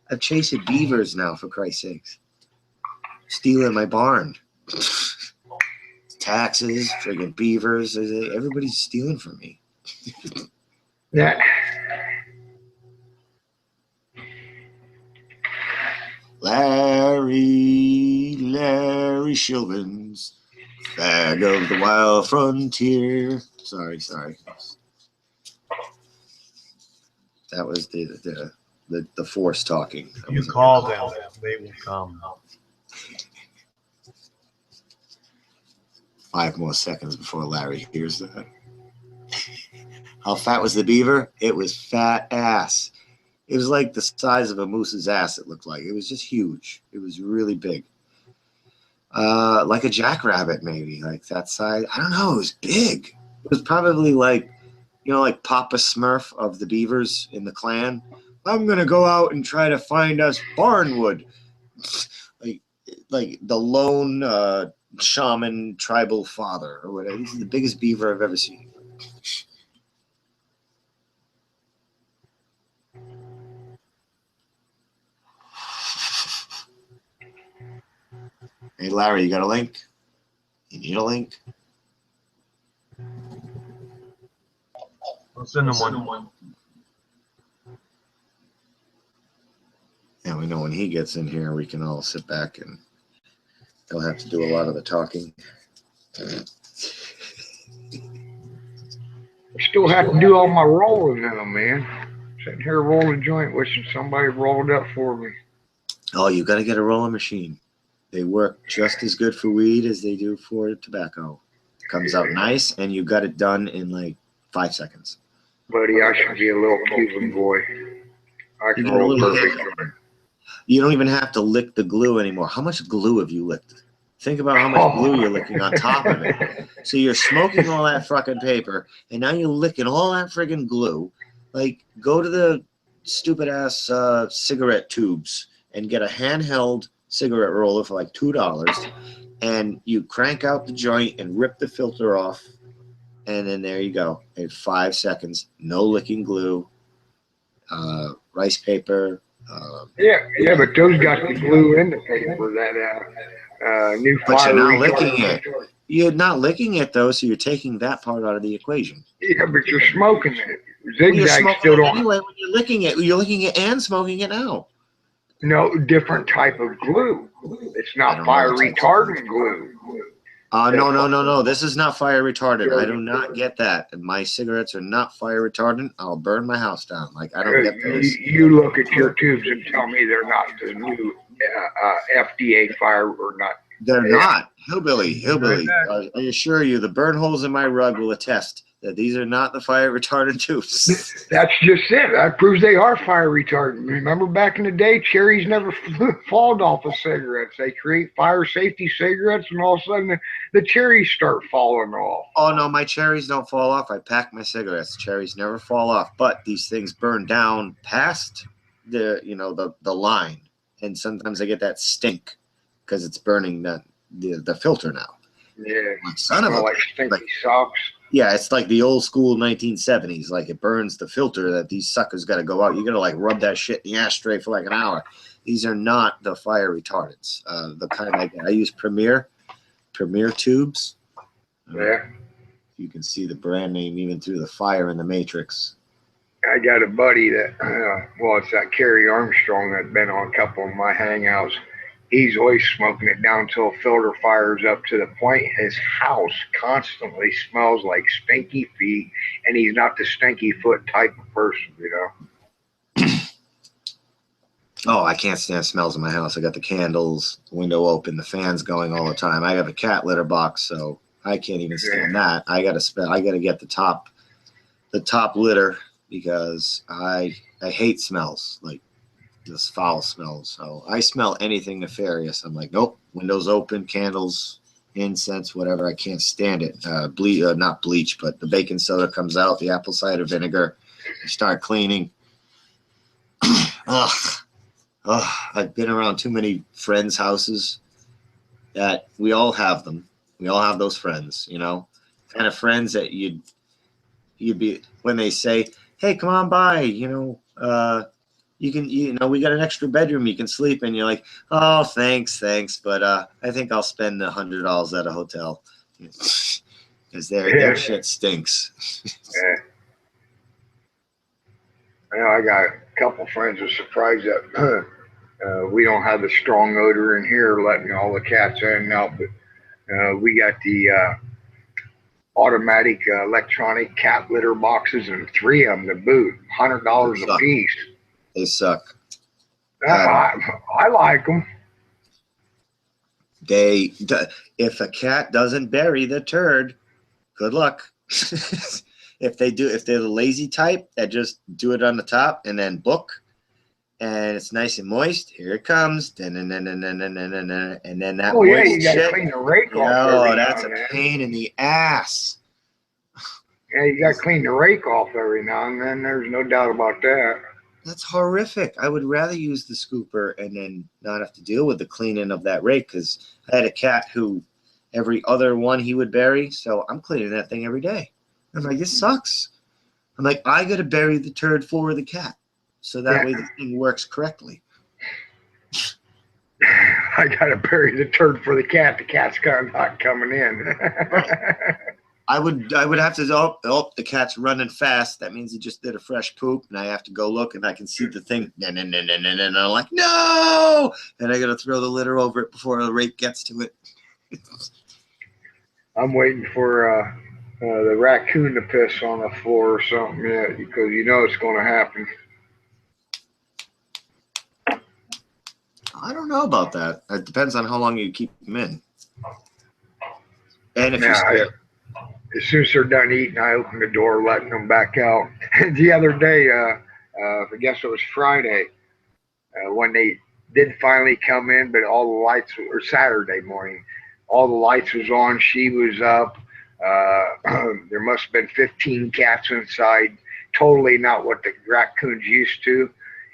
I'm chasing beavers now, for Christ's sakes. Stealing my barn. Taxes, friggin' beavers. Everybody's stealing from me. Yeah. Larry Shilvins, fag of the wild frontier. Sorry. That was the the force talking. You call them, they will come. 5 more seconds before Larry hears that. How fat was the beaver? It was fat ass. It was like the size of a moose's ass, it looked like. It was just huge. It was really big. Like a jackrabbit, maybe, like that size. I don't know. It was big. It was probably like, you know, like Papa Smurf of the beavers in the clan. I'm going to go out and try to find us barnwood. like the lone shaman tribal father or whatever. This is the biggest beaver I've ever seen. Hey, Larry, you got a link? You need a link? I'll send them one. Yeah, we know when he gets in here, we can all sit back and he'll have to do a lot of the talking. I still have to do all my rolling now, man. Sitting here rolling a joint, wishing somebody rolled up for me. Oh, you got to get a rolling machine. They work just as good for weed as they do for tobacco. Comes out nice, and you got it done in like 5 seconds. Buddy, I should be a little Cuban boy. I can roll perfect. You don't even have to lick the glue anymore. How much glue have you licked? Think about how much glue you're licking on top of it. So you're smoking all that fucking paper, and now you're licking all that friggin' glue. Like, go to the stupid-ass cigarette tubes and get a handheld cigarette roller for like $2, and you crank out the joint and rip the filter off, and then there you go. In 5 seconds, no licking glue, rice paper. Yeah, but those got the glue in the paper. That new fire. But you're not licking it. You're not licking it though, so you're taking that part out of the equation. Yeah, but you're smoking it. You're Zigzag smoking still it don't. anyway. When you're licking it and smoking it now. No, different type of glue. It's not fire retardant glue. No. This is not fire retardant. I do not get that. And my cigarettes are not fire retardant. I'll burn my house down. Like, I don't get those. You look at your tubes and tell me they're not the new FDA fire or not. They're not. Hillbilly. I assure you, the burn holes in my rug will attest that these are not the fire retardant tubes. That's just it. That proves they are fire retardant. Remember back in the day, cherries never falled off of cigarettes. They create fire safety cigarettes, and all of a sudden the cherries start falling off. Oh no, my cherries don't fall off. I pack my cigarettes. Cherries never fall off. But these things burn down past the line, and sometimes I get that stink because it's burning the filter now. Yeah, son of a like stinky socks. Yeah, it's like the old school 1970s. Like, it burns the filter that these suckers got to go out. You got to like rub that shit in the ashtray for like an hour. These are not the fire retardants. The kind I use Premier tubes. Yeah. You can see the brand name even through the fire in the matrix. I got a buddy that, it's that Kerry Armstrong that's been on a couple of my hangouts. He's always smoking it down until a filter fires up to the point his house constantly smells like stinky feet, and he's not the stinky foot type of person, Oh, I can't stand smells in my house. I got the candles, window open, the fans going all the time. I have a cat litter box, so I can't even stand that. I gotta get the top litter because I hate smells, like this foul smells. So I smell anything nefarious. I'm like, nope, windows open, candles, incense, whatever. I can't stand it. Not bleach, but the baking soda comes out, the apple cider vinegar. I start cleaning. I've been around too many friends' houses that we all have them. We all have those friends, kind of friends that you'd be, when they say, hey, come on by, you can, we got an extra bedroom you can sleep in. You're like, oh, thanks, but I think I'll spend $100 at a hotel because their shit stinks. I got a couple friends who are surprised that we don't have the strong odor in here, letting all the cats in and out. But we got the automatic electronic cat litter boxes, and 3 of them to boot, $100 a piece. They suck. I like them. If a cat doesn't bury the turd, good luck. If they're the lazy type that just do it on the top and then book, and it's nice and moist, here it comes. And then that Oh yeah, moist you gotta shit. clean the rake off. Oh, every that's now a and then. pain in the ass. Yeah, you gotta clean the rake off every now and then. There's no doubt about that. That's horrific. I would rather use the scooper and then not have to deal with the cleaning of that rake, because I had a cat who every other one he would bury, so I'm cleaning that thing every day. I'm like, this sucks. I'm like, I got to bury the turd for the cat, so that way the thing works correctly. I gotta bury the turd for the cat. The cat's not coming in. I would have to, the cat's running fast. That means he just did a fresh poop, and I have to go look, and I can see the thing. And I'm like, no! And I got to throw the litter over it before the rake gets to it. I'm waiting for the raccoon to piss on the floor or something yet, because you know it's going to happen. I don't know about that. It depends on how long you keep them in. And if you stay. As soon as they're done eating, I open the door, letting them back out. The other day, I guess it was Friday, when they did finally come in, but all the lights, or Saturday morning, all the lights was on. She was up. There must have been 15 cats inside. Totally not what the raccoons used to.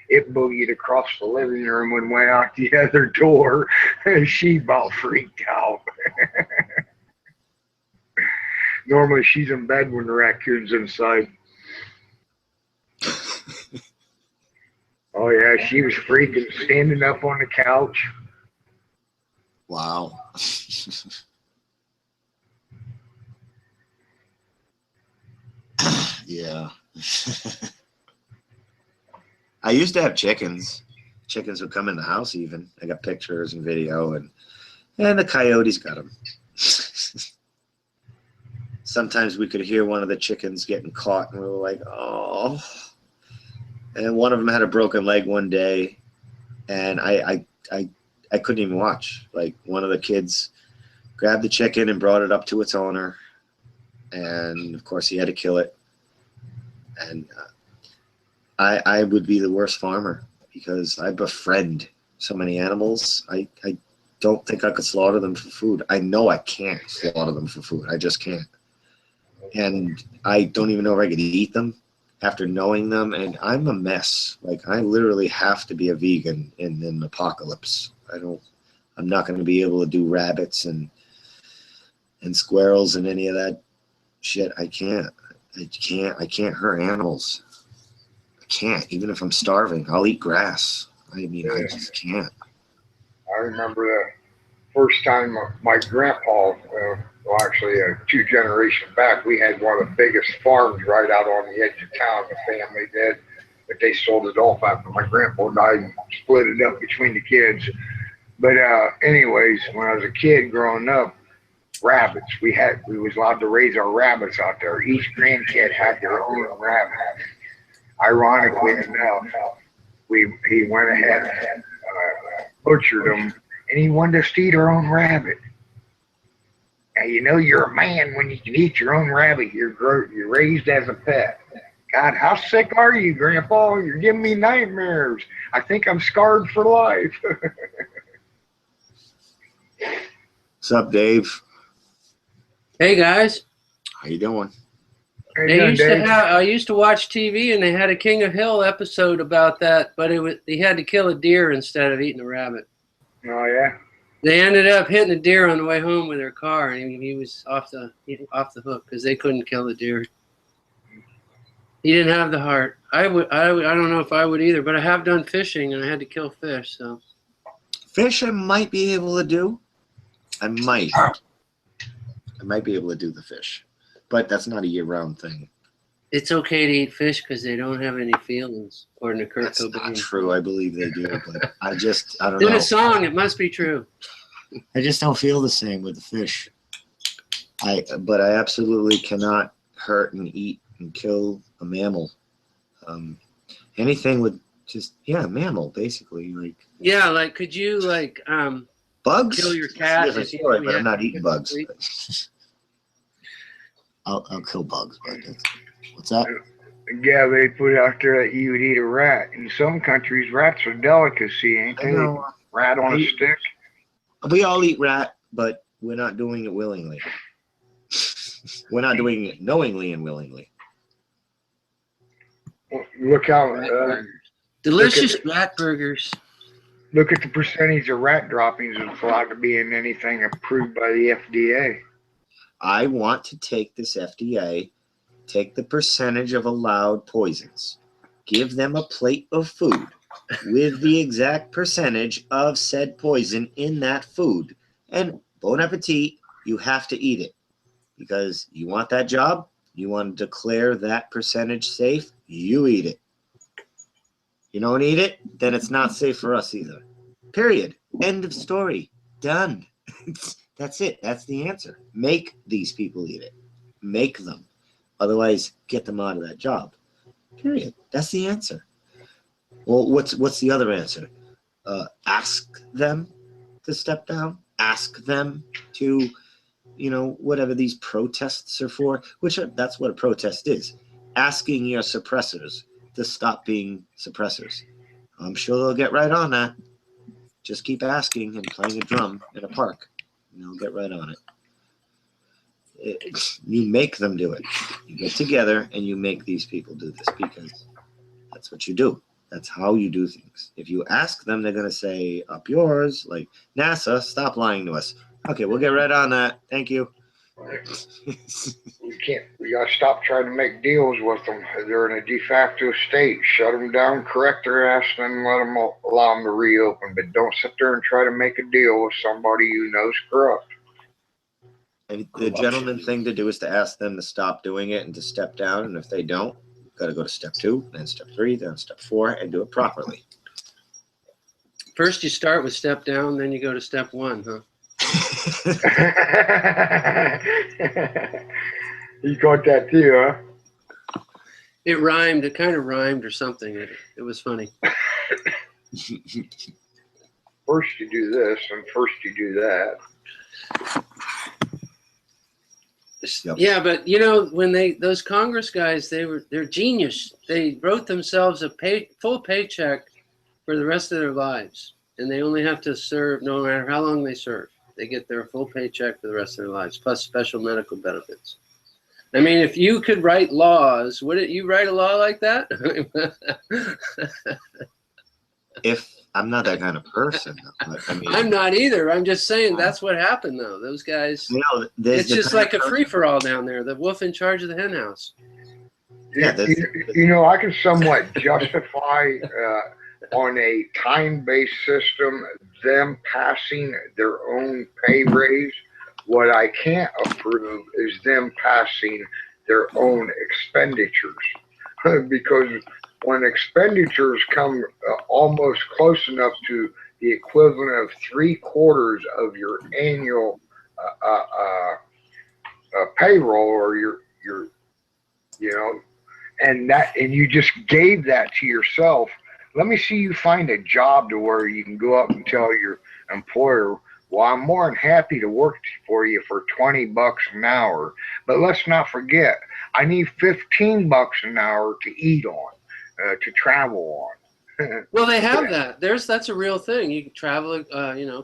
It boogied across the living room and went out the other door. She about freaked out. Normally she's in bed when the raccoon's inside. Oh yeah, she was freaking, standing up on the couch. Wow. Yeah. I used to have chickens. Chickens would come in the house even. I got pictures and video, and the coyotes got them. Sometimes we could hear one of the chickens getting caught, and we were like, oh. And one of them had a broken leg one day, and I couldn't even watch. Like, one of the kids grabbed the chicken and brought it up to its owner, and of course he had to kill it. And I would be the worst farmer, because I befriend so many animals. I don't think I could slaughter them for food. I know I can't slaughter them for food. I just can't. And I don't even know if I could eat them after knowing them. And I'm a mess. Like, I literally have to be a vegan in an apocalypse. I'm not going to be able to do rabbits and squirrels and any of that shit. I can't hurt animals. I can't, even if I'm starving. I'll eat grass. I mean, I just can't. I remember the first time my grandpa, well, actually 2 generations back, we had one of the biggest farms right out on the edge of town. The family did, but they sold it off after my grandpa died and split it up between the kids. But anyways, when I was a kid growing up, rabbits, we was allowed to raise our rabbits out there. Each grandkid had their own rabbit. Ironically enough, he went ahead and butchered them, and he wanted us to eat our own rabbit. Now, you know you're a man when you can eat your own rabbit. You're raised as a pet. God, how sick are you, Grandpa? You're giving me nightmares. I think I'm scarred for life. What's up, Dave? Hey guys. How you doing? I used to watch TV, and they had a King of Hill episode about that, but he had to kill a deer instead of eating a rabbit. Oh yeah. They ended up hitting the deer on the way home with their car, and he was off the hook because they couldn't kill the deer. He didn't have the heart. I don't know if I would either, but I have done fishing, and I had to kill fish. So fish, I might be able to do. I might be able to do the fish, but that's not a year-round thing. It's okay to eat fish because they don't have any feelings, according to Kurt Cobain. That's not true. I believe they do, but I don't In know. a song, it must be true. I just don't feel the same with the fish. But I absolutely cannot hurt and eat and kill a mammal. Anything with Just yeah, mammal basically. Like Yeah, like could you like bugs? kill your cat? Different story, but I'm not eating bugs. I'll kill bugs, but what's that? Yeah, they put out there that you would eat a rat. In some countries, rats are delicacy, ain't they? Rat on a stick. We all eat rat, but we're not doing it willingly. We're not doing it knowingly and willingly. Look out. Delicious rat burgers. Look at the percentage of rat droppings that's allowed to be in anything approved by the FDA. I want to take this FDA, take the percentage of allowed poisons, give them a plate of food with the exact percentage of said poison in that food. And bon appetit, you have to eat it. Because you want that job, you want to declare that percentage safe, you eat it. You don't eat it, then it's not safe for us either. Period. End of story. Done. That's it. That's the answer. Make these people eat it. Make them. Otherwise, get them out of that job. Period. That's the answer. Well, what's the other answer? Ask them to step down. Ask them to, whatever these protests are for. That's what a protest is. Asking your suppressors to stop being suppressors. I'm sure they'll get right on that. Just keep asking and playing a drum in a park. They'll get right on it. You make them do it. You get together and you make these people do this because that's what you do. That's how you do things. If you ask them, they're going to say, up yours, like NASA, stop lying to us. Okay, we'll get right on that. Thank you. We got to stop trying to make deals with them. They're in a de facto state. Shut them down, correct their ass, and allow them to reopen. But don't sit there and try to make a deal with somebody you know's corrupt. And the gentleman thing to do is to ask them to stop doing it and to step down. And if they don't, you've got to go to step 2, then step 3, then step 4, and do it properly. First, you start with step down, then you go to step 1, huh? You got that too, huh? It rhymed. It kind of rhymed or something. It was funny. First you do this, and first you do that. Yeah, but when those Congress guys, they're genius. They wrote themselves a full paycheck for the rest of their lives, and they only have to serve no matter how long they serve. They get their full paycheck for the rest of their lives, plus special medical benefits. I mean, if you could write laws, wouldn't you write a law like that? If I'm not that kind of person, but I mean, I'm not either. I'm just saying that's what happened, though. Those guys, it's just like a free-for-all down there. The wolf in charge of the hen house. Yeah, I can somewhat justify on a time-based system them passing their own pay raise. What I can't approve is them passing their own expenditures. Because when expenditures come almost close enough to the equivalent of 3/4 of your annual payroll or your and you just gave that to yourself. Let me see you find a job to where you can go up and tell your employer, well, I'm more than happy to work for you for $20 an hour, but let's not forget, I need $15 an hour to eat on, to travel on. Well, they have that. That's a real thing. You can travel,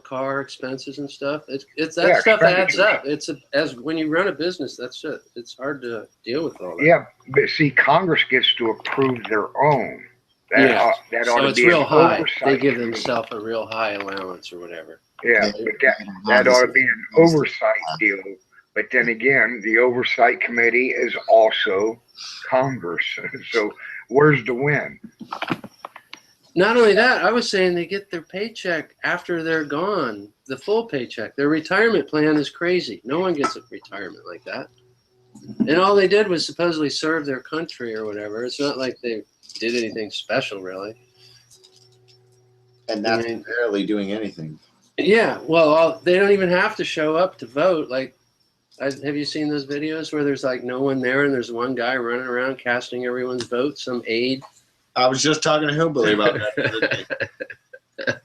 car expenses and stuff. It's that stuff adds up. As when you run a business, that's it. It's hard to deal with all that. Yeah, but see, Congress gets to approve their own. That ought so to it's be real high. Oversight. They give themselves a real high allowance or whatever. Yeah, but that ought to be an oversight deal. But then again, the oversight committee is also Congress. So where's the win? Not only that, I was saying they get their paycheck after they're gone, the full paycheck. Their retirement plan is crazy. No one gets a retirement like that. And all they did was supposedly serve their country or whatever. It's not like they did anything special, really. And that's barely doing anything. Yeah, well, they don't even have to show up to vote. Like, have you seen those videos where there's like no one there and there's one guy running around casting everyone's vote, some aide? I was just talking to Hillbilly about that.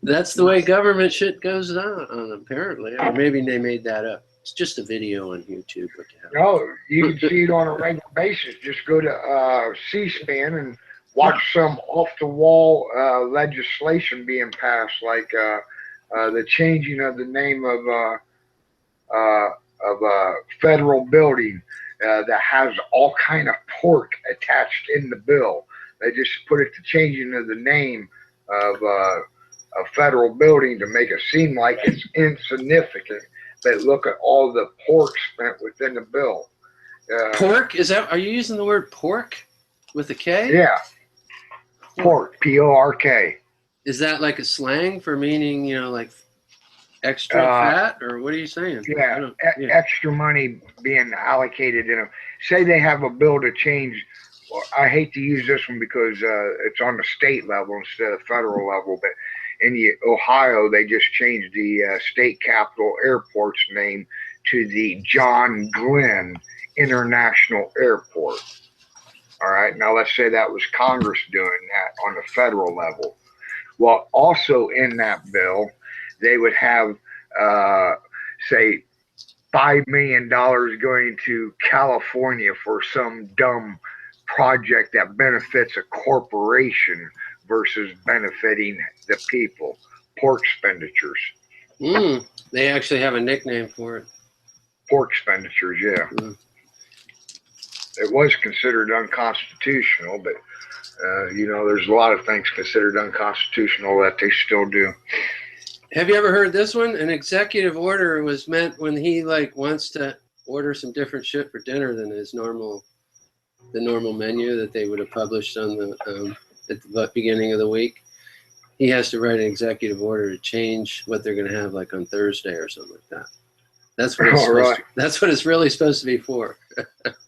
That's the way government shit goes on apparently. Or maybe they made that up. It's just a video on YouTube. What the hell? No, you can see it on a regular basis. Just go to C-SPAN and watch some off-the-wall legislation being passed, like the changing of the name of a federal building that has all kind of pork attached in the bill. They just put it to changing of the name of a federal building to make it seem like it's insignificant. But look at all the pork spent within the bill. Pork? Are you using the word pork with a K? Yeah. Pork, P-O-R-K. Is that like a slang for meaning, like extra fat, or what are you saying? Yeah, extra money being allocated in them. Say they have a bill to change. Well, I hate to use this one because it's on the state level instead of federal level, but in Ohio, they just changed the state capital airport's name to the John Glenn International Airport. All right, now let's say that was Congress doing that on the federal level. Well, also in that bill, they would have, say, $5 million going to California for some dumb project that benefits a corporation versus benefiting the people. Pork expenditures. They actually have a nickname for it. Pork expenditures, yeah. It was considered unconstitutional, but there's a lot of things considered unconstitutional that they still do. Have you ever heard this one? An executive order was meant when he wants to order some different shit for dinner than the normal menu that they would have published on the at the beginning of the week. He has to write an executive order to change what they're going to have on Thursday or something like that. That's what that's what it's really supposed to be for.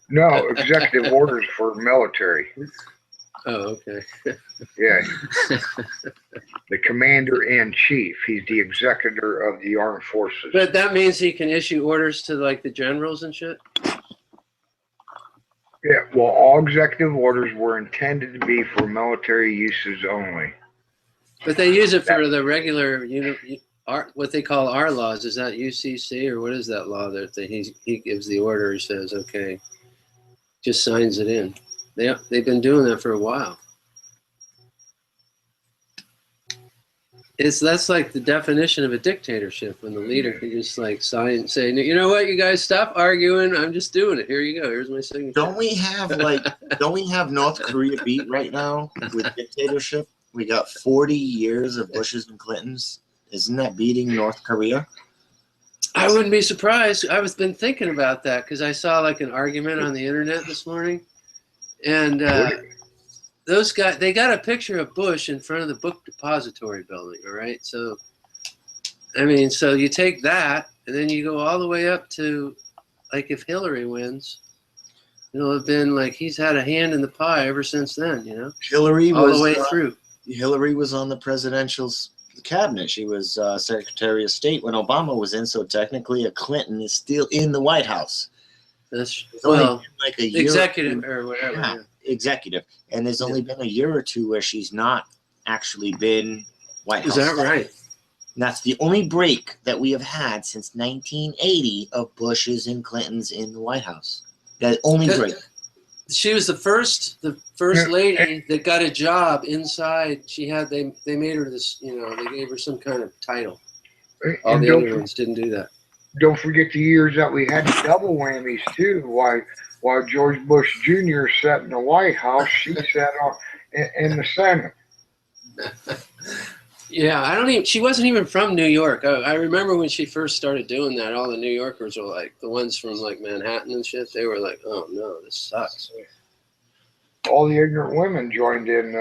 No, executive orders for military. Oh, okay. Yeah. The commander-in-chief. He's the executor of the armed forces. But that means he can issue orders to the generals and shit? Yeah, well, all executive orders were intended to be for military uses only. But they use it for the regular, what they call our laws. Is that UCC, or what is that law that he gives the order? He says, okay, just signs it in. They've been doing that for a while. That's like the definition of a dictatorship, when the leader can just sign, say, you know what, you guys, stop arguing. I'm just doing it. Here you go. Here's my signature. Don't we have North Korea beat right now with dictatorship? We got 40 years of Bushes and Clintons. Isn't that beating North Korea? I wouldn't be surprised. I was been thinking about that because I saw an argument on the internet this morning, and those guys, they got a picture of Bush in front of the book depository building. All right, so so you take that, and then you go all the way up to if Hillary wins, it'll have been he's had a hand in the pie ever since then. Hillary all was the way through. Hillary was on the presidential cabinet. She was Secretary of State when Obama was in, so technically a Clinton is still in the White House. That's a year executive or whatever. Yeah, executive. And there's only been a year or two where she's not actually been White House. Is that right? And that's the only break that we have had since 1980 of Bushes and Clintons in the White House. That only break. She was the first lady that got a job inside. They made her this, they gave her some kind of title. All the other ones didn't do that. Don't forget the years that we had double whammies too. While George Bush Jr. sat in the White House, she sat in the Senate. Yeah, she wasn't even from New York. I remember when she first started doing that, all the New Yorkers were the ones from Manhattan and shit, they were like, oh no, this sucks. All the ignorant women joined in.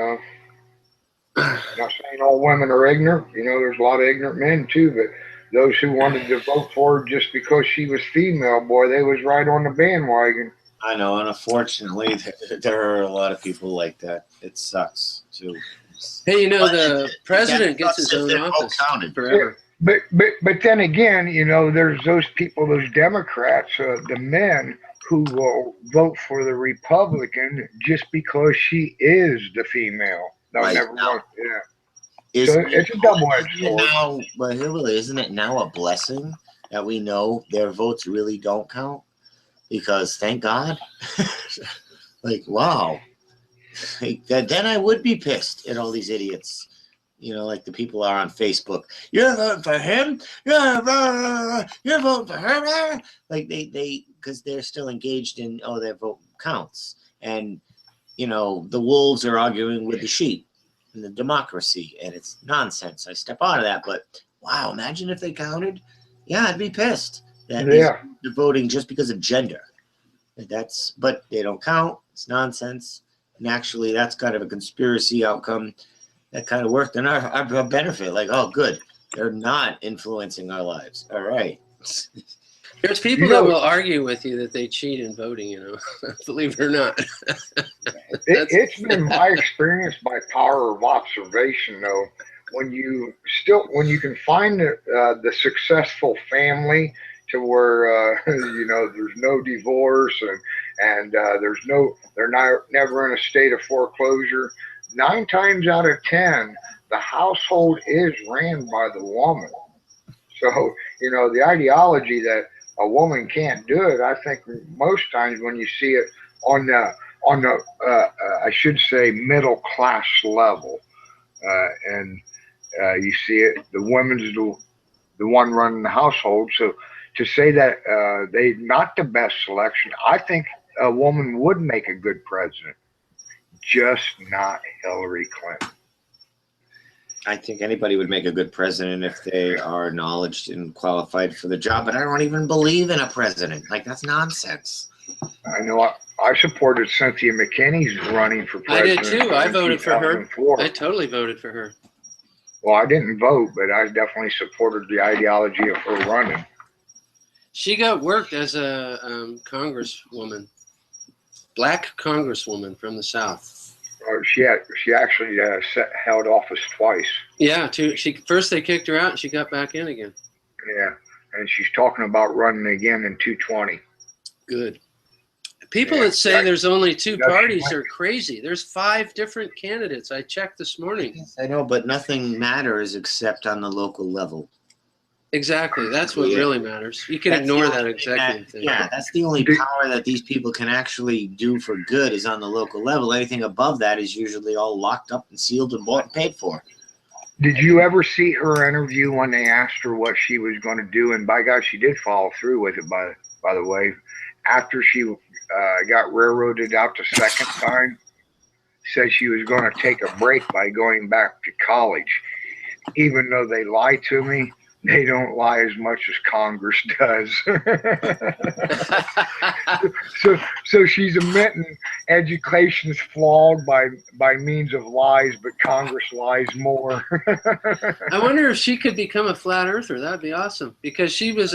Not saying all women are ignorant. There's a lot of ignorant men too, but those who wanted to vote for her just because she was female, boy, they was right on the bandwagon. I know, and unfortunately, there are a lot of people like that. It sucks too. Hey, the president gets his own office forever. Yeah, but then again, there's those people, those Democrats, the men who will vote for the Republican just because she is the female. No, Right. never Now, mind. Yeah. So it's a double-edged sword. Now, but really, isn't it now a blessing that we know their votes really don't count? Because thank God, like, wow. Like, then I would be pissed at all these idiots. You know, like the people are on Facebook. You're voting for him. You're voting for her. Like they, because they're still engaged in, oh, their vote counts. And, you know, the wolves are arguing with the sheep in the democracy, and it's nonsense. I step out of that, but wow, imagine if they counted. Yeah, I'd be pissed that they're voting just because of gender. But they don't count. It's nonsense. And actually, that's kind of a conspiracy outcome that kind of worked in our benefit. Like, oh, good. They're not influencing our lives. All right. There's people that will argue with you that they cheat in voting, you know, believe it or not. It's been my experience by power of observation, though, when you can find the successful family to where you know, there's no divorce and they're never in a state of foreclosure. 9 times out of 10, the household is ran by the woman. So, you know, the ideology that a woman can't do it, I think most times when you see it on the I should say middle class level, and you see it, the woman's the one running the household. So to say that they're not the best selection, I think a woman would make a good president, just not Hillary Clinton. I think anybody would make a good president if they are acknowledged and qualified for the job, but I don't even believe in a president. Like, that's nonsense. I know I supported Cynthia McKinney's running for president. I did too. I voted for her. I totally voted for her. Well, I didn't vote, but I definitely supported the ideology of her running. She got worked as a congresswoman, black congresswoman from the South. She actually held office twice. Yeah, first they kicked her out, and she got back in again. Yeah, and she's talking about running again in 2020. Good. People that say there's only 2 parties are crazy. There's 5 different candidates. I checked this morning. Yes, I know, but nothing matters except on the local level. Exactly. That's what really matters. You can ignore that executive thing. Yeah, that's the only power that these people can actually do for good is on the local level. Anything above that is usually all locked up and sealed and bought and paid for. Did you ever see her interview when they asked her what she was going to do? And by God, she did follow through with it, by the way. After she got railroaded out the second time, said she was going to take a break by going back to college. Even though they lie to me, they don't lie as much as Congress does. so she's admitting education's flawed by means of lies, but Congress lies more. I wonder if she could become a flat earther. That'd be awesome, because she was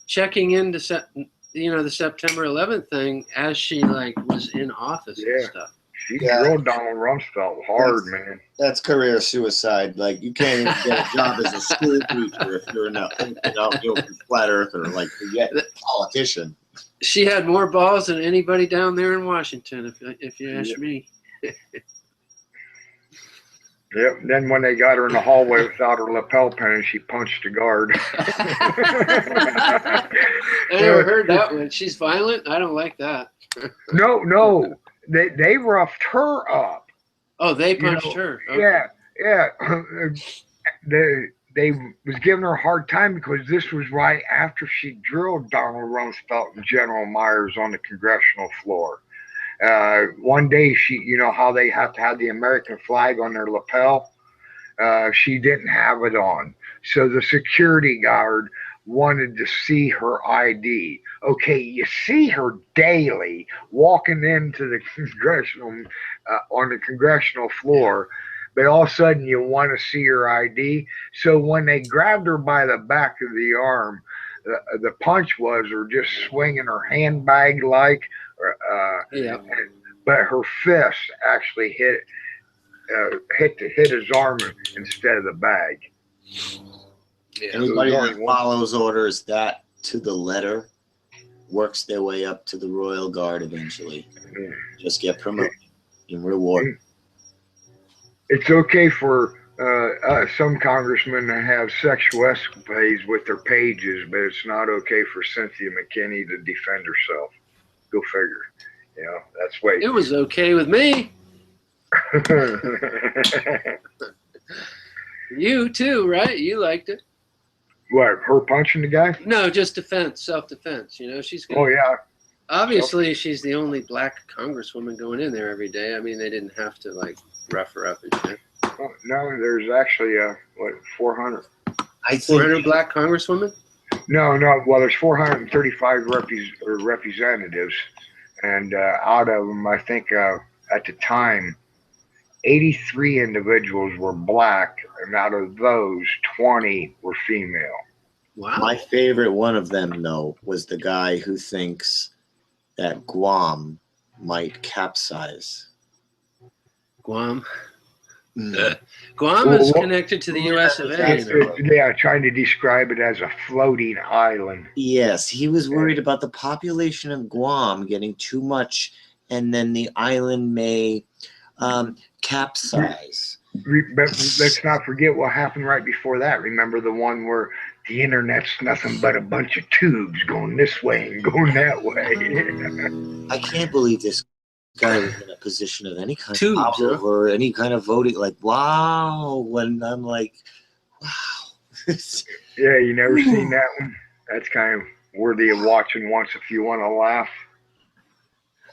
checking into the September 11th thing as she was in office and stuff. She drilled Donald Rumsfeld hard, man. That's career suicide. Like, you can't even get a job as a school teacher if you're flat earther. Like, forget politician. She had more balls than anybody down there in Washington, if you ask me. Yep. Then when they got her in the hallway without her lapel pin, she punched the guard. I never heard that one. She's violent? I don't like that. No. They roughed her up. Oh, they punched her. Okay. Yeah. They was giving her a hard time because this was right after she drilled Donald Rumsfeld and General Myers on the congressional floor. One day she, you know how they have to have the American flag on their lapel? She didn't have it on. So the security guard wanted to see her ID. Okay, you see her daily walking into the congressional, on the congressional floor, but all of a sudden you want to see her ID. So when they grabbed her by the back of the arm, the punch was her just swinging her handbag but her fist actually hit his arm instead of the bag. Yeah, anybody that follows orders that to the letter works their way up to the Royal Guard eventually. Just get promoted and reward. It's okay for some congressmen to have sexual escapades with their pages, but it's not okay for Cynthia McKinney to defend herself. Go figure. You know, that's way. It was okay with me. You too, right? You liked it. What, her punching the guy? No, just defense, self-defense. You know, she's gonna, Oh, yeah. obviously she's the only black congresswoman going in there every day. I mean, they didn't have to like rough her up and shit. Oh, no, there's actually, what, 400. I think 400 black congresswomen? No, well, there's 435 representatives, and out of them, I think at the time, 83 individuals were black, and out of those, 20 were female. Wow. My favorite one of them, though, was the guy who thinks that Guam might capsize. Guam? Guam is connected to the U.S. of A. Yeah, trying to describe it as a floating island. Yes, he was worried about the population of Guam getting too much, and then the island may capsize. But let's not forget what happened right before that. Remember the one where the internet's nothing but a bunch of tubes going this way and going that way. I can't believe this guy was in a position of any kind Tubes, of power or any kind of voting. Like, wow. When I'm like, wow. Yeah, you never seen that one? That's kind of worthy of watching once if you want to laugh.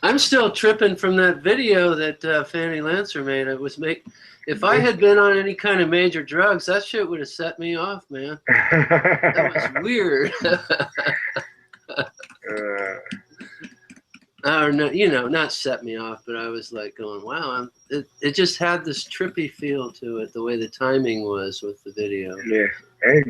I'm still tripping from that video that Fanny Lancer made. If I had been on any kind of major drugs, that shit would have set me off, man. That was weird. Or no, you know, not set me off, but I was like going, wow, it just had this trippy feel to it, the way the timing was with the video. Yeah, and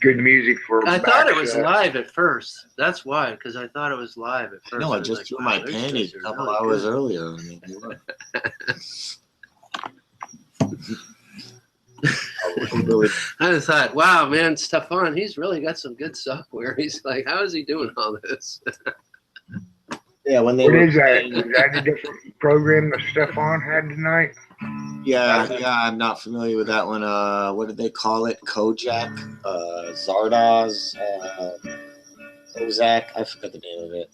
good music for. I thought it was live at first. That's why, because I thought it was live at first. No, I just threw my panties a couple hours earlier. I mean, I just thought, wow, man, Stefan, he's really got some good software. He's like, how is he doing all this? Yeah, when they What were is that? playing- Is that a different program that Stefan had tonight? Yeah, I'm not familiar with that one. What did they call it? Kojak, Zardoz, Kozak. I forgot the name of it.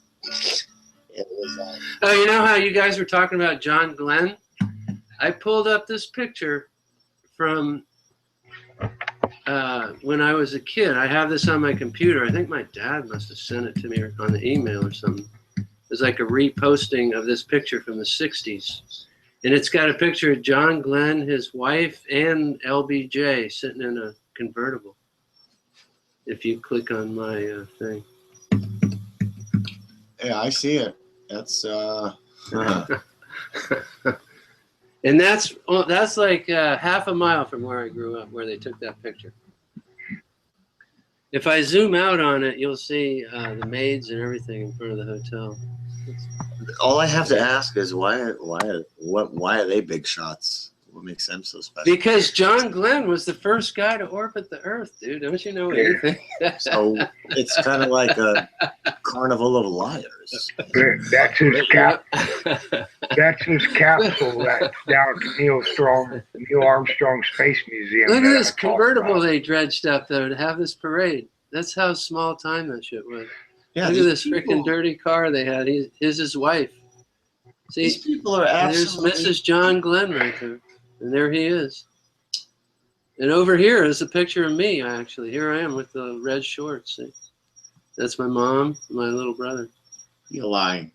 It was. Oh, you know how you guys were talking about John Glenn? I pulled up this picture from when I was a kid. I have this on my computer. I think my dad must have sent it to me on the email or something. It's like a reposting of this picture from the 60s. And it's got a picture of John Glenn, his wife, and LBJ sitting in a convertible. If you click on my thing. Yeah, I see it. That's And that's like half a mile from where I grew up, where they took that picture. If I zoom out on it, you'll see the maids and everything in front of the hotel. all I have to ask is why are they big shots? What makes them so special? Because John Glenn was the first guy to orbit the Earth, dude. Don't you know anything? So it's kind of like a carnival of liars. That's his That's his capsule. That's down to Neil Armstrong Space Museum. Look at this convertible they dredged up there to have this parade. That's how small time that shit was. Yeah, look at this people, freaking dirty car they had. He's his wife. See, these people are absolutely. There's Mrs. John Glenn right there. And there he is. And over here is a picture of me, actually. Here I am with the red shorts. See? That's my mom, my little brother. You're lying.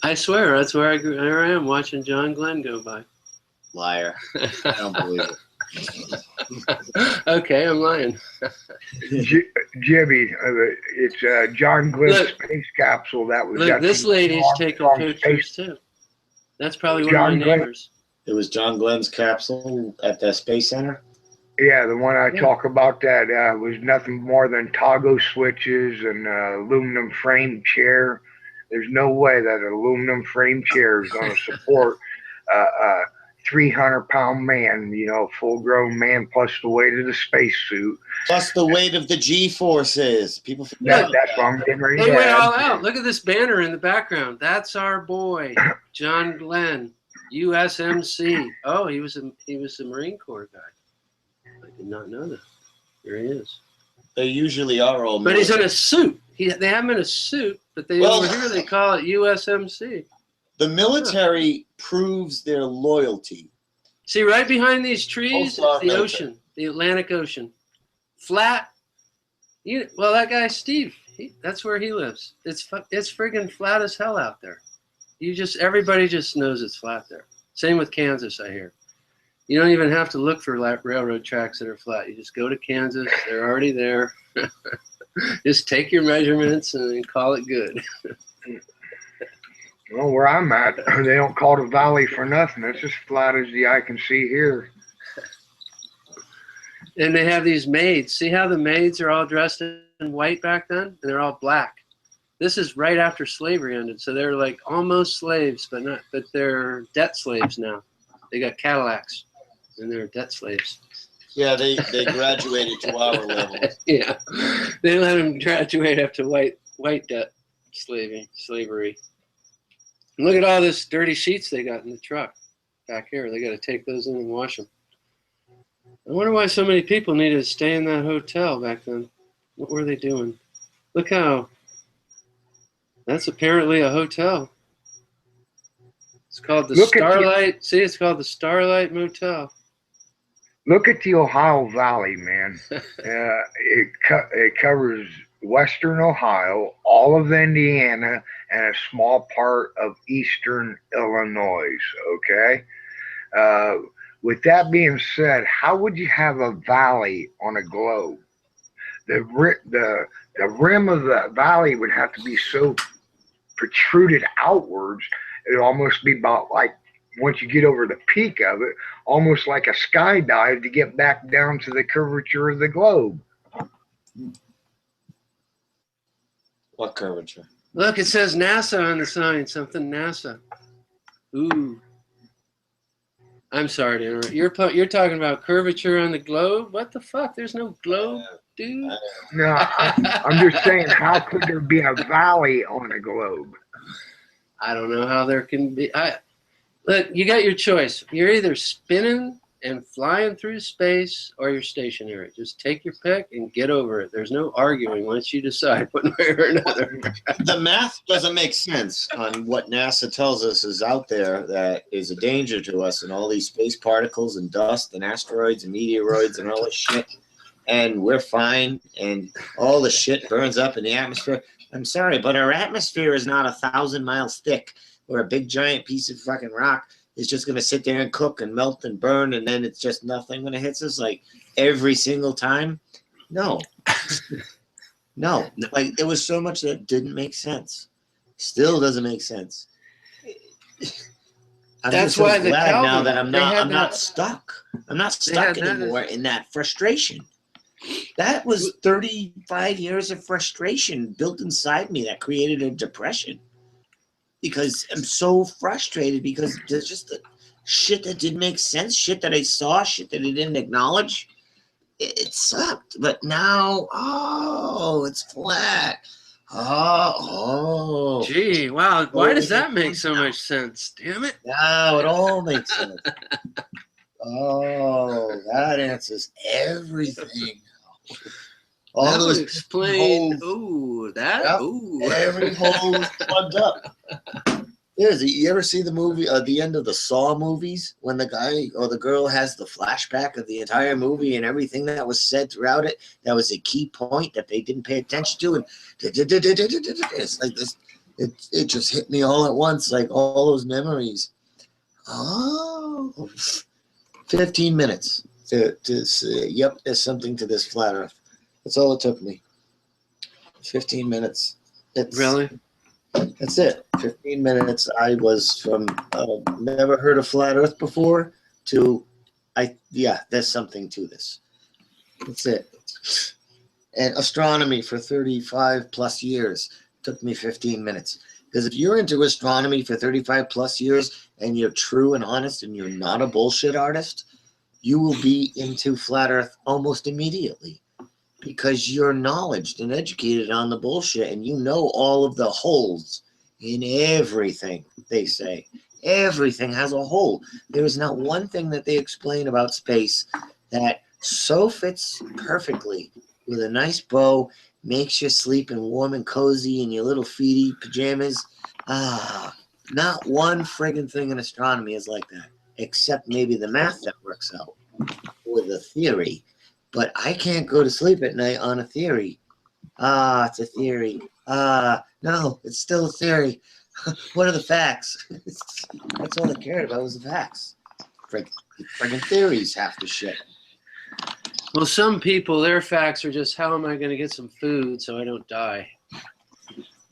I swear, that's where I grew. Here I am watching John Glenn go by. Liar. I don't believe it. Okay, I'm lying. Jimmy, it's John Glenn's space capsule. That was. Look, this lady's taking pictures too. That's probably one of my neighbors. It was John Glenn's capsule at the Space Center? Yeah, the one I talk about that was nothing more than toggle switches and aluminum frame chair. There's no way that an aluminum frame chair is going to support 300-pound man, full-grown man, plus the weight of the spacesuit. Plus the weight of the G-forces. People forget That's what I'm getting ready They to went add. all out. Look at this banner in the background. That's our boy, John Glenn, USMC. Oh, he was a Marine Corps guy. I did not know that. Here he is. They usually are all. But he's in a suit. They have him in a suit, but over here they call it USMC. The military proves their loyalty. See, right behind these trees, is the ocean, the Atlantic Ocean. Flat. Well, that guy, Steve, that's where he lives. It's friggin' flat as hell out there. Everybody just knows it's flat there. Same with Kansas, I hear. You don't even have to look for railroad tracks that are flat. You just go to Kansas. They're already there. Just take your measurements and call it good. Well, where I'm at, they don't call it a valley for nothing. It's as flat as the eye can see here. And they have these maids. See how the maids are all dressed in white back then? And they're all black. This is right after slavery ended. So they're like almost slaves, but they're debt slaves now. They got Cadillacs and they're debt slaves. Yeah, they graduated to our level. Yeah. They let them graduate up to white debt slavery. And look at all this dirty sheets they got in the truck back here. They got to take those in and wash them. I wonder why so many people needed to stay in that hotel back then. What were they doing? Look how. That's apparently a hotel. It's called the Starlight. See, it's called the Starlight Motel. Look at the Ohio Valley, man. It covers western Ohio, all of Indiana, and a small part of eastern Illinois, okay? With that being said, how would you have a valley on a globe? The rim of the valley would have to be so protruded outwards, it would almost be about like, once you get over the peak of it, almost like a skydive to get back down to the curvature of the globe. What curvature? Look, it says NASA on the sign. Something NASA. Ooh. I'm sorry to interrupt. You're talking about curvature on the globe? What the fuck? There's no globe, dude. No, I'm just saying, how could there be a valley on a globe? I don't know how there can be. Look, you got your choice. You're either spinning and flying through space or you're stationary. Just take your pick and get over it. There's no arguing once you decide one way or another. The math doesn't make sense on what NASA tells us is out there that is a danger to us, and all these space particles and dust and asteroids and meteoroids and all this shit. And we're fine, and all the shit burns up in the atmosphere. I'm sorry, but our atmosphere is not 1,000 miles thick, where a big giant piece of fucking rock is just going to sit there and cook and melt and burn, and then it's just nothing when it hits us, like every single time. No. No. Like, there was so much that didn't make sense. Still doesn't make sense. That's why the glad Calvin, now that I'm not stuck. I'm not stuck anymore in that frustration. That was 35 years of frustration built inside me that created a depression. Because I'm so frustrated because there's just the shit that didn't make sense, shit that I saw, shit that I didn't acknowledge. It sucked. But now, it's flat. Gee, wow. Why does that make so much sense? Damn it. Now it all makes sense. That answers everything. All that those would explain. holes. Ooh. Every hole is plugged up. You ever see the movie, the end of the Saw movies, when the guy or the girl has the flashback of the entire movie and everything that was said throughout it? That was a key point that they didn't pay attention to, and it's like this. It just hit me all at once, like all those memories. 15 minutes to say, yep, there's something to this flat Earth. That's all it took me. 15 minutes. Really? That's it. 15 minutes. I was from never heard of flat Earth before to there's something to this. That's it. And astronomy for 35 plus years took me 15 minutes. Because if you're into astronomy for 35 plus years and you're true and honest and you're not a bullshit artist, you will be into flat earth almost immediately because you're knowledgeable and educated on the bullshit and you know all of the holes in everything they say. Everything has a hole. There is not one thing that they explain about space that so fits perfectly with a nice bow, makes you sleep and warm and cozy in your little feety pajamas. Not one friggin' thing in astronomy is like that, except maybe the math that works out or the theory. But I can't go to sleep at night on a theory. It's a theory. No, it's still a theory. What are the facts? That's all I cared about was the facts. Friggin' theories half the shit. Well, some people, their facts are just, how am I going to get some food so I don't die?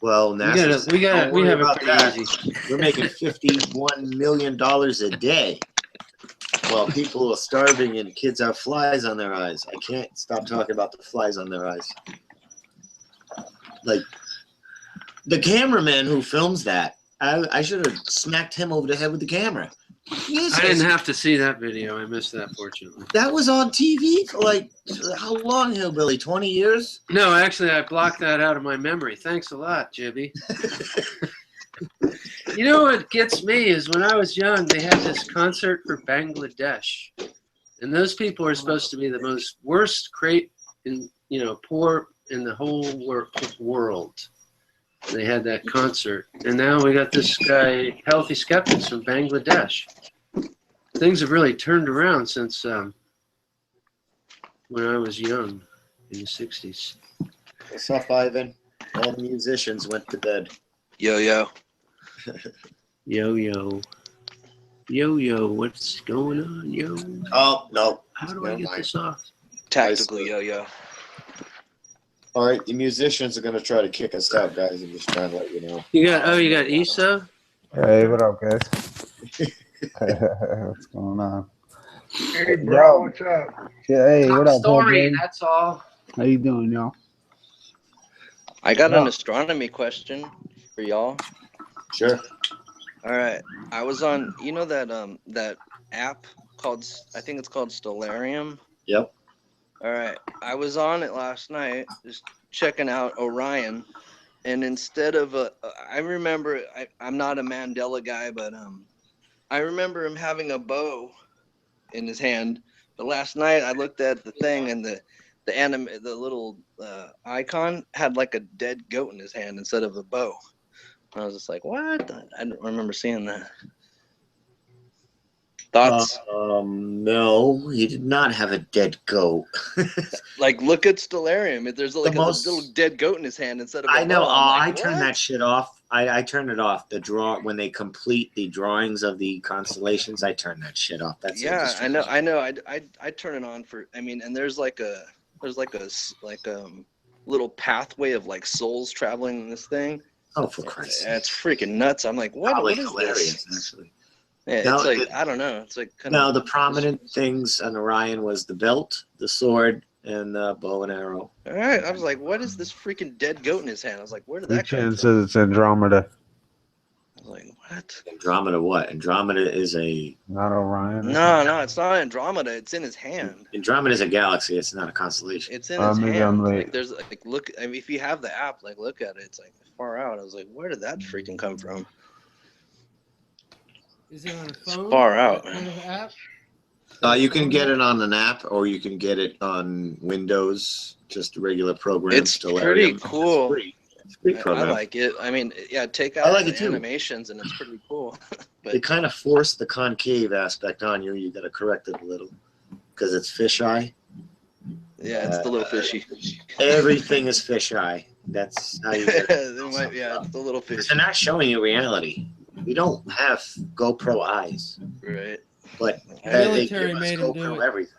Well, we have it pretty easy. We're making $51 million a day while people are starving and kids have flies on their eyes. I can't stop talking about the flies on their eyes. Like, the cameraman who films that, I should have smacked him over the head with the camera. I didn't have to see that video. I missed that, fortunately. That was on TV for like, how long, Hillbilly? 20 years? No, actually, I blocked that out of my memory. Thanks a lot, Jibby. You know what gets me is when I was young, they had this concert for Bangladesh. And those people are supposed to be the most worst poor in the whole world. They had that concert, and now we got this guy, Healthy Skeptics from Bangladesh. Things have really turned around since when I was young in the 60s. What's up, Ivan? All the musicians went to bed. Yo, yo. Yo, yo. Yo, yo, what's going on, yo? Oh, no. How do I get this off? Tactical yo, yo. All right, the musicians are going to try to kick us out, guys. I'm just trying to let you know. You got Issa? Hey, what up, guys? What's going on? Hey, bro, what's up? Yeah, hey, what up, Story, bro? that's all. How you doing, y'all? I got an astronomy question for y'all. Sure. All right. I was on, you know that app called, I think it's called Stellarium? Yep. All right. I was on it last night just checking out Orion. And instead of I remember, I'm not a Mandela guy, but I remember him having a bow in his hand. But last night I looked at the thing and the little icon had like a dead goat in his hand instead of a bow. And I was just like, what? I don't remember seeing that. Thoughts? No, he did not have a dead goat. Like, look at Stellarium. There's like a little dead goat in his hand instead of a I know. bow. I'm I like, turn that shit off. I turn it off. When they complete the drawings of the constellations, I turn that shit off. That's I know. I turn it on for. I mean, and there's like a little pathway of like souls traveling in this thing. Oh, for Christ's sake! It's freaking nuts. I'm like, what? Probably what is hilarious, this? actually. Yeah, No, it's like I don't know. It's like the prominent things on Orion was the belt, the sword, and the bow and arrow. All right, I was like, what is this freaking dead goat in his hand? I was like, where did that come FREECHAN from? says it's Andromeda. I was like, what? Andromeda what? Andromeda is a... Not Orion. No, it's not Andromeda. It's in his hand. Andromeda is a galaxy. It's not a constellation. It's in his hand. Like, there's like, look. I mean, if you have the app, like, look at it. It's like far out. I was like, where did that freaking come from? Is it on a phone? It's far out. Kind of app? You can get it on an app, or you can get it on Windows, just a regular program. It's pretty cool. It's pretty I program. like it. I mean, yeah, take out like the it too. animations, and it's pretty cool. They kind of force the concave aspect on you. You got to correct it a little because it's fisheye. Yeah, it's the little fishy. Everything is fisheye. That's how you get it. It's the little fish. They're not showing you reality. We don't have GoPro eyes. Right. But The they military give us made 'em do GoPro it. everything.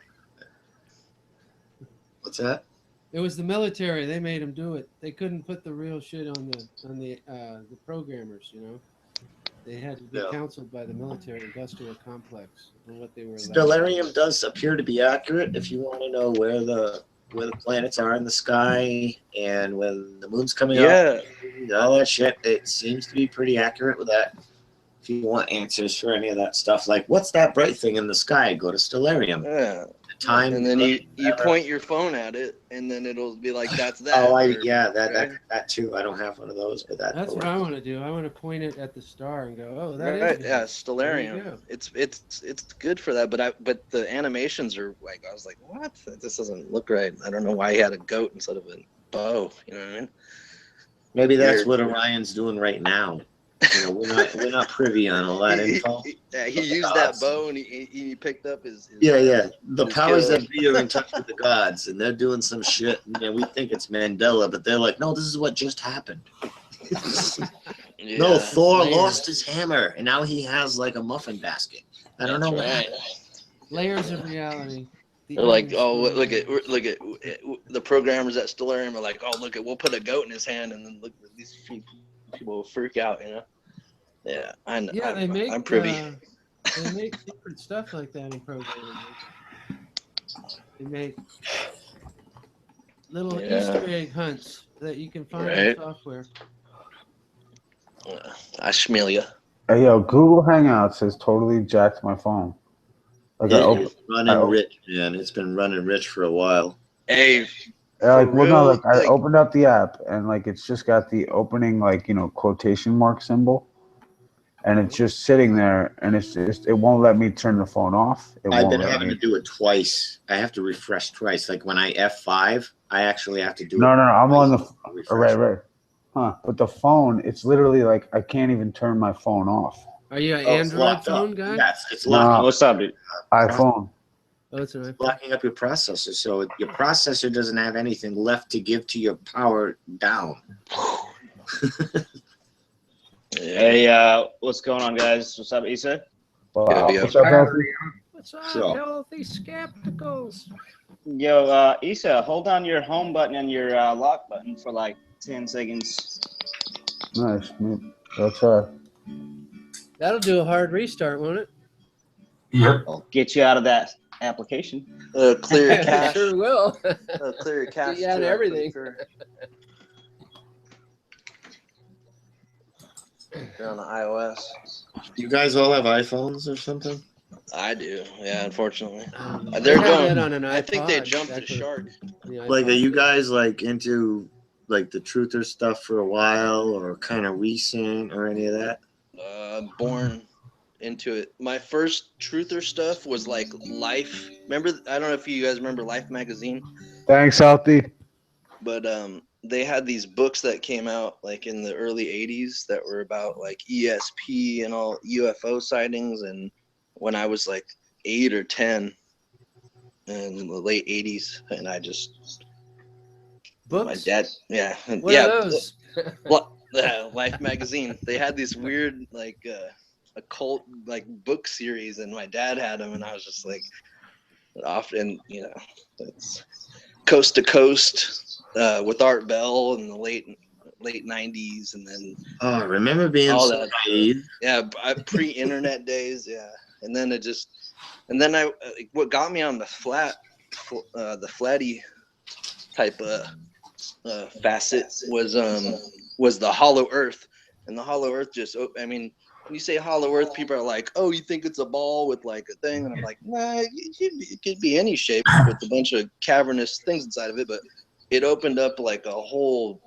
What's that? It was the military. They made them do it. They couldn't put the real shit on the programmers. You know, they had to be counseled by the military industrial complex on what they were. Stellarium does appear to be accurate. If you want to know where the where the planets are in the sky and when the moon's coming Yeah. up, all that shit. It seems to be pretty accurate with that. If you want answers for any of that stuff, like what's that bright thing in the sky, go to Stellarium. Yeah. Time, and then you point your phone at it, and then it'll be like, that's that. Oh, or- that too. I don't have one of those, but That's what I want to do. I want to point it at the star and go, "Oh, that is Right, it." yeah, There you Stellarium. go. It's good for that, but the animations are like, I was like, what? This doesn't look right. I don't know why he had a goat instead of a bow. You know what I mean? Maybe that's Weird. what Orion's doing right now. You know, we're not privy on all that info. He used that bow and he picked up his Yeah. The his powers kill. that be are in touch with the gods, and they're doing some shit. And we think it's Mandela, but they're like, no, this is what just happened. No, Thor lost his hammer, and now he has like a muffin basket. I don't know what happened. Layers of reality. The They're like, onion oh, story. look at the programmers at Stellarium are like, oh, look at, we'll put a goat in his hand, and then look, these people will freak out, you know? Yeah, Yeah, they make. I'm privy. They make different stuff like that in programming. They make little Easter egg hunts that you can find in Right. software. I smell ya. Hey, yo, Google Hangouts has totally jacked my phone. Like It's running rich, man. It's been running rich for a while. Hey, I like, opened up the app and like it's just got the opening quotation mark symbol, and it's just sitting there, and it won't let me turn the phone off. I've been having to do it twice. I have to refresh twice. Like when I F5, I actually have to do No, it. I'm on the refresh. right. Huh? But the phone, it's literally like I can't even turn my phone off. Are you an Oh, it's Android locked phone up. guy? Yes, it's locking. What's up, dude? iPhone. Oh, it's an iPhone. Locking up your processor, so your processor doesn't have anything left to give to your power down. Hey, what's going on, guys? What's up, Issa? What's up, Elfie? What's up, So- healthy skepticals? Yo, Issa, hold down your home button and your lock button for like 10 seconds. Nice, man. That's right. That'll do a hard restart, won't it? Yep. I'll get you out of that application. Clear your cache. Sure will. Clear your cache. Yeah, and too, I'm everything. pretty sure. You're on the iOS. You guys all have iPhones or something? I do. Yeah, unfortunately. I They're have going. that on an I think they iPod, jumped the actually. shark. Like, are you guys like into like the truther stuff for a while, or kind of recent, or any of that? Born into it. My first truther stuff was like Life. Remember? I don't know if you guys remember Life magazine, Thanks, Alfie. but they had these books that came out like in the early 80s that were about like ESP and all UFO sightings, and when I was like 8 or 10 in the late 80s, and I just Books? my dad What are those? Life magazine. They had this weird like occult like book series, and my dad had them, and I was just like often, it's Coast to Coast with Art Bell in the late 90s, and then Oh, I remember being all so that naive. pre-internet days, and then what got me on the flatty type of facet was the Hollow Earth, and the Hollow Earth when you say Hollow Earth, people are like, oh, you think it's a ball with like a thing, and I'm like, nah, it could be any shape with a bunch of cavernous things inside of it, but it opened up like a whole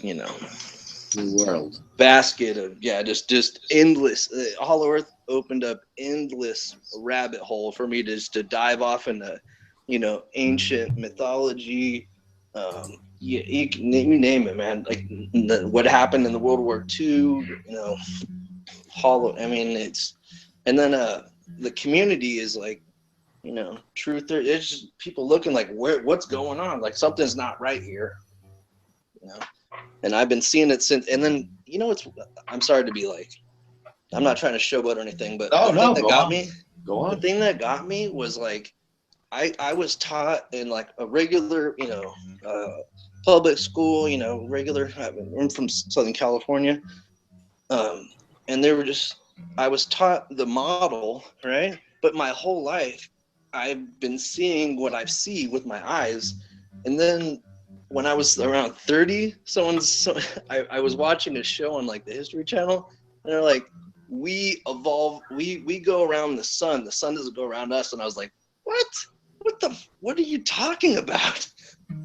New world. basket of just endless. Hollow Earth opened up endless rabbit hole for me to dive off into ancient mythology, you name it, man, like what happened in the World War II, hollow. And then the community is like, truther. It's just people looking like, what's going on, like something's not right here, and I've been seeing it since. And then I'm sorry to be like, I'm not trying to showboat or anything, but the thing that got me was like, I was taught in like a regular public school, regular. I'm from Southern California, and they were I was taught the model, right? But my whole life I've been seeing what I see with my eyes. And then when I was around 30, I was watching a show on like the History Channel, and they're like, we evolve, we go around the sun doesn't go around us. And I was like, what are you talking about?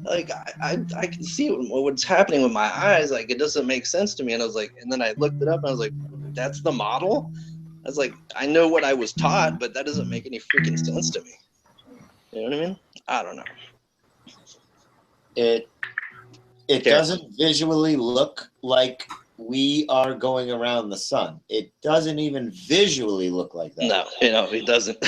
Like, I can see what's happening with my eyes. Like, it doesn't make sense to me. And I was like, and then I looked it up and I was like, that's the model? I was like, I know what I was taught, but that doesn't make any freaking sense to me. You know what I mean? I don't know. It doesn't visually look like we are going around the sun. It doesn't even visually look like that. No, it doesn't.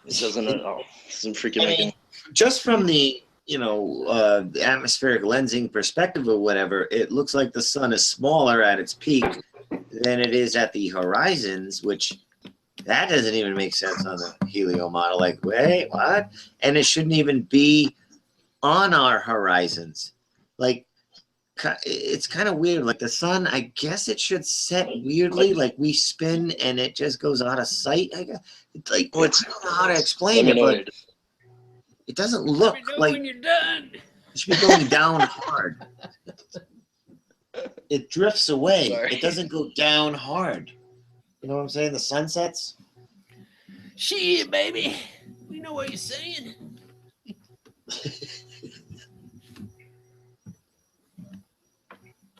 It doesn't at all. It doesn't freaking make any. Just from the the atmospheric lensing perspective or whatever, it looks like the sun is smaller at its peak than it is at the horizons, which that doesn't even make sense on the helio model. Like, wait, what? And it shouldn't even be on our horizons. Like, it's kind of weird. Like the sun, I guess it should set weirdly, like we spin and it just goes out of sight. I guess it's like, I don't know how to explain it, but it doesn't look like when you're done. It should be going down hard. It drifts away. Sorry. It doesn't go down hard. You know what I'm saying? The sunsets. Shit, baby. We know what you're saying.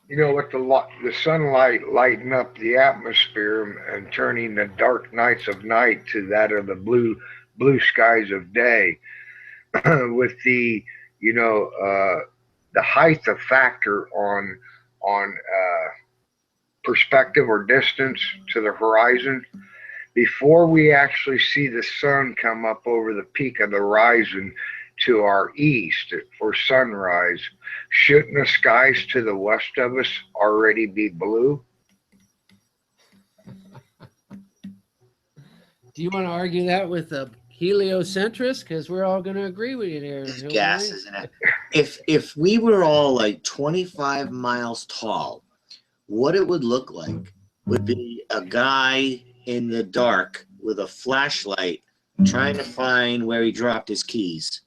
You know, with the sunlight lighting up the atmosphere and turning the dark nights of night to that of the blue skies of day, with the the height of factor on perspective or distance to the horizon, before we actually see the sun come up over the peak of the horizon to our east for sunrise, shouldn't the skies to the west of us already be blue? Do you want to argue that with a heliocentrist? Because we're all going to agree with you there. It's gas, isn't it? If we were all like 25 miles tall, what it would look like would be a guy in the dark with a flashlight trying to find where he dropped his keys.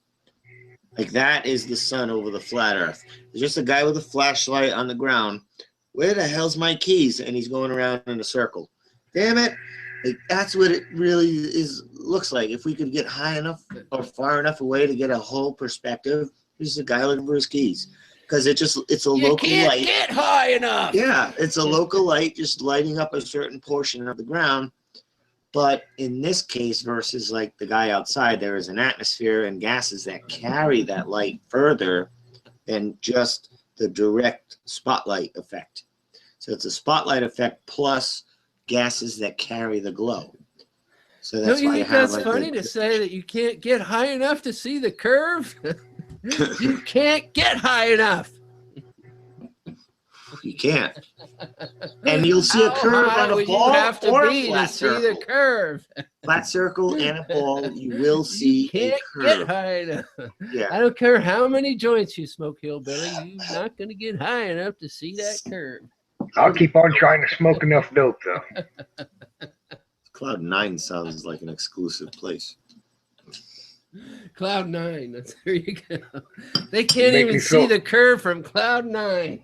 Like, that is the sun over the flat earth. There's just a guy with a flashlight on the ground. Where the hell's my keys? And he's going around in a circle. Damn it. Like, that's what it really looks like. If we could get high enough or far enough away to get a whole perspective, there's a guy looking for his keys. Because it's a local light. You can't get high enough. Yeah, it's a local light just lighting up a certain portion of the ground. But in this case, versus like the guy outside, there is an atmosphere and gases that carry that light further than just the direct spotlight effect. So it's a spotlight effect plus gases that carry the glow. So that's Don't you why think you have that's like funny to say that you can't get high enough to see the curve? You can't get high enough. You can't. And you'll see a curve on a ball or a flat circle. See the curve. Flat circle and a ball, you will see a curve. Get high enough. Yeah. I don't care how many joints you smoke, hillbilly. You're not going to get high enough to see that curve. I'll keep on trying to smoke enough dope, though. Cloud 9 sounds like an exclusive place. Cloud 9. There you go. They can't even see the curve from Cloud 9.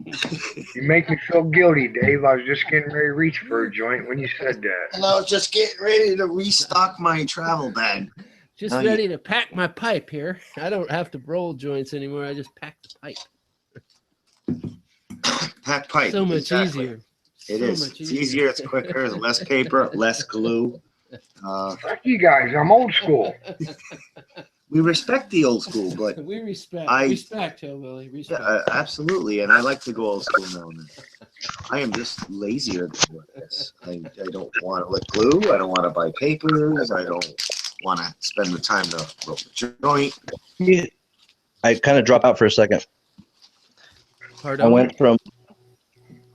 You make me feel guilty, Dave. I was just getting ready to reach for a joint when you said that. And I was just getting ready to restock my travel bag. Just ready to pack my pipe here. I don't have to roll joints anymore. I just pack the pipe. Pack pipe. So much easier. It is. It's easier. It's quicker. There's less paper, less glue. Fuck you guys. I'm old school. We respect the old school, but we respect hillbilly. Respect. Yeah, absolutely. And I like to go old school now and then. I am just lazier than this. I don't want to lick glue. I don't want to buy papers. I don't want to spend the time to roll the joint. Yeah. I kind of drop out for a second. Pardon? I went from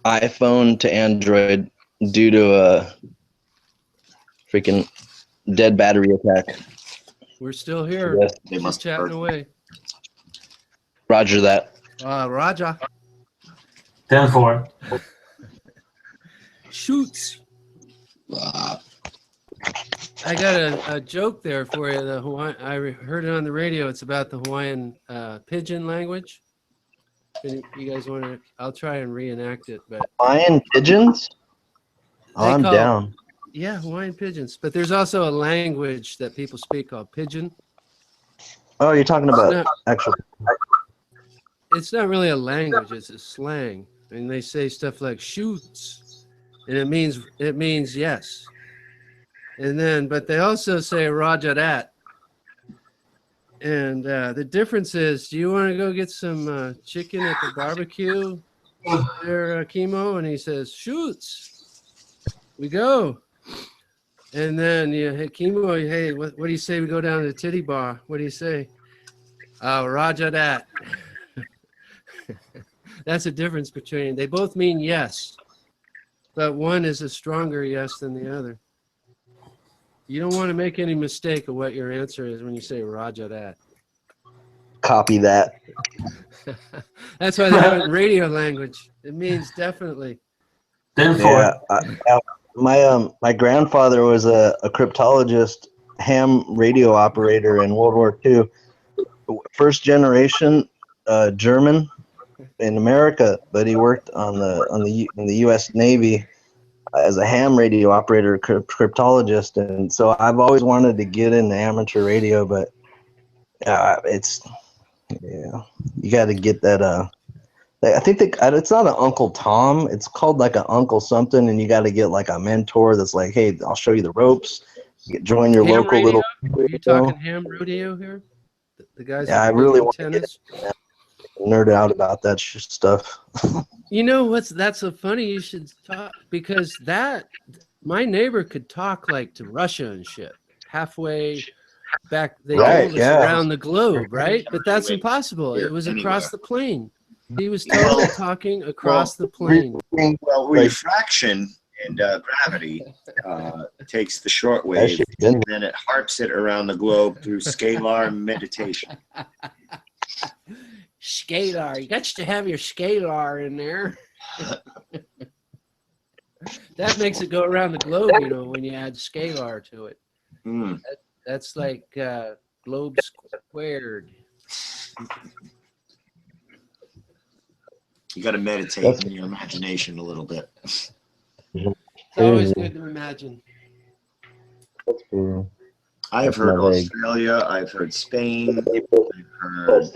iPhone to Android due to a freaking dead battery attack. We're still here. Yes, they must chatting away. Roger that. Roger. 10-4. Shoots. I got a joke there for you. The Hawaiian, heard it on the radio. It's about the Hawaiian pidgin language. And you guys want to? I'll try and reenact it. But Hawaiian pigeons? Oh, I'm down. Yeah, Hawaiian pigeons. But there's also a language that people speak called pidgin. Oh, you're talking about actual. It's not really a language. It's a slang, and they say stuff like "shoots," and it means yes. And then, but they also say "Roger that." And the difference is, do you want to go get some chicken at the barbecue there, Chemo? And he says, "Shoots." We go. And then, hey, Chemo, hey, what do you say we go down to the titty bar? What do you say? Roger that. That's the difference between, they both mean yes, but one is a stronger yes than the other. You don't want to make any mistake of what your answer is when you say Roger that. Copy that. That's why they have it in radio language. It means definitely. Yeah, my grandfather was a cryptologist, ham radio operator in World War II. First generation German in America, but he worked in the U.S. Navy as a ham radio operator, cryptologist, and so I've always wanted to get into amateur radio, but you got to get that. I think it's not an Uncle Tom. It's called like an Uncle something, and you got to get like a mentor that's like, hey, I'll show you the ropes. Join your Ham local radio? little. Are you talking ham radio here? The guys. Yeah, I really want to get nerd out about that stuff. You know that's so funny you should talk, because my neighbor could talk like to Russia and shit halfway back. They told us around the globe, right? But that's impossible. It was across the plane. He was totally talking across the plane. Well, refraction and gravity takes the short wave and then it harps it around the globe through scalar meditation. Scalar, you got to have your scalar in there. That makes it go around the globe, when you add scalar to it. That's like globe squared. You got to meditate in your imagination a little bit. It's always good to imagine. I've heard Australia. I've heard Spain. I've heard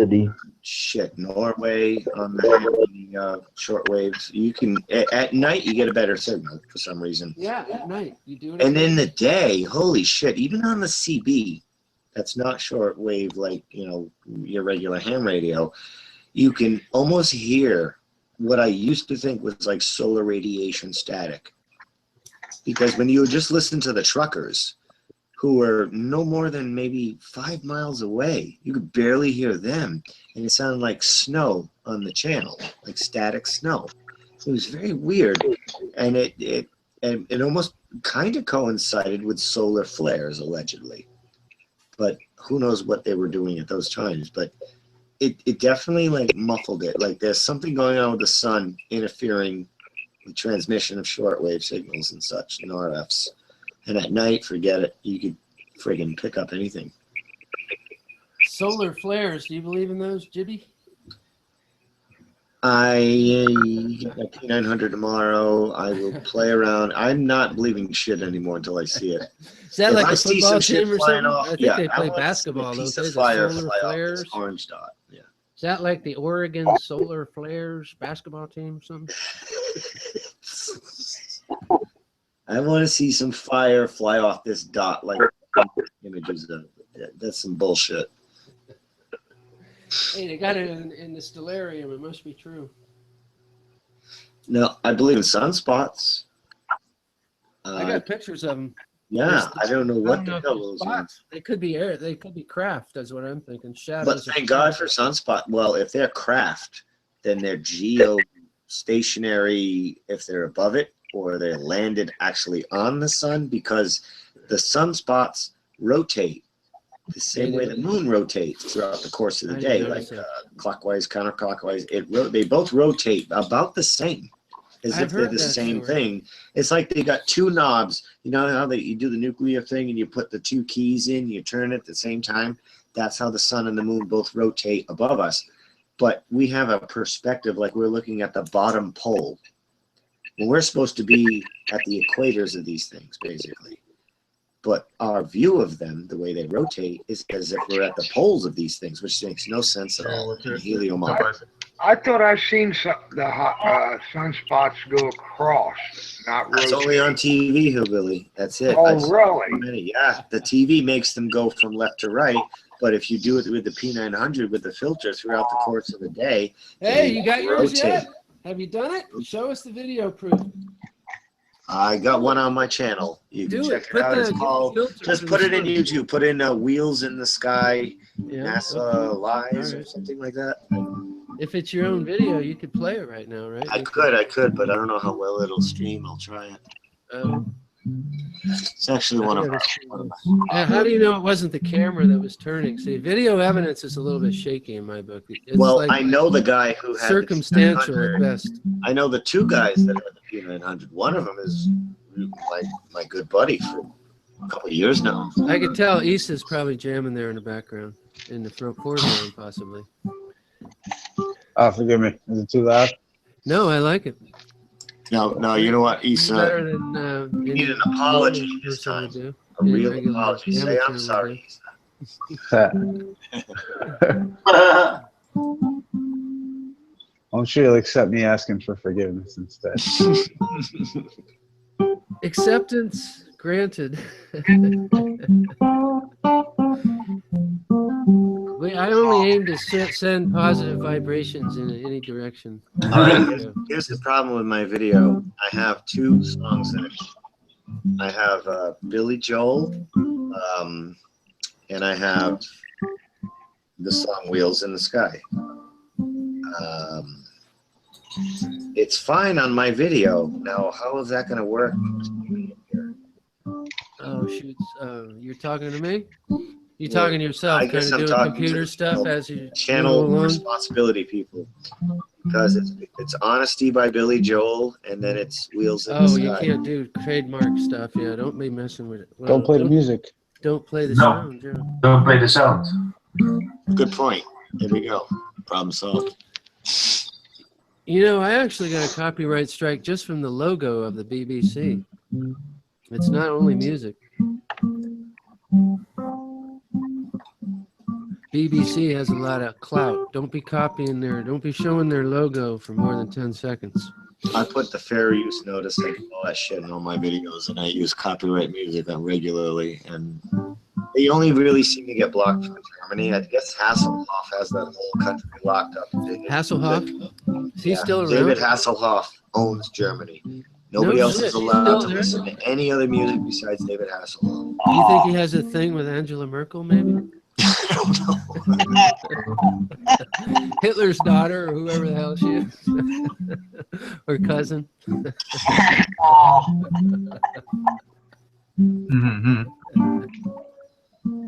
Norway on the shortwaves. You can at night you get a better signal for some reason. Yeah, at night you do it. And in the day, holy shit! Even on the CB, that's not shortwave like your regular ham radio. You can almost hear what I used to think was like solar radiation static. Because when you just listen to the truckers, who were no more than maybe 5 miles away, you could barely hear them, and it sounded like snow on the channel, like static snow. It was very weird, and it almost kind of coincided with solar flares, allegedly. But who knows what they were doing at those times, but it definitely like muffled it. Like there's something going on with the sun interfering with transmission of shortwave signals and such, and RFs. And at night, forget it. You could friggin' pick up anything. Solar flares. Do you believe in those, Jibby? I get my P900 tomorrow. I will play around. I'm not believing shit anymore until I see it. Is that if like I a see football some shit team or flying something? off, I think yeah, they play I want basketball, a don't piece they? of The fire solar fly off flares. this orange dot. Yeah. Is that like the Oregon Solar Flares basketball team or something? I want to see some fire fly off this dot, like images of it. That's some bullshit. Hey, they got it in the stellarium. It must be true. No, I believe in sunspots. I got pictures of them. Yeah, I don't know what the hell those are. They could be air. They could be craft. That's what I'm thinking. Shadows. But thank God for sunspot. Well, if they're craft, then they're geostationary if they're above it, or they're landed actually on the sun, because the sunspots rotate the same way the moon rotates throughout the course of the day, like clockwise, counterclockwise. They both rotate about the same. as I've if they're heard the that same story. thing. It's like they got two knobs. You know how you do the nuclear thing and you put the two keys in, you turn it at the same time? That's how the sun and the moon both rotate above us. But we have a perspective like we're looking at the bottom pole. Well, we're supposed to be at the equators of these things, basically. But our view of them, the way they rotate, is as if we're at the poles of these things, which makes no sense at all in heliomodel. I thought I've seen the sunspots go across, not That's rotate. only on TV, Hillbilly. That's it. Oh, really? Many. Yeah, the TV makes them go from left to right, but if you do it with the P900 with the filter throughout the course of the day, Hey, they you got yours rotate. yet? Have you done it? Show us the video proof. I got one on my channel. You can Do check it. it Put out. the It's called, filters just in put the it in front. YouTube. Put in Wheels in the Sky, Yeah, NASA okay. Lies, or Alright. something like that. If it's your own video, you could play it right now, right? I could, but I don't know how well it'll stream. I'll try it. It's actually one of my. How do you know it wasn't the camera that was turning? See, video evidence is a little bit shaky in my book. It's Well, like I know the guy who had circumstantial the at best. I know the two guys that had the P900. One of them is my good buddy for a couple of years now. I could tell Issa's probably jamming there in the background, in the foreground possibly. Oh, forgive me. Is it too loud? No, I like it. No, you know what, Issa? Better than you need an apology this time. A real apology. Say, I'm sorry, I'm sure you'll accept me asking for forgiveness instead. Acceptance granted. I only aim to send positive vibrations in any direction. All right, here's the problem with my video. I have two songs in it. I have Billy Joel, and I have the song Wheels in the Sky. It's fine on my video. Now, how is that going to work? Oh, shoot. You're talking to me? You're talking to yourself, I kind guess of I'm doing talking computer to stuff as you channel go along? responsibility people, because it's Honesty by Billy Joel, and then it's Wheels in the Oh, Sky. you can't do trademark stuff. Yeah, don't be messing with it. Well, Don't play the music. Don't play the No. sound. Yeah. Don't play the sound. Good point. There we go. Problem solved. You know, I actually got a copyright strike just from the logo of the BBC. It's not only music. BBC has a lot of clout. Don't be copying don't be showing their logo for more than 10 seconds. I put the fair use notice and all that shit in all my videos, and I use copyright music regularly, and they only really seem to get blocked from Germany. I guess Hasselhoff has that whole country locked up. Hasselhoff? Is he still around? David Hasselhoff owns Germany. Nobody else is allowed to listen to any other music besides David Hasselhoff. You think he has a thing with Angela Merkel, maybe? Hitler's daughter, or whoever the hell she is, or cousin.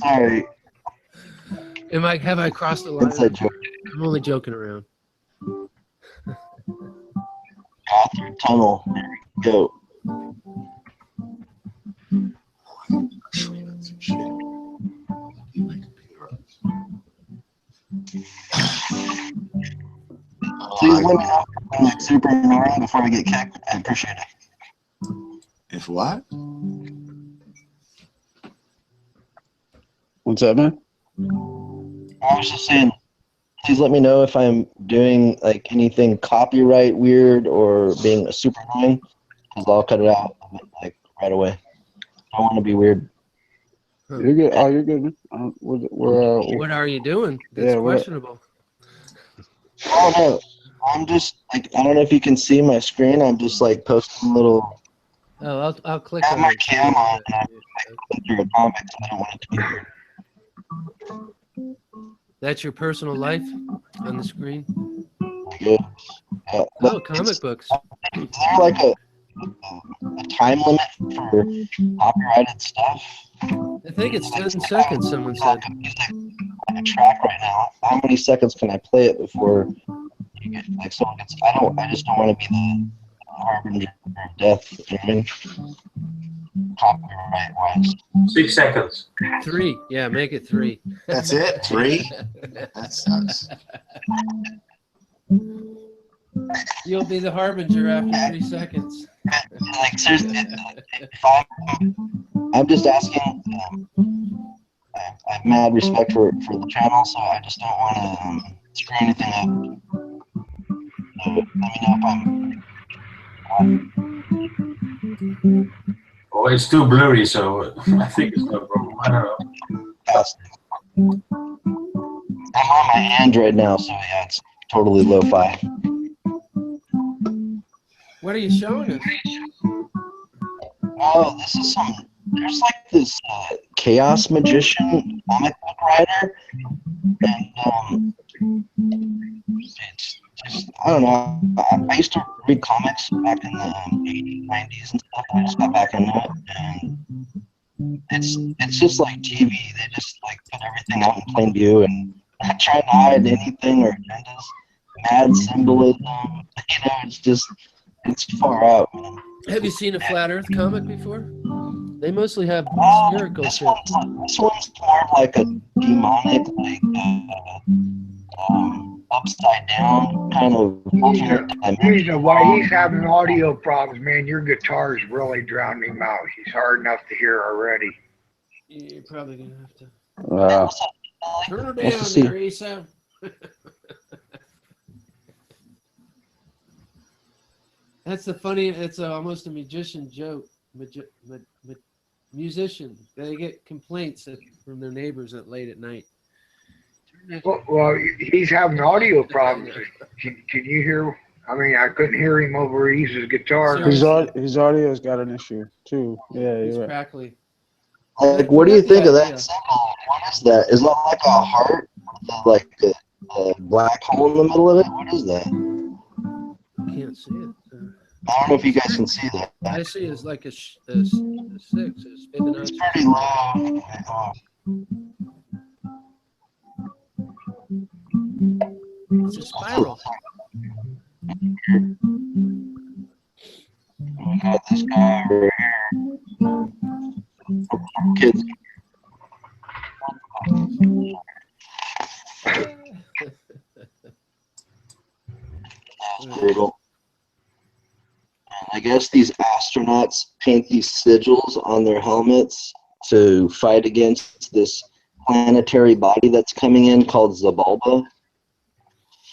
Sorry. Have I crossed the line? Inside joke. I'm only joking around. Bathroom tunnel. There we go. Please let me know if I'm super annoying before I get kicked. I appreciate it. If what? What's up, man? I was just saying, please let me know if I'm doing like anything copyright weird or being super annoying, because I'll cut it out like right away. I don't want to be weird. You're good. Oh, you're good. What are you doing? That's questionable. Oh no, I'm just like, I don't know if you can see my screen. I'm just like posting little. Oh, I'll click I have on my it. cam on and I click through a comic, so I don't want it to be weird. That's your personal life on the screen? Yeah. Oh, comic books. Is there like a time limit for copyrighted stuff? I think it's 10 seconds, someone said. Like a track right now. How many seconds can I play it before you get like someone gets? I just don't want to be the harbinger of death. You know what I mean? Copyright wise. 6 seconds. 3. Yeah, make it 3. That's it? 3? That sucks. You'll be the harbinger after 3 seconds. Like seriously, if I'm just asking. I have mad respect for the channel, so I just don't want to screw anything up. So let me know if I'm. Oh, it's too blurry, so I think it's no problem. I don't know. I'm on my Android now, so yeah, it's totally lo-fi. What are you showing us? Oh, this is some. There's like this chaos magician comic book writer, and it's just I don't know. I used to read comics back in the 80s, 90s and stuff. I just got back into it, and it's just like TV. They just like put everything out in plain view and not trying to hide anything or agendas. Mad symbolism, it's far out, man. Have you seen a flat Earth comic before? They mostly have spherical shit. This one's more like a demonic, like upside down kind of. Reason why he's having audio problems, man. Your guitar's really drowning him out. He's hard enough to hear already. You're probably gonna have to turn her Nice to down, see. Teresa. That's the funny. It's almost a magician joke. Musician. They get complaints from their neighbors at late at night. Well, he's having audio problems. Can you hear? I mean, I couldn't hear him over his guitar. His audio's got an issue too. Yeah, He's you're right. crackly. Like, what do you think of that symbol? What is that? Is that like a heart, like a black hole in the middle of it? What is that? Can't see it. I don't know if you guys can see that. I see it's like a 6. It's pretty low. It's a spiral. We got this guy over here. Kids. That's brutal. I guess these astronauts paint these sigils on their helmets to fight against this planetary body that's coming in called Zabalba.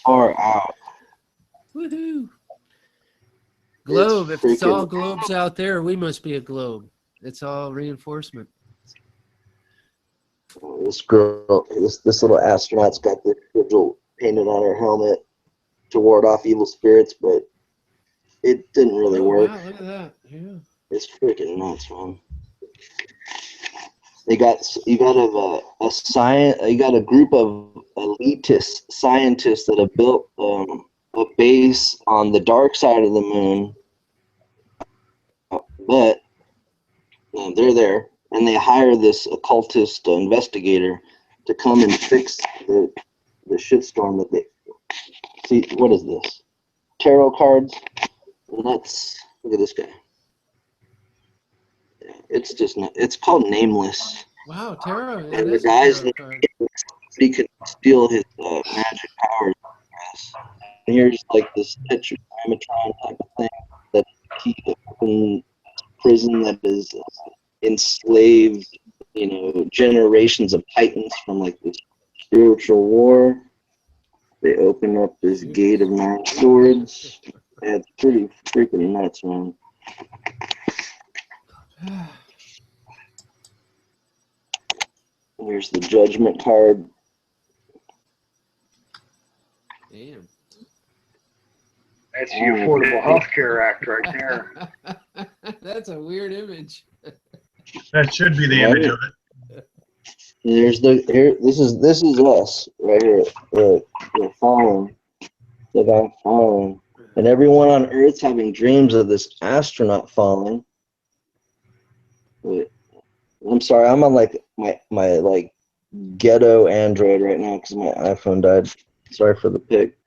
Far out. Woohoo! Globe. If it's all globes out there, we must be a globe. It's all reinforcement. This girl, this little astronaut's got this sigil painted on her helmet to ward off evil spirits, but it didn't really work. Wow, look at that. Yeah. It's freaking nuts, man. You got a group of elitist scientists that have built a base on the dark side of the moon, but they're there, and they hire this occultist investigator to come and fix the shitstorm that they see. What is this? Tarot cards. Let's look at this guy. It's just not. It's called Nameless. Wow, tarot. And the guys that he can steal his magic powers. And here's like this tetragrammatron type of thing that he opened prison that is enslaved, generations of titans from like this spiritual war. They open up this gate of 9 swords. Yeah, it's pretty freaking nuts, man. Here's the judgment card. Damn. That's the Affordable Health Care Act right there. That's a weird image. That should be the image of it. There's this is us right here. We're falling. Look, I'm falling. And everyone on Earth's having dreams of this astronaut falling. Wait, I'm sorry, I'm on like my like ghetto Android right now because my iPhone died. Sorry for the pic.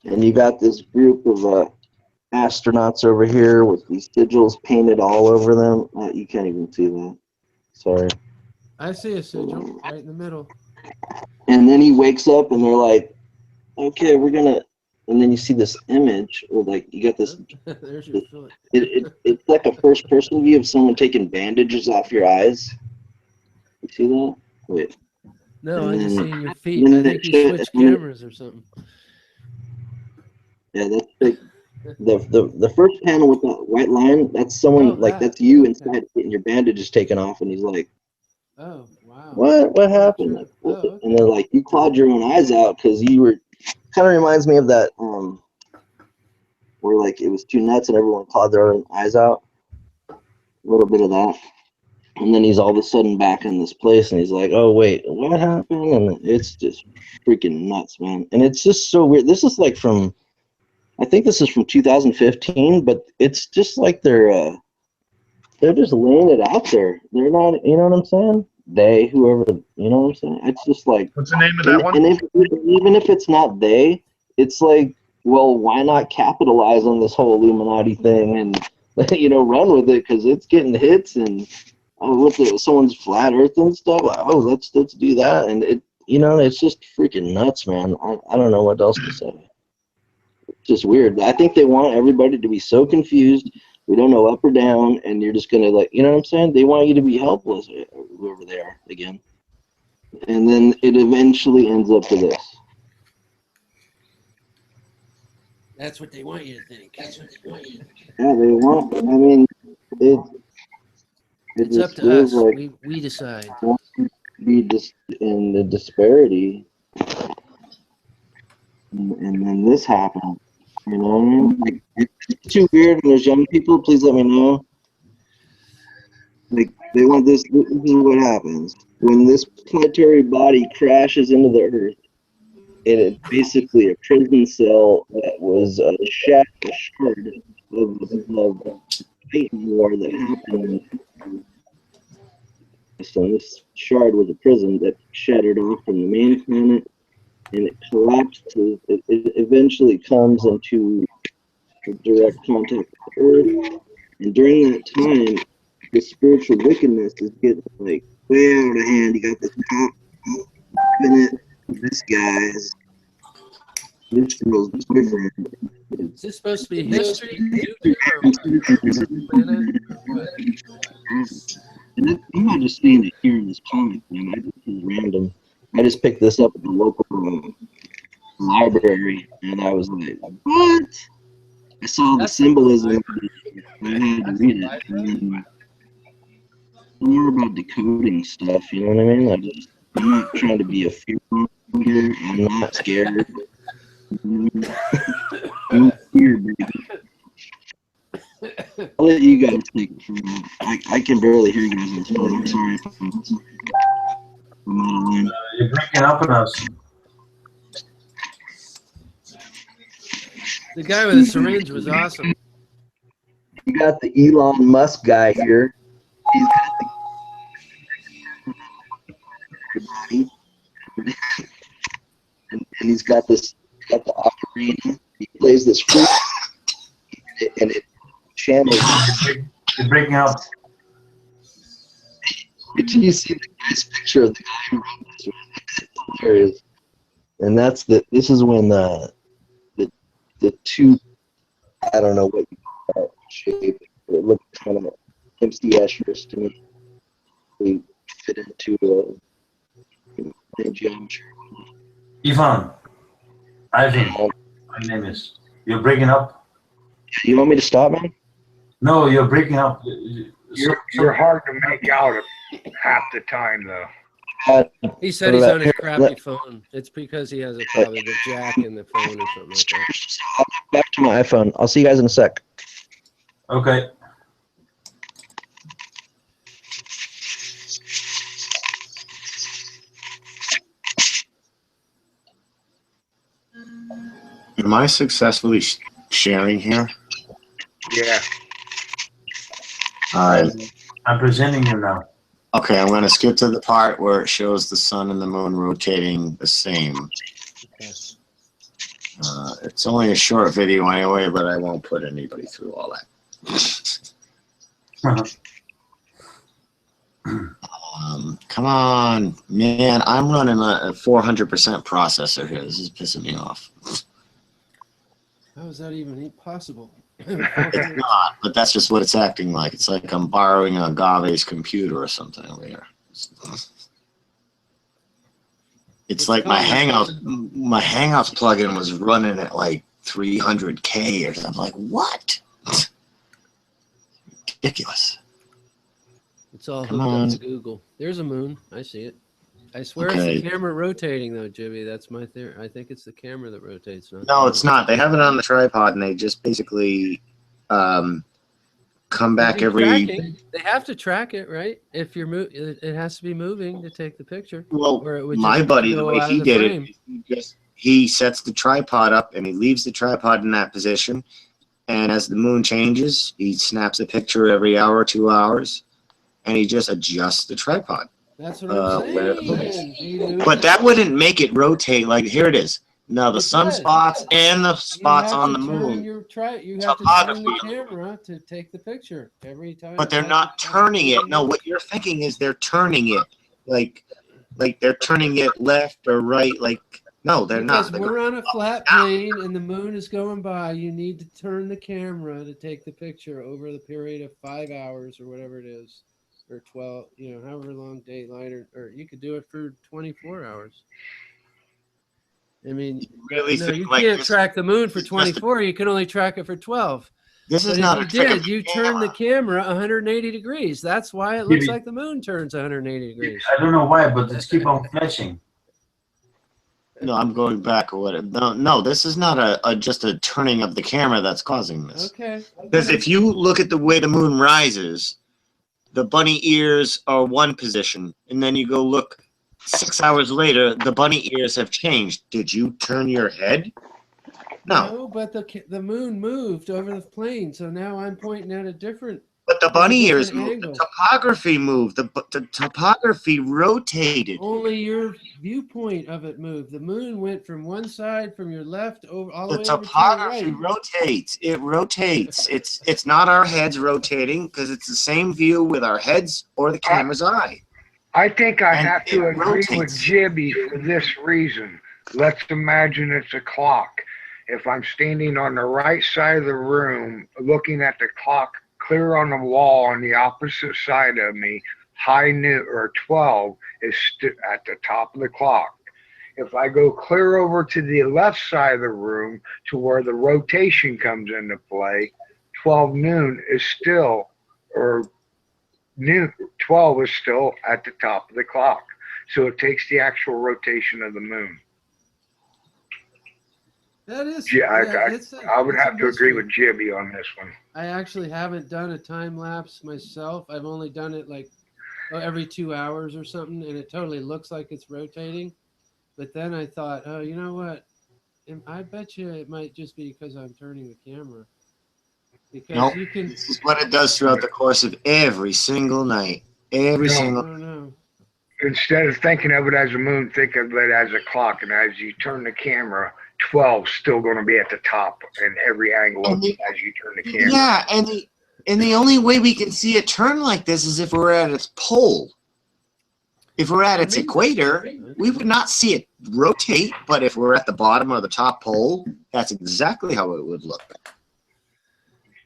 And you got this group of astronauts over here with these sigils painted all over them. You can't even see that. Sorry. I see a sigil right in the middle. And then he wakes up and they're like, okay, we're gonna, and then you see this image where like you got this, There's your foot. it's like a first person view of someone taking bandages off your eyes. You see that? Wait. No, And I'm just then- seeing your feet. and I then think it you shows- switched and then- cameras or something. Yeah, that's like the first panel with the white line, that's someone Oh, like that. that's you inside getting your bandages taken off, and he's like, Oh, wow. What happened? Like, Oh, okay. And they're like, you clawed your own eyes out because you were. Kind of reminds me of that where like it was too nuts and everyone clawed their own eyes out. A little bit of that, and then he's all of a sudden back in this place, and he's like, "Oh wait, what happened?" And it's just freaking nuts, man. And it's just so weird. This is like from, I think this is from 2015, but it's just like they're just laying it out there. They're not, you know what I'm saying? They, whoever, you know what I'm saying? It's just like, What's the name of that one? and even if it's not they, it's like, well, why not capitalize on this whole Illuminati thing and run with it, because it's getting hits and with someone's flat Earth and stuff. Oh, let's do that, and it's just freaking nuts, man. I don't know what else to say. It's just weird. I think they want everybody to be so confused. We don't know up or down, and you're just gonna you know what I'm saying? They want you to be helpless, whoever they are, again. And then it eventually ends up to this. That's what they want you to think. That's what they want you to think. Yeah, they want. I mean, It's just up to feels us. like We decide. be in the disparity, and then this happened. You know what I mean? Like, it's too weird. And there's young people. Please let me know. Like, they want this. This is what happens when this planetary body crashes into the Earth. And it's basically a prison cell that was a shard of the Titan War that happened. So this shard was a prison that shattered off from the main planet, and it collapses. It eventually comes into direct contact with Earth, and during that time, the spiritual wickedness is getting like way out of hand. You got this cop in it. This guy's this girl's boyfriend. Is this supposed to be history? Nuclear, or what? And I'm not just saying it here in this comic, man. This is random. I just picked this up at the local library, and I was like, what? I saw the symbolism. I had to read it. And then more about decoding stuff, you know what I mean? I'm not trying to be a fearful here. I'm not scared. I'm scared, baby. I'll let you guys take it from me. I can barely hear you guys on the phone. I'm sorry if I'm out of line. You're breaking up on us. The guy with the syringe was awesome. You got the Elon Musk guy here. He's got the and he's got this, got the ocarina. He plays this flute, and it channels. You're breaking up. Until you see the guy's picture of the guy who wrote this one. It's hilarious. And that's this is when the two, I don't know what you call it, shape. It looked kind of MC Escher's to me. They fit into a geometry. Ivan, my name is. You're breaking up. You want me to stop, man? No, you're breaking up. You're hard to make out half the time, though. He said he's on his crappy phone. It's because he has probably the jack in the phone or something like that. I'll go back to my iPhone. I'll see you guys in a sec. Okay. Am I successfully sharing here? Yeah. All right. I'm presenting you now. Okay, I'm going to skip to the part where it shows the sun and the moon rotating the same. It's only a short video anyway, but I won't put anybody through all that. Come on, man. I'm running a 400% processor here. This is pissing me off. How is that even possible? It's not, but that's just what it's acting like. It's like I'm borrowing a Agave's computer or something over here. It's like my Hangouts plugin was running at like 300K or something. I'm like, what? Ridiculous. It's all Come hooked on. up to Google. There's a moon. I see it. I swear Okay. it's the camera rotating though, Jimmy. That's my theory. I think it's the camera that rotates. No, it's not. They have it on the tripod, and they just basically come back every. They have to track it, right? If you're it has to be moving to take the picture. Well, or it would my just buddy, the go way out he of the did frame. it, he sets the tripod up, and he leaves the tripod in that position. And as the moon changes, he snaps a picture every hour or 2 hours, and he just adjusts the tripod. That's what I'm saying. But that wouldn't make it rotate. Like, here it is. Now the sunspots and the spots on the moon. You have to turn the camera to take the picture every time. But they're not turning it. No, what you're thinking is they're turning it. Like they're turning it left or right. Like, no, they're not. Because we're on a flat plane and the moon is going by. You need to turn the camera to take the picture over the period of 5 hours or whatever it is. Or 12, however long daylight, or you could do it for 24 hours. I mean, you can't track the moon for 24. You can only track it for 12. This is not a trick. You turn the camera 180 degrees. That's why it looks like the moon turns 180 degrees. I don't know why, but it's keep on flashing. No, I'm going back or whatever. No, this is not just a turning of the camera that's causing this. Okay. Because if you look at the way the moon rises, the bunny ears are one position, and then you go look 6 hours later, the bunny ears have changed. Did you turn your head? No, but the moon moved over the plane, so now I'm pointing at a different. But the bunny ears moved. The topography moved. The topography rotated. Only your viewpoint of it moved. The moon went from one side, from your left, over all the way The over to topography your right. rotates. It rotates. It's not our heads rotating because it's the same view with our heads or the camera's eye. I think I have to agree with Jibby for this reason. Let's imagine it's a clock. If I'm standing on the right side of the room, looking at the clock clear on the wall on the opposite side of me, high noon or 12 is at the top of the clock. If I go clear over to the left side of the room to where the rotation comes into play, 12 noon is still, or noon 12 is still at the top of the clock. So it takes the actual rotation of the moon. That is. Yeah, I would have to agree with Jibby on this one. I actually haven't done a time lapse myself. I've only done it like every 2 hours or something, and it totally looks like it's rotating. But then I thought, oh, you know what? I bet you it might just be because I'm turning the camera. Because Nope. you can. This is what it does throughout the course of every single night. Every single. No. Instead of thinking of it as a moon, think of it as a clock. And as you turn the camera, 12 still going to be at the top in every angle as you turn the camera. Yeah, and the only way we can see it turn like this is if we're at its pole. If we're at its equator, we would not see it rotate. But if we're at the bottom or the top pole, that's exactly how it would look.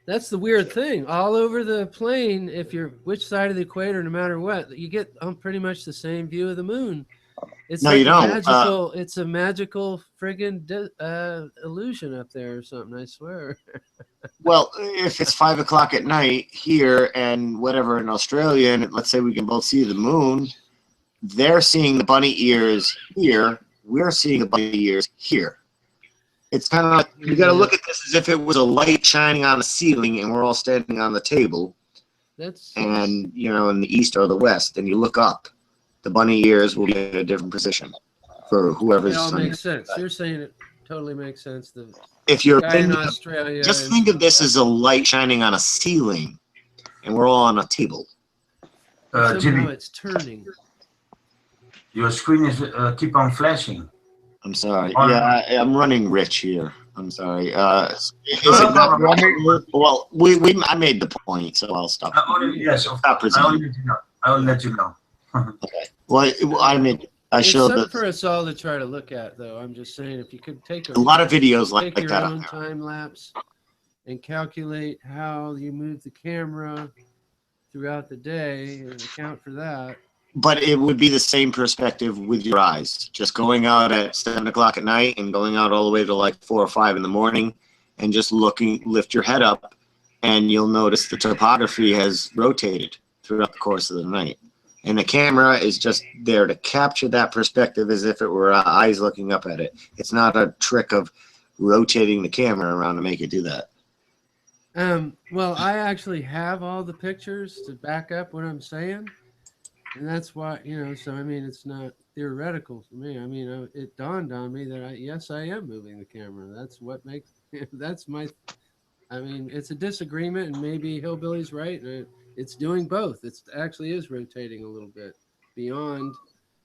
That's the weird thing. All over the plane, if you're which side of the equator, no matter what, you get pretty much the same view of the moon. It's No, like you don't. Magical, it's a magical friggin' illusion up there or something. I swear. Well, if it's 5 o'clock at night here and whatever in Australia, and let's say we can both see the moon, they're seeing the bunny ears here. We're seeing the bunny ears here. It's kind of like you got to look at this as if it was a light shining on the ceiling, and we're all standing on the table. And in the east or the west, and you look up, the bunny ears will be in a different position for whoever's. It all makes sense. You're saying it totally makes sense. If you're guy in thinking, Australia, just think of this as a light shining on a ceiling, and we're all on a table. somehow Jimmy, it's turning. your screen is keep on flashing. I'm sorry. Yeah, I'm running rich here. I'm sorry. Is it not, well, I made the point, so I'll stop. Yes, Stop presuming. I will let you know. Okay. Well, I mean, I It's showed something that for us all to try to look at, though. I'm just saying, if you could take a lot of videos like take your that. own time lapse and calculate how you move the camera throughout the day and account for that. But it would be the same perspective with your eyes. Just going out at 7 o'clock at night and going out all the way to like 4 or 5 in the morning and just lift your head up, and you'll notice the topography has rotated throughout the course of the night. And the camera is just there to capture that perspective as if it were eyes looking up at it. It's not a trick of rotating the camera around to make it do that. Well, I actually have all the pictures to back up what I'm saying. And that's why, so I mean, it's not theoretical for me. I mean, it dawned on me that yes, I am moving the camera. That's what makes, I mean, it's a disagreement, and maybe Hillbilly's right. It's doing both. It actually is rotating a little bit beyond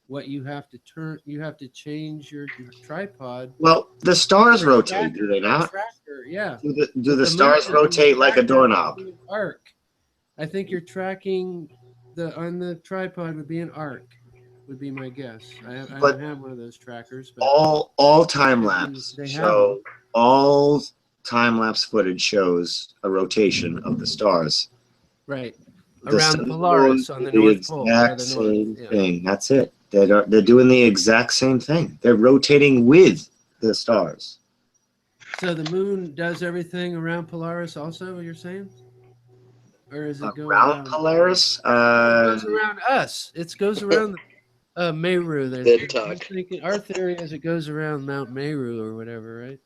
what you have to turn. You have to change your tripod. Well, the stars rotate, do they not? Yeah. Do the stars rotate like a doorknob? Arc. I think you're tracking on the tripod would be an arc, would be my guess. I don't have one of those trackers. But all time lapse show all time lapse footage shows a rotation of the stars. Right. Around Polaris on the North Pole. Exact same thing. That's it. They're doing the exact same thing. They're rotating with the stars. So the moon does everything around Polaris also, you're saying? Or is it around Polaris? It goes around us. It goes around Meru. Our theory is it goes around Mount Meru or whatever, right?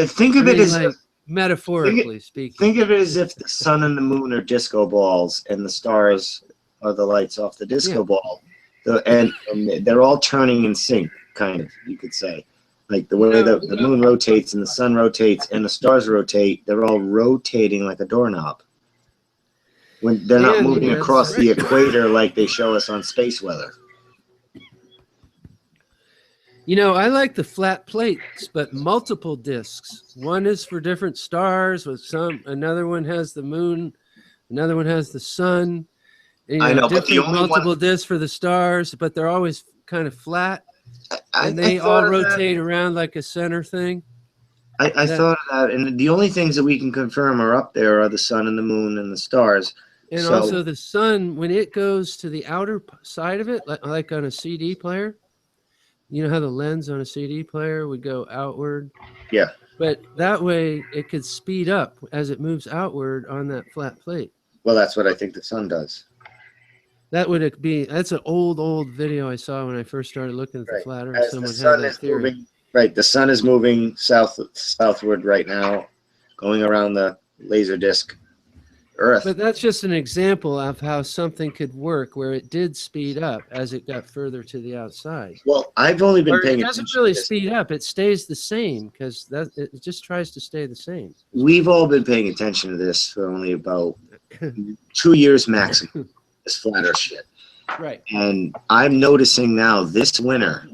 Think of it as like, metaphorically speaking. Think of it as if the sun and the moon are disco balls and the stars are the lights off the disco ball. And they're all turning in sync, kind of, you could say. Like the way the moon rotates and the sun rotates and the stars rotate, they're all rotating like a doorknob. When they're not moving across the equator like they show us on space weather. I like the flat plates, but multiple discs. One is for different stars with another one has the moon, another one has the sun. And, I know, but the only multiple discs for the stars, but they're always kind of flat. And they all rotate around like a center thing. I thought of that, and the only things that we can confirm are up there are the sun and the moon and the stars. And also the sun, when it goes to the outer side of it, like on a CD player, you know how the lens on a CD player would go outward? Yeah. But that way it could speed up as it moves outward on that flat plate. Well, that's what I think the sun does. That's an old video I saw when I first started looking at the flat Earth. Someone had that theory. Right, the sun is moving southward right now, going around the laser disc Earth. But that's just an example of how something could work where it did speed up as it got further to the outside. Well, I've only been paying attention. It doesn't really speed up. It stays the same because it just tries to stay the same. We've all been paying attention to this for only about 2 years maximum, this flat Earth shit. Right. And I'm noticing now this winter,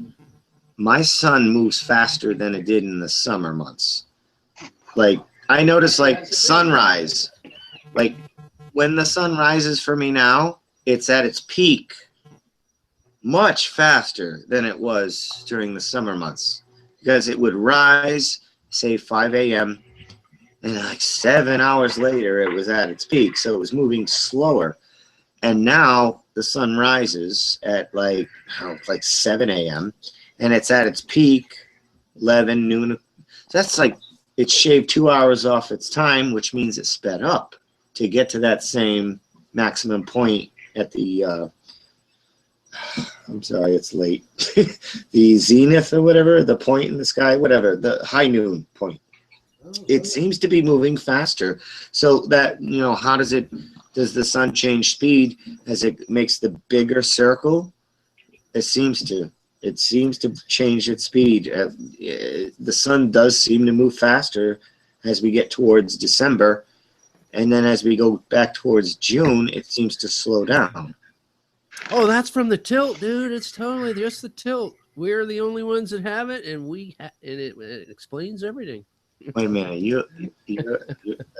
my sun moves faster than it did in the summer months. Like, I notice like sunrise. Like when the sun rises for me now, it's at its peak much faster than it was during the summer months, because it would rise, say 5 a.m. and like 7 hours later it was at its peak. So it was moving slower. And now the sun rises at like 7 a.m. and it's at its peak 11 noon. So that's like it shaved 2 hours off its time, which means it sped up to get to that same maximum point at the I'm sorry, it's late. The zenith or whatever, the point in the sky, whatever, the high noon point. It seems to be moving faster. So that, how does the sun change speed as it makes the bigger circle? It seems to change its speed. The sun does seem to move faster as we get towards December. And then as we go back towards June, it seems to slow down. Oh, that's from the tilt, dude. It's totally just the tilt. We're the only ones that have it, and it explains everything. Wait a minute.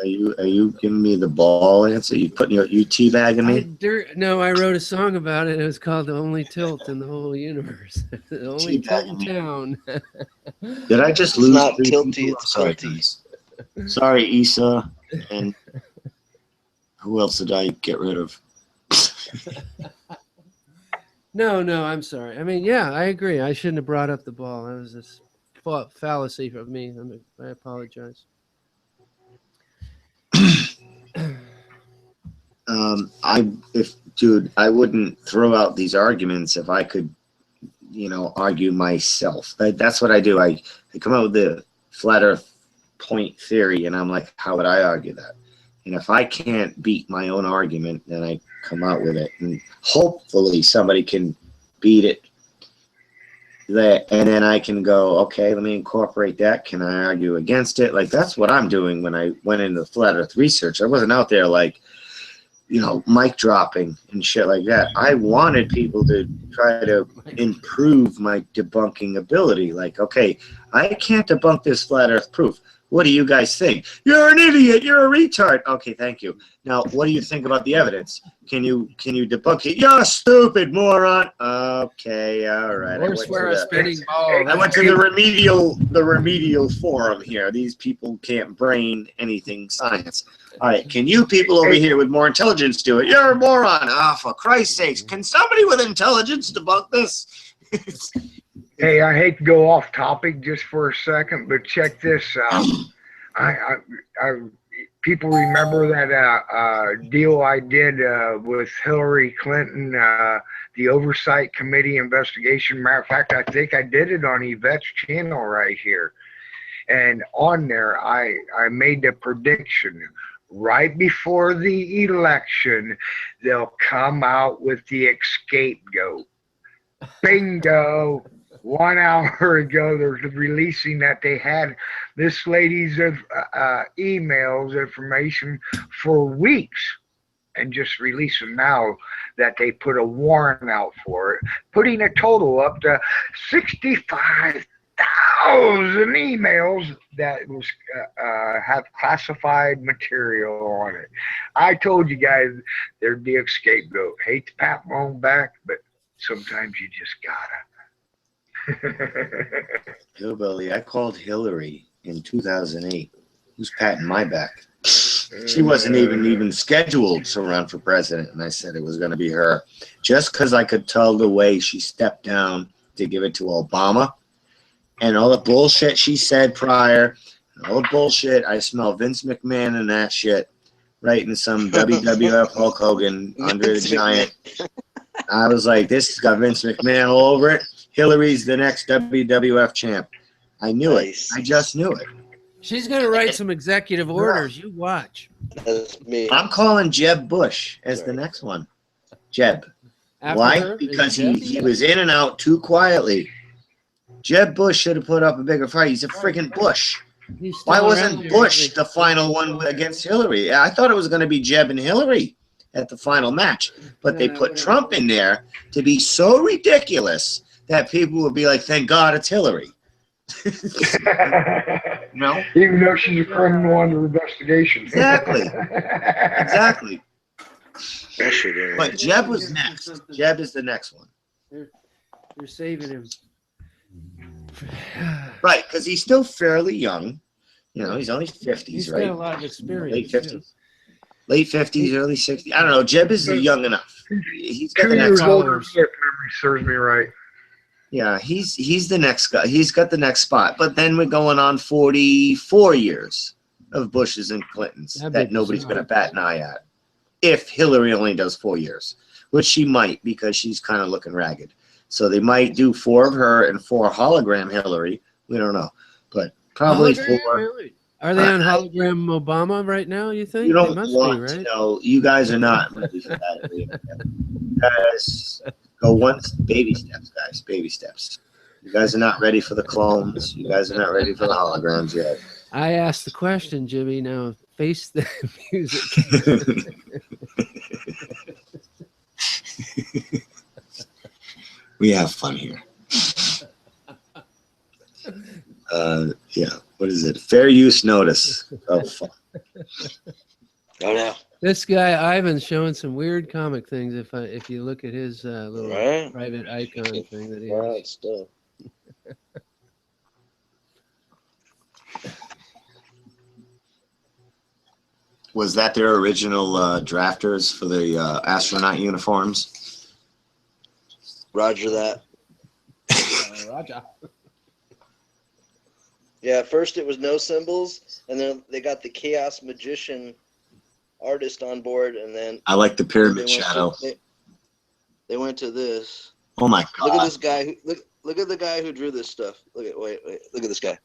Are you giving me the ball answer? You teabagging me? No, I wrote a song about it. It was called "The Only Tilt in the Whole Universe." The only tilt in town. Did I just lose? Not tilty. It's tilties. Sorry, Issa, and who else did I get rid of? No, I'm sorry. I mean, yeah, I agree. I shouldn't have brought up the ball. That was this fallacy of me. I apologize. I wouldn't throw out these arguments if I could, argue myself. That's what I do. I come out with the flat earth point theory, and I'm like, how would I argue that? And if I can't beat my own argument, then I come out with it, and hopefully somebody can beat it. And then I can go, okay, let me incorporate that. Can I argue against it? Like, that's what I'm doing when I went into flat earth research. I wasn't out there like, mic dropping and shit like that. I wanted people to try to improve my debunking ability. Like, okay, I can't debunk this flat earth proof. What do you guys think? You're an idiot. You're a retard. Okay, thank you. Now, what do you think about the evidence? Can you debunk it? You're a stupid moron. Okay, all right. I went to the remedial forum here. These people can't brain anything science. All right, can you people over here with more intelligence do it? You're a moron. Ah, for Christ's sakes, can somebody with intelligence debunk this? Hey, I hate to go off topic just for a second, but check this out. People remember that deal I did with Hillary Clinton, the Oversight Committee investigation. Matter of fact, I think I did it on Yvette's channel right here. And on there, I made the prediction. Right before the election, they'll come out with the scapegoat. Bingo! 1 hour ago, they're releasing that they had this lady's emails, information for weeks, and just releasing now that they put a warrant out for it, putting a total up to 65,000 emails that was have classified material on it. I told you guys there'd be a scapegoat. Hate to pat my own back, but sometimes you just gotta. Hillbilly, I called Hillary in 2008. Who's patting my back? She wasn't even scheduled to run for president, and I said it was going to be her. Just because I could tell the way she stepped down to give it to Obama, and all the bullshit she said prior, and all the bullshit, I smell Vince McMahon and that shit right in some WWF Hulk Hogan under the giant. I was like, this has got Vince McMahon all over it. Hillary's the next WWF champ. I knew it. I just knew it. She's going to write some executive orders. You watch. That's me. I'm calling Jeb Bush as the next one. Jeb. Why? Because he was in and out too quietly. Jeb Bush should have put up a bigger fight. He's a freaking Bush. Why wasn't Bush the final one against Hillary? I thought it was going to be Jeb and Hillary at the final match. But they put Trump in there to be so ridiculous that people would be like, thank God it's Hillary. No? Even though she's a criminal under investigation. Exactly. Exactly. But Jeb was next. Jeb is the next one. You're saving him. Right, because he's still fairly young. You know, he's only 50s, He's right? got a lot of experience. Late 50s. Late 50s, early 60s. I don't know. Jeb is young enough. He's got 2 the next years older, if memory serves me right. Yeah, he's the next guy. He's got the next spot. But then we're going on 44 years of Bushes and Clintons that nobody's going to bat an eye at. If Hillary only does 4 years, which she might because she's kind of looking ragged. So they might do 4 of her and 4 hologram Hillary. We don't know. But probably hologram 4. Hillary. Are they on hologram Obama right now, you think? You don't they must want be, right? to know. You guys are not ready for that. You guys go once. Baby steps, guys. Baby steps. You guys are not ready for the clones. You guys are not ready for the holograms yet. I asked the question, Jimmy. Now face the music. We have fun here. Yeah. What is it? Fair use notice. Oh, fuck. Oh no. This guy Ivan's showing some weird comic things. If you look at his little private icon thing that he has. Stuff. Was that their original drafters for the astronaut uniforms? Roger that. Roger. Yeah, at first it was no symbols, and then they got the chaos magician artist on board, and then I like the pyramid shadow. They went to this. Oh my god! Look at this guy. Look at the guy who drew this stuff. Wait. Look at this guy.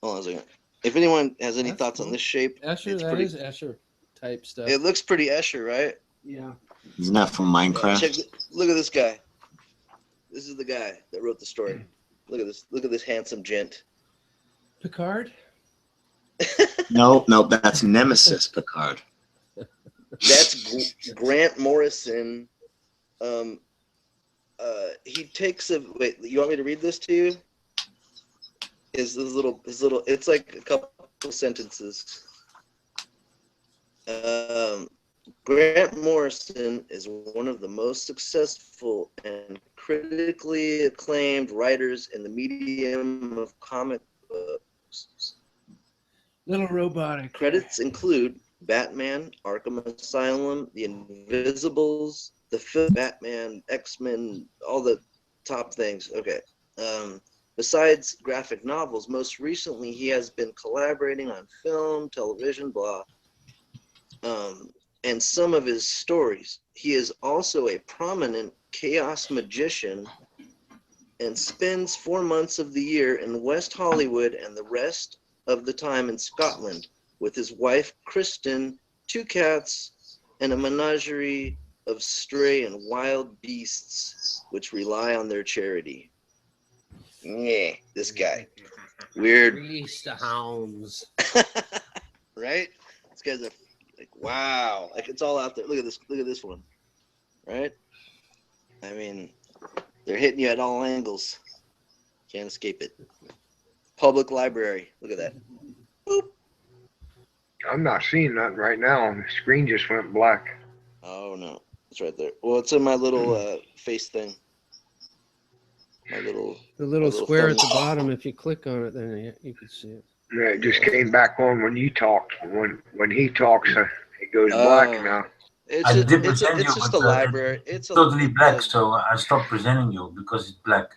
Hold on a second. If anyone has any thoughts on this shape, Escher, that is Escher type stuff. It looks pretty Escher, right? Yeah. Isn't that from Minecraft? Look at this guy. This is the guy that wrote the story. Look at this. Look at this handsome gent. Picard? No, that's Nemesis Picard. That's Grant Morrison. He takes a wait. You want me to read this to you? His little. It's like a couple sentences. Grant Morrison is one of the most successful and critically acclaimed writers in the medium of comic books. Little robotic. Credits include Batman, Arkham Asylum, The Invisibles, the film Batman, X-Men, all the top things. Okay. Besides graphic novels, most recently he has been collaborating on film, television, blah, and some of his stories. He is also a prominent chaos magician and spends 4 months of the year in West Hollywood and the rest of the time in Scotland with his wife Kristen, 2 cats, and a menagerie of stray and wild beasts which rely on their charity. Yeah, this guy. Weird. Release the hounds. Right? This guy's like, wow. Like, it's all out there. Look at this one. Right? I mean, they're hitting you at all angles. Can't escape it. Public library. Look at that. Boop. I'm not seeing that right now. The screen just went black. Oh, no. It's right there. Well, it's in my little face thing. The little square at the bottom, if you click on it, then you can see it. Yeah, it just came back on when you talked. When he talks, it goes black now. I did present it's you, just but, a library. It's totally black, so I stopped presenting you because it's black.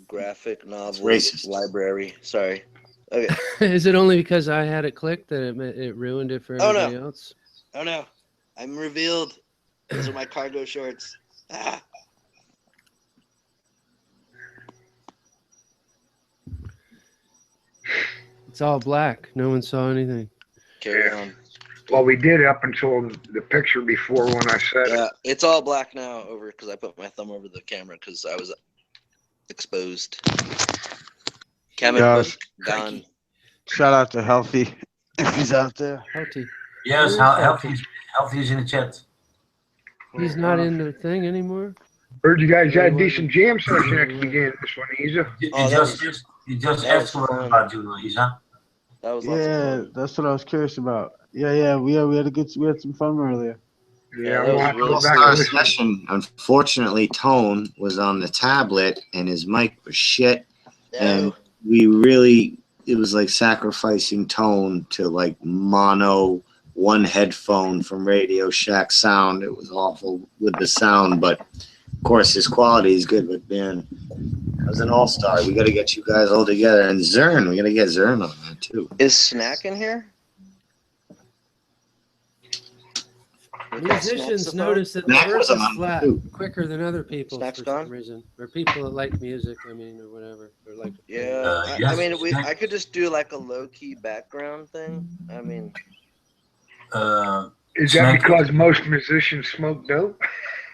Graphic novel library. Sorry. Okay. Is it only because I had it clicked that it ruined it for everybody else? Oh no, I'm revealed. Those are my cargo shorts. Ah. It's all black. No one saw anything. Carry on. Well, we did up until the picture before when I said it. Yeah, it's all black now over because I put my thumb over the camera because I was exposed. Yes. Gone. Shout out to Healthy if he's out there. Healthy. Yes, Healthy is in the chat. He's not in the thing anymore. Heard you guys had a decent jam session at the beginning of this one, Isa. You just asked about you, Isa. That was Yeah, that's what I was curious about. Yeah, we had some fun earlier. Yeah, our session. Unfortunately, Tone was on the tablet and his mic was shit, and it was like sacrificing Tone to like mono one headphone from Radio Shack sound. It was awful with the sound, but of course his quality is good. But man, that was an all-star. We got to get you guys all together, and Zern, we got to get Zern on that too. Is Snack in here? Musicians notice that the earth is flat quicker than other people for some reason, or people that like music. I mean, or whatever. Or like. Yeah, I mean, I could just do like a low-key background thing. I mean. Is that because most musicians smoke dope?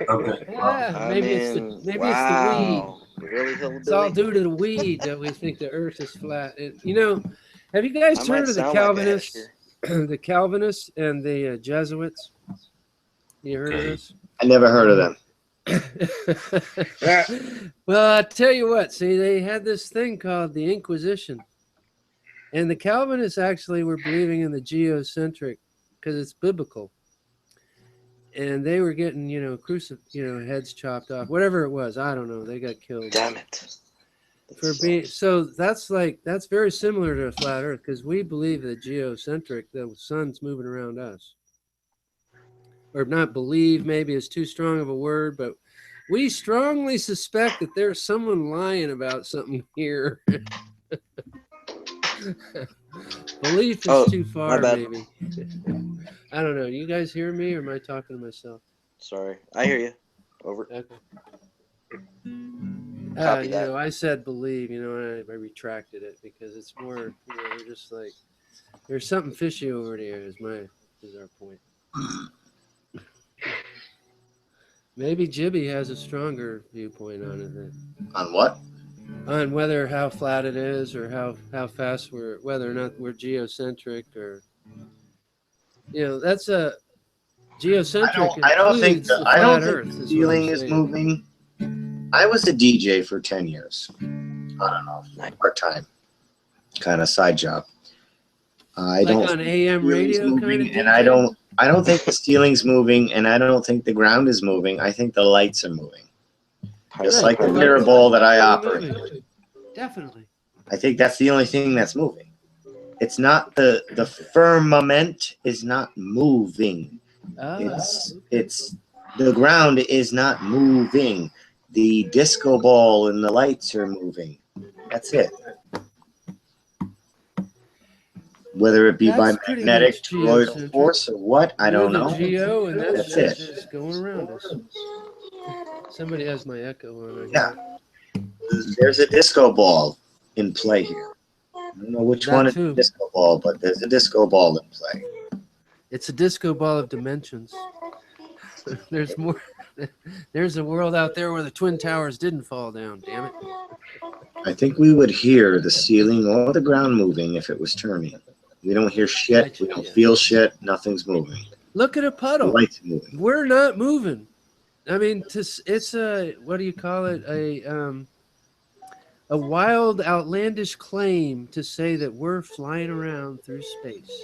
Okay. Yeah, maybe it's the weed. Really, it's all due to the weed that we think the earth is flat. Have you guys heard of the Calvinists? The Calvinists and the Jesuits? You heard of this? I never heard of them. Well, I tell you what, see, they had this thing called the Inquisition. And the Calvinists actually were believing in the geocentric because it's biblical. And they were getting, heads chopped off, whatever it was. I don't know. They got killed. Damn it. For being so that's very similar to a flat earth because we believe that geocentric, the sun's moving around us. Or not believe, maybe is too strong of a word, but we strongly suspect that there's someone lying about something here. Belief is too far, maybe. I don't know. You guys hear me, or am I talking to myself? Sorry, I hear you. Over. Okay. Copy that. I said believe, and I retracted it because it's more, we're just like, there's something fishy over there. Is our point. Maybe Jibby has a stronger viewpoint on it. On what? On how flat it is, or how fast whether or not we're geocentric, or that's a geocentric. I don't think the ceiling is moving. I was a DJ for 10 years. I don't know, part-time kind of side job. I don't on AM radio moving, kind of, and I don't think the ceiling's moving, and I don't think the ground is moving. I think the lights are moving. Just like the mirror ball that I operate. Definitely. I think that's the only thing that's moving. It's not the firmament is not moving. It's the ground is not moving. The disco ball and the lights are moving. That's it. Whether it be by magnetic toroidal force or what, I don't know. Geo, and that's it. Just going around us. Somebody has my echo on. Yeah. There's a disco ball in play here. I don't know which one is a disco ball, but there's a disco ball in play. It's a disco ball of dimensions. There's more. There's a world out there where the Twin Towers didn't fall down. Damn it. I think we would hear the ceiling or the ground moving if it was turning. We don't hear shit. We don't feel shit. Nothing's moving. Look at a puddle. The light's moving. We're not moving. I mean, it's a, what do you call it? A wild, outlandish claim to say that we're flying around through space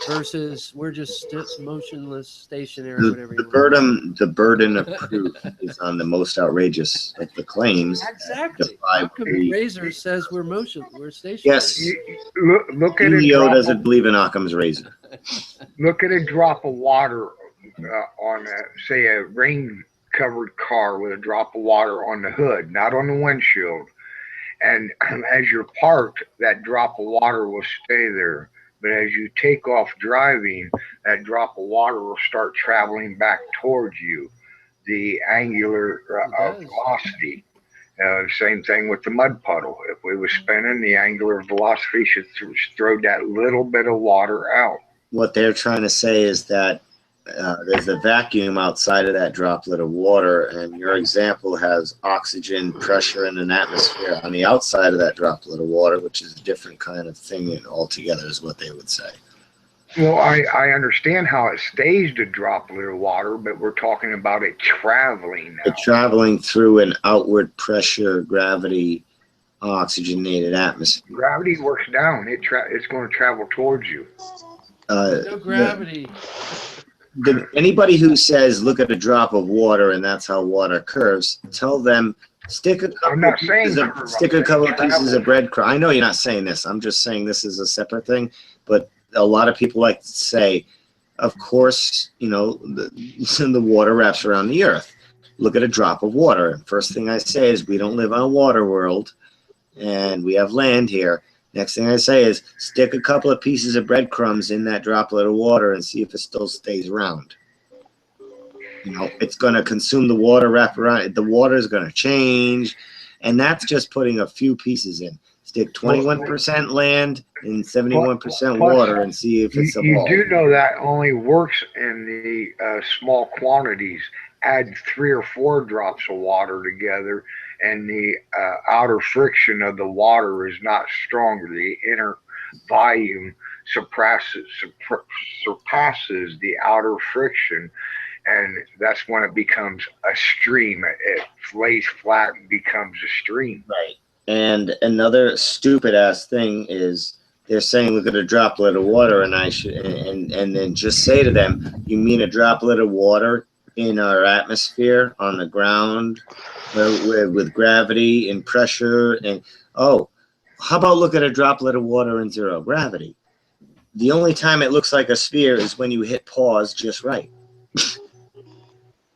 versus we're just motionless, stationary, whatever. The burden of proof is on the most outrageous of the claims. Exactly. How come Razor says we're stationary? Yes. Look at Leo doesn't believe in Occam's razor. Look at a drop of water on, say, a rain-covered car with a drop of water on the hood, not on the windshield. And as you're parked, that drop of water will stay there. But as you take off driving, that drop of water will start traveling back towards you. The angular velocity. Same thing with the mud puddle. If we were spinning, the angular velocity should throw that little bit of water out. What they're trying to say is that there's a vacuum outside of that droplet of water, and your example has oxygen pressure in an atmosphere on the outside of that droplet of water, which is a different kind of thing altogether, is what they would say. Well, I understand how it stays the droplet of water, but we're talking about it traveling now. It's traveling through an outward pressure, gravity, oxygenated atmosphere. Gravity works down. It's going to travel towards you. No gravity. Anybody who says, look at a drop of water and that's how water curves, tell them, stick a couple of pieces of breadcrumb. I know you're not saying this. I'm just saying this is a separate thing. But a lot of people like to say, of course, the water wraps around the earth. Look at a drop of water. First thing I say is, we don't live on a water world and we have land here. Next thing I say is, stick a couple of pieces of breadcrumbs in that droplet of water and see if it still stays round. It's going to consume the water, wrap around it. The water is going to change. And that's just putting a few pieces in. Stick 21% land and 71% water and see if it's evolved. You do know that only works in the small quantities. Add 3 or 4 drops of water together, and the outer friction of the water is not stronger. The inner volume surpasses the outer friction, and that's when it becomes a stream. It lays flat and becomes a stream. Right. And another stupid ass thing is they're saying, look at a droplet of water, and I should, and then just say to them, you mean a droplet of water in our atmosphere on the ground with gravity and pressure? And oh, how about look at a droplet of water in zero gravity? The only time it looks like a sphere is when you hit pause just right.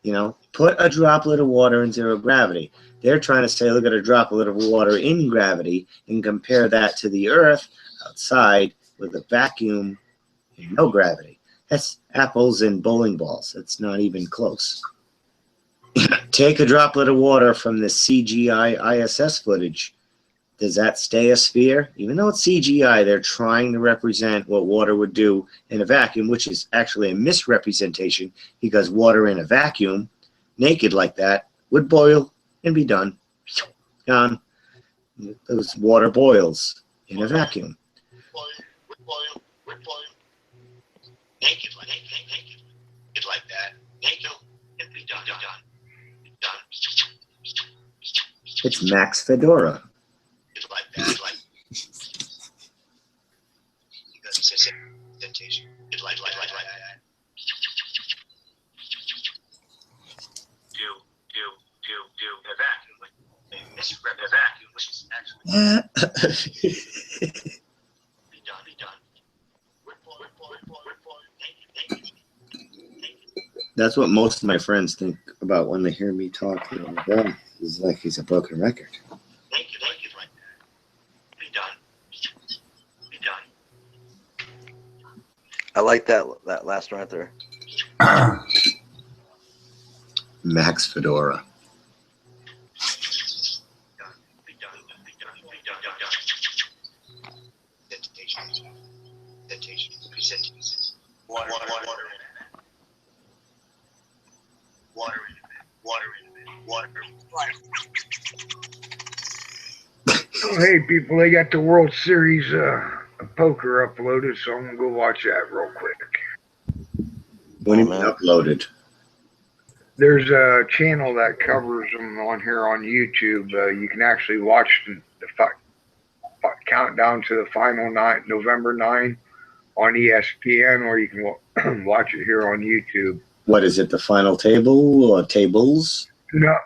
You know, put a droplet of water in zero gravity. They're trying to say, look at a droplet of water in gravity and compare that to the Earth outside with a vacuum and no gravity. That's apples and bowling balls. It's not even close. Take a droplet of water from the CGI ISS footage. Does that stay a sphere? Even though it's CGI, they're trying to represent what water would do in a vacuum, which is actually a misrepresentation, because water in a vacuum, naked like that, would boil and be done. Gone. Those water boils in a vacuum. Naked like that. Naked and be done. It's Max Fedora. Like that, like because he says temptation. Like. Do a vacuum, like misrep a vacuum, which is actually be done. That's what most of my friends think about when they hear me talking on the phone. It's like he's a broken record. Naked like that. Be done. I like that last one right there. Max Fedora. Oh, hey, people, they got the World Series of Poker uploaded, so I'm going to go watch that real quick. What do you mean uploaded? There's a channel that covers them on here on YouTube. You can actually watch the countdown to the final night, November 9 on ESPN, or you can watch it here on YouTube. What is it, the final table or tables? No,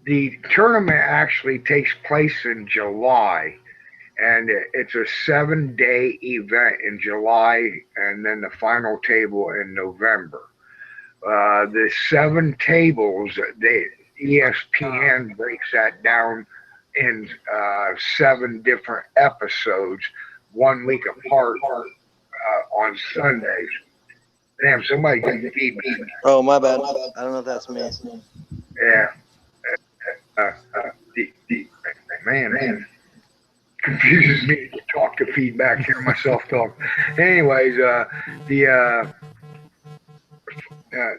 the tournament actually takes place in July, and it's a 7-day event in July, and then the final table in November. The 7 tables, ESPN breaks that down in 7 different episodes, 1 week apart on Sundays. Damn, somebody can feed me. Oh, my bad. I don't know if that's me. Yeah. Man, confuses me to talk to feedback, hear myself talk. Anyways,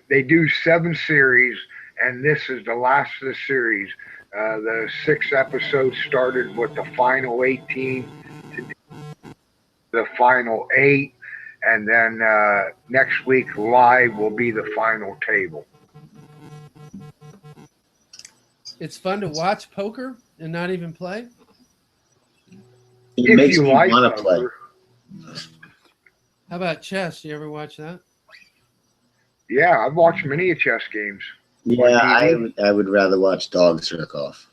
they do 7 series, and this is the last of the series. The 6 episodes started with the final 18 to the final 8, and then next week live will be the final table. It's fun to watch poker and not even play. It makes me want to play. How about chess? You ever watch that? Yeah, I've watched many chess games. Yeah, I would rather watch dogs jerk off.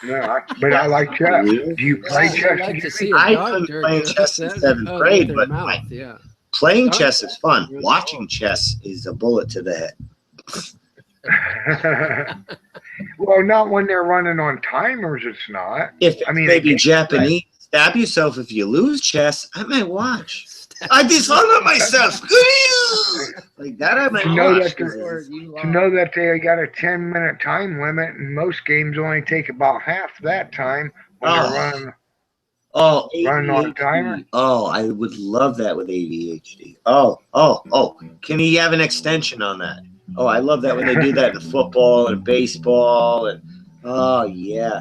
No, but I like chess. Do you play chess? Like to see I've been playing chess in 7th grade, but playing chess is fun. Watching chess is a bullet to the head. Well, not when they're running on timers. It's not. If it's maybe Japanese, stab yourself if you lose chess. I might watch. I dishonor myself. Like that, I might watch. To know that they got a 10-minute time limit, and most games only take about half that time when they're running. Running on timer. Oh, I would love that with ADHD. Oh. Can he have an extension on that? Oh, I love that when they do that in football and baseball, and oh yeah.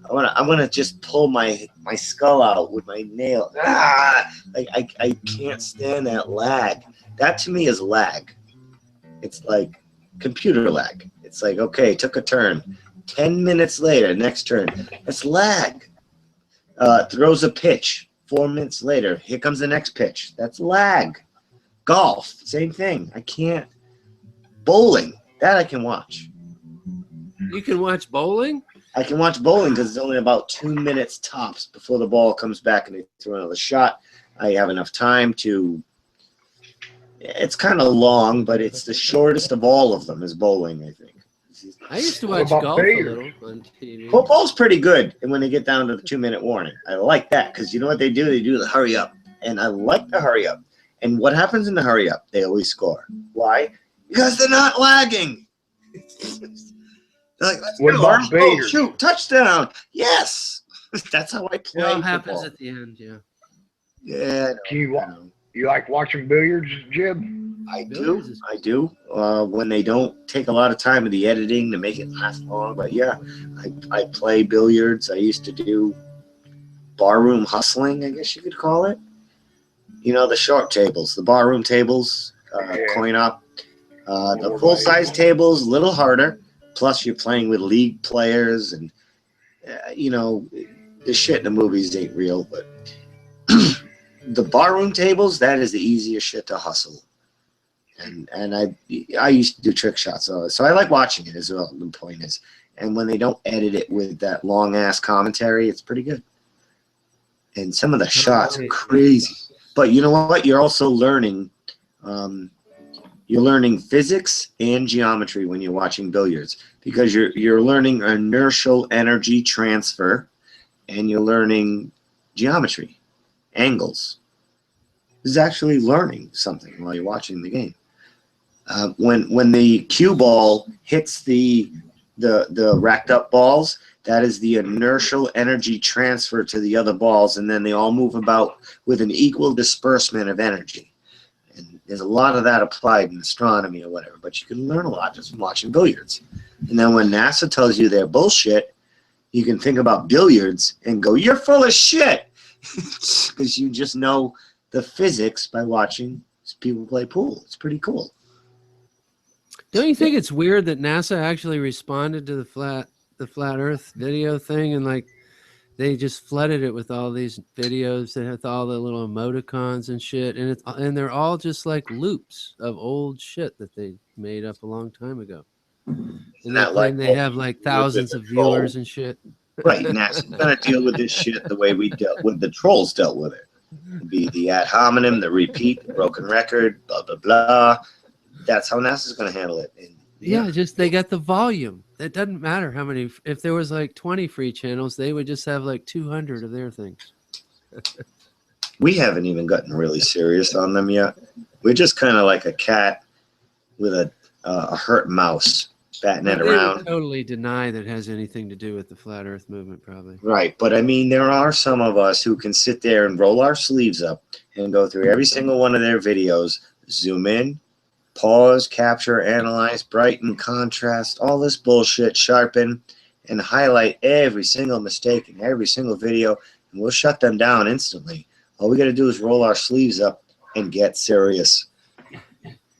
I'm gonna just pull my skull out with my nail. I can't stand that lag. That to me is lag. It's like computer lag. It's like, okay, took a turn. 10 minutes later, next turn. That's lag. Throws a pitch. 4 minutes later, here comes the next pitch. That's lag. Golf, same thing. I can't. Bowling, that I can watch. You can watch bowling? I can watch bowling because it's only about 2 minutes tops before the ball comes back and they throw another shot. I have enough time to. It's kind of long, but it's the shortest of all of them is bowling, I think. I used to watch golf a little on TV. Football's pretty good, and when they get down to the 2 minute warning, I like that because you know what they do? They do the hurry up, and I like the hurry up. And what happens in the hurry up? They always score. Why? Because they're not lagging. They're like, let's What go. about billiards? Shoot, touchdown! Yes, that's how I play. It all football. happens at the end, yeah. Yeah. You like watching billiards, Jib? I do. When they don't take a lot of time in the editing to make it last long. But yeah, I play billiards. I used to do barroom hustling, I guess you could call it. You know, the short tables, the barroom tables, coin up. The full-size tables, a little harder. Plus, you're playing with league players, and you know, the shit in the movies ain't real. But the barroom tables, that is the easiest shit to hustle. And I used to do trick shots, so I like watching it as well. The point is, and when they don't edit it with that long ass commentary, it's pretty good. And some of the shots are crazy. But you know what? You're also learning. You're learning physics and geometry when you're watching billiards because you're learning inertial energy transfer, and you're learning geometry, angles. This is actually learning something while you're watching the game. When the cue ball hits the racked up balls, that is the inertial energy transfer to the other balls, and then they all move about with an equal disbursement of energy. And there's a lot of that applied in astronomy or whatever, but you can learn a lot just from watching billiards. And then when NASA tells you they're bullshit, you can think about billiards and go, you're full of shit, because you just know the physics by watching people play pool. It's pretty cool. Don't you think it's weird that NASA actually responded to the flat Earth video thing, and like they just flooded it with all these videos that have all the little emoticons and shit, and they're all just like loops of old shit that they made up a long time ago. And they claim they have like thousands of viewers and shit. Right, NASA's gonna deal with this shit the way we dealt with the trolls dealt with it. It'd be the ad hominem, the repeat, the broken record, blah blah blah. That's how NASA's gonna handle it. And, yeah, just they got the volume. It doesn't matter how many. If there was like 20 free channels, they would just have like 200 of their things. We haven't even gotten really serious on them yet. We're just kind of like a cat with a hurt mouse batting it around. Would totally deny that it has anything to do with the flat Earth movement, probably. Right, but I mean, there are some of us who can sit there and roll our sleeves up and go through every single one of their videos, zoom in, pause, capture, analyze, brighten, contrast, all this bullshit, sharpen, and highlight every single mistake in every single video, and we'll shut them down instantly. All we got to do is roll our sleeves up and get serious.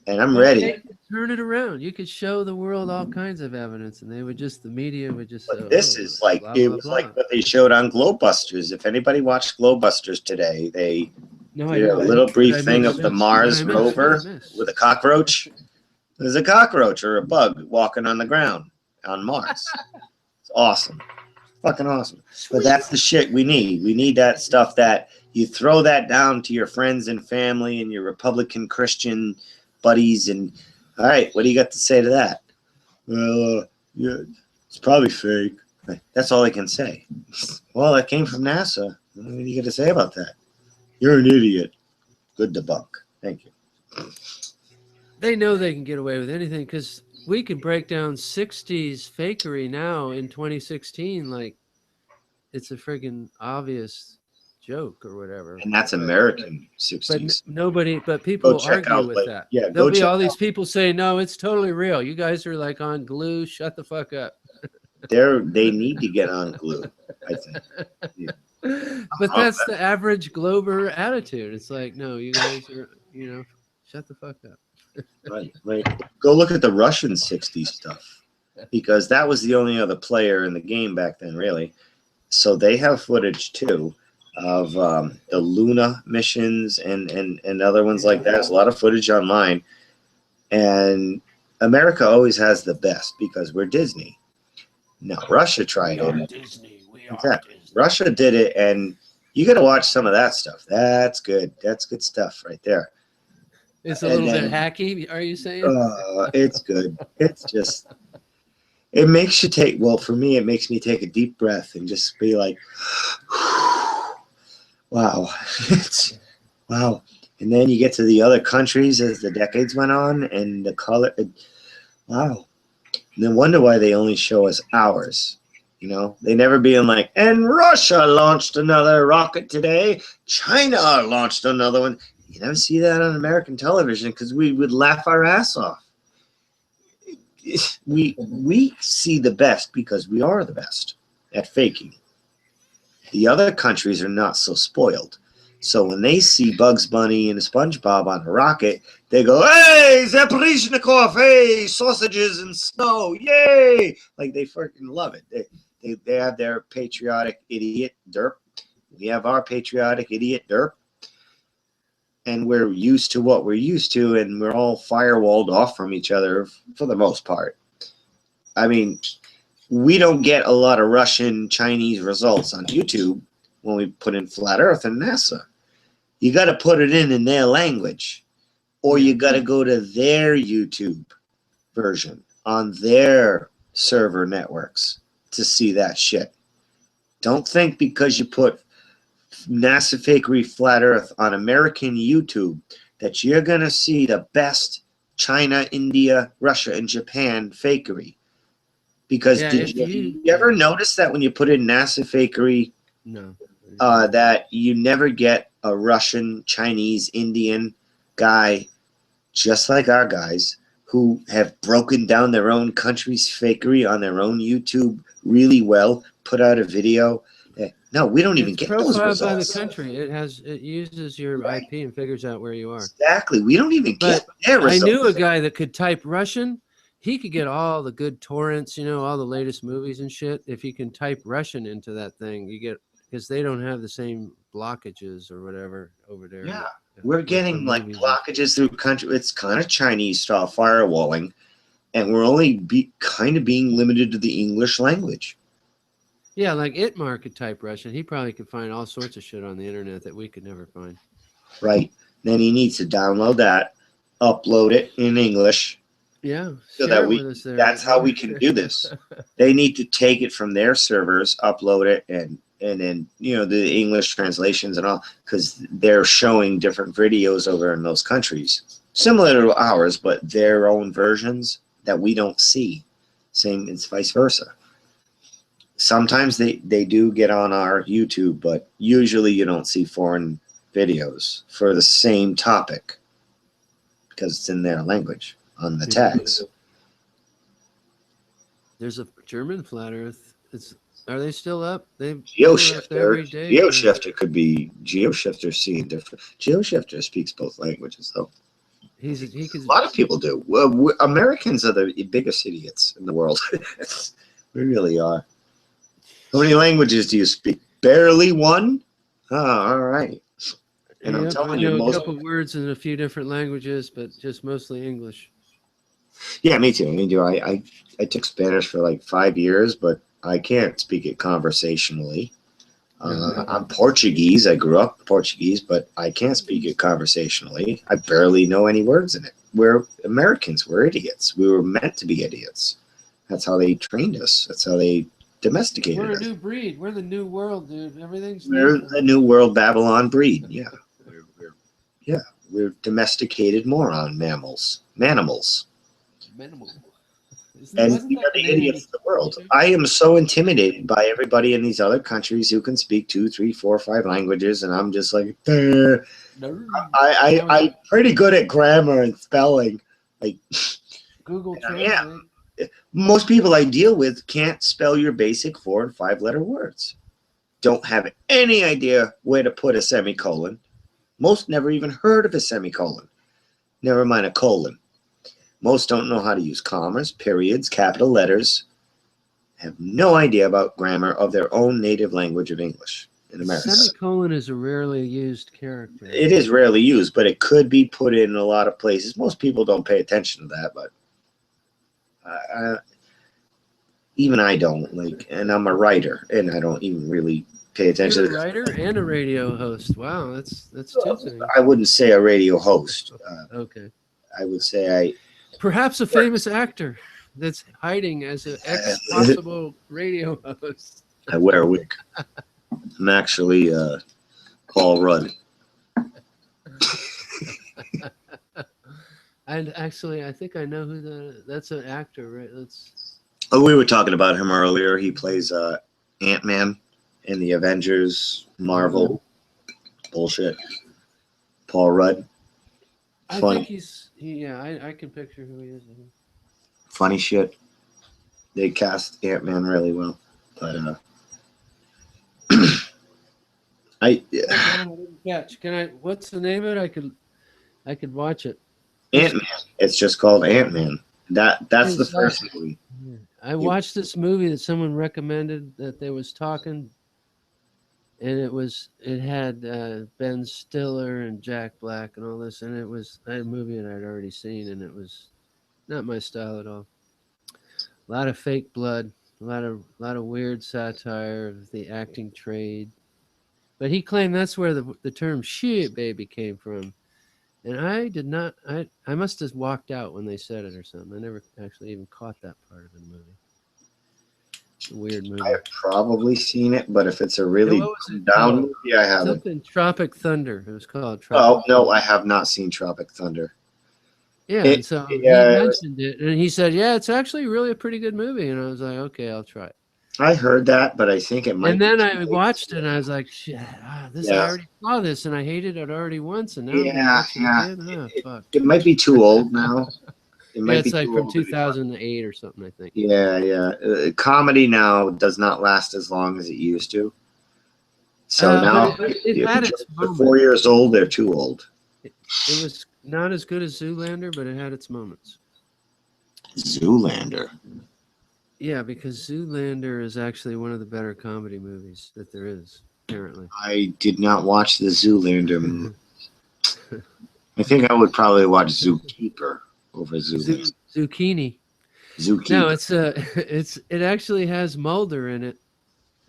And I'm ready. Turn it around. You could show the world all kinds of evidence, and they would just, the media would just. But this is like blah, it was blah, like what they showed on Globebusters. If anybody watched Globebusters today, they did a little brief thing of the Mars rover with a cockroach. There's a cockroach or a bug walking on the ground on Mars. It's awesome, fucking awesome. Sweet. But that's the shit we need. We need that stuff that you throw that down to your friends and family and your Republican Christian buddies and. All right, what do you got to say to that? Well, yeah, it's probably fake. That's all I can say. Well, that came from NASA. What do you got to say about that? You're an idiot. Good debunk. Thank you. They know they can get away with anything because we can break down 60s fakery now in 2016 like it's a friggin' obvious joke or whatever. And that's American 60s. But people argue with that. Yeah, there'll be all these people saying, no, it's totally real. You guys are like on glue. Shut the fuck up. They need to get on glue, I think. Yeah. But that's the average Glober attitude. It's like, no, you guys are, Shut the fuck up. Right. Go look at the Russian 60s stuff, because that was the only other player in the game back then, really. So they have footage too of the Luna missions and other ones like that. There's a lot of footage online, and America always has the best because we're Disney. No, Russia tried it. Disney. Russia did it, and you got to watch some of that stuff. That's good. That's good stuff right there. It's a little bit hacky, are you saying? It's good. It's just, it makes you take, well, for me, it makes me take a deep breath and just be like, wow. Wow. And then you get to the other countries as the decades went on, and the color, wow. No wonder why they only show us ours. You know, they never being like, and Russia launched another rocket today. China launched another one. You never see that on American television because we would laugh our ass off. We see the best because we are the best at faking. The other countries are not so spoiled. So when they see Bugs Bunny and a SpongeBob on a rocket, they go, hey, Zaporizhnikov, hey, sausages and snow, yay! Like they freaking love it. They have their patriotic idiot derp. We have our patriotic idiot derp. And we're used to what we're used to, and we're all firewalled off from each other for the most part. I mean, we don't get a lot of Russian, Chinese results on YouTube when we put in Flat Earth and NASA. You got to put it in their language, or you got to go to their YouTube version on their server networks to see that shit. Don't think because you put NASA fakery Flat Earth on American YouTube that you're going to see the best China, India, Russia, and Japan fakery. Because did you ever notice that when you put in NASA fakery, no, that you never get a Russian, Chinese, Indian guy just like our guys who have broken down their own country's fakery on their own YouTube really well, put out a video. No, we don't even get those results. Profiled by the country. It uses your IP and figures out where you are. Exactly. We don't even get their results. I knew a guy that could type Russian. He could get all the good torrents, you know, all the latest movies and shit. If you can type Russian into that thing, you get, because they don't have the same blockages or whatever over there. Yeah, we're getting like blockages through country. It's kind of Chinese style firewalling, and we're only kind of being limited to the English language. Yeah, like Itmar could type Russian. He probably could find all sorts of shit on the internet that we could never find. Right. Then he needs to download that, upload it in English. Yeah. So that that's how we can do this. They need to take it from their servers, upload it, and then, you know, the English translations and all, because they're showing different videos over in those countries. Similar to ours, but their own versions that we don't see. Same, it's vice versa. Sometimes they do get on our YouTube, but usually you don't see foreign videos for the same topic because it's in their language on the tags. There's a German Flat Earth. Are they still up? GeoShifter could be GeoShifter seeing different. GeoShifter speaks both languages though. A lot of people do. Well, Americans are the biggest idiots in the world. We really are. How many languages do you speak? Barely one? Oh, all right. And I'm telling you, a couple words in a few different languages, but just mostly English. Yeah, me too. I took Spanish for like 5 years, but I can't speak it conversationally. I'm Portuguese. I grew up Portuguese, but I can't speak it conversationally. I barely know any words in it. We're Americans. We're idiots. We were meant to be idiots. That's how they trained us. That's how they domesticated us. We're a new breed. We're the new world, dude. Everything's We're the new world Babylon breed. Yeah. We're domesticated moron mammals. Manimals. And we are the idiots of the world. I am so intimidated by everybody in these other countries who can speak 2, 3, 4, 5 languages, and I'm just like, I'm pretty good at grammar and spelling. Like Google Translate. Most people I deal with can't spell your basic 4- and 5-letter words. Don't have any idea where to put a semicolon. Most never even heard of a semicolon. Never mind a colon. Most don't know how to use commas, periods, capital letters, have no idea about grammar of their own native language of English in America. Semicolon is a rarely used character. It is rarely used, but it could be put in a lot of places. Most people don't pay attention to that, but even I don't. Like, and I'm a writer, and I don't even really pay attention. You're a writer and a radio host. Wow, that's two things. I wouldn't say a radio host. Okay. I would say perhaps a famous actor that's hiding as an ex-possible radio host. I wear a wig. I'm actually Paul Rudd. And actually, I think I know who that's an actor, right? Oh, we were talking about him earlier. He plays Ant-Man in the Avengers, Marvel bullshit. Paul Rudd. I think I can picture who he is. Funny shit. They cast Ant-Man really well, but I didn't catch. Can I? What's the name of it? I could watch it. Ant-Man. It's just called Ant-Man. That's the first movie. I watched this movie that someone recommended that they was talking, and it had Ben Stiller and Jack Black and all this, and it was a movie that I'd already seen, and it was not my style at all. A lot of fake blood, a lot of weird satire of the acting trade, but he claimed that's where the term "shit baby" came from, and I did not. I must have walked out when they said it or something. I never actually even caught that part of the movie. It's a weird movie. I've probably seen it, but if it's a really down movie, I haven't. Something Tropic Thunder. It was called Tropic. Oh no, I have not seen Tropic Thunder. Yeah, and so he mentioned it, and he said, "Yeah, it's actually really a pretty good movie." And I was like, "Okay, I'll try it." I heard that, but I think it might. And then I watched it, and I was like, "Shit, I already saw this, and I hated it already once, and now it might be too old now." It's like from 2008 or something, I think. Yeah. Comedy now does not last as long as it used to. So now, it had its they're 4 years old, they're too old. It was not as good as Zoolander, but it had its moments. Zoolander. Yeah, because Zoolander is actually one of the better comedy movies that there is, apparently. I did not watch the Zoolander movie. I think I would probably watch Zookeeper over Zoolander. Zucchini. No, it actually has Mulder in it.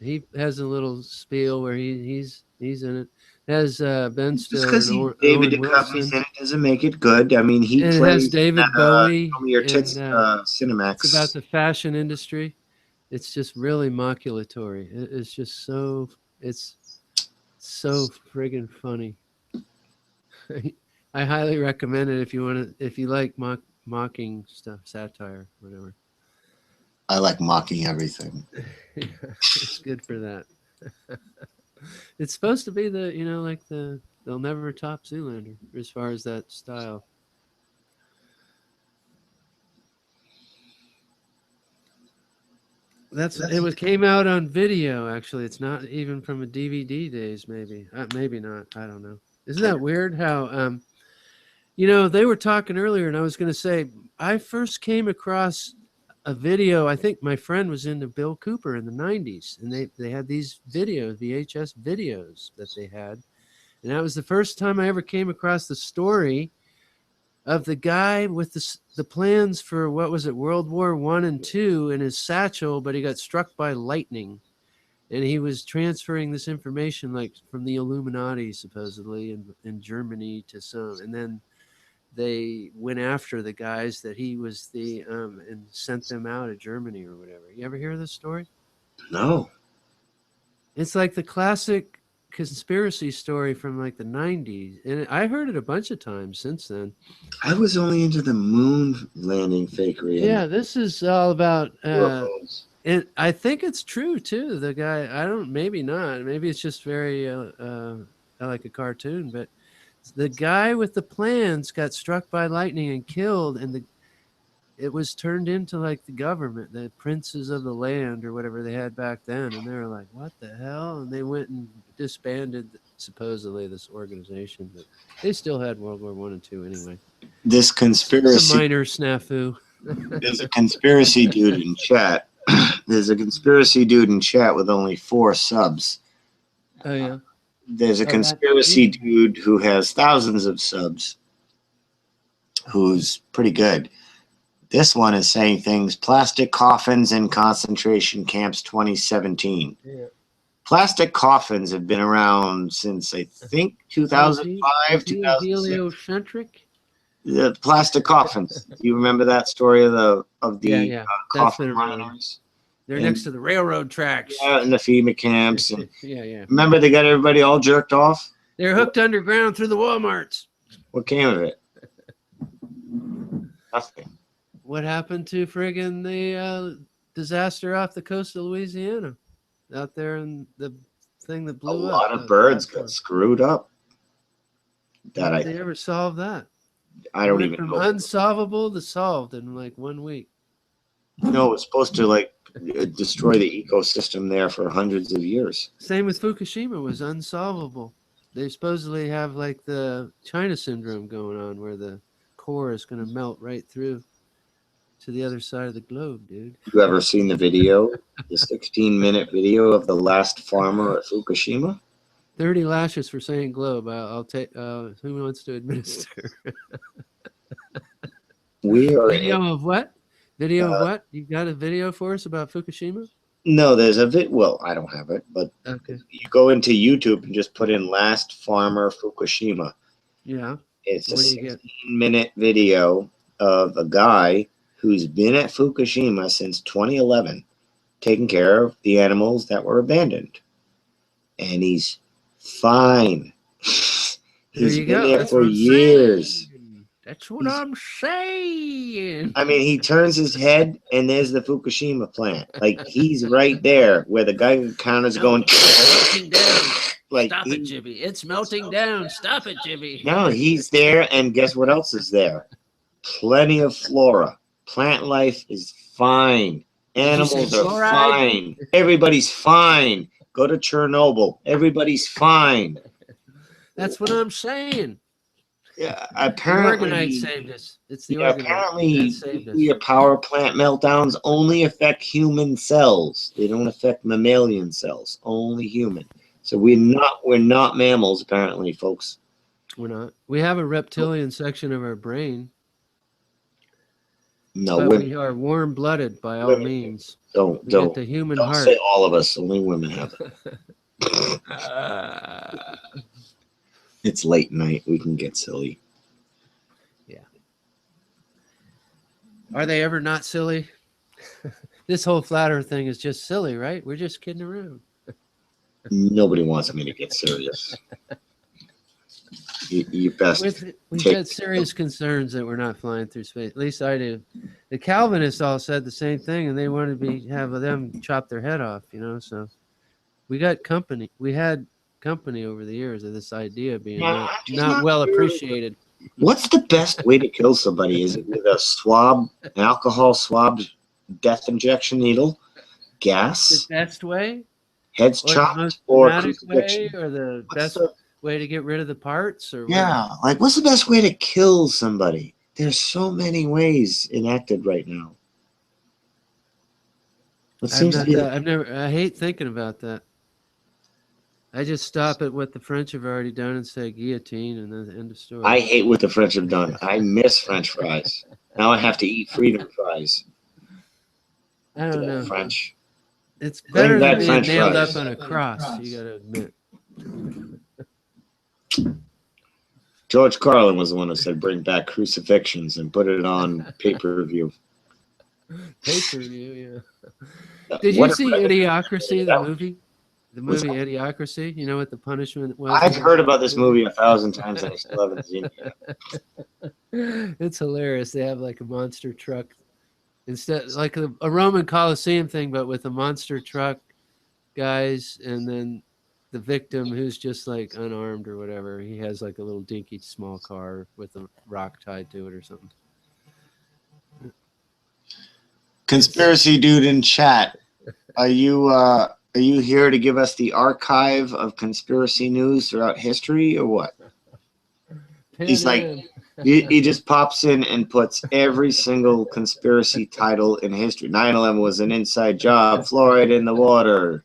He has a little spiel where he's in it. It has Ben Stiller. Just because David Duchovny's in it doesn't make it good. I mean, he plays. It has David Bowie. Cinemax. It's about the fashion industry. It's just really moculatory. It's just so. It's so friggin' funny. I highly recommend it if you like mocking stuff, satire, whatever. I like mocking everything. Yeah, it's good for that. It's supposed to be they'll never top Zoolander as far as that style. It came out on video actually. It's not even from a DVD days. Maybe not. I don't know. Isn't that weird how they were talking earlier, and I was going to say I first came across a video. I think my friend was into Bill Cooper in the 90s, and they had these videos, VHS videos that they had, and that was the first time I ever came across the story of the guy with the plans for what was it, World War I and II in his satchel, but he got struck by lightning, and he was transferring this information like from the Illuminati supposedly in Germany to some, and then they went after the guys that he was and sent them out of Germany or whatever. You ever hear this story? No. It's like the classic conspiracy story from like the 90s. And I heard it a bunch of times since then. I was only into the moon landing fakery. Yeah, this is all about, and I think it's true too. The guy, maybe not. Maybe it's just very like a cartoon, but the guy with the plans got struck by lightning and killed, and it was turned into like the government, the princes of the land or whatever they had back then, and they were like, what the hell? And they went and disbanded supposedly this organization, but they still had World War I and II anyway. This It's a conspiracy. minor snafu. There's a conspiracy dude in chat. There's a conspiracy dude in chat with only 4 subs. Oh yeah. There's a Oh, that- conspiracy dude who has thousands of subs, who's pretty good. This one is saying things, plastic coffins in concentration camps 2017. Yeah. Plastic coffins have been around since, I think, 2005, Is he 2006. heliocentric? The plastic coffins. Do you remember that story of the Yeah. That's been coffin around. runners? They're And- next to the railroad tracks. Yeah, in the FEMA camps. And Yeah. remember they got everybody all jerked off? They're hooked underground through the Walmarts. What came of it? Nothing. What happened to friggin' the disaster off the coast of Louisiana? Out there in the thing that A blew up. lot of birds got screwed up. That Did they ever solve that? I don't Went even from know. unsolvable to solved in like 1 week. No, it's supposed to like destroy the ecosystem there for hundreds of years. Same with Fukushima, was unsolvable. They supposedly have like the China syndrome going on, where the core is going to melt right through to the other side of the globe, dude. You ever seen the video, the 16-minute video of the last farmer at Fukushima? 30 lashes for saying globe. I'll take. Who wants to administer? We are Video of what? Video of what? You got a video for us about Fukushima? No, there's a well, I don't have it, but Okay. you go into YouTube and just put in last farmer Fukushima. Yeah. It's a What do you get? 16-minute video of a guy who's been at Fukushima since 2011, taking care of the animals that were abandoned. And he's fine. There He's you been go. there That's for what I'm years. That's what I'm saying. I mean, he turns his head and there's the Fukushima plant. Like, he's right there where the guy counters going. It's melting down. Like, Stop it, Jimmy. It's melting down. Stop it, Jimmy. No, he's there, and guess what else is there? Plenty of flora. Plant life is fine. Animals are fluoride? fine. Everybody's fine. Go to Chernobyl. Everybody's fine. That's what I'm saying. Yeah, The apparently. organite saved us. It's the Yeah, organite apparently, that saved us. nuclear power plant meltdowns only affect human cells. They don't affect mammalian cells. Only human. So we're not mammals, apparently, folks. We're not. We have a reptilian section of our brain. No, But women we are warm-blooded by all Women means. don't We don't get the human don't heart. say all of us. Only women have it. It's late night. We can get silly. Are they ever not silly? This whole flat earth thing is just silly, right? We're just kidding around. Nobody wants me to get serious. You best. We've take- got serious concerns that we're not flying through space. At least I do. The Calvinists all said the same thing, and they wanted to have them chop their head off, So we got company. We had company over the years of this idea being not well appreciated. What's the best way to kill somebody? Is it with a swab, an alcohol swabbed death injection needle, gas, The best way, heads or the chopped, most or dramatic way, crucifixion? or the best way to get rid of the parts, or what? Yeah, like what's the best way to kill somebody? There's so many ways enacted right now. It seems to be I hate thinking about that. I just stop at what the French have already done and say guillotine, and then end of story. I hate what the French have done. I miss French fries. Now I have to eat freedom fries. I don't know. French. It's Bring better than back being French nailed fries. up on a cross. You got to admit. George Carlin was the one who said, "Bring back crucifixions and put it on pay-per-view." Pay-per-view, yeah. Did you What see if- Idiocracy, the movie? The movie Idiocracy. You know what the punishment was? I've heard about this movie 1,000 times and I still haven't seen it yet. It's hilarious. They have like a monster truck instead, like a Roman Coliseum thing, but with a monster truck guys, and then the victim who's just like unarmed or whatever. He has like a little dinky small car with a rock tied to it or something. Conspiracy dude in chat, are you here to give us the archive of conspiracy news throughout history or what? He's like, He just pops in and puts every single conspiracy title in history. 9/11 was an inside job. Fluoride in the water.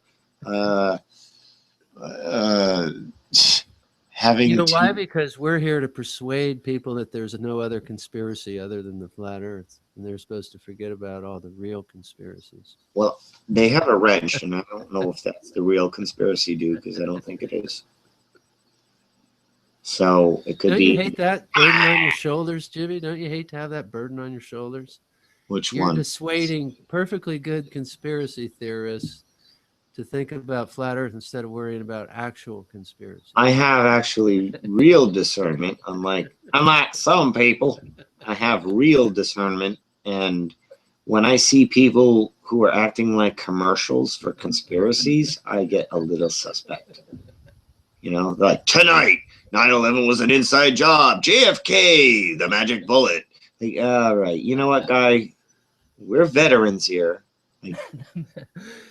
Having You know why? Because we're here to persuade people that there's no other conspiracy other than the flat Earth, and they're supposed to forget about all the real conspiracies. Well, they have a wrench, and I don't know if that's the real conspiracy, dude, because I don't think it is. So it could Don't be. you hate that burden on your shoulders, Jimmy? Don't you hate to have that burden on your shoulders? Which You're one? dissuading perfectly good conspiracy theorists to think about flat Earth instead of worrying about actual conspiracy. I have actually real discernment, unlike some people. I have real discernment, and when I see people who are acting like commercials for conspiracies, I get a little suspect. You know, like tonight, 9/11 was an inside job. JFK, the magic bullet. Like, all right, you know what, guy? We're veterans here. Like,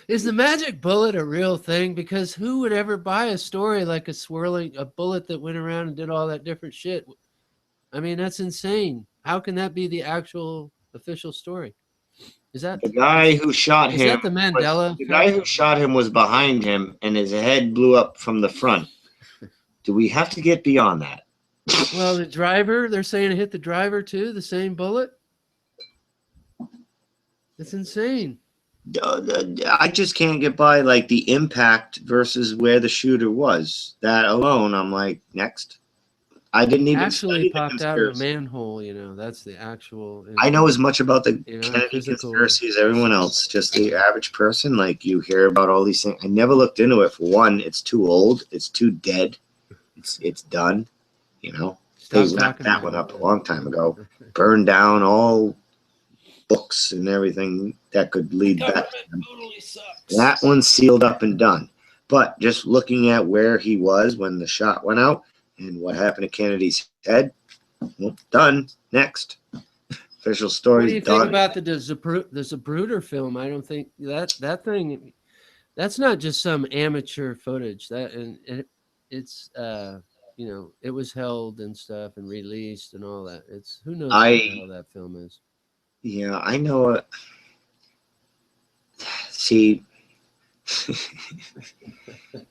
is the magic bullet a real thing? Because who would ever buy a story like a bullet that went around and did all that different shit? I mean, that's insane. How can that be the actual official story? Is that the guy who shot him? Is that the Mandela? The guy who shot him was behind him, and his head blew up from the front. Do we have to get beyond that? Well, the driver, they're saying it hit the driver too, the same bullet. It's insane. I just can't get by like the impact versus where the shooter was. That alone, I'm like, next. I didn't even actually popped out of a manhole. You know, that's the actual. I know as much about the Kennedy conspiracy as everyone else. Just the average person, like you hear about all these things. I never looked into it. For one, it's too old. It's too dead. It's done. You know, they wrapped that one up a long time ago. Burned down all books and everything that could lead back to them. That one's sealed up and done. But just looking at where he was when the shot went out and what happened to Kennedy's head, well, done. Next. Official story. What do you think about the Zapruder film? I don't think that thing. That's not just some amateur footage. It's you know, it was held and stuff and released and all that. It's who knows what the hell that film is. Yeah, I know it. See,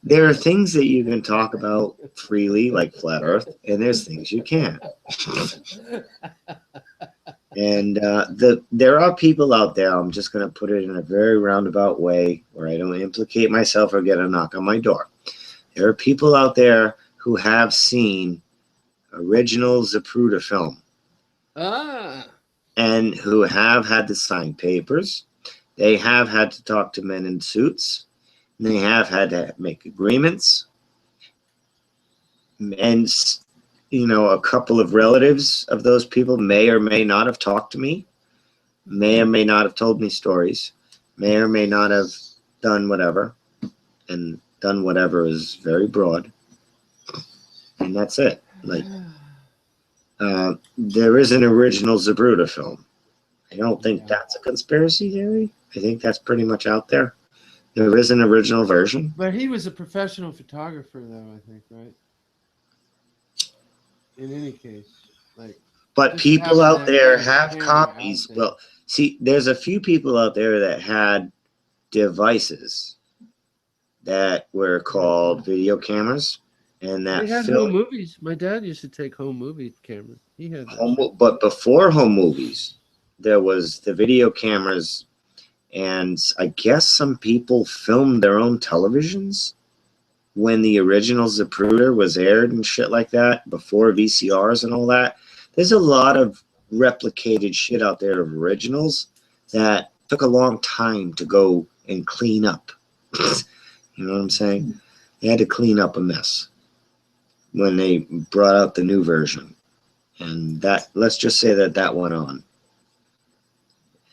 there are things that you can talk about freely, like flat Earth, and there's things you can't. And there are people out there, I'm just going to put it in a very roundabout way where I don't implicate myself or get a knock on my door. There are people out there who have seen original Zapruder film. And who have had to sign papers. They have had to talk to men in suits. And they have had to make agreements. And, you know, a couple of relatives of those people may or may not have talked to me, may or may not have told me stories, may or may not have done whatever. And done whatever is very broad. And that's it. Like, there is an original Zapruder film. I don't think that's a conspiracy theory. I think that's pretty much out there. There is an original version. But he was a professional photographer, though, I think, right? In any case, like. But people out there have copies. Well, see, there's a few people out there that had devices that were called video cameras. And that they had home movies. My dad used to take home movie cameras. He had but before home movies, there was the video cameras, and I guess some people filmed their own televisions when the original Zapruder was aired and shit like that, before VCRs and all that. There's a lot of replicated shit out there of originals that took a long time to go and clean up. You know what I'm saying? They had to clean up a mess when they brought out the new version. And that, let's just say that went on.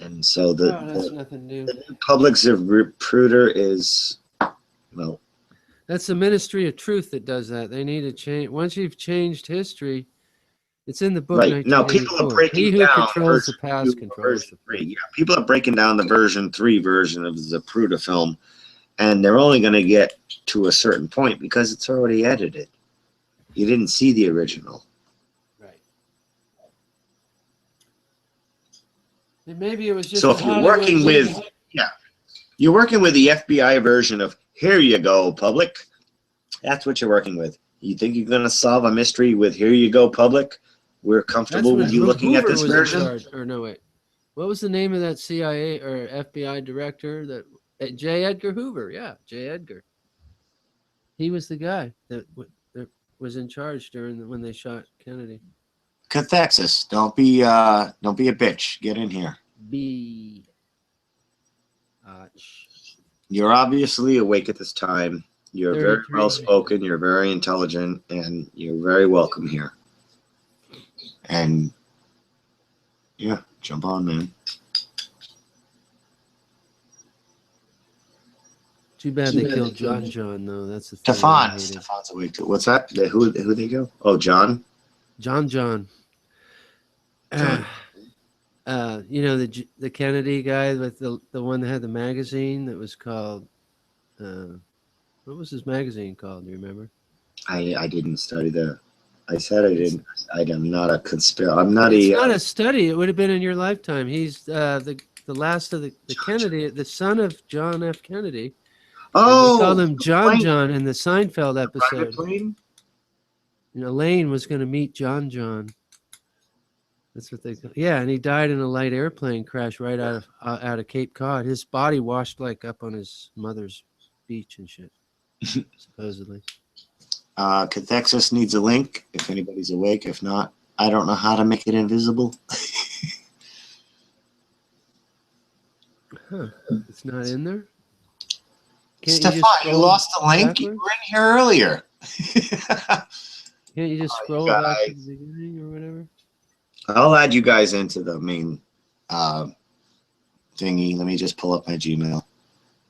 And so that's nothing new. The Public Zapruder is, well, that's the Ministry of Truth that does that. They need to change. Once you've changed history, it's in the book. Right. Now people are breaking he who down controls the past controls the present. Yeah, people are breaking down the version 3 version of the Zapruder film, and they're only going to get to a certain point because it's already edited. You didn't see the original. Right. Maybe it was just So a if you're Hollywood working movie. with, yeah, you're working with the FBI version of "Here you go, public." That's what you're working with. You think you're going to solve a mystery with "Here you go, public"? We're That's comfortable when with you looking at Hoover this was version. in charge. Or no, wait. What was the name of that CIA or FBI director? That J. Edgar Hoover. Yeah, J. Edgar. He was the guy that was in charge when they shot Kennedy. Cathexis, don't be a bitch. Get in here. B. You're obviously awake at this time. You're very 33. well spoken. You're very intelligent, and you're very welcome here. And yeah, jump on, man. Too bad they killed John, though. That's the thing. Stefan's awake too. What's that? Who they go? Oh, John. John. You know the Kennedy guy with the one that had the magazine that was called. What was his magazine called? Do you remember? I didn't study the. I said I didn't. I'm not a conspiracy. I'm not It's a. not a study. It would have been in your lifetime. He's the last of the Kennedy, the son of John F. Kennedy. Oh, they called him John in the Seinfeld private episode. plane? You know, Elaine was going to meet John. That's what they. Yeah, and he died in a light airplane crash right out of Cape Cod. His body washed like up on his mother's beach and shit, supposedly. Cathexis needs a link if anybody's awake. If not, I don't know how to make it invisible. Huh? It's not in there. Stefan, you lost the link. Backwards? You were in here earlier. Can't you just scroll back to the beginning or whatever? I'll add you guys into the main thingy. Let me just pull up my Gmail.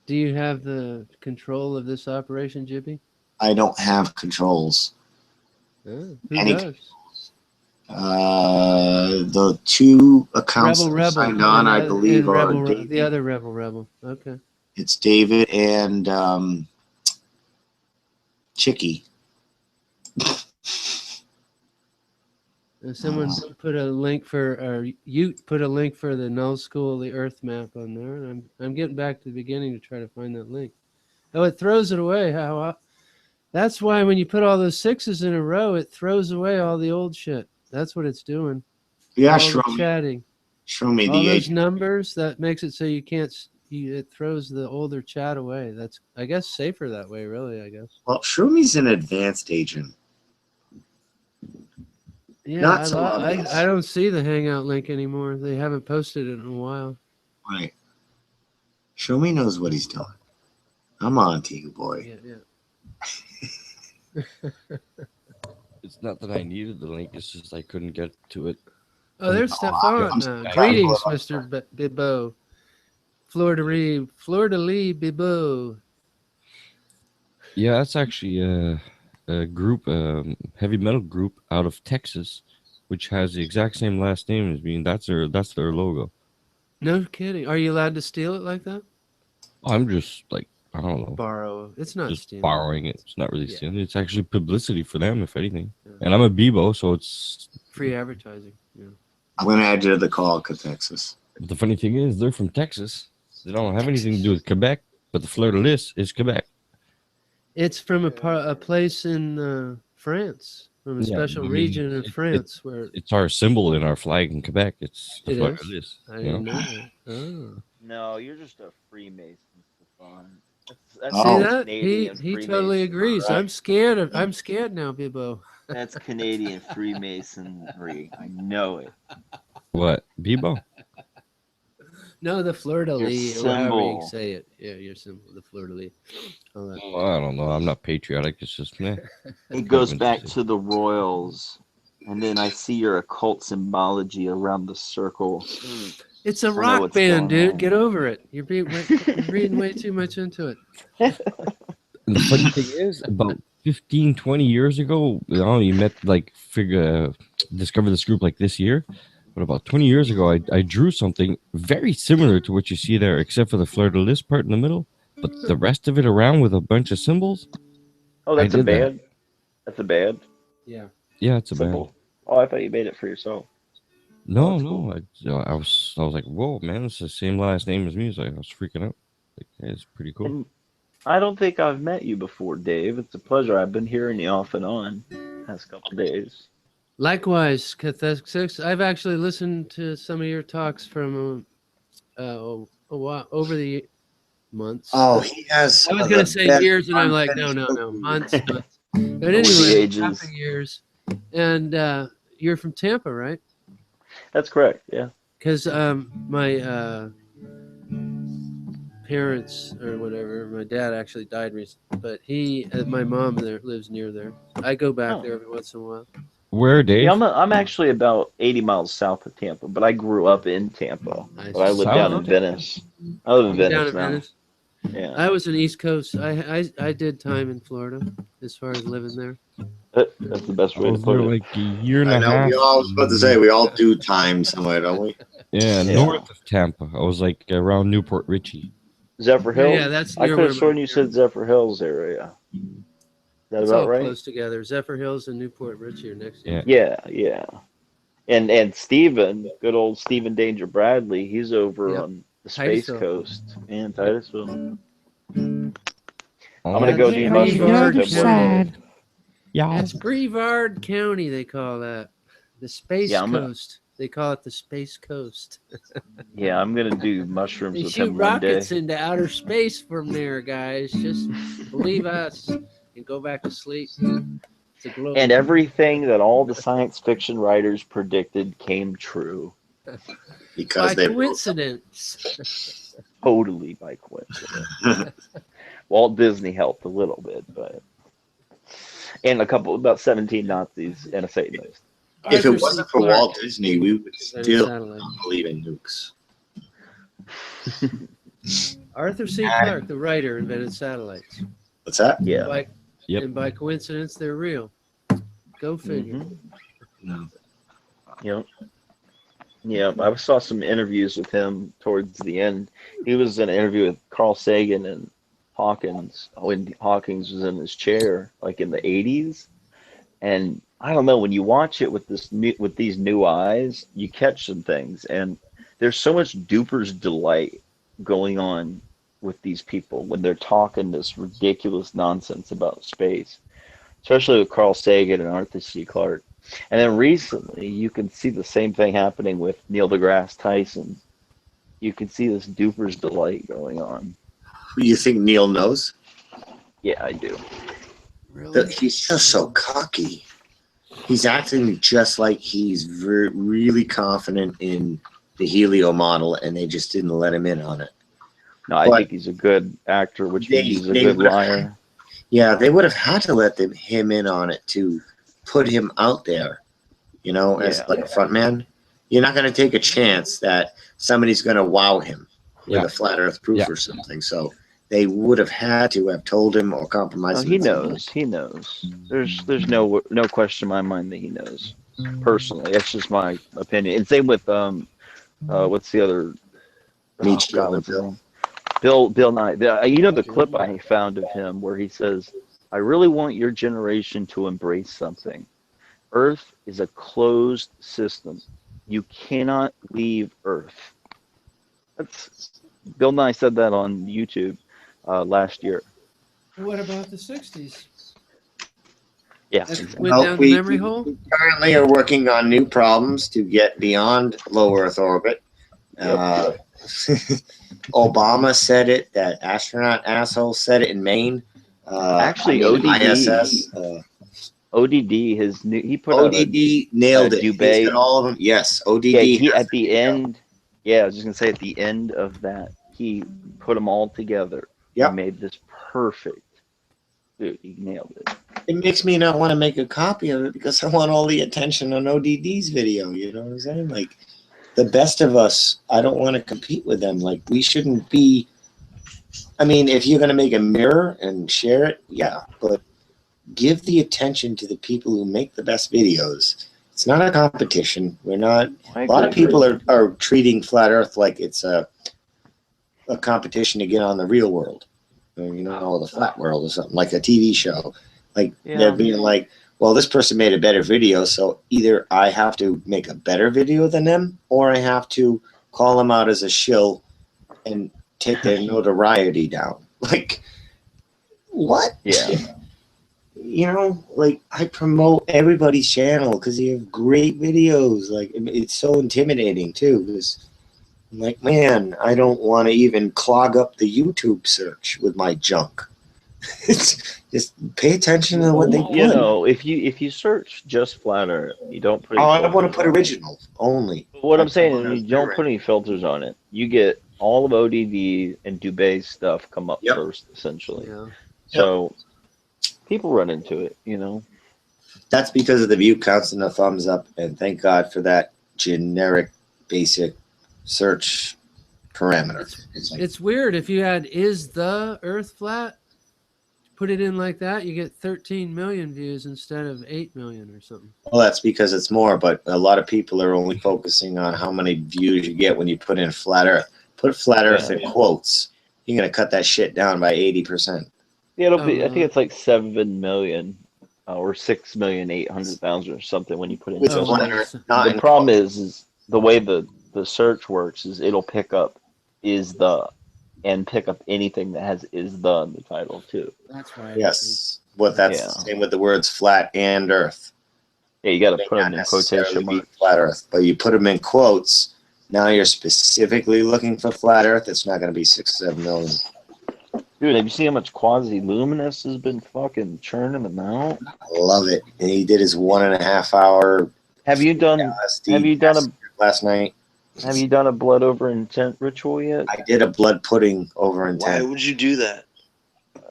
Do you have the control of this operation, Jibby? I don't have controls. Oh, who does? The two accounts that are signed on, I believe, are David. The other Rebel. Okay. It's David and Chicky. Someone put a link or Ute put a link for the Null School, the Earth map on there, and I'm getting back to the beginning to try to find that link. Oh, it throws it away. That's why when you put all those sixes in a row, it throws away all the old shit. That's what it's doing. Yeah, chatting. Show me all the those numbers. That makes it so you can't. It throws the older chat away. That's, I guess, safer that way. Really, I guess. Well, Shroomi's an advanced agent. Yeah, I don't see the Hangout link anymore. They haven't posted it in a while. Right. Shroomi knows what he's doing. I'm on to you, boy. Yeah. It's not that I needed the link, it's just I couldn't get to it. Oh, there's Stefan now. Greetings, Mr. Bibbo. Fleur-de-lis Bibbo. Yeah, that's actually a group, heavy metal group out of Texas, which has the exact same last name as me, and that's their logo. No kidding. Are you allowed to steal it like that? I'm just like, I don't know. Borrow. It's not just stealing. Borrowing it. It's not really stealing. It's actually publicity for them, if anything. Yeah. And I'm a Bebo, so it's free advertising. Yeah. I'm gonna add you to the call, Texas. But the funny thing is, they're from Texas. They don't have anything to do with Quebec, but the fleur-de-lis is Quebec. It's from a place in France, from a special region in France where it's our symbol in our flag in Quebec. It's the fleur-de-lis. I didn't know that. Oh. No, you're just a Freemason, Stefan. See that? He totally agrees. Right? I'm scared now, Bibbo. That's Canadian Freemasonry. I know it. What, Bibbo? No, the fleur-de-lis, or however you say it. Yeah, your symbol, the fleur-de-lis. Oh, I don't know. I'm not patriotic. It's just me. It goes back to the royals, and then I see your occult symbology around the circle. It's a rock band, dude. Get over it. You're reading way too much into it. And the funny thing is, about 15, 20 years ago, you met, discovered this group like this year. But about 20 years ago, I drew something very similar to what you see there, except for the fleur-de-lis part in the middle. But the rest of it around with a bunch of symbols. Oh, that's a band? That's a band? Yeah. Yeah, it's a symbol. band. Oh, I thought you made it for yourself. No, no. I was like, whoa, man, it's the same last name as me. So I was freaking out. Like, yeah, it's pretty cool. And I don't think I've met you before, Dave. It's a pleasure. I've been hearing you off and on the past couple of days. Likewise, Catholic Six. I've actually listened to some of your talks from a while over the months. Oh, he has. I was going to say years, and I'm like, no, months. But anyway, half a years. And you're from Tampa, right? That's correct. Yeah. Because my parents or whatever, my dad actually died recently, but my mom there lives near there. I go back there every once in a while. Where, Dave? Yeah, I'm actually about 80 miles south of Tampa, but I grew up in Tampa. But I live down in Venice. I live in Venice now. Venice? Yeah. I was in East Coast. I did time in Florida as far as living there. That's the best way to put it. Like a year and a half. I was about to say we all do time somewhere, don't we? Yeah, north of Tampa. I was like around Newport Richie. Zephyr Hills. Yeah, that's I near could have where sworn you said Zephyr Hills area. Is that It's about all right? close together. Zephyr Hills and Newport Richie are next. Yeah. And Steven, good old Stephen Danger Bradley, he's over on the Space Titusville. Coast and Titusville. I'm Oh, gonna go do mushrooms. Yeah. That's Brevard County, they call that. The Space Yeah, Coast. They call it the Space Coast. Yeah, I'm gonna do mushrooms They with shoot him one day. rockets into outer space from there, guys. Just believe us and go back to sleep. It's a globe. And everything that all the science fiction writers predicted came true. Because by coincidence. Totally by coincidence. Walt Disney helped a little bit, but and about 17 Nazis and a Satanist. If it wasn't for Walt Disney, we would still believe in nukes. Arthur C. Clarke, the writer, invented satellites. What's that? Yeah. And by coincidence, they're real. Go figure. No. Yep. Yeah, I saw some interviews with him towards the end. He was in an interview with Carl Sagan and Hawkins when Hawkins was in his chair, like in the 80s. And I don't know, when you watch it with these new eyes, you catch some things. And there's so much duper's delight going on with these people when they're talking this ridiculous nonsense about space, especially with Carl Sagan and Arthur C. Clarke. And then recently, you can see the same thing happening with Neil deGrasse Tyson. You can see this duper's delight going on. You think Neil knows? Yeah, I do. Really? He's just so cocky. He's acting just like he's really confident in the Helio model, and they just didn't let him in on it. No, I think he's a good actor, which means he's a good liar. Yeah, they would have had to let him in on it to put him out there, as like a front man. You're not going to take a chance that somebody's going to wow him with a flat earth proof or something. So they would have had to have told him or compromised him. He knows. He knows. There's no question in my mind that he knows. Personally, that's just my opinion. And same with what's the other? Bill Nye. The clip I found of him where he says, "I really want your generation to embrace something. Earth is a closed system. You cannot leave Earth." Bill Nye said that on YouTube last year. What about the 60s? Yeah. Went down the memory hole? We currently are working on new problems to get beyond low Earth orbit. Obama said it. That astronaut asshole said it in Maine. Actually, ISS. ODD, he put ODD nailed it. He's got all of them. Yes, ODD. Yeah, at the end. Yeah, I was just gonna say at the end of that, he put them all together. Yep. He made this perfect. Dude, he nailed it. It makes me not want to make a copy of it because I want all the attention on ODD's video. You know what I'm saying? Like, the best of us, I don't want to compete with them. Like, we shouldn't be. I mean, if you're going to make a mirror and share it, yeah, but give the attention to the people who make the best videos. It's not a competition. We're not. A lot of people are treating Flat Earth like it's a competition to get on the real world. Or, the flat world or something, like a TV show. Like, they're being like, well, this person made a better video, so either I have to make a better video than them, or I have to call them out as a shill and take their notoriety down. Like, what? Yeah. You know, like, I promote everybody's channel because you have great videos. Like, it's so intimidating too, because I'm like, man, I don't want to even clog up the YouTube search with my junk. It's just pay attention to what they put. You know, if you search just flat Earth, you don't put. I want to put original only. What I'm saying is, you don't put any filters on it. You get all of ODD and Dubai's stuff come up first, essentially. Yeah. So people run into it, you know. That's because of the view counts and the thumbs up, and thank God for that generic, basic search parameter. It's weird. If you had "is the Earth flat," put it in like that, you get 13 million views instead of 8 million or something. Well, that's because it's more, but a lot of people are only focusing on how many views you get when you put in flat Earth. Put flat Earth in quotes. You're gonna cut that shit down by 80%. Yeah, it'll be. I think it's like 7 million or 6,800,000 or something when you put in. The problem is the way the search works is it'll pick up "is the" and pick up anything that has "is the" in the title too. That's right. Yes, that's the same with the words flat and Earth. Yeah, you got to put them in quotation marks. Flat Earth, but you put them in quotes. Now you're specifically looking for flat Earth. It's not going to be 6-7 million. Dude, have you seen how much Quasi-Luminous has been fucking churning them out? I love it. And he did his 1.5 hour. Have you done last night? Have you done a blood over intent ritual yet? I did a blood pudding over intent. Why would you do that?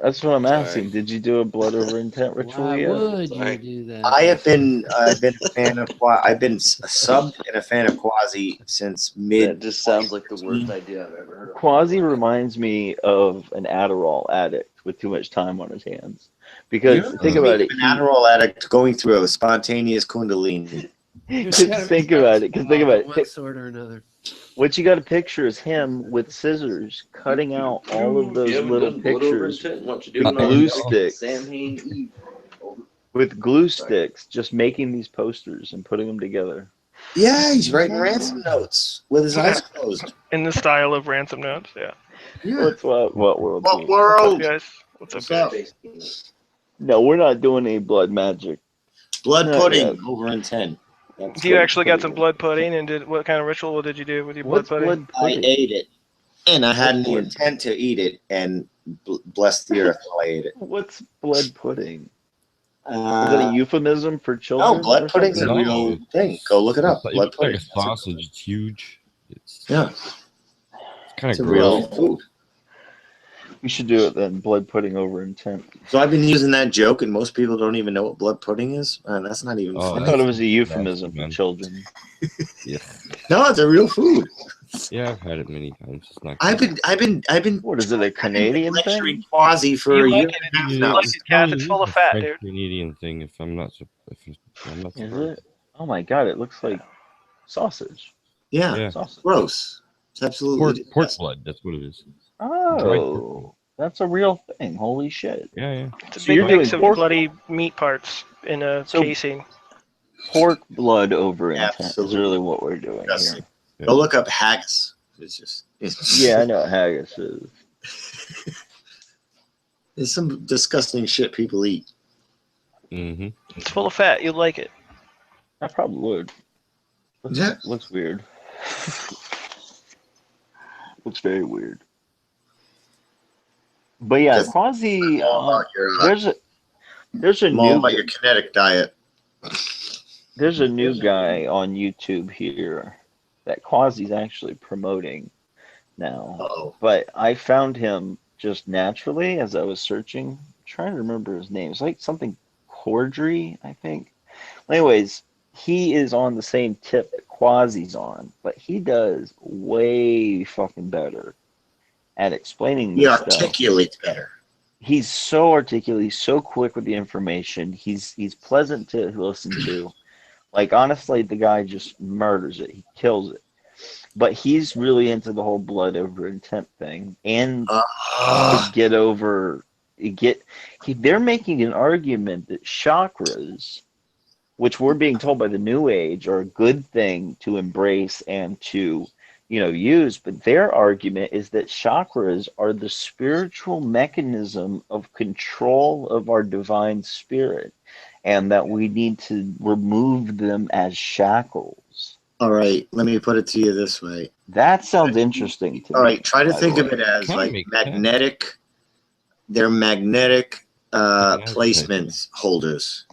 That's what I'm asking. Did you do a blood over intent ritual yet? Why would you do that? I've been a fan of I've been a sub and a fan of Quasi since mid. That just sounds like the worst idea I've ever heard of. Quasi reminds me of an Adderall addict with too much time on his hands. Because think about it, an Adderall addict going through a spontaneous Kundalini. Just think about it. Because think about it. One sort or another. What you got to picture is him with scissors cutting out all of those little pictures with glue sticks. With glue sticks, just making these posters and putting them together. Yeah, he's writing ransom notes with his eyes closed. In the style of ransom notes, yeah. What's what world? What world? What's up, guys? No, we're not doing any blood magic. Blood pudding over in 10. Do you actually got some blood pudding, and what kind of ritual did you do with your blood pudding? I ate it, and I had the intent to eat it, and bless the earth while I ate it. What's blood pudding? Is that a euphemism for children? No, blood pudding's a real thing. Go look it up. Blood pudding. Like a sausage. It's huge. It's kind of a real food. We should do it then. Blood pudding over intent. So I've been using that joke, and most people don't even know what blood pudding is. That's not even. I thought it was a euphemism for children. Yeah. No, it's a real food. Yeah, I've had it many times. It's not. I've been. What is it? A Canadian thing? Quasi for a year. It's full of fat, dude. Canadian thing. If I'm not. Is it? Oh my god! It looks like sausage. Yeah. Sausage. Gross. It's absolutely pork blood. That's what it is. Oh, that's a real thing. Holy shit. Yeah. It's a big mix of bloody meat parts in a casing. Pork blood over intent is really what we're doing here. Go look up haggis. It's yeah, I know what haggis is. There's some disgusting shit people eat. Mm-hmm. It's full of fat. You'd like it. I probably would. Looks weird. Looks very weird. But yeah, Quasi. There's a new about your kinetic diet. There's a new guy on YouTube here that Quasi's actually promoting now. Uh-oh. But I found him just naturally as I was searching. I'm trying to remember his name. It's like something Cordry, I think. Anyways, he is on the same tip that Quasi's on, but he does way fucking better at explaining this stuff. He articulates better. He's so articulate. He's so quick with the information. He's pleasant to listen to. Like, honestly, the guy just murders it. He kills it. But he's really into the whole blood over intent thing. And to get over... they're making an argument that chakras which we're being told by the New Age are a good thing to embrace and to, use. But their argument is that chakras are the spiritual mechanism of control of our divine spirit, and that we need to remove them as shackles. All right, let me put it to you this way. That sounds interesting to me. All right, try to think of it as like magnetic. They're magnetic placements holders.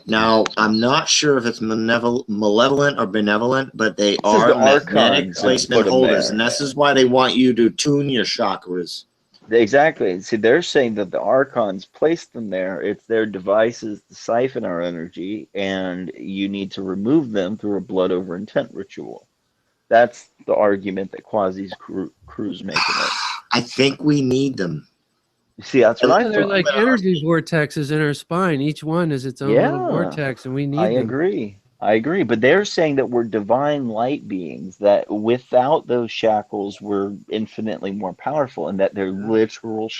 Now, I'm not sure if it's malevolent or benevolent, but they are magnetic placement holders, and this is why they want you to tune your chakras. Exactly. See, they're saying that the archons placed them there. It's their devices to siphon our energy, and you need to remove them through a blood over intent ritual. That's the argument that Quasi's crew's making it. I think we need them. See, that's what I thought. They're like energy vortexes in our spine. Each one is its own little vortex, and we need them. I agree. But they're saying that we're divine light beings, that without those shackles, we're infinitely more powerful, and that they're literal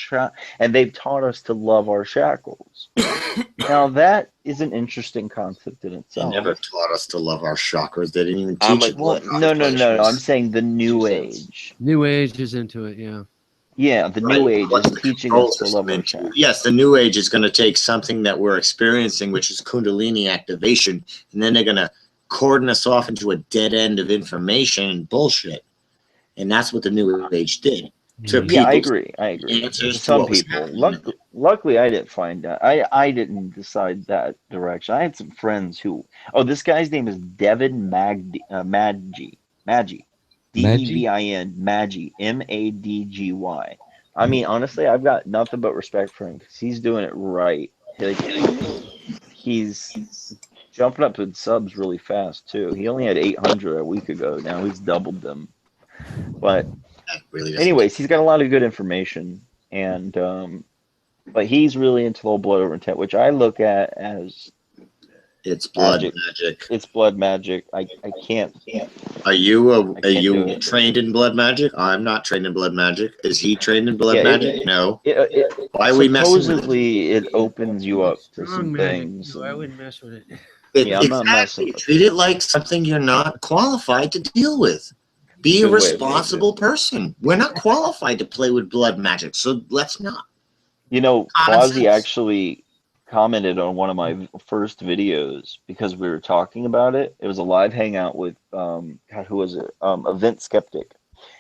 and they've taught us to love our shackles. Now, that is an interesting concept in itself. They never taught us to love our chakras. They didn't even teach us. No. I'm saying the New Age. New Age is into it, yeah. Yeah, the New Age is teaching us to love our chakras. Yes, the New Age is going to take something that we're experiencing, which is Kundalini activation, and then they're going to cordon us off into a dead end of information and bullshit. And that's what the New Age did. Yeah, I agree. Some people. Luckily, I didn't find that. I didn't decide that direction. I had some friends who. Oh, this guy's name is Devin Maggi. Devin Maggi, Madgy. I mean, honestly, I've got nothing but respect for him because he's doing it right. He's jumping up in subs really fast too. He only had 800 a week ago. Now he's doubled them. But anyways, he's got a lot of good information, and but he's really into the whole blood over intent, which I look at as it's blood magic. It's blood magic. I can't. Are you trained in blood magic? I'm not trained in blood magic. Is he trained in blood magic? No. Why are we messing with it? Supposedly, it opens you up to some things. So I wouldn't mess with it. I'm not messing with it. Treat it like something you're not qualified to deal with. Be a responsible person. We're not qualified to play with blood magic, so let's not. Quasi actually commented on one of my first videos because we were talking about it. It was a live hangout with who was it? Event Skeptic.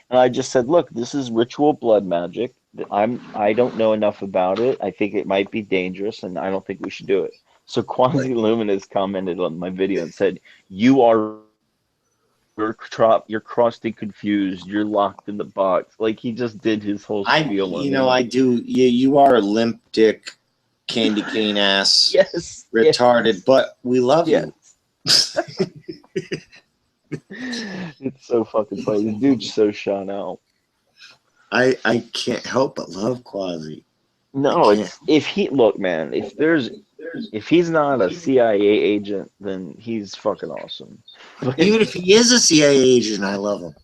And I just said, look, this is ritual blood magic. I don't know enough about it. I think it might be dangerous, and I don't think we should do it. So Quasi Luminous commented on my video and said, you're crusty, confused. You're locked in the box. Like, he just did his whole spiel. I do. Yeah, you are a limp dick, candy cane ass, retarded, but we love you. It's so fucking funny. The dude's so shot out. I can't help but love Quasi. No, if he's not a CIA agent, then he's fucking awesome. Even if he is a CIA agent, I love him.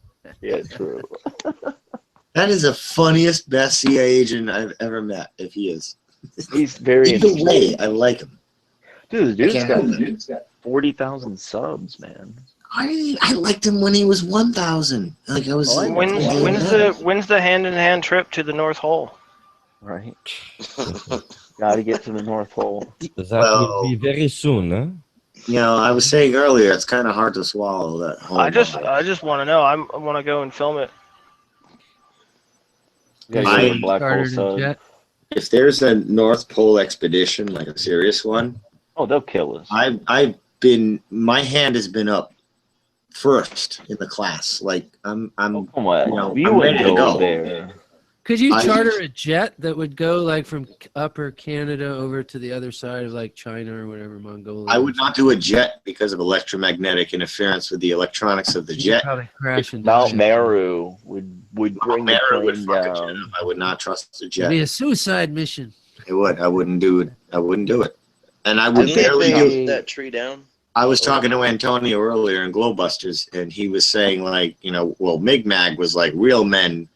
Yeah, true. That is the funniest, best CIA agent I've ever met, if he is. He's very Either way, I like him. Dude, the dude's got 40,000 subs, man. I liked him when he was 1,000. Like, I was. When's the hand-in-hand trip to the North Pole? Right. Got to get to the North Pole. That will be very soon, huh? I was saying earlier, it's kind of hard to swallow that whole. I just want to know. I want to go and film it. If there's a North Pole expedition, like a serious one, they'll kill us. My hand has been up first in the class. Like I'm ready to go there. Could you charter a jet that would go like from upper Canada over to the other side of like China or whatever, Mongolia? I would not do a jet because of electromagnetic interference with the electronics of the jet. Probably crash into Mount Meru would bring the plane down. I would not trust the jet. It'd be a suicide mission. It would. I wouldn't do it. And I would barely do that tree down. I was talking to Antonio earlier in Glowbusters, and he was saying, like, Mi'kmaq was like real men,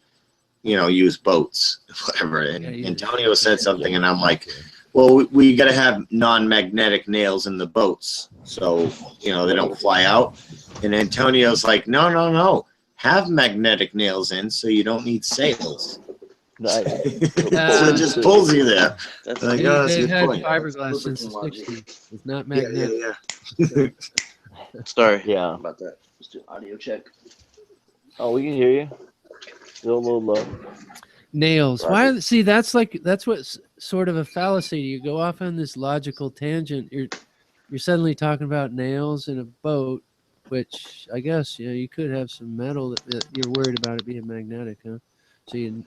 use boats, whatever. And Antonio said something, and I'm like, Well, we got to have non-magnetic nails in the boats, so you know they don't fly out. And Antonio's like, no, have magnetic nails in, so you don't need sails. Nice. So it just pulls you there. That's Like, oh, that's a They've good had point. fiberglass since the 60s. It's not magnetic. Yeah. Sorry. Yeah. About that. Let's do audio check. Oh, we can hear you. Still a little low. Nails. Why? See, that's what's sort of a fallacy. You go off on this logical tangent. You're suddenly talking about nails in a boat, which I guess you could have some metal that you're worried about it being magnetic, huh? So you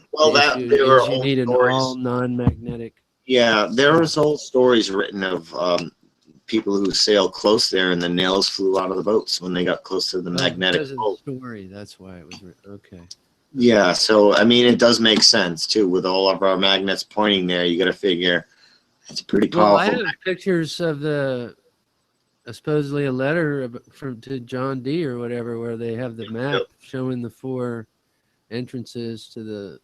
need an all non-magnetic. Yeah, there was old stories written of people who sailed close there, and the nails flew out of the boats when they got close to the magnetic Because of pole. the story, that's why it was written. Okay. Yeah, so I mean, it does make sense too. With all of our magnets pointing there, you got to figure it's pretty Well, I powerful. have pictures of supposedly a letter to John D or whatever, where they have the map showing the 4 entrances to the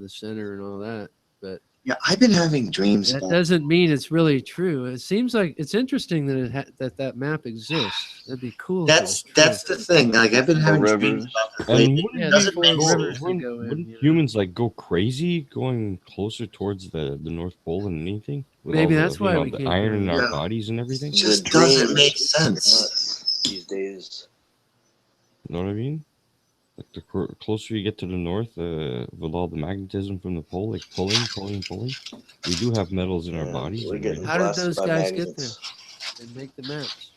center and all that. But yeah, I've been having dreams. That about doesn't mean it's really true. It seems like it's interesting that that map exists. That'd be cool. That's the thing. Like I've been having dreams about this And lately. It doesn't make sense. wouldn't humans like go crazy going closer towards the North Pole than anything? With Maybe all that's why we the can't iron in go. our Yeah. bodies and everything. It just doesn't make sense. These days. You know what I mean? Like the closer you get to the north, with all the magnetism from the pole, like pulling, we do have metals in our bodies. and everything. How did those guys get there? And make the maps.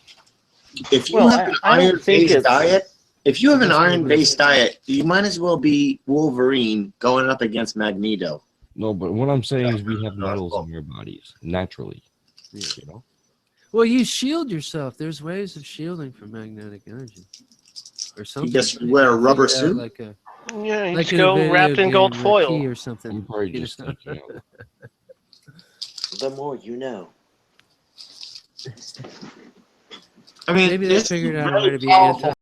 If you Well, have an I don't think iron-based it's- diet, if you have an iron-based diet, you might as well be Wolverine going up against Magneto. No, but what I'm saying is we have metals in our bodies naturally. Yeah. You know? Well, you shield yourself. There's ways of shielding from magnetic energy, or something. just wear a rubber suit? like a Yeah, you like just in a go video wrapped in gold game, foil. Key or something. I'm probably you just know? thinking out. The more you know. I mean, Maybe they this is figured out a very way to be powerful